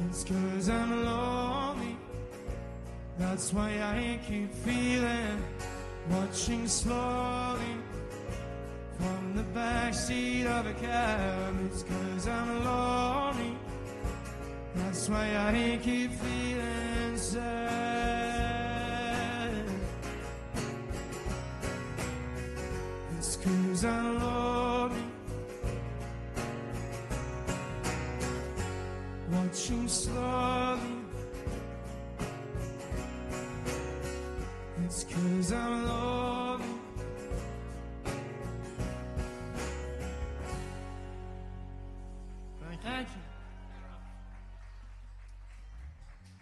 It's 'cause I'm lonely. That's why I keep feeling. Watching slowly from the backseat of a cab. It's 'cause I'm lonely. That's why I keep feeling sad. It's 'cause I'm lonely. Watching slowly. It's 'cause I'm lonely. Thank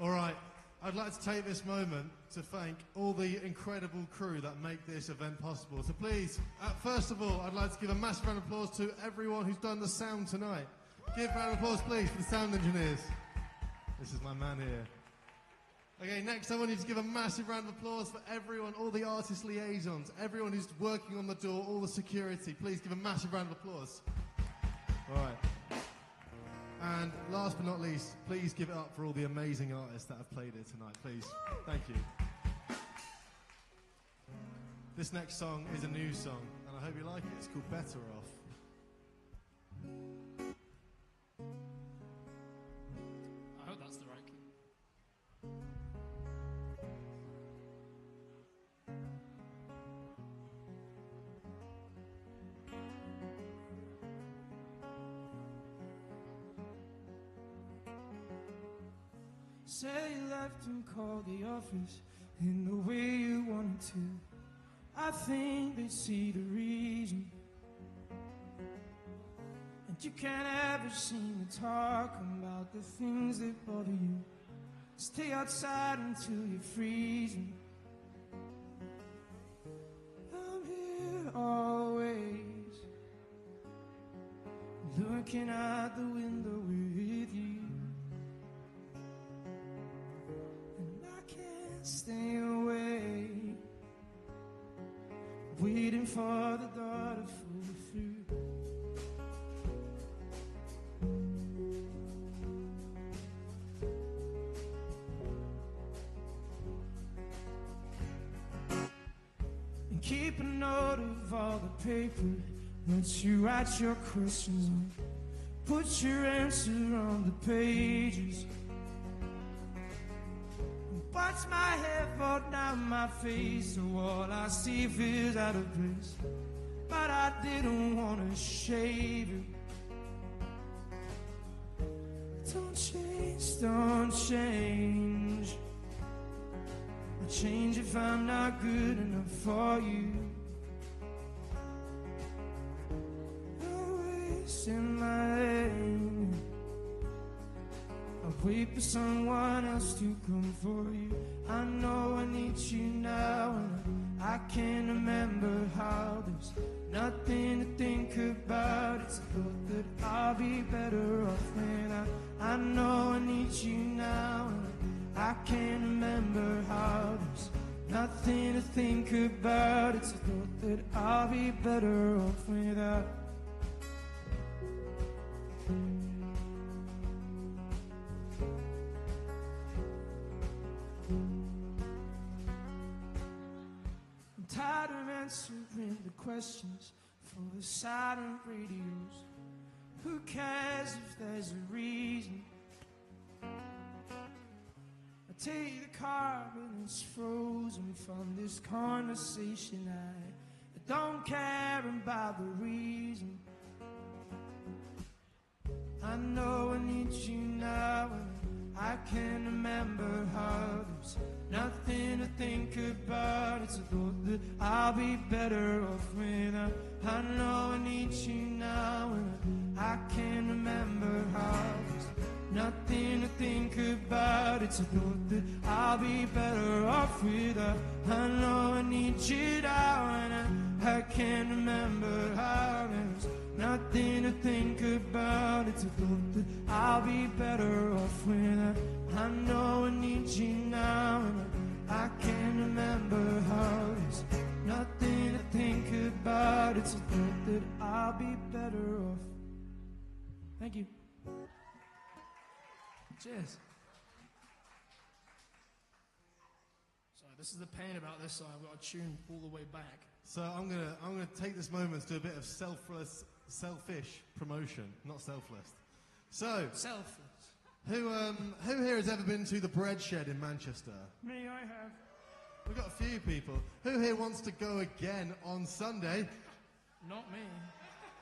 you. All right, I'd like to take this moment to thank all the incredible crew that make this event possible. So please, first of all, I'd like to give a massive round of applause to everyone who's done the sound tonight. Give a round of applause, please, for the sound engineers. This is my man here. Okay, next I want you to give a massive round of applause for everyone, all the artist liaisons, everyone who's working on the door, all the security. Please give a massive round of applause. All right. And last but not least, please give it up for all the amazing artists that have played here tonight, please. Thank you. This next song is a new song, and I hope you like it. It's called Better Off. I hope that's the right key. Say you left and called the office in the way you wanted to. I think they see the reason. And you can't ever seem to talk about the things that bother you. Stay outside until you're freezing. I'm here always, looking out the window with you. Stay away, waiting for the door to fall through. And keep a note of all the paper that you write your questions on. Put your answer on the pages. Watch my hair fall down my face, so all I see feels out of place. But I didn't want to shave it. Don't change, don't change. I'll change if I'm not good enough for you. I'm wasting my lane. I'll wait for someone else to come for you. I know I need you now, and I can't remember how. There's nothing to think about. It's a thought that I'll be better off when I know I need you now, and I can't remember how. There's nothing to think about. It's a thought that I'll be better off without. Tired of answering the questions for the silent radios. Who cares if there's a reason? I take the car when it's frozen from this conversation. I don't care about the reason. I know I need you now, and I can't remember how. There's nothing to think about. It's a thought that I'll be better off without. I know I need you now, and I can't remember how. There's nothing to think about. It's a thought that I'll be better off without. I know I need you now, and I can't remember how. There's nothing to think about. It's a thought that I'll be better off without. I know I need you now, and I can't remember how. There's nothing to think about. It's a thought that I'll be better off. Thank you. Cheers. Sorry, this is the pain about this song. I've got to tune all the way back. So I'm gonna take this moment to do a bit of selfish promotion, not selfless. So Selfless. Who here has ever been to the Bread Shed in Manchester? Me, I have. We've got a few people. Who here wants to go again on Sunday? Not me.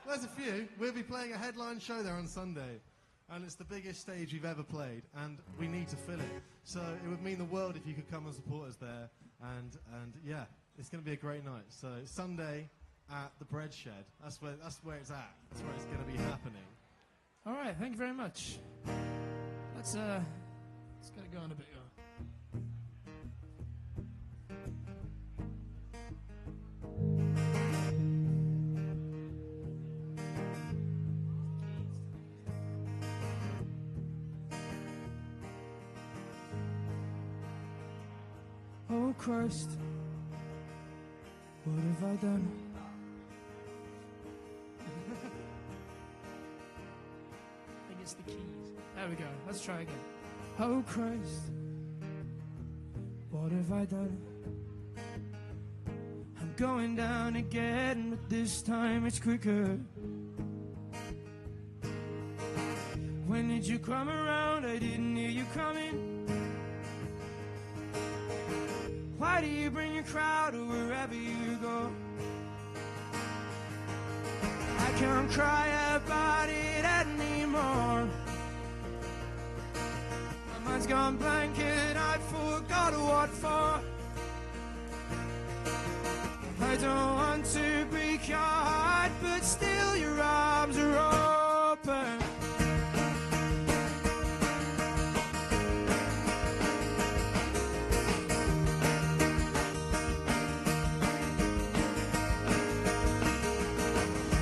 There's a few. We'll be playing a headline show there on Sunday. And it's the biggest stage we've ever played, and we need to fill it. So it would mean the world if you could come and support us there. And yeah, it's going to be a great night. So Sunday at the Bread Shed. That's where it's at. That's where it's going to be happening. All right, thank you very much. Let's get it going a bit. Oh Christ, what have I done? I think it's the keys. There we go. Let's try again. Oh Christ, what have I done? I'm going down again, but this time it's quicker. When did you come around? I didn't hear you coming. Why do you bring your crowd wherever you go? I can't cry about it anymore. My mind's gone blank and I forgot what for. I don't want to break your heart, but still your arms are open.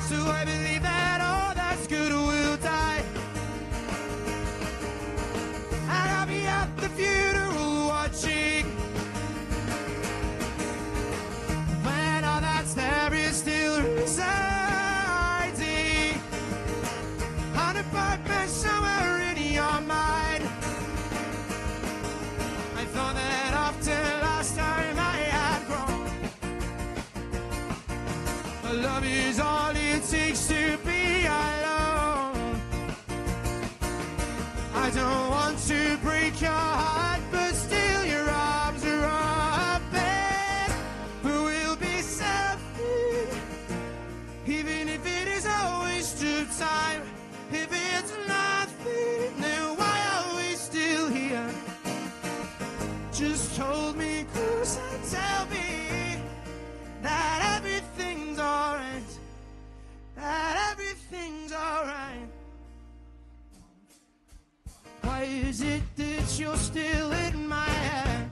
So I believe that all that's good will die, and I'll be at the funeral watching when all that's there is still residing on a apartment somewhere in your mind. I thought that after last time I had grown, love is all it takes to be alone. I don't want to break your heart, but still your arms are open. We'll be selfish, even if it is a waste of time. If it's nothing, then why are we still here? Just hold me close and tell me that everything's alright, that everything's alright. Why is it that you're still in my head?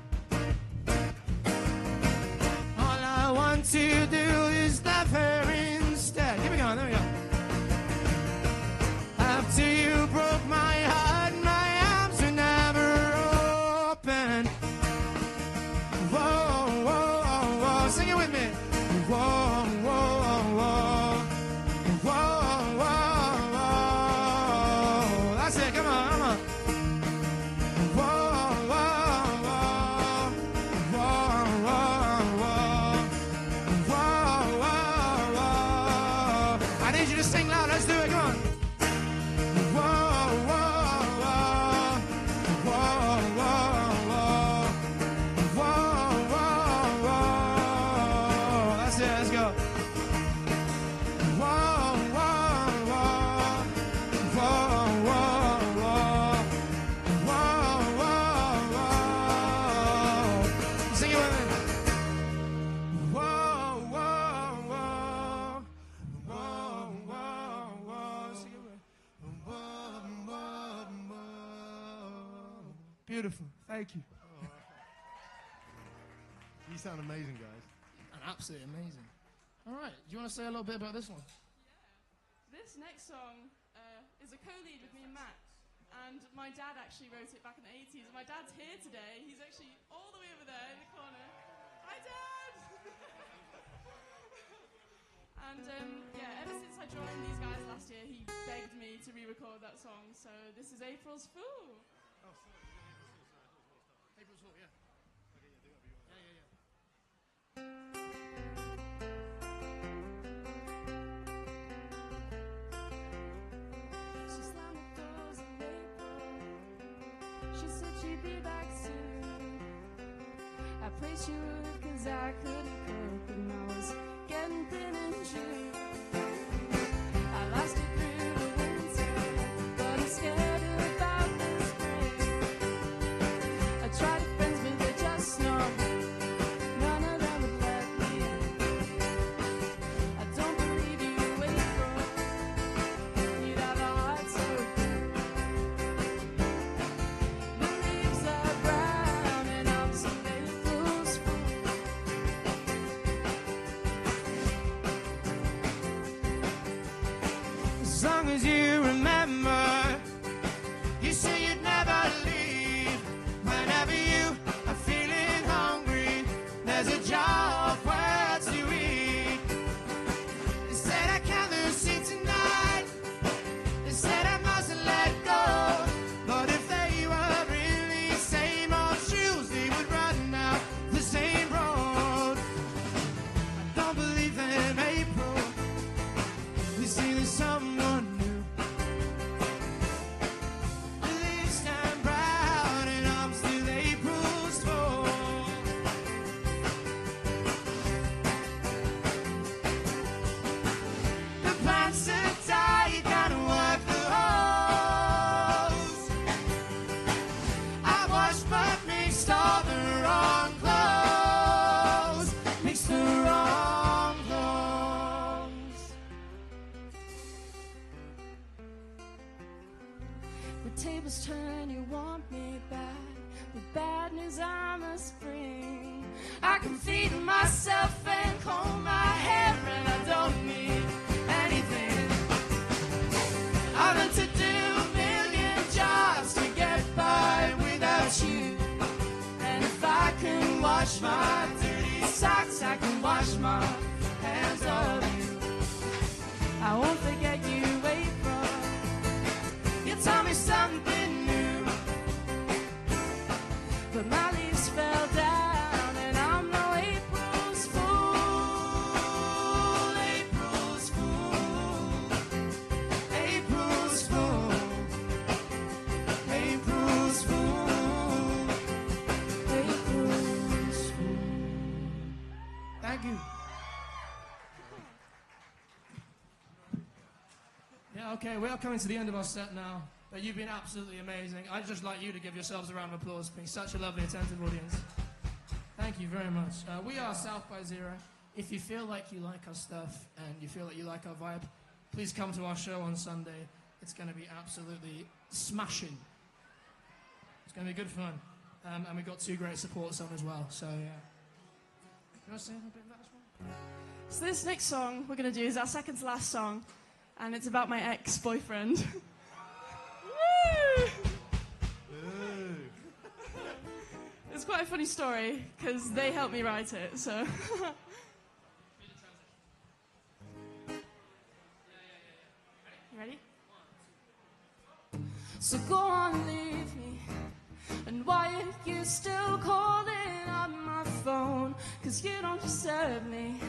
All I want to do is love her instead. Here we go, there we go. After you broke my heart, my arms were never open. Whoa, whoa, whoa, whoa, sing it with me. Whoa, whoa, whoa, whoa, whoa, whoa. That's it, come on, come on. Whoa, whoa, whoa, whoa, whoa, whoa, whoa, whoa, whoa. I need you to sing loud, let's do it, come on. Whoa, whoa, whoa, whoa, whoa, whoa, whoa, whoa, whoa. That's it, let's go. Whoa, whoa, whoa, whoa, whoa, whoa, whoa, whoa, whoa. Sing it with me. Whoa, whoa, whoa, whoa, whoa, whoa. Sing it with me. Whoa, whoa, whoa. Beautiful, thank you. You sound amazing, guys. And absolutely amazing. All right, do you want to say a little bit about this one? This next song is a co-lead with me and Matt, and my dad actually wrote it back in the 80s. My dad's here today. He's actually all the way over there in the corner. Hi, Dad! And yeah, ever since I joined these guys last year, he begged me to re-record that song. So this is April's Fool. Oh, sorry. April's Fool, yeah. Okay, yeah, do whatever you want. Yeah. She slammed the doors in April. She said she'd be back soon. I prayed she would, 'cause I couldn't cope, and I was getting thin in June. I lasted through the winter, but I'm scared about the spring. I tried friends, but they're just not. None of them would let me in. I don't believe you, April. You'd have a heart so as long as you remember. You say you'd never leave. Whenever you are feeling hungry, there's a jar of words to eat. They said I can't lose it tonight. They said I mustn't let go. But if they were really same old shoes, they would run out the same road. I don't believe in April. You see there's someone new. The leaves stand brown and I'm still April's fool. The plants that die, you gotta work the hose. I washed but mixed all the wrong clothes. Mixed the wrong clothes. The tables turn, you want me back. With bad news I must bring. I can feed myself and comb my hair, and I don't need anything. I learned to do a million jobs to get by without you. And if I can wash my dirty socks, I can wash my hands of you. I won't forget you, April. You taught me something new. But my leaves fell down and I'm no April's fool. April's fool. April's fool. April's fool. April's fool. Thank you. Yeah, okay, we are coming to the end of our set now, but you've been absolutely amazing. I'd just like you to give yourselves a round of applause for being such a lovely, attentive audience. Thank you very much. We are South by Zero. If you feel like you like our stuff and you feel like you like our vibe, please come to our show on Sunday. It's going to be absolutely smashing. It's going to be good fun. And we've got 2 great supports on as well, so yeah. You want to say a bit about this one? So this next song we're going to do is our second to last song, and it's about my ex-boyfriend. Woo! It's quite a funny story, because they helped me write it, so... You ready? So go on, leave me. And why are you still calling on my phone? 'Cause you don't deserve me.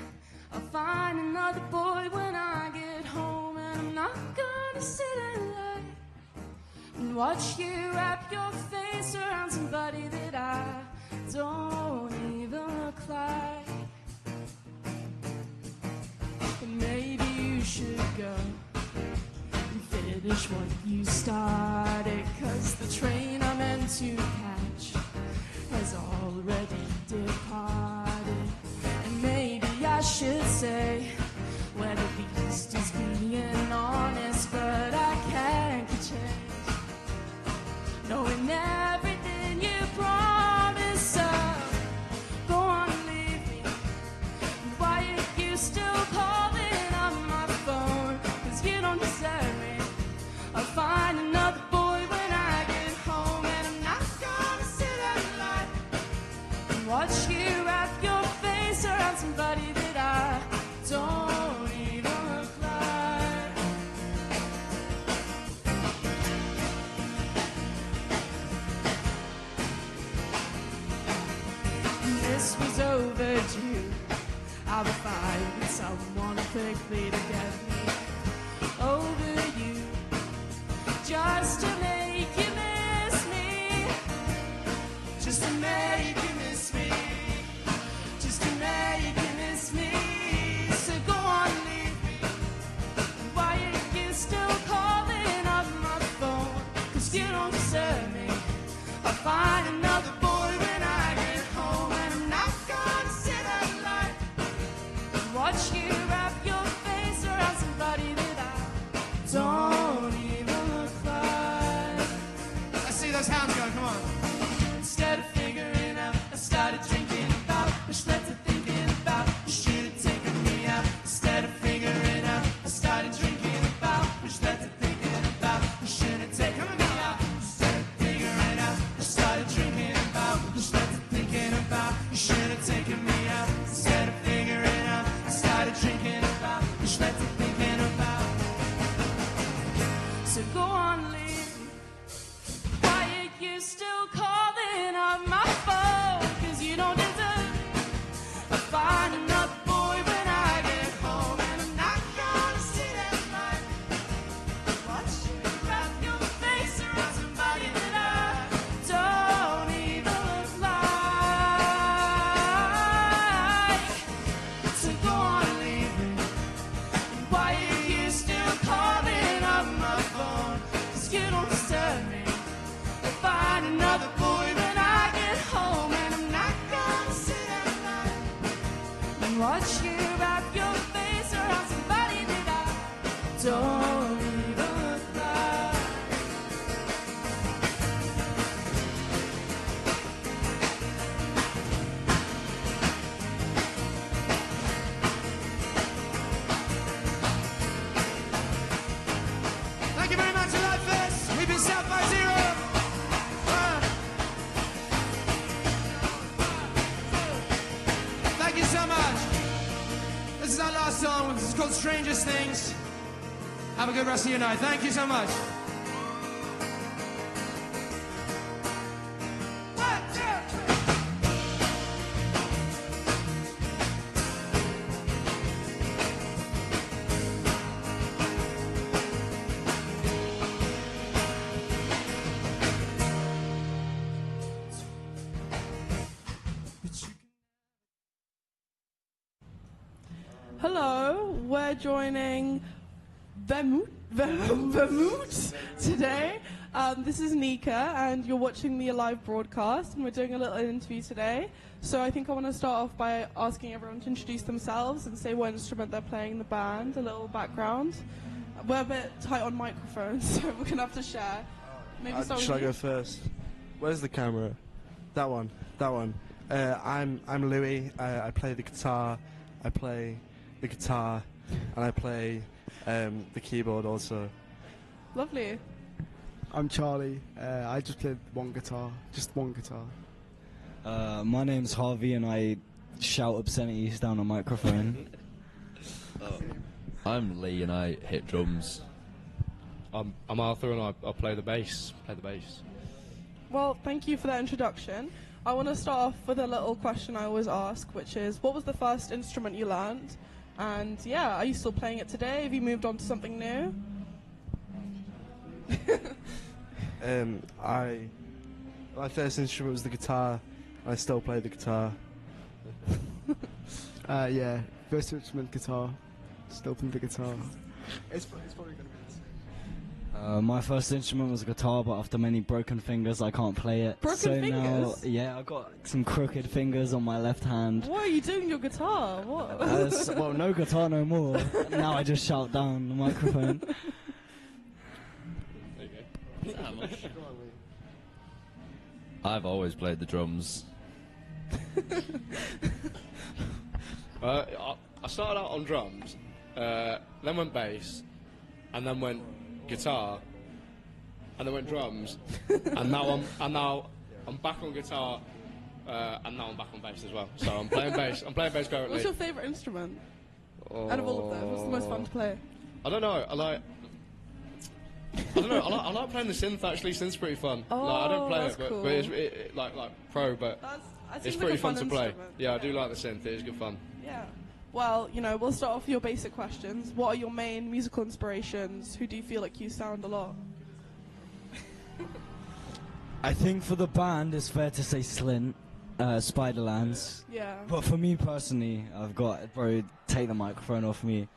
I'll find another boy when I get home, and I'm not gonna sit and lie and watch you wrap your face around somebody that I don't even look like. And maybe you should go and finish what you started, 'cause the train I'm meant to catch has already departed. And maybe I should say, well, at least he's being honest, but I can't change knowing everything you promised. So go on, leave me. And why are you still calling on my phone? 'Cause you don't deserve me. I'll find another boy when I get home, and I'm not gonna sit and lie and watch you wrap your face around somebody that I don't even look like. This was overdue. I'll be finding someone quickly to get me over you, just to make you miss me, just to make you miss me, just to make you miss me. So go on, leave me. Why are you still calling on my phone? 'Cause you don't deserve me. I'll find another boy when I get home, and I'm not gonna sit and lie and watch you wrap your face around somebody that I don't even look like. Let's see those hands go, come on. Instead of figuring out, I started drinking about, which led to thinking about, you should have taken me out. Instead of figuring out, I started drinking about, which led to go on leaving. Why are you still calling on my phone? 'Cause you don't deserve to find another boy when I get home. And I'm not gonna sit at night watch you wrap your face around somebody that I don't even look like. To go on leaving. Why are you still calling on my phone? 'Cause you don't deserve me. Find another boy when I get home. And I'm not gonna sit at night and watch you wrap your face around somebody that I don't even look like. Thank you very much, Live Fest. We've been South by Zero. Thank you so much. This is our last song. This is called Strangest Things. Have a good rest of your night. Thank you so much. Hello, we're joining Vermouth today. This is Nika, and you're watching the live broadcast, and we're doing a little interview today. So I think I want to start off by asking everyone to introduce themselves and say what instrument they're playing in the band, a little background. We're a bit tight on microphones, so we're going to have to share. Maybe start Should I with you. go first? Where's the camera? That one. That one. I'm Louis. I play the guitar. I play the guitar, and I play the keyboard also. Lovely. I'm Charlie. I just played one guitar, just one guitar. My name's Harvey, and I shout obscenities down a microphone. I'm Lee, and I hit drums. I'm Arthur, and I play the bass. Well, thank you for that introduction. I want to start off with a little question I always ask, which is, what was the first instrument you learned? And yeah, are you still playing it today? Have you moved on to something new? My first instrument was the guitar. I still play the guitar. Yeah, first instrument guitar, still play the guitar. It's probably going to be the same. My first instrument was a guitar, but after many broken fingers, I can't play it. Broken fingers? Now, yeah, I've got some crooked fingers on my left hand. What are you doing your guitar? What? Well, no guitar no more. Now I just shout down the microphone. There you go. I've always played the drums. I started out on drums, then went bass, and then went guitar, and then went drums, and now I'm back on guitar, and now I'm back on bass as well. So I'm playing bass. I'm playing bass currently. What's your favourite instrument? Out of all of them, what's the most fun to play? I don't know. I like playing the synth. Actually, synth's pretty fun. Oh, I don't play that's it, but cool. it's like pro, but That it's seems pretty like a fun fun to play. instrument. Yeah, I do like the synth. It is good fun. Yeah. Well, we'll start off with your basic questions. What are your main musical inspirations? Who do you feel like you sound a lot? I think for the band, it's fair to say Slint, Spiderlands. Yeah. But for me personally, I've got, bro, take the microphone off me.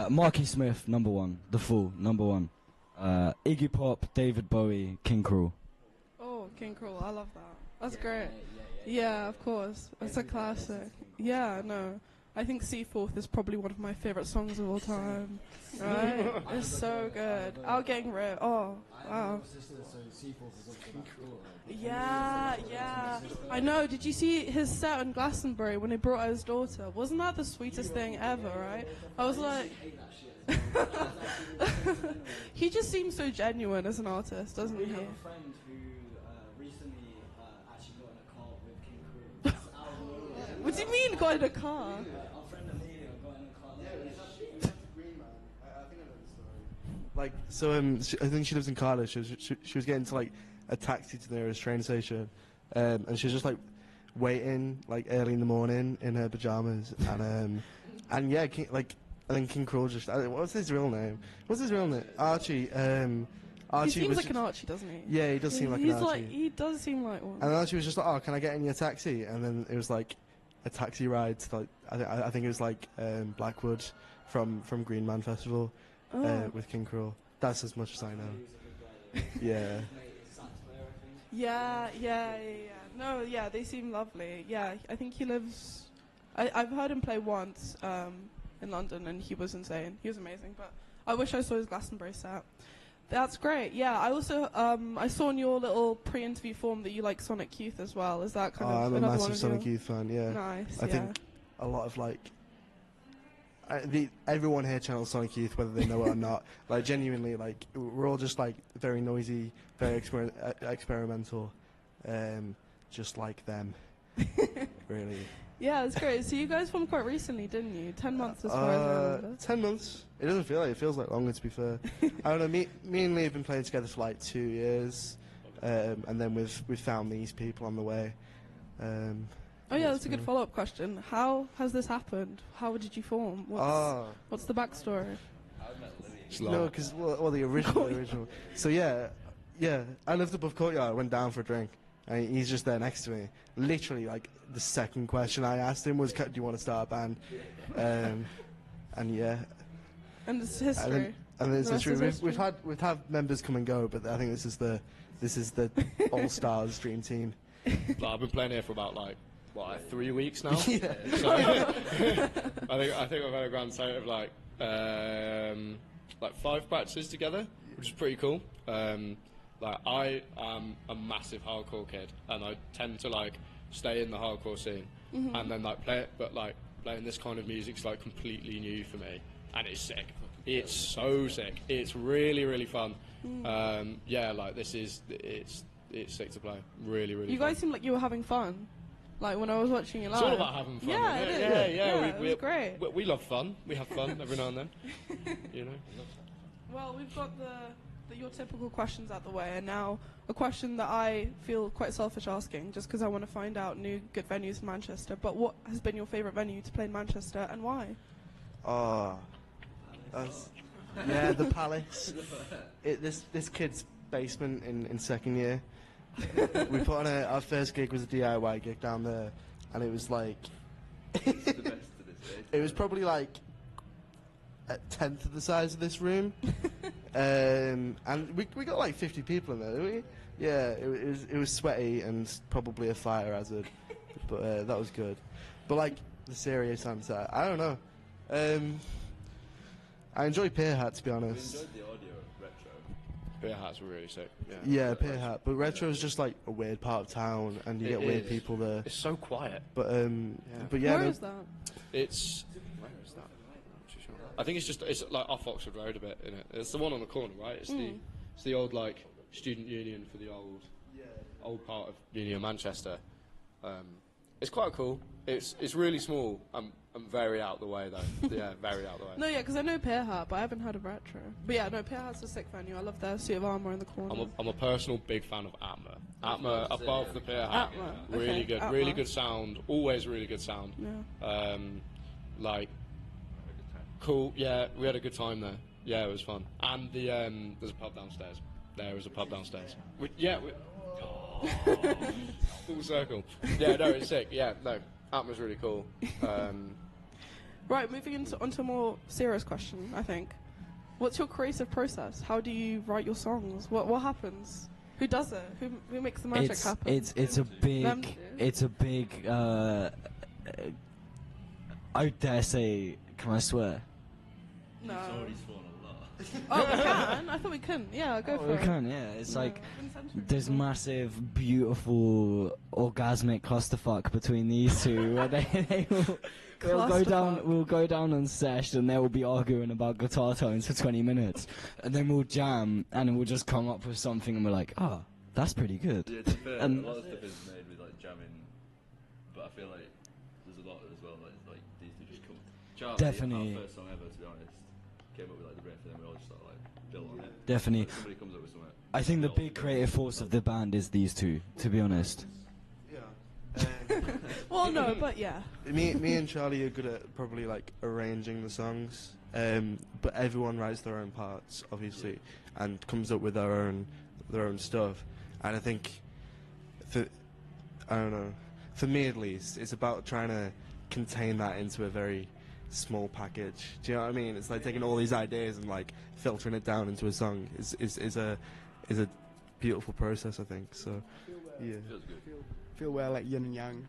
Marky Smith, number one. The Fool, number one. Iggy Pop, David Bowie, King Cruel. Oh, King Cruel, I love that. That's great. Yeah, of course. It's a classic. Yeah, no. I think Seaforth is probably one of my favourite songs of all time. Right? It's so good. Out Getting Rid. Oh, wow. Yeah, yeah. I know. Did you see his set in Glastonbury when he brought out his daughter? Wasn't that the sweetest thing ever, right? I was like... He just seems so genuine as an artist, doesn't he? We have a friend who recently actually got in a car with King Cruel. What do you mean got in a car? Our friend Amelia got in a car. like, so I think she lives in Cardiff. She was getting to like a taxi to the nearest train station, and she was just like waiting like early in the morning in her pajamas, and yeah, I think King Cruel just what's his real name? Archie. Archie he seems was like an Archie, doesn't he? Yeah, he does seem like an Archie. He does seem like one. And Archie was just like, "Oh, can I get in your taxi?" And then it was like a taxi ride to like I think it was like Blackwood from Green Man Festival with King Cruel. That's as much as I know. Yeah. Yeah. No, yeah, they seem lovely. Yeah, I think he lives. I've heard him play once in London, and he was insane. He was amazing. But I wish I saw his Glastonbury set. That's great. Yeah, I also I saw in your little pre-interview form that you like Sonic Youth as well. Is that kind of I'm a another one massive of Sonic your... Youth fan. Yeah. Nice. I think a lot of like. Everyone here channels Sonic Youth, whether they know it or not. Like genuinely, like we're all just like very noisy, very experimental, just like them. Really. Yeah, it's great. So you guys formed quite recently, didn't you? 10 months as far as I remember. 10 months. It doesn't feel like it feels like longer, to be fair. I don't know. Me and Lee have been playing together for like 2 years, and then we've found these people on the way. Oh yeah, that's a good follow-up question. How has this happened? How did you form? What's the backstory? No, because the original. So yeah, I lived above Courtyard. I went down for a drink, and he's just there next to me. Literally, like the second question I asked him was, "Do you want to start a band?" And yeah. And it's history. And it's history. We've had members come and go, but I think this is the all-stars dream team. I've been playing here for about like 3 weeks now. Yeah. So, I think I've had a grand total of like 5 practices together, which is pretty cool. Like I am a massive hardcore kid, and I tend to like stay in the hardcore scene, and then like play it. But like playing this kind of music's like completely new for me, and it's sick. It's so sick. It's really really fun. Yeah, like it's sick to play. Really really. You guys seem like you were having fun. Like when I was watching you live. It's all about having fun. Yeah, it was great. We love fun. We have fun every now and then. You know. Well, we've got your typical questions out the way, and now a question that I feel quite selfish asking, just because I want to find out new good venues in Manchester. But what has been your favourite venue to play in Manchester, and why? The Palace. This kid's basement in second year. We put on our first gig was a DIY gig down there, and it was like it was probably like a tenth of the size of this room, and we got like 50 people in there, didn't we? Yeah, it was sweaty and probably a fire hazard, but that was good. But like the serious answer, I don't know. I enjoy Peer Hat, to be honest. We enjoyed the audio retro. Peer Hats were really sick. Yeah, Peer Hat, but retro is just like a weird part of town, and you get weird people there. It's so quiet. But Where is that? It's where is that? I think it's like off Oxford Road a bit, isn't it? It's the one on the corner, right? It's the old like student union for the old part of Union of Manchester. It's quite cool. It's really small. I'm very out the way though. Yeah, very out the way. No, yeah, because I know Peer Hat, but I haven't heard of retro. But yeah, no, Peer Hat's a sick venue. I love their suit of armour in the corner. I'm a personal big fan of Atma. Atma above the Peer Hat. Atma. Really Okay, good. Atma. Really good sound. Always really good sound. Yeah. Like cool. Yeah, we had a good time there. Yeah, it was fun. And there's a pub downstairs. There is a pub downstairs. Full circle. Yeah, no, it's sick. Yeah, no, Atma's really cool. Right, moving onto a more serious question, I think. What's your creative process? How do you write your songs? What happens? Who does it? Who makes the magic happen? It's a big. I dare say, can I swear? No. Oh, we can? I thought we couldn't. Yeah, go for it. We can, yeah. It's like there's massive, beautiful, orgasmic clusterfuck between these two. Where they will go down. We'll go down on sesh, and they will be arguing about guitar tones for 20 minutes, and then we'll jam, and we'll just come up with something, and we're like, oh, that's pretty good. Yeah, to be fair, and a lot of stuff is made with like jamming, but I feel like there's a lot as well. Like these two just come. Charlie, Definitely. Our first song ever, to be honest, came up with like the riff, and then we all just started like built on it. Definitely. Somebody comes up with something. I think the big creative force of the band is these two, to be honest. Well, no, but yeah. Me and Charlie are good at probably like arranging the songs, but everyone writes their own parts, obviously, and comes up with their own stuff. And I think, I don't know, for me at least, it's about trying to contain that into a very small package. Do you know what I mean? It's like taking all these ideas and like filtering it down into a song. Is a beautiful process, I think. So, yeah. Feel we're like yin and yang.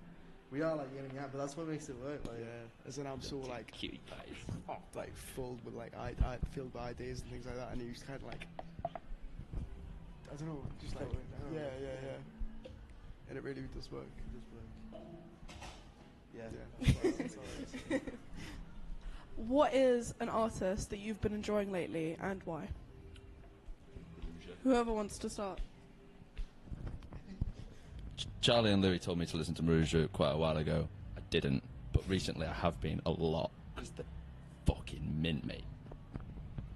We are like yin and yang, but that's what makes it work. Like, yeah, as an album, so like cutie pies, like filled with like filled with ideas and things like that, and you just kind of like, I don't know, just like yeah, and it really does work. Yeah. What is an artist that you've been enjoying lately, and why? Whoever wants to start. Charlie and Louis told me to listen to Maruja quite a while ago. I didn't, but recently I have been a lot because they're fucking mint, mate.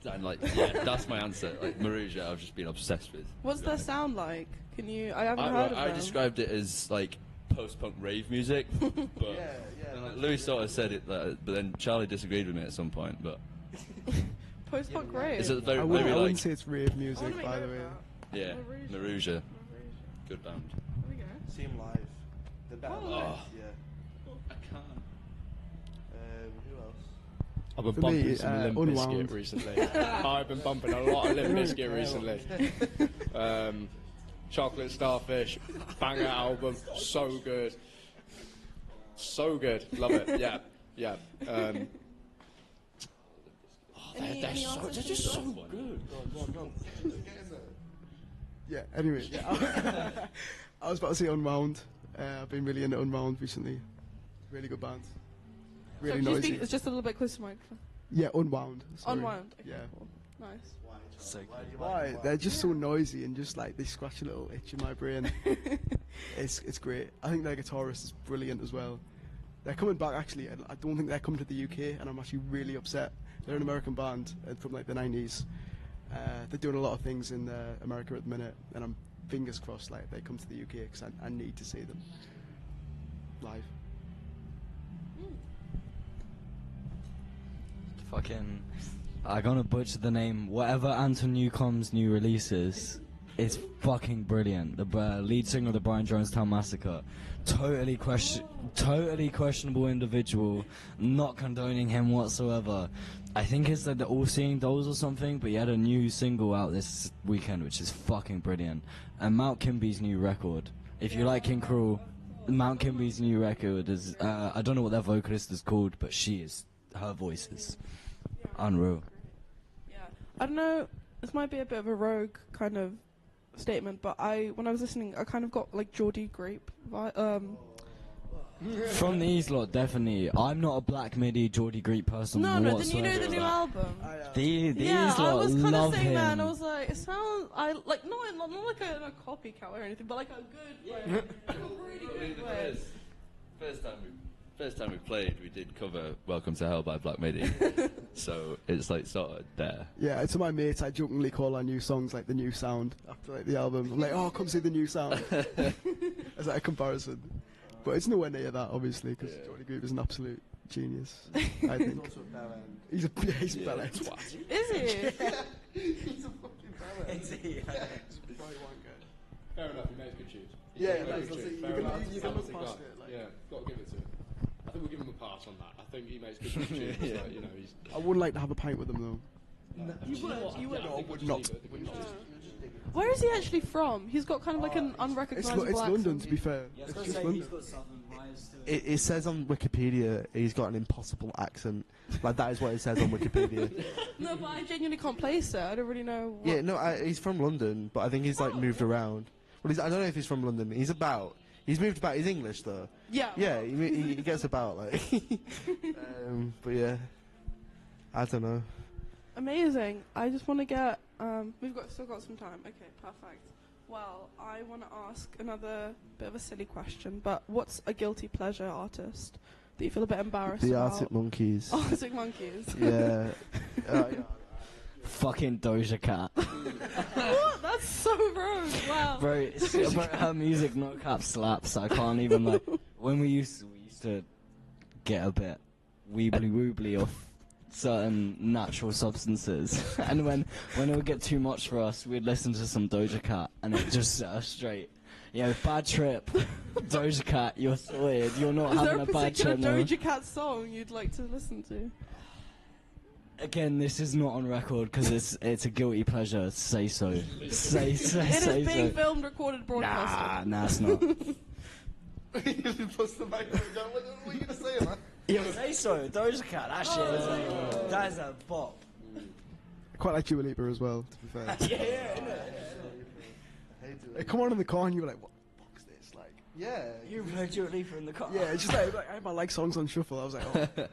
And like, yeah, that's my answer. Like Maruja, I've just been obsessed with. What's their sound like? Can you? I haven't heard of them. I described it as like post-punk rave music, but and, like, Louis sort of said it, but then Charlie disagreed with me at some point. But post-punk rave. It's a very, I wouldn't say it's rave music, by the way. Yeah, Maruja, good band. See them live. They're better live. Yeah. I can't. Who else? I've been bumping some Limp Bizkit recently. I've been bumping a lot of Limp Bizkit recently. Chocolate Starfish, banger album, so good. So good, love it, yeah. They're just so good. Go on. Yeah, anyway, I was about to say Unwound. I've been really into Unwound recently. Really good band. Really so noisy. It's just a little bit close to my microphone. Yeah, Unwound. Sorry. Unwound. Okay, yeah. Cool. Nice. So why? They're just so noisy and just like they scratch a little itch in my brain. It's great. I think their guitarist is brilliant as well. They're coming back actually, and I don't think they're coming to the UK, and I'm actually really upset. They're an American band from like the 90s. They're doing a lot of things in America at the minute, and I'm fingers crossed like they come to the UK because I need to see them live. Fucking, I'm gonna butcher the name. Whatever Anton Newcomb's new releases, it's fucking brilliant. The lead singer of the Brian Jonestown Massacre, totally questionable individual. Not condoning him whatsoever. I think it's like the All Seeing Dolls or something, but he had a new single out this weekend, which is fucking brilliant. And Mount Kimby's new record. If you like King Cruel, Mount Kimby's new record is, I don't know what their vocalist is called, but her voice is unreal. Yeah. I don't know, this might be a bit of a rogue kind of statement, but when I was listening, I kind of got like Geordie Grape From these lot, definitely. I'm not a Black Midi Geordie Greek person whatsoever. Then you know the new album. These I lot was kind love of saying him. that, and I was like, it sounds, not like a copycat or anything, but like a good way. Like a really good way. First time we played, we did cover "Welcome to Hell" by Black Midi, so it's like sort of there. Yeah, to my mates, I jokingly call our new songs like the new sound after like the album. I'm like, oh, come see the new sound. As like a comparison. But it's nowhere near that, obviously, because Geordie Grape is an absolute genius, I think. He's a bell end. Is he? Yeah. He's a fucking bell end. Is he? He's a bright wanker. Fair enough, he makes good tunes. Yeah, You can look past it. Yeah, got to give it to him. I think we'll give him a pass on that. I think he makes good tunes. Yeah. Like, he's. I wouldn't like to have a pint with him, though. You would? No, I would not. Where is he actually from? He's got kind of like an unrecognisable It's accent. London, to be fair. It's just London. It says on Wikipedia he's got an impossible accent. Like, that is what it says on Wikipedia. No, but I genuinely can't place it. I don't really know. Yeah, no, he's from London, but I think he's like moved around. Well, I don't know if he's from London. He's moved about. He's English though. Yeah. Yeah, he gets about like. But yeah, I don't know. Amazing. I just want to get. We've still got some time. Okay, perfect. Well, I want to ask another bit of a silly question, but what's a guilty pleasure artist that you feel a bit embarrassed The about? Arctic Monkeys. Arctic Monkeys. Yeah. Fucking Doja Cat. What? That's so rude. Wow. Bro, her music no cap slaps. I can't even like. When we used to get a bit weebly off certain natural substances, and when it would get too much for us, we'd listen to some Doja Cat, and it just set us straight. Yeah, bad trip. Doja Cat, you're sorted. You're not having a bad trip. Is there a particular Doja Cat song you'd like to listen to? Again, this is not on record because it's a guilty pleasure. Say so. Say so. It is being filmed, recorded, broadcasted. Nah, it's not. Plus the microphone. What are you gonna say, man? Yo, say so. Doja Cat. That shit that is a bop. I quite like Dua Lipa as well, to be fair. Yeah. It come on in the car and you were like, what the fuck's this? Like, yeah. You heard Dua Lipa in the car? Yeah, it's just like I had my like songs on shuffle. I was like, oh.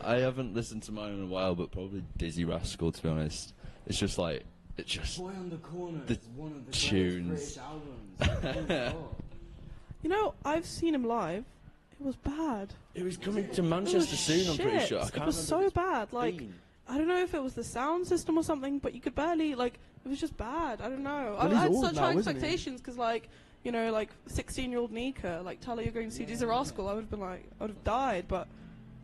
I haven't listened to mine in a while, but probably Dizzy Rascal, to be honest. It's just like, it's just Boy on the Corner the is one of the tunes. greatest albums. You know, I've seen him live. It was bad. It was coming to Manchester soon, I'm pretty sure. It was so bad. Like, I don't know if it was the sound system or something, but you could barely, like, it was just bad. I don't know. Well, I had old such now, high isn't he? expectations because, like, you know, like 16-year-old Nika, like, Tyler, you're going to see Dizzy Rascal. I would have been like, I would have died, but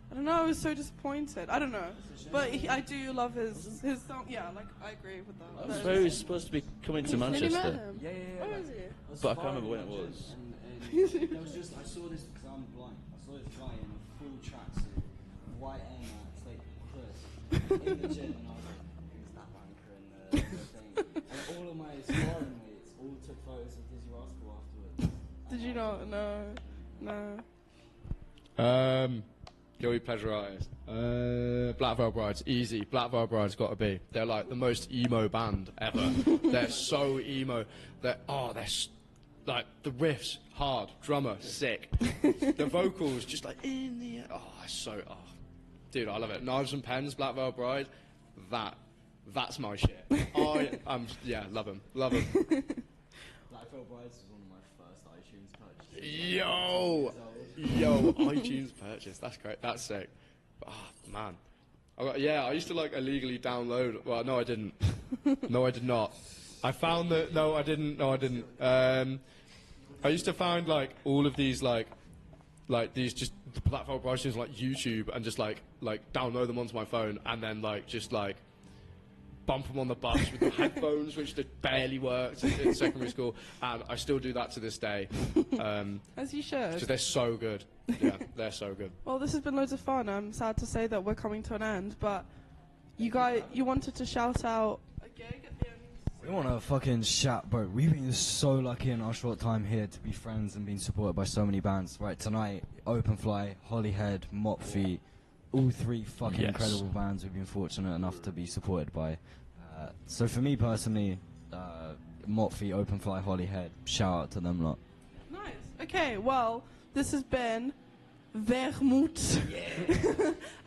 I don't know. I was so disappointed. I don't know, but I do love his song. Yeah, like I agree with that. I suppose he was supposed to be coming to Manchester. Yeah. Where is he? But I can't remember when it was. There was just, I saw this because I'm blind. I saw this guy in a full tracksuit, white Air Max, like Chris, in the gym, and I was like, who's that wanker in the thing? And all of my sparring mates all took photos of Dizzy Rascal afterwards. Did you not? No. Guilty pleasure artist. Black Veil Brides, easy. Black Veil Brides got to be. They're like the most emo band ever. They're so emo. Like the riffs hard, drummer sick, the vocals just like in the air. Dude, I love it. Knives and Pens, Black Veil Bride, that's my shit. Love them. Black Veil Brides was one of my first iTunes purchases. Yo, iTunes purchase. That's great. That's sick. Oh man, I used to like illegally download. Well, no, I didn't. No, I did not. I found that. No, I didn't. I used to find like all of these like these just Black Veil Brides things like YouTube and just like download them onto my phone and then like just like bump them on the bus with the headphones, which barely worked in secondary school, and I still do that to this day. As you should. Because they're so good. Yeah, they're so good. Well, this has been loads of fun. I'm sad to say that we're coming to an end, but you wanted to shout out a gig at the end. We want to fucking shout, bro. We've been so lucky in our short time here to be friends and being supported by so many bands. Right, tonight, Openfly, Hollyhead, Mop Feet, all three fucking incredible bands we've been fortunate enough to be supported by. So for me personally, Mop Feet, Openfly, Hollyhead, shout out to them lot. Nice. Okay, well, this has been Vermouth.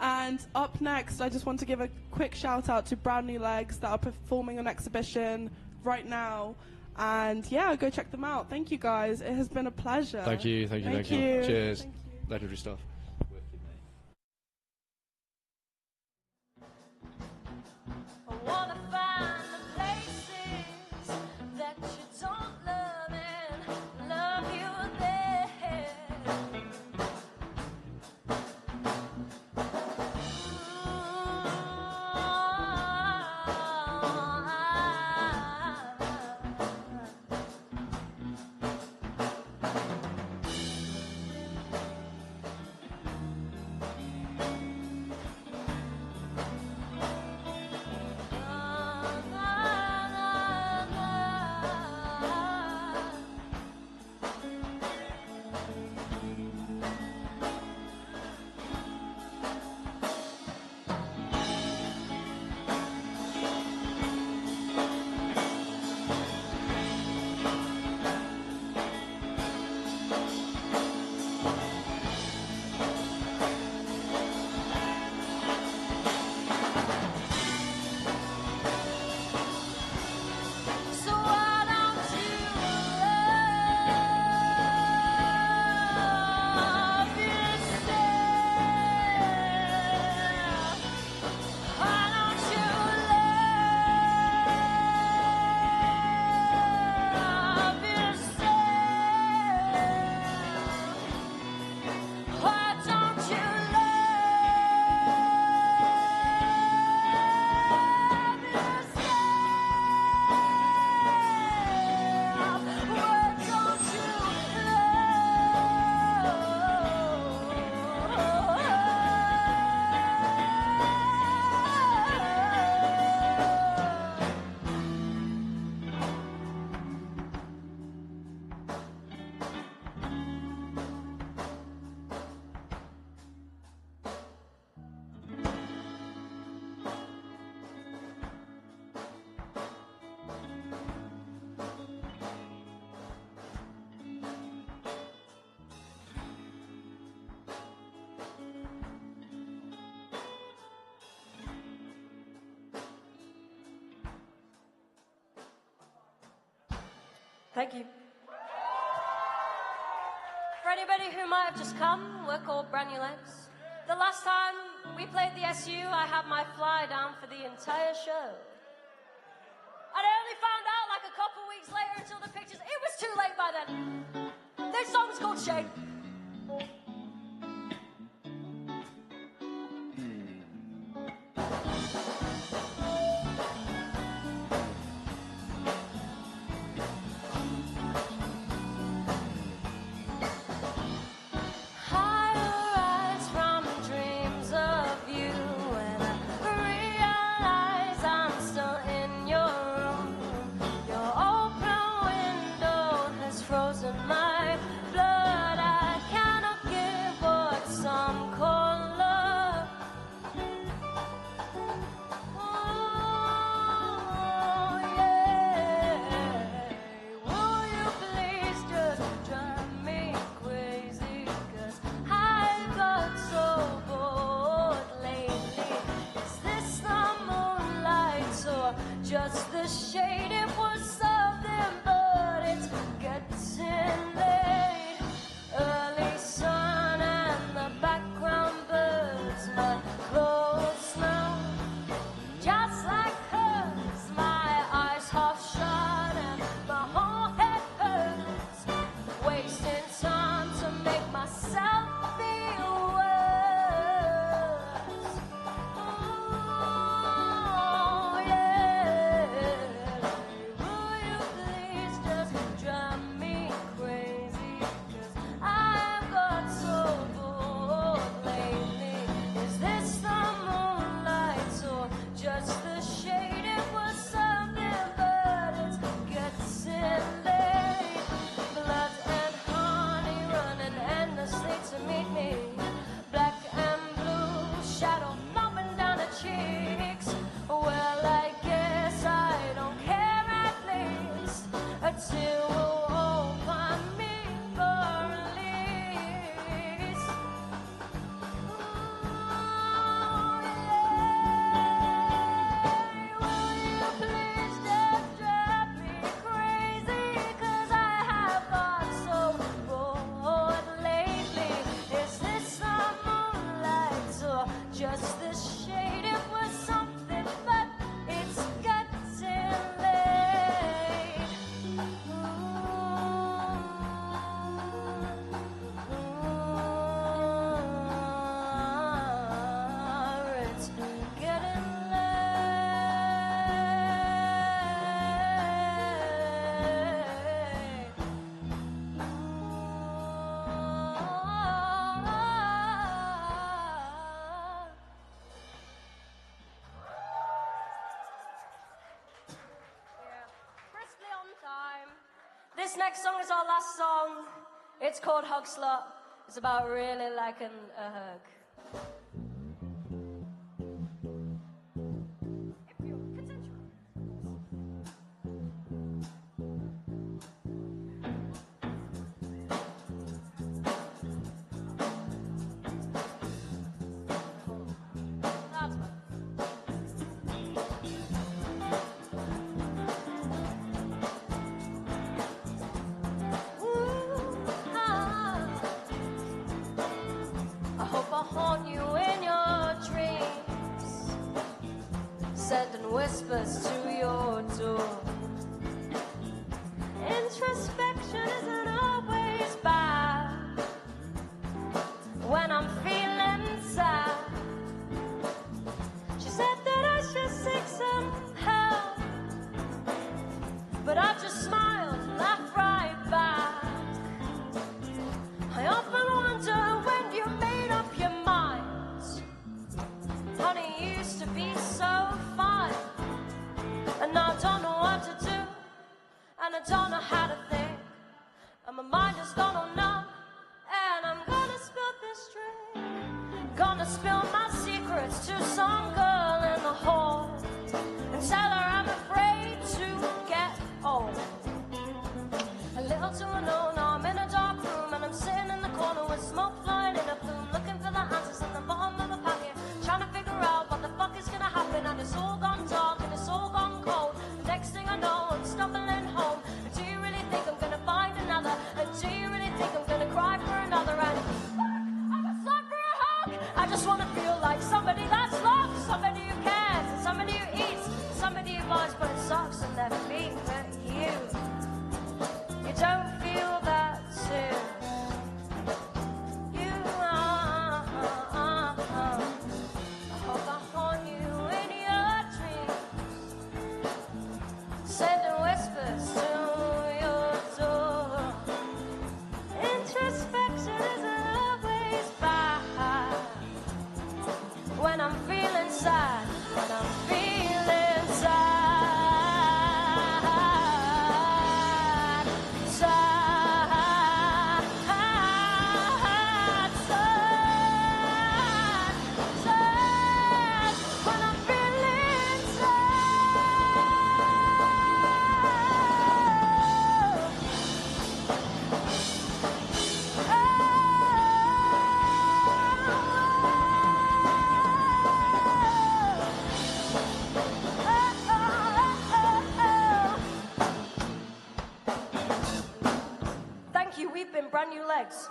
And up next, I just want to give a quick shout out to Brand New Legs that are performing on exhibition right now. And yeah, go check them out. Thank you guys. It has been a pleasure. Thank you. Cheers. Thank you. Legendary stuff. I wanna find the places that you don't love and love you there. Thank you. For anybody who might have just come, we're called Brand New Legs. The last time we played the SU, I had my fly down for the entire show. And I only found out like a couple weeks later until the pictures. It was too late by then. This song's called Shade. Just the shade, it was something, but it's getting late. Early sun and the background birds, my clothes smell just like hers. My eyes half shut and my whole head hurts. Wasting time to make myself feel worse. This next song is our last song. It's called Hug Slut. It's about really liking a hug. Sending whispers to your door. Introspection isn't always bad when I'm feeling sad. She said that I should seek some help, but I just smiled and laughed right back. I often wonder when you made up your mind. Honey, you used to be so fine, and now I don't know what to do, and I don't know how to think, and my mind is gone numb, and I'm gonna spill this drink, gonna spill my secrets to some girl in the hall, and tell her I'm afraid to get old. A little too alone, I'm in a dark room, and I'm sitting in the corner with smoke flying in a plume, looking for the answers in the bottom of a packet, trying to figure out what the fuck is gonna happen. And it's all gone dark and it's all gone cold. The next thing I know, I'm stumbling home. Do you really think I'm brand new legs.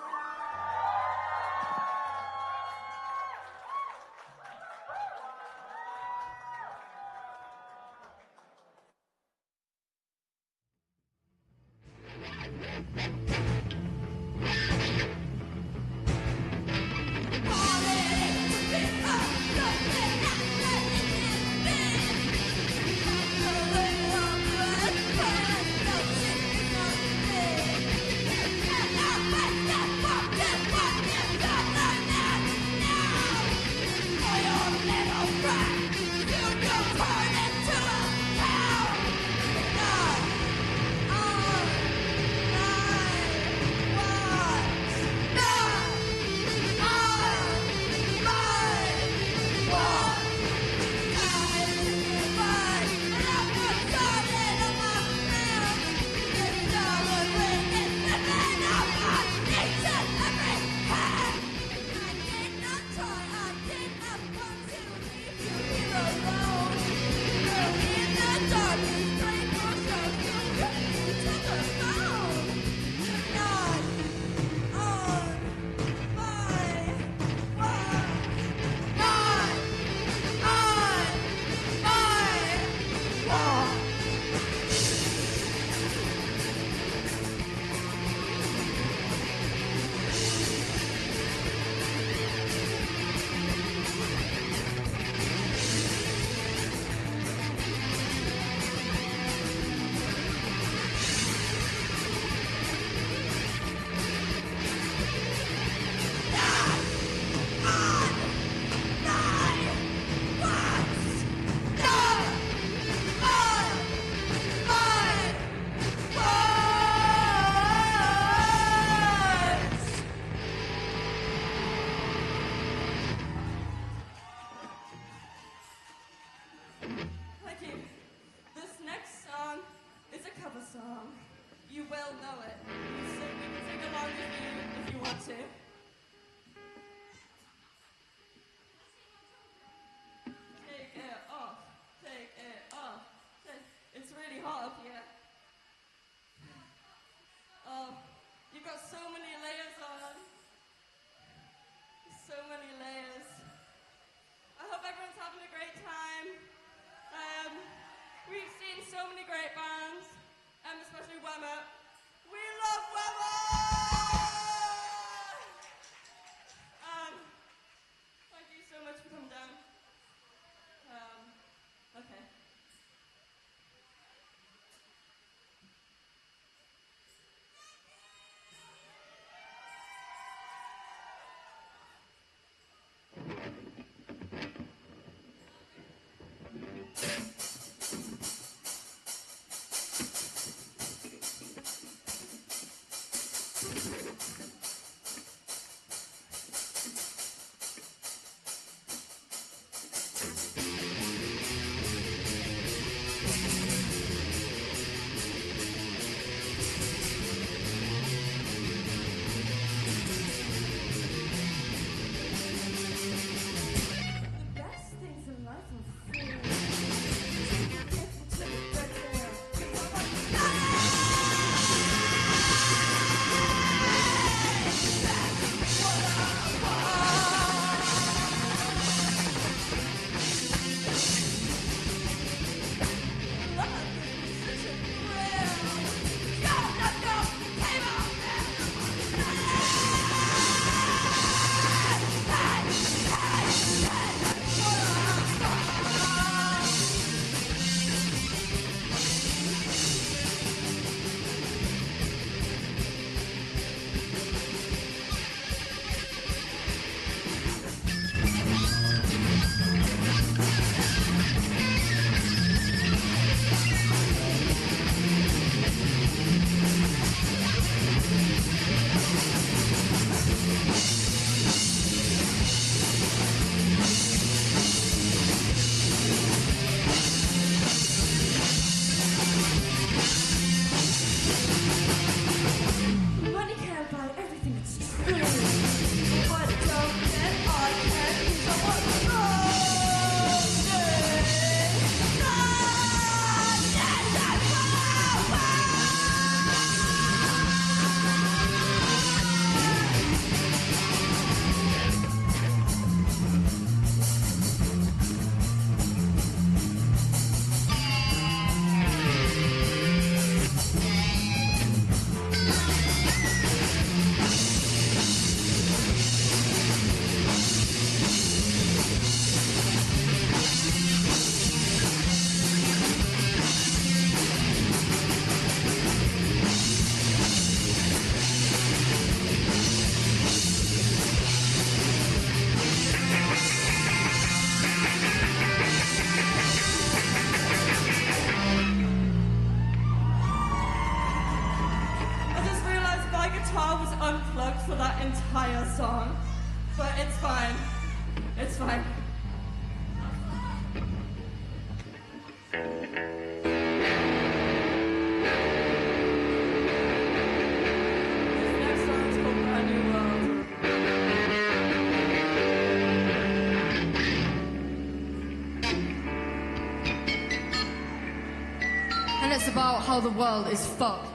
unplugged for that entire song, but it's fine. It's fine. And it's about how the world is fucked.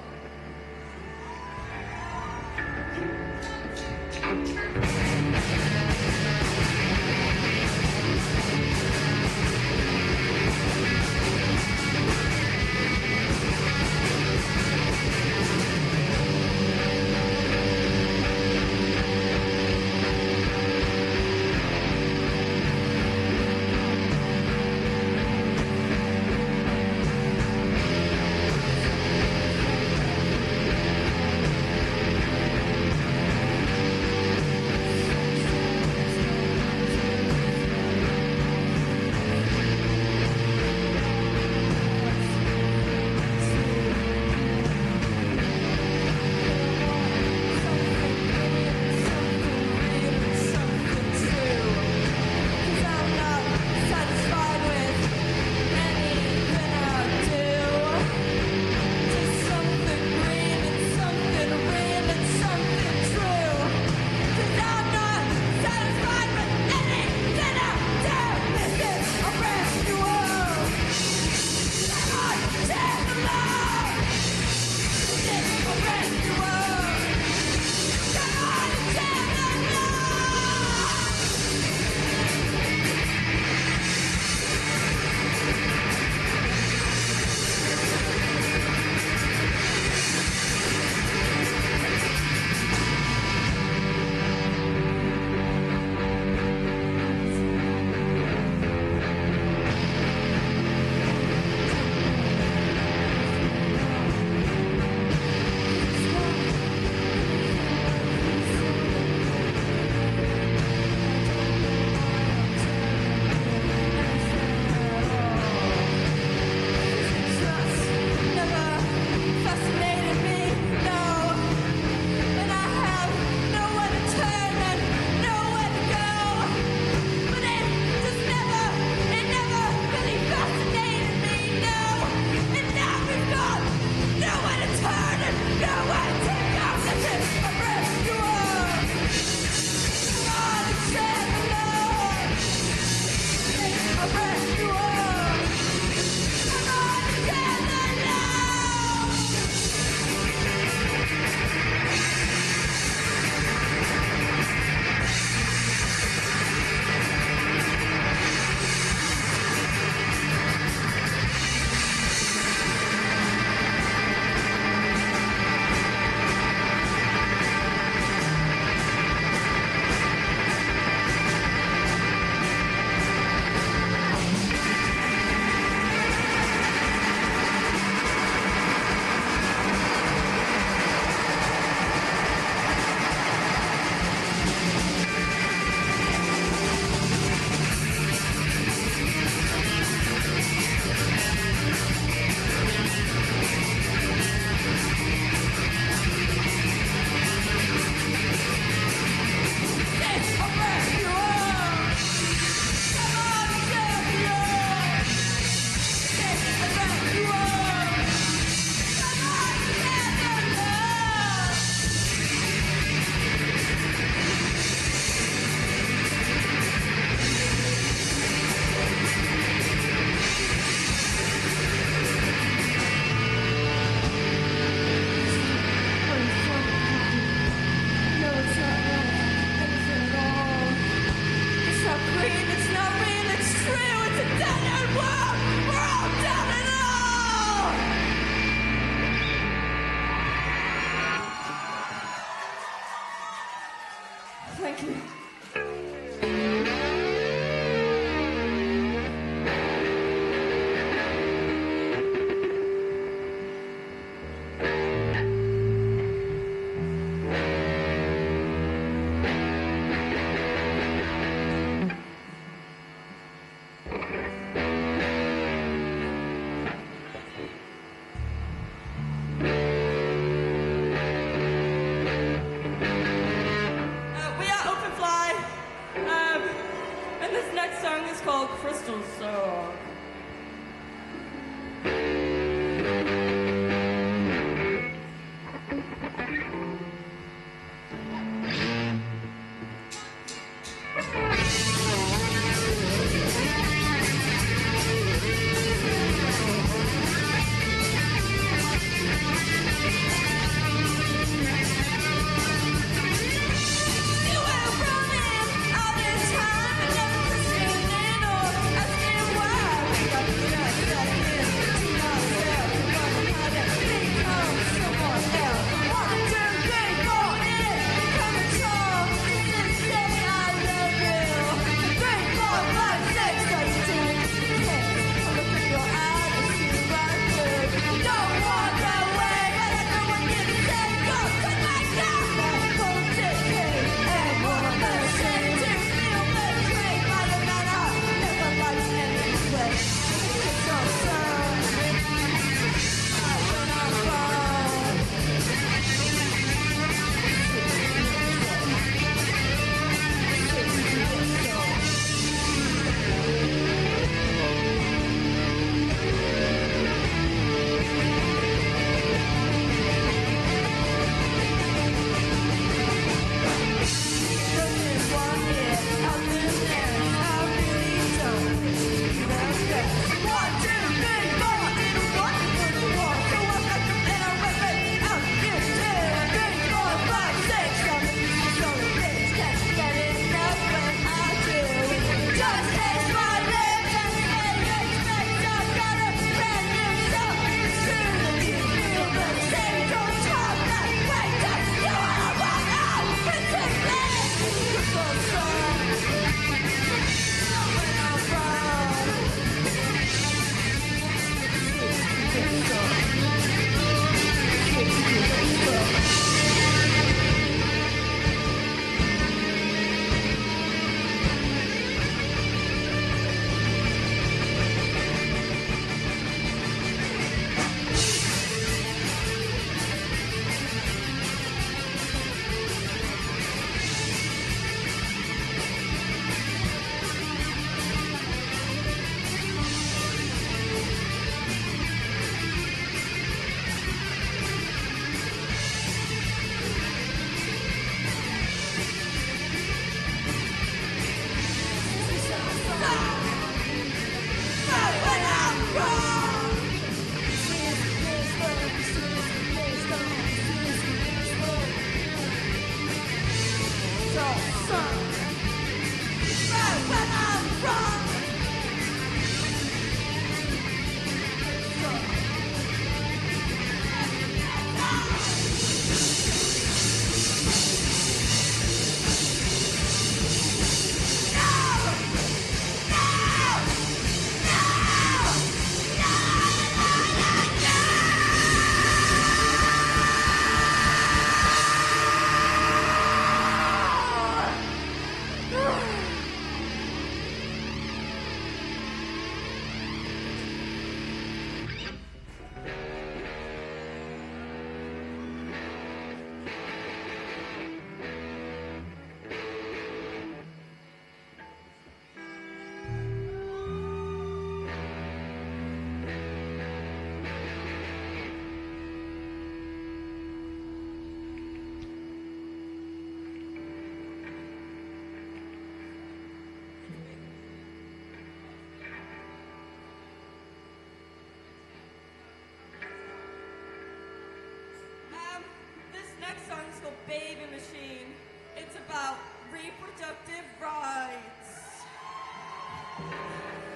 next song is called Baby Machine. It's about reproductive rights,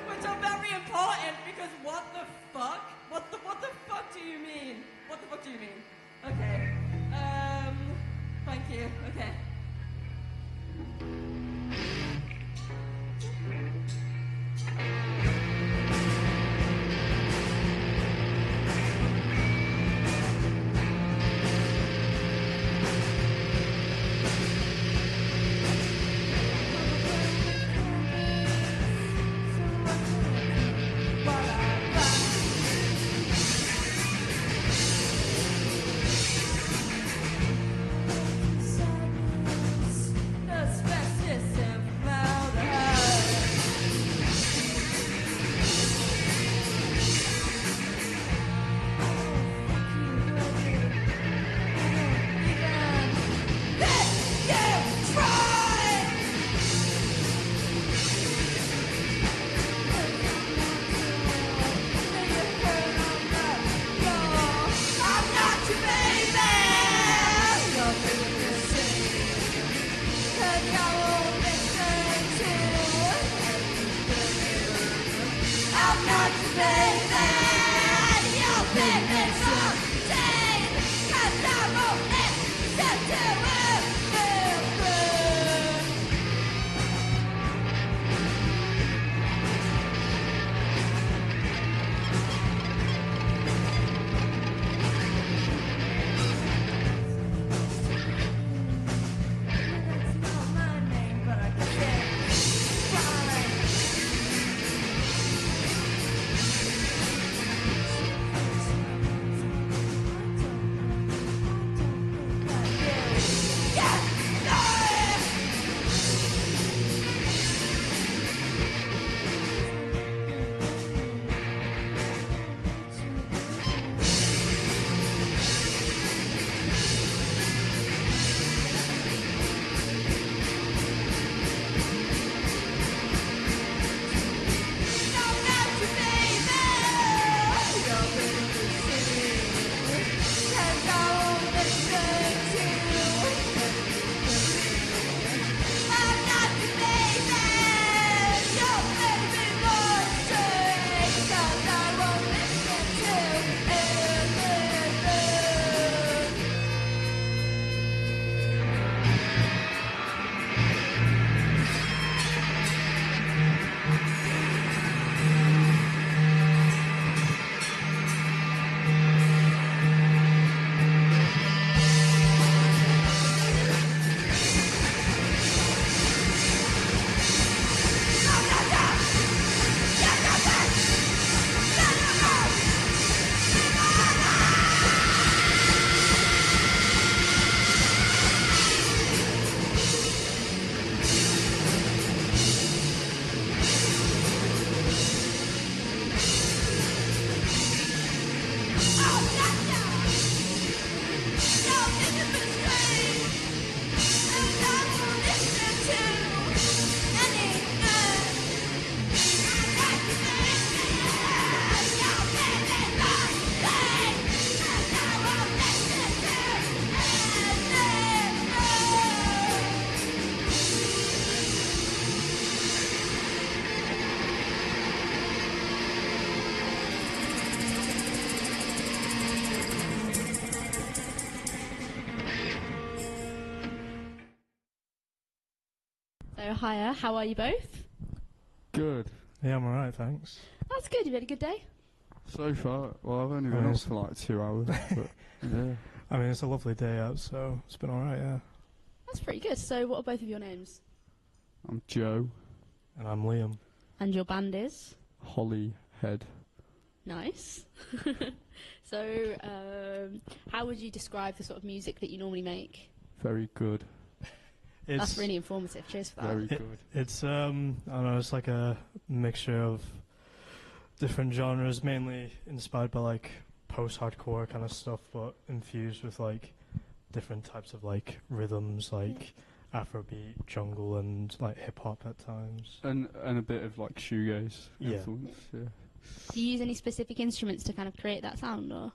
which are very important because what the fuck? What the fuck do you mean? What the fuck do you mean? Okay. Thank you. Okay. So, hiya, how are you both? Good. Yeah, I'm alright, thanks. That's good, you had a good day? So far, well, I've only been up for like 2 hours, but yeah. I mean, it's a lovely day out, so it's been alright, yeah. That's pretty good. So, what are both of your names? I'm Joe. And I'm Liam. And your band is? Hollyhead. Nice. So, how would you describe the sort of music that you normally make? Very good. That's really informative. Cheers for that. Very good. It's I don't know, it's like a mixture of different genres, mainly inspired by like post-hardcore kind of stuff, but infused with like different types of like rhythms, like Afrobeat, jungle, and like hip hop at times. And a bit of like shoegaze influence. Yeah. Do you use any specific instruments to kind of create that sound, or?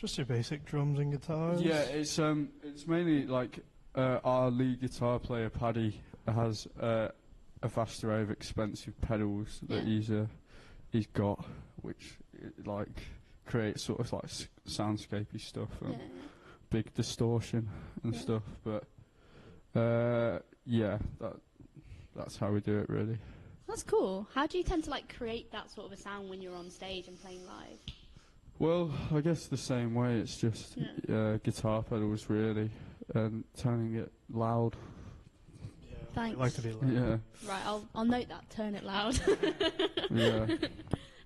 Just your basic drums and guitars. Yeah, it's mainly like our lead guitar player Paddy has a vast array of expensive pedals that he's got, which like creates sort of like soundscapey stuff and big distortion and stuff. But that's how we do it really. That's cool. How do you tend to like create that sort of a sound when you're on stage and playing live? Well, I guess the same way. It's just guitar pedals really, and turning it loud. Thanks. I like to be loud. Yeah. Right, I'll note that. Turn it loud. Yeah.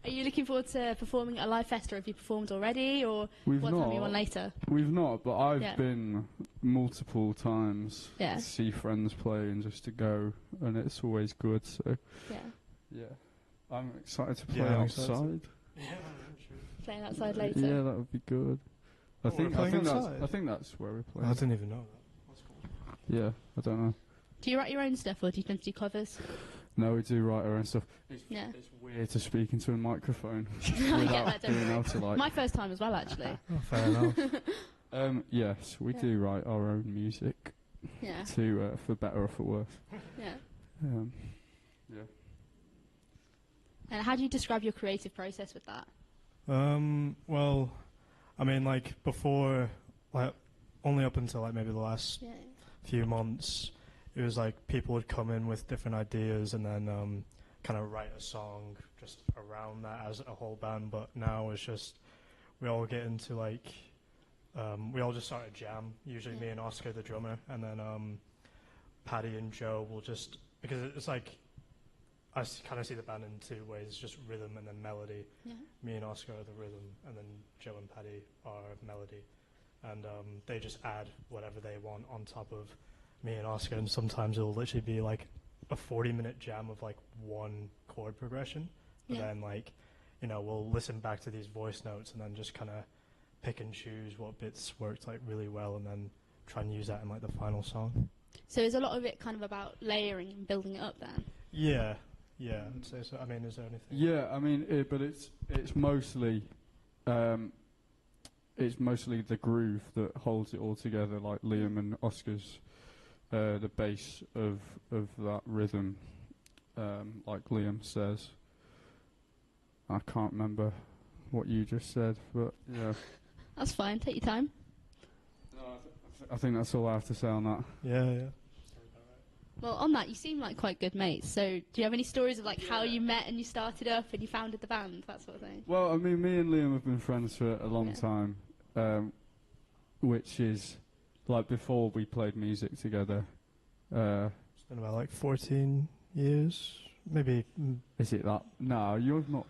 Are you looking forward to performing at a live fest, or have you performed already, or We've what not. time are you on later? We've not, but I've been multiple times Yeah. to see friends play and just to go, and it's always good. So yeah, I'm excited to play outside. Playing outside later. Yeah, that would be good. I think outside? that's where we're playing. I didn't even know that. That's cool. Yeah, I don't know. Do you write your own stuff, or do you tend to do covers? No, we do write our own stuff. It's weird to speak into a microphone without being able to like. My first time as well, actually. Oh, fair enough. Yes, we do write our own music. Yeah. To for better or for worse. Yeah. Yeah. And how do you describe your creative process with that? Well, I mean, like before, like only up until like maybe the last few months, it was like people would come in with different ideas and then kind of write a song just around that as a whole band. But now it's just we all get into like we all just start a jam. Usually me and Oscar, the drummer, and then Paddy and Joe will just, because it's like I kind of see the band in two ways, just rhythm and then melody. Yeah. Me and Oscar are the rhythm, and then Joe and Paddy are melody. And they just add whatever they want on top of me and Oscar, and sometimes it'll literally be like a 40-minute jam of like one chord progression. But then like, you know, we'll listen back to these voice notes and then just kind of pick and choose what bits worked like really well and then try and use that in like the final song. So is a lot of it kind of about layering and building it up then? Yeah, I'd say so. I mean, is there anything? Yeah, I mean, but it's mostly the groove that holds it all together. Like Liam and Oscar's the bass of that rhythm. Like Liam says, I can't remember what you just said, but yeah. That's fine. Take your time. No, I think that's all I have to say on that. Yeah. Well, on that, you seem like quite good mates. So, do you have any stories of like how you met and you started up and you founded the band, that sort of thing? Well, I mean, me and Liam have been friends for a long time, which is like before we played music together. It's been about like 14 years, maybe. Is it that? No, you've not.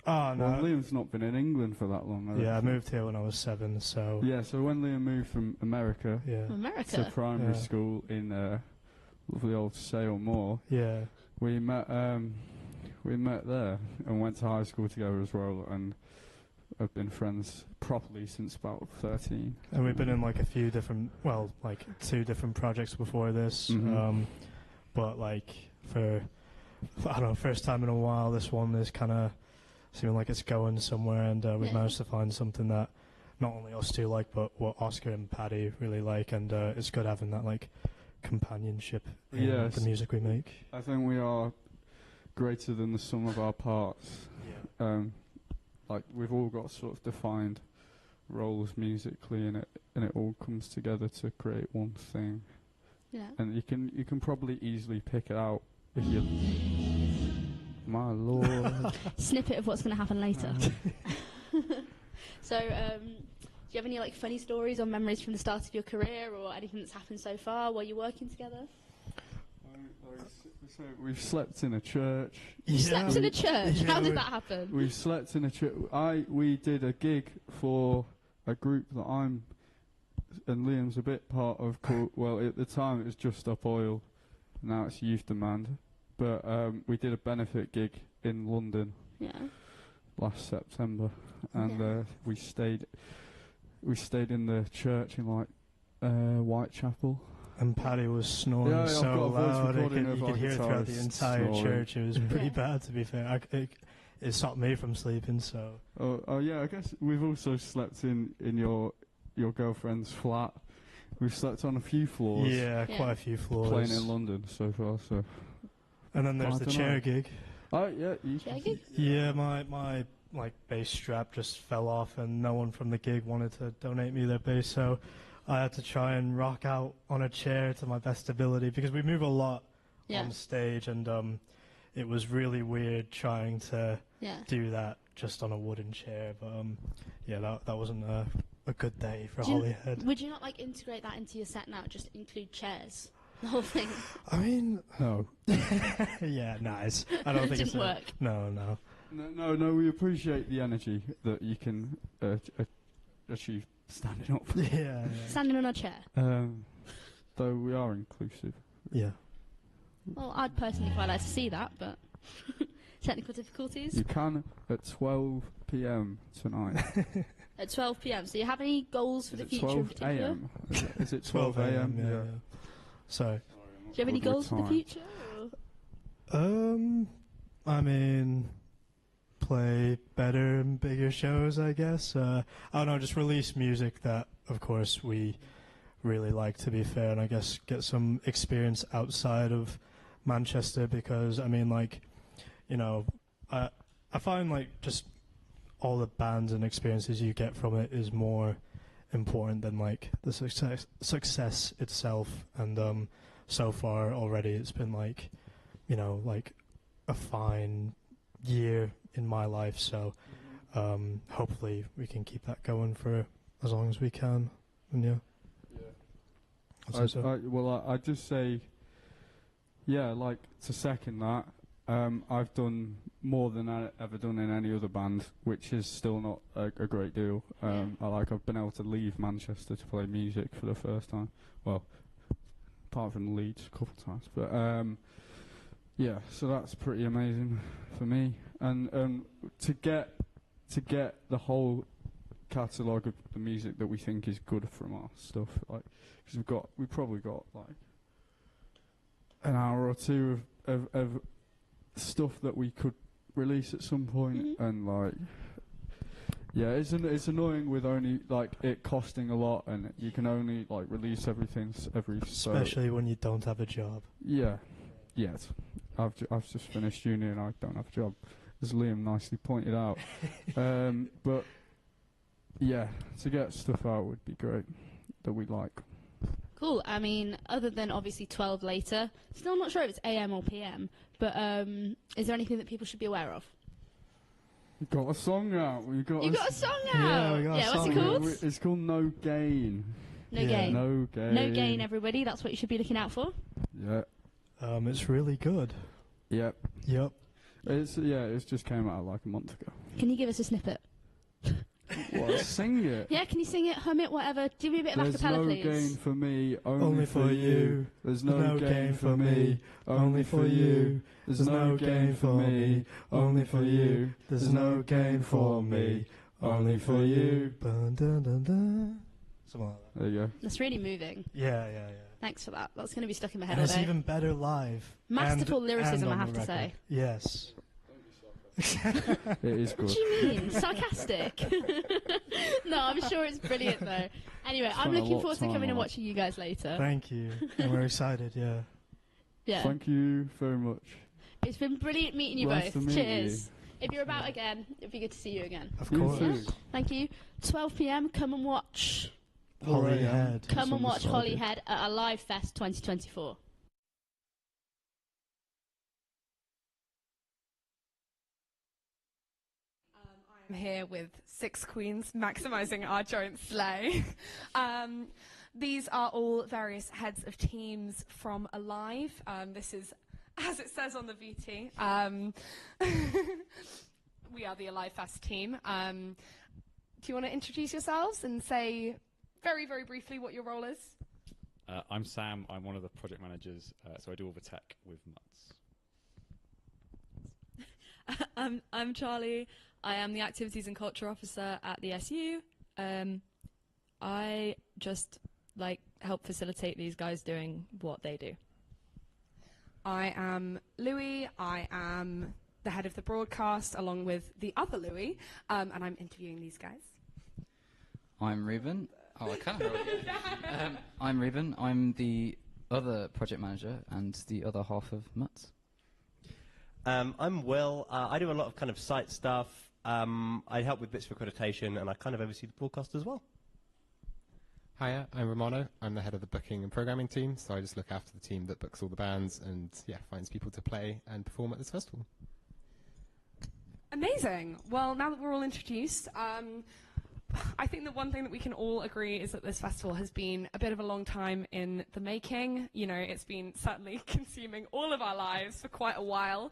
Oh, no. Well, Liam's not been in England for that long. Yeah, I moved here when I was 7, so... Yeah, so when Liam moved from America, America? to primary school in lovely old Sale Moor, we met there and went to high school together as well, and have been friends properly since about 13. And we've been in like a few different, well, like 2 different projects before this, but like for, I don't know, first time in a while, this one is kind of seeming like it's going somewhere, and we've managed to find something that not only us two like, but what Oscar and Paddy really like, and it's good having that like companionship in the music we make. I think we are greater than the sum of our parts. Like we've all got sort of defined roles musically, and it all comes together to create one thing. Yeah. And you can probably easily pick it out if you. My lord. Snippet of what's going to happen later. So, do you have any like funny stories or memories from the start of your career, or anything that's happened so far while you're working together? So we've slept in a church. You slept in a church? How did that happen? We slept in a church. We did a gig for a group that I'm and Liam's a bit part of called, well, at the time it was Just Up Oil, now it's Youth Demand. But we did a benefit gig in London last September, and we stayed in the church in like Whitechapel. And Paddy was snoring so loud, you could hear it throughout the entire church. It was pretty bad, to be fair. it stopped me from sleeping. So. Oh yeah, I guess we've also slept in your girlfriend's flat. We've slept on a few floors. Yeah, quite a few floors. Playing in London so far. So. And then there's the chair gig. Oh yeah, chair gig. Yeah, my like bass strap just fell off, and no one from the gig wanted to donate me their bass, so I had to try and rock out on a chair to my best ability because we move a lot on stage, and it was really weird trying to do that just on a wooden chair. But yeah, that wasn't a good day for Hollyhead. Would you not like integrate that into your set now? Just include chairs, the whole thing. I mean, no. Yeah, nice. I don't think Didn't work. No. No, we appreciate the energy that you can achieve standing up. Yeah. Standing on a chair. Though we are inclusive. Yeah. Well, I'd personally quite like to see that, but technical difficulties. You can at 12 p.m. tonight. At 12 p.m. So you have any goals for the future in particular? 12 a.m. Is it 12 a.m.? Yeah. Sorry. Do you have any goals for the future? Or? I mean, play better and bigger shows, I guess. I don't know, just release music that, of course, we really like, to be fair, and I guess get some experience outside of Manchester, because, I mean, like, you know, I find, like, just all the bands and experiences you get from it is more important than, like, the success itself, and so far already it's been, like, you know, like, a fine year in my life, so hopefully we can keep that going for as long as we can, and yeah. I'd just say, yeah, like, to second that, I've done more than I've ever done in any other band, which is still not a great deal. I've been able to leave Manchester to play music for the first time. Well, apart from Leeds a couple of times, but yeah, so that's pretty amazing for me. And to get the whole catalogue of the music that we think is good from our stuff, like, because we've probably got like an hour or two of stuff that we could release at some point, and like, yeah, it's annoying with only like it costing a lot, and you can only like release everything especially when you don't have a job. Yeah, yes, I've just finished uni and I don't have a job, as Liam nicely pointed out. But yeah, to get stuff out would be great that we like. Cool. I mean, other than obviously 12 later, still not sure if it's AM or PM, but is there anything that people should be aware of? We've got a song out. You got a song out? Yeah, we got a song. What's it called? It's called No Gain. No Gain. No Gain. No Gain, everybody. That's what you should be looking out for. Yeah. It's really good. Yep. It's just came out like a month ago. Can you give us a snippet? What? Sing it. Yeah, can you sing it, hum it, whatever? Give me a bit of acapella, please. There's no gain for me, only for you. There's no gain for me, only for you. There's no gain for me, only for you. There's no gain for me, only for you. Dun, dun, dun, dun. Something like that. There you go. That's really moving. Yeah. Thanks for that. That's going to be stuck in my head And all it's day. even better live. Masterful lyricism, and I have to say. Yes. It is good. What do you mean? Sarcastic? No, I'm sure it's brilliant though. Anyway, I'm looking forward to coming and watching you guys later. Thank you. And we're excited, yeah. Yeah. Thank you very much. It's been brilliant meeting you Nice both. to meet Cheers. you. If you're about again, it'd be good to see you again. Of course. You too. Thank you. 12 p.m. Come and watch. Hollyhead. Come and watch Hollyhead at Alive Fest 2024. I'm here with 6 queens maximising our joint sleigh. These are all various heads of teams from Alive. This is, as it says on the VT, we are the Alive Fest team. Do you want to introduce yourselves and say very, very briefly what your role is? I'm Sam. I'm one of the project managers, so I do all the tech with Mutts. I'm Charlie. I am the Activities and Culture Officer at the SU. I just help facilitate these guys doing what they do. I am Louis. I am the head of the broadcast, along with the other Louis, and I'm interviewing these guys. I'm Reuben. Oh, I can't. I'm Reuben. I'm the other project manager and the other half of Mutz. I'm Will. I do a lot of kind of site stuff. I help with bits of accreditation, and I kind of oversee the broadcast as well. Hiya, I'm Romano. I'm the head of the booking and programming team, so I just look after the team that books all the bands and, yeah, finds people to play and perform at this festival. Amazing. Well, now that we're all introduced, I think the one thing that we can all agree is that this festival has been a bit of a long time in the making. You know, it's been certainly consuming all of our lives for quite a while.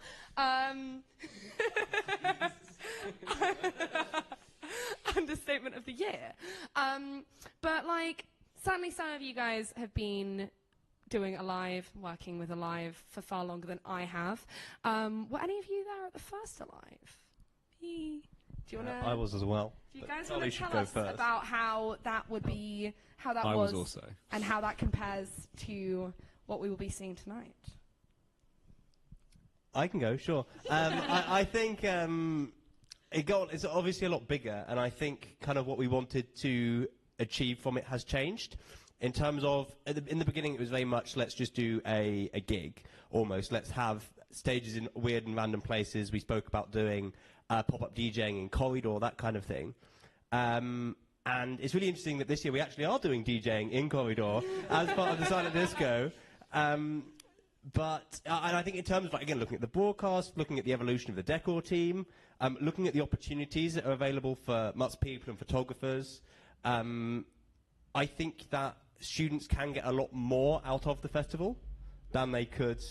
Understatement of the year. But, like, certainly some of you guys have been doing Alive, working with Alive for far longer than I have. Were any of you there at the first Alive? Me. Do you want to? I was as well. Do you guys want to tell us about how that would be, how that I was also. and how that compares to what we will be seeing tonight? I can go, sure. I think it's obviously a lot bigger, and I think kind of what we wanted to achieve from it has changed. In terms of, in the beginning, it was very much, let's just do a gig, almost. Let's have stages in weird and random places. We spoke about doing pop-up DJing in Corridor, that kind of thing. And it's really interesting that this year we actually are doing DJing in Corridor as part of the Silent Disco. But I think in terms of, like, again, looking at the broadcast, looking at the evolution of the decor team, looking at the opportunities that are available for Mutz people and photographers, I think that students can get a lot more out of the festival than they could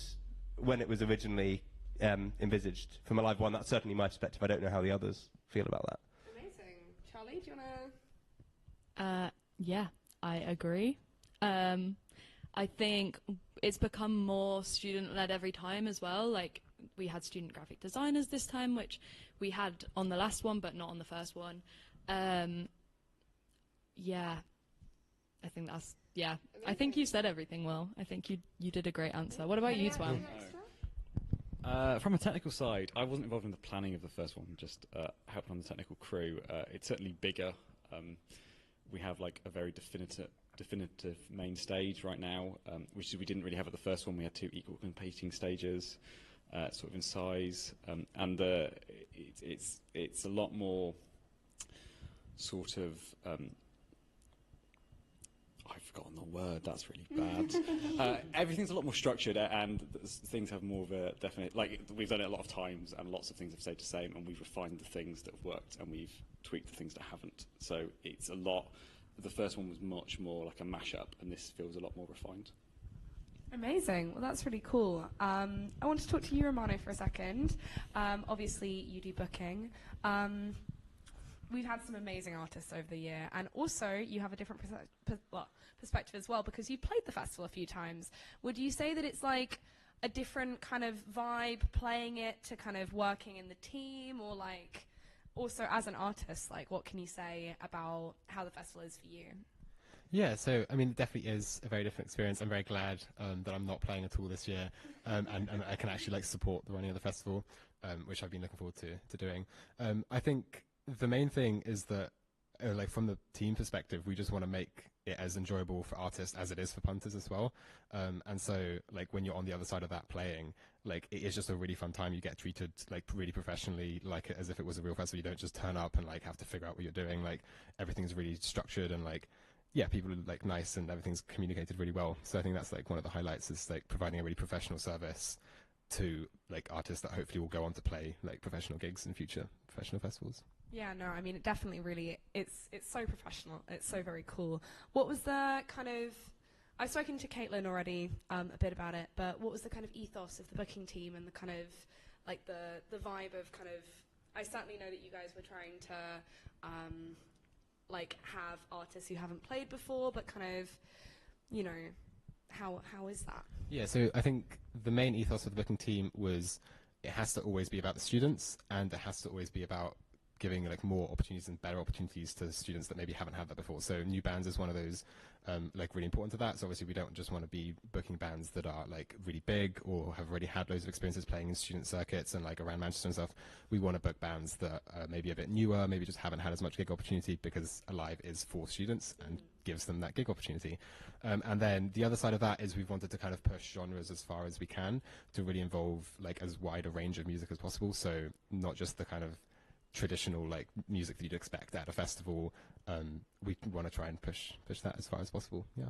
when it was originally envisaged. From a live one, that's certainly my perspective. I don't know how the others feel about that. Amazing. Charlie, do you want to? Yeah, I agree. I think it's become more student-led every time as well. Like, we had student graphic designers this time, which we had on the last one, but not on the first one. Yeah, I think that's, yeah. I think you said everything well. I think you did a great answer. What about you, Twam? From a technical side, I wasn't involved in the planning of the first one, just helping on the technical crew. It's certainly bigger. We have like a very definitive main stage right now, which we didn't really have at the first one. We had two equal competing stages, sort of in size, and it's a lot more sort of. I've forgotten the word. That's really bad. Everything's a lot more structured, and things have more of a definite. Like, we've done it a lot of times, and lots of things have stayed the same, and we've refined the things that have worked, and we've tweaked the things that haven't. So it's a lot. The first one was much more like a mashup, and this feels a lot more refined. Amazing. Well, that's really cool. I want to talk to you, Romano, for a second. Obviously, you do booking. We've had some amazing artists over the year, and also you have a different perspective as well, because you played the festival a few times. Would you say that it's like a different kind of vibe playing it to kind of working in the team, or like also as an artist, like what can you say about how the festival is for you? Yeah, so I mean, it definitely is a very different experience. I'm very glad that I'm not playing at all this year, and I can actually like support the running of the festival, which I've been looking forward to doing. I think the main thing is that, like, from the team perspective, we just want to make it as enjoyable for artists as it is for punters as well. And so, like, when you're on the other side of that playing, like, it is just a really fun time. You get treated, like, really professionally, like, as if it was a real festival. You don't just turn up and, like, have to figure out what you're doing. Like, everything's really structured and, like, yeah, people are, like, nice and everything's communicated really well. So I think that's, like, one of the highlights is, like, providing a really professional service to, like, artists that hopefully will go on to play, like, professional gigs in future professional festivals. Yeah, no, I mean, it definitely really, it's so professional. It's so very cool. What was the kind of, I've spoken to Caitlin already a bit about it, but what was the kind of ethos of the booking team and the kind of, like, the vibe of kind of, I certainly know that you guys were trying to, like, have artists who haven't played before, but kind of, you know, how is that? Yeah, so I think the main ethos of the booking team was it has to always be about the students, and it has to always be about giving like more opportunities and better opportunities to students that maybe haven't had that before. So new bands is one of those like really important to that. So obviously we don't just want to be booking bands that are like really big or have already had loads of experiences playing in student circuits and like around Manchester and stuff. We want to book bands that are maybe a bit newer, maybe just haven't had as much gig opportunity, because Alive is for students and gives them that gig opportunity. And then the other side of that is we've wanted to kind of push genres as far as we can to really involve like as wide a range of music as possible. So not just the kind of traditional like music that you'd expect at a festival. We want to try and push that as far as possible. Yeah.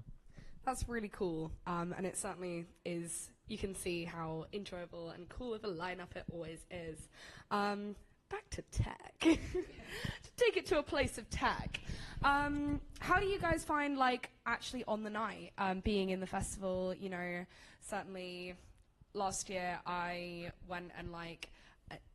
That's really cool, and it certainly is. You can see how enjoyable and cool of a lineup it always is. Back to tech. To take it to a place of tech. How do you guys find, like, actually on the night, being in the festival? You know, certainly last year I went and, like,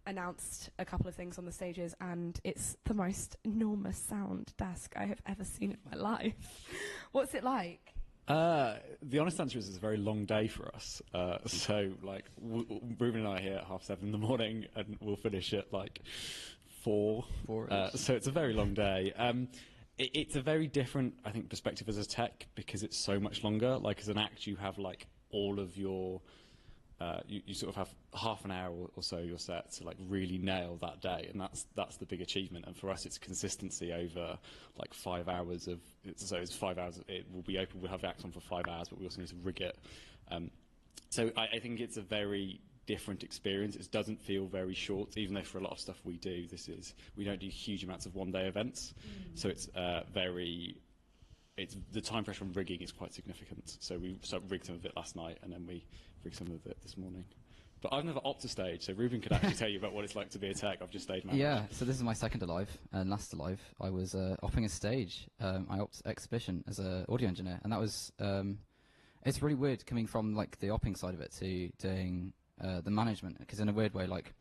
announced a couple of things on the stages, and it's the most enormous sound desk I have ever seen in my life. What's it like? The honest answer is it's a very long day for us. So, like, Ruben and I are here at 7:30 in the morning, and we'll finish at, like, 4. So it's a very long day. It's a very different, I think, perspective as a tech, because it's so much longer. Like, as an act, you have, like, all of your... you sort of have half an hour or so your set to like really nail that day, and that's the big achievement. And for us, it's consistency over like 5 hours of. So it's 5 hours. It will be open. We'll have acts on for 5 hours, but we also need to rig it. So I think it's a very different experience. It doesn't feel very short, even though for a lot of stuff we do, we don't do huge amounts of one-day events. So it's the time pressure on rigging is quite significant. So we rigged some of it last night, and then we rigged some of it this morning. But I've never opped a stage, so Ruben could actually tell you about what it's like to be a tech. I've just stage managed. Yeah, so this is my second Alive, and last Alive I was opping a stage. I opped Exhibition as an audio engineer, and that was it's really weird coming from like the opping side of it to doing the management, because in a weird way, like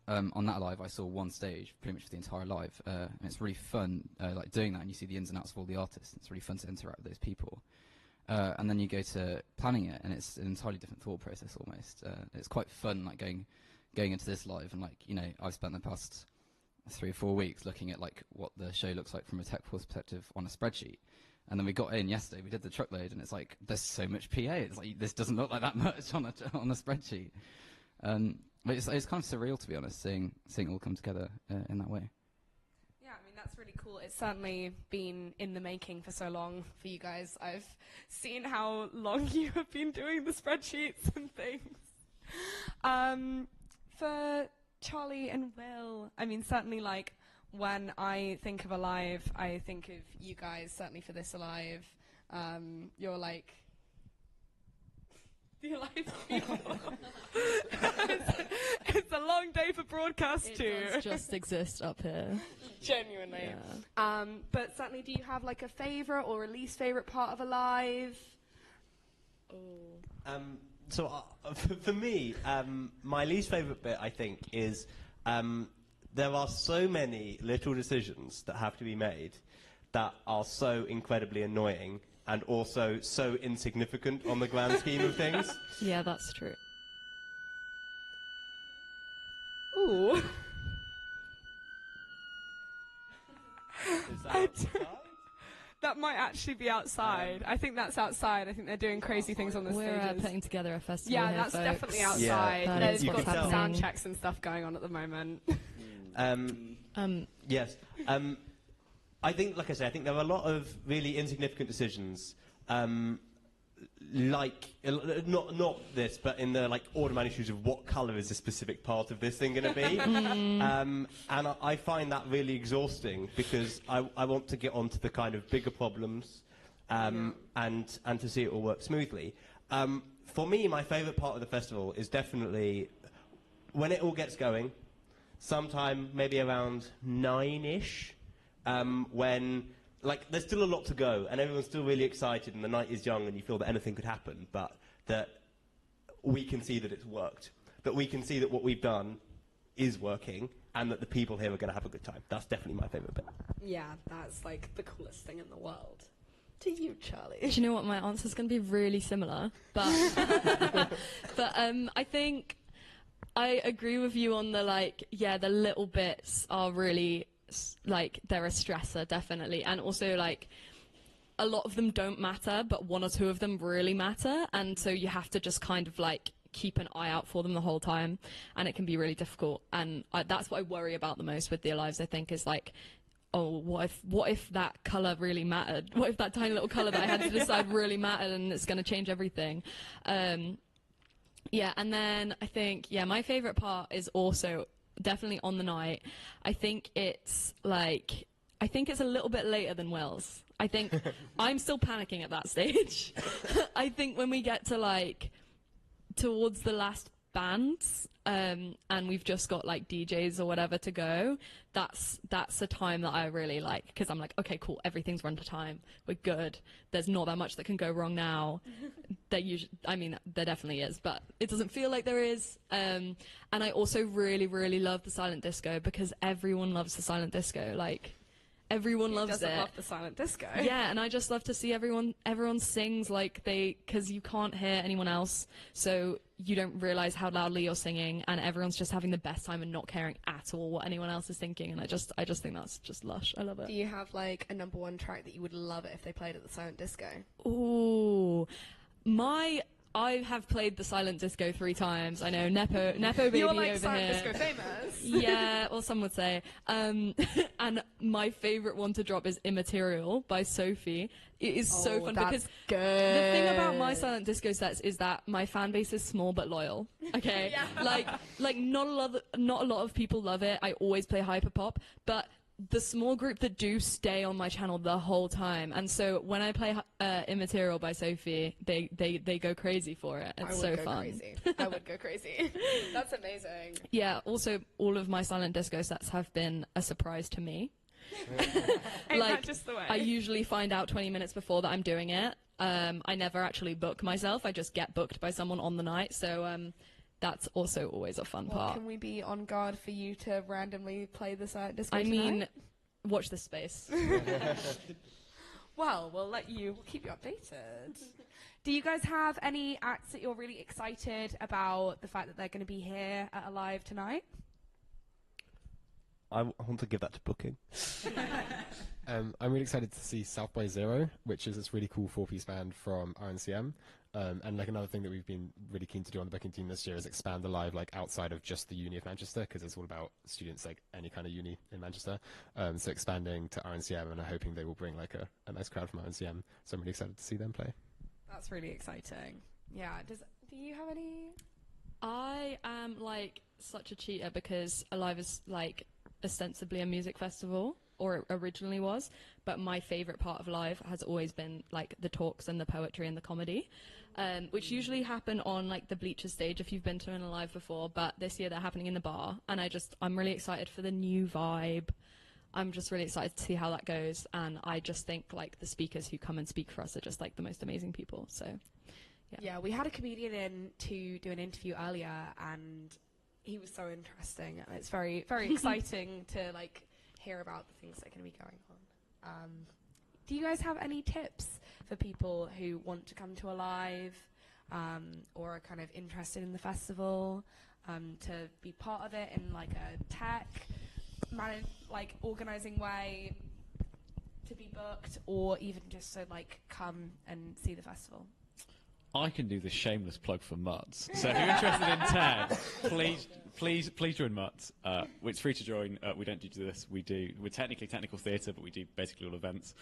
on that Alive I saw one stage pretty much for the entire Live, and it's really fun like doing that, and you see the ins and outs of all the artists. It's really fun to interact with those people. And then you go to planning it, and it's an entirely different thought process almost. It's quite fun, like going into this Live, and like, you know, I've spent the past 3 or 4 weeks looking at like what the show looks like from a tech perspective on a spreadsheet. And then we got in yesterday, we did the truckload, and it's like there's so much PA. It's like this doesn't look like that much on a spreadsheet. But it's kind of surreal, to be honest, seeing it all come together in that way. Yeah, I mean, that's really cool. It's certainly been in the making for so long for you guys. I've seen how long you have been doing the spreadsheets and things. For Charlie and Will, I mean, certainly, like, when I think of Alive, I think of you guys, certainly for this Alive. You're like... The Alive people. It's a long day for broadcast too. It does just exist up here. Genuinely. Yeah. But certainly, do you have like a favourite or a least favourite part of Alive? So for me, my least favourite bit, I think, is there are so many little decisions that have to be made that are so incredibly annoying and also so insignificant on the grand scheme of things. Yeah, that's true. Ooh. That might actually be outside. I think that's outside. I think they're doing crazy things on the We're stages. putting together a festival. Yeah, here, that's folks. definitely outside. Yeah. There's You got can some tell. sound checks and stuff going on at the moment. Yes. I think, like I say, I think there are a lot of really insignificant decisions, like not this, but in the like order issues of what colour is a specific part of this thing going to be, and I find that really exhausting, because I want to get onto the kind of bigger problems, and to see it all work smoothly. For me, my favourite part of the festival is definitely when it all gets going, sometime maybe around 9-ish. When, like, there's still a lot to go, and everyone's still really excited, and the night is young, and you feel that anything could happen, but that we can see that it's worked. That we can see that what we've done is working, and that the people here are going to have a good time. That's definitely my favourite bit. Yeah, that's, like, the coolest thing in the world. To you, Charlie. Do you know what? My answer's going to be really similar, but but I think I agree with you on the the little bits are really they're a stressor, definitely, and also a lot of them don't matter, but one or two of them really matter, and so you have to just kind of keep an eye out for them the whole time, and it can be really difficult. And that's what I worry about the most with the Alives, I think, is oh, what if that colour really mattered? What if that tiny little colour that I had to decide really mattered, and it's going to change everything? Yeah, and then I think, my favourite part is also definitely on the night. I think it's a little bit later than Will's. I think I'm still panicking at that stage. I think when we get to towards the last bands, and we've just got DJs or whatever to go, that's a time that I really like, because I'm okay, cool, everything's run to time, we're good, there's not that much that can go wrong now. There definitely is, but it doesn't feel like there is. And I also really, really love the silent disco, because everyone loves the silent disco. Everyone loves it. Doesn't love the silent disco. Yeah, and I just love to see everyone sings because you can't hear anyone else, so you don't realize how loudly you're singing, and everyone's just having the best time and not caring at all what anyone else is thinking, and I just think that's just lush. I love it. Do you have a number one track that you would love it if they played at the silent disco? Ooh, I have played the silent disco 3 times. I know, Nepo baby You're over silent here. disco famous. Yeah, well, some would say. And my favourite one to drop is Immaterial by Sophie. It is so fun, because good. The thing about my silent disco sets is that my fan base is small but loyal. Okay, not a lot of people love it. I always play hyperpop, but the small group that do stay on my channel the whole time, and so when I play Immaterial by Sophie, they go crazy for it. It's so fun. I would go crazy. That's amazing. Yeah, also all of my silent disco sets have been a surprise to me. Ain't that just the way? I usually find out 20 minutes before that I'm doing it. I never actually book myself, I just get booked by someone on the night, so that's also always a fun part. Can we be on guard for you to randomly play the silent disco I tonight? mean, watch this space. Well, we'll keep you updated. Do you guys have any acts that you're really excited about the fact that they're going to be here at Alive tonight? I want to give that to booking. I'm really excited to see South by Zero, which is this really cool 4-piece band from RNCM. And another thing that we've been really keen to do on the booking team this year is expand Alive outside of just the Uni of Manchester, because it's all about students any kind of uni in Manchester. So expanding to RNCM, and I'm hoping they will bring a nice crowd from RNCM. So I'm really excited to see them play. That's really exciting. Yeah. Do you have any? I am such a cheater, because Alive is ostensibly a music festival, or it originally was, but my favourite part of Live has always been the talks and the poetry and the comedy, which usually happen on the Bleachers stage if you've been to an Alive before, but this year they're happening in the bar, and I'm really excited for the new vibe. I'm just really excited to see how that goes, and I just think the speakers who come and speak for us are just the most amazing people. So yeah, we had a comedian in to do an interview earlier, and he was so interesting, and it's very, very exciting to hear about the things that are going to be going on. Do you guys have any tips for people who want to come to Alive, or are kind of interested in the festival, to be part of it in a tech organizing way, to be booked, or even just to come and see the festival? I can do the shameless plug for Mutts. So if you're interested in TED, please join Mutts. It's free to join. We don't do this. We're technically technical theatre, but we do basically all events.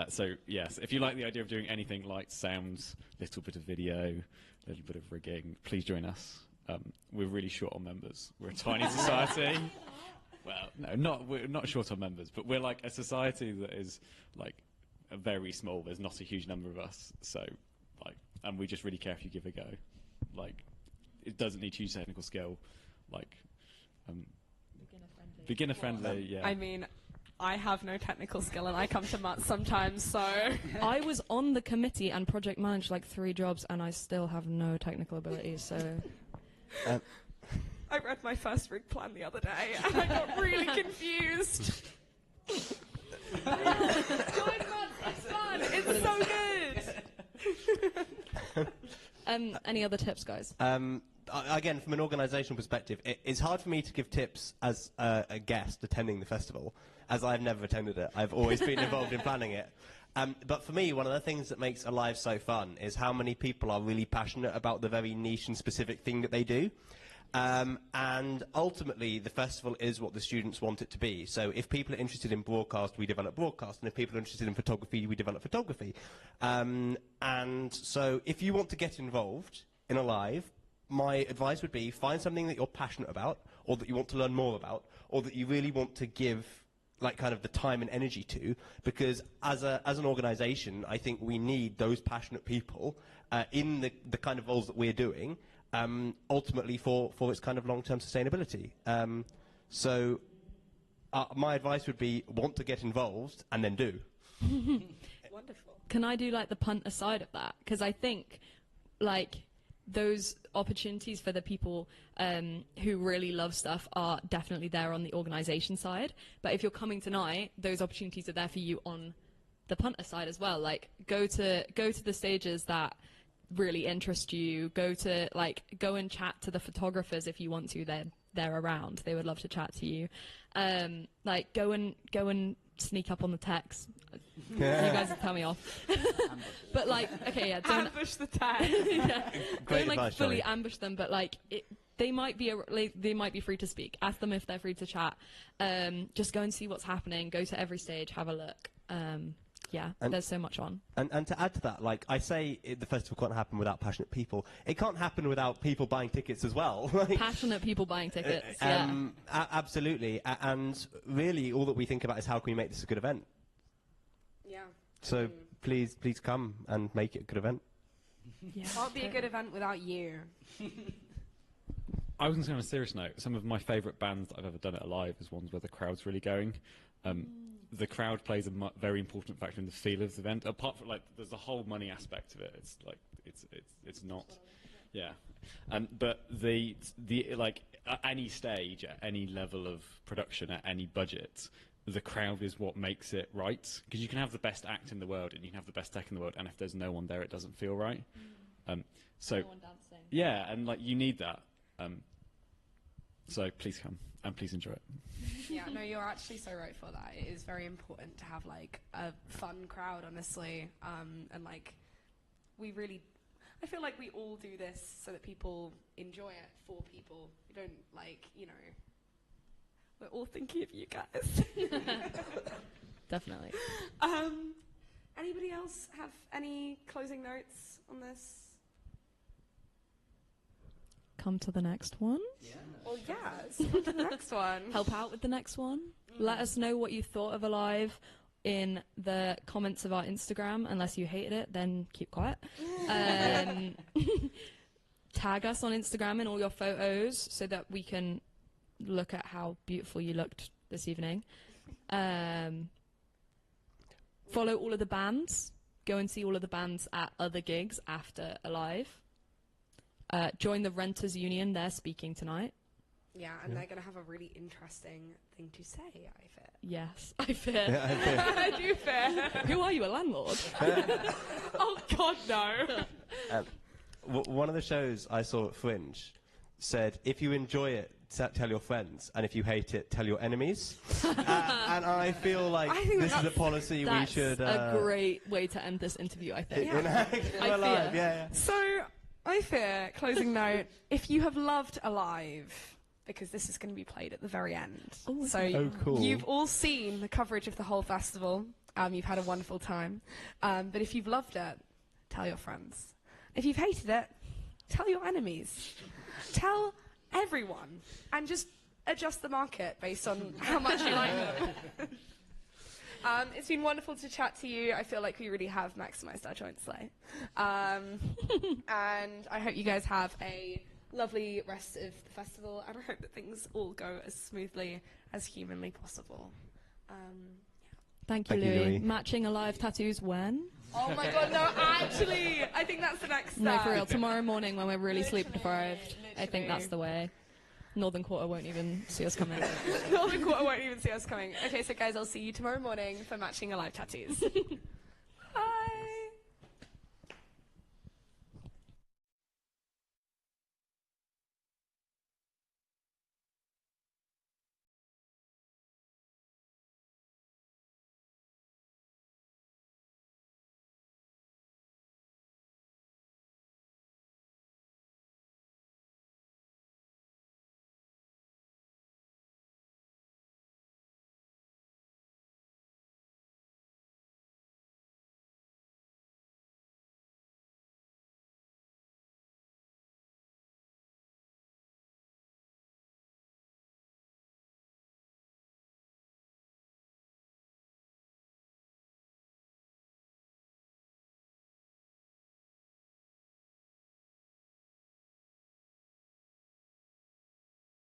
So yes, if you like the idea of doing anything like sounds, a little bit of video, a little bit of rigging, please join us. We're really short on members. We're a tiny society. Well, no, we're not short on members, but we're a society that is very small. There's not a huge number of us, so and we just really care if you give a go. It doesn't need huge technical skill. Beginner friendly. Yeah. I mean, I have no technical skill, and I come to Mutts sometimes, so I was on the committee and project managed 3 jobs, and I still have no technical ability. So I read my first rig plan the other day, and I got really confused. Join Mutts, it's fun. It's so good. Any other tips, guys? again, from an organisational perspective, it's hard for me to give tips as a guest attending the festival, as I've never attended it. I've always been involved in planning it. But for me, one of the things that makes Alive so fun is how many people are really passionate about the very niche and specific thing that they do. And ultimately, the festival is what the students want it to be. So if people are interested in broadcast, we develop broadcast. And if people are interested in photography, we develop photography. And so if you want to get involved in Alive, my advice would be find something that you're passionate about, or that you want to learn more about, or that you really want to give like kind of the time and energy to, because as an organisation, I think we need those passionate people in the kind of roles that we're doing, ultimately for its kind of long-term sustainability. So my advice would be want to get involved and then do. Wonderful. Can I do like the punt aside of that? Because I think like those opportunities for the people who really love stuff are definitely there on the organisation side. But if you're coming tonight, those opportunities are there for you on the punter side as well. Like go to the stages that really interest you. Go and chat to the photographers if you want to. They're around. They would love to chat to you. Like go and sneak up on the techs. You guys will tell me off. But like, okay, yeah, don't ambush the tech. Yeah. Great Don't like advice, fully Johnny. ambush them, but like they might be free to speak. Ask them if they're free to chat. Just go and see what's happening. Go to every stage. Have a look. Yeah, And- there's so much on. And to add to that, like I say, the festival can't happen without passionate people. It can't happen without people buying tickets as well. Like, Passionate people buying tickets. Yeah. absolutely. And really, all that we think about is how can we make this a good event. Yeah. So please come and make it a good event. Yeah. Can't be a good event without you. I was going to say on a serious note, some of my favourite bands that I've ever done at Alive is ones where the crowd's really going. The crowd plays a very important factor in the feel of the event. Apart from like, there's the whole money aspect of it. It's like it's not, yeah. But the like at any stage, at any level of production, at any budget, the crowd is what makes it right. Because you can have the best act in the world and you can have the best tech in the world, and if there's no one there, it doesn't feel right. So No one dancing. yeah, and like you need that. So please come and please enjoy it. Yeah, no, you're actually so right for that. It is very important to have like a fun crowd, honestly, and like I feel like we all do this so that people enjoy it for people. We don't like, we're all thinking of you guys. Definitely. Anybody else have any closing notes on this? Come to the next one. Well, yes, on to the next one. Help out with the next one. Let us know what you thought of Alive in the comments of our Instagram. Unless you hated it, then keep quiet. Tag us on Instagram in all your photos so that we can look at how beautiful you looked this evening. Follow all of the bands. Go and see all of the bands at other gigs after Alive. Join the Renters Union. They're speaking tonight. Yeah, and they're going to have a really interesting thing to say, I fear. Yes, I fear. Yeah, I fear. I do fear. Who are you, a landlord? Oh, God, no. One of the shows I saw at Fringe said, if you enjoy it, tell your friends, and if you hate it, tell your enemies. And I feel like this is a policy we should... a great way to end this interview, I think. Alive, yeah. So, I fear, closing note, if you have loved Alive, because this is going to be played at the very end. Oh, so Oh, cool. You've all seen the coverage of the whole festival. You've had a wonderful time. But if you've loved it, tell your friends. If you've hated it, tell your enemies. Tell everyone. And just adjust the market based on how much you like them. It's been wonderful to chat to you. I feel like we really have maximised our joint sleigh. And I hope you guys have a lovely rest of the festival, and I hope that things all go as smoothly as humanly possible. Thank you, Louis. Matching Alive tattoos when? Oh my God, no, actually, I think that's the next step. No, for real. Tomorrow morning when we're really sleep deprived. I think that's the way. Northern Quarter won't even see us coming. Northern Quarter won't even see us coming. Okay, so guys, I'll see you tomorrow morning for Matching Alive tattoos.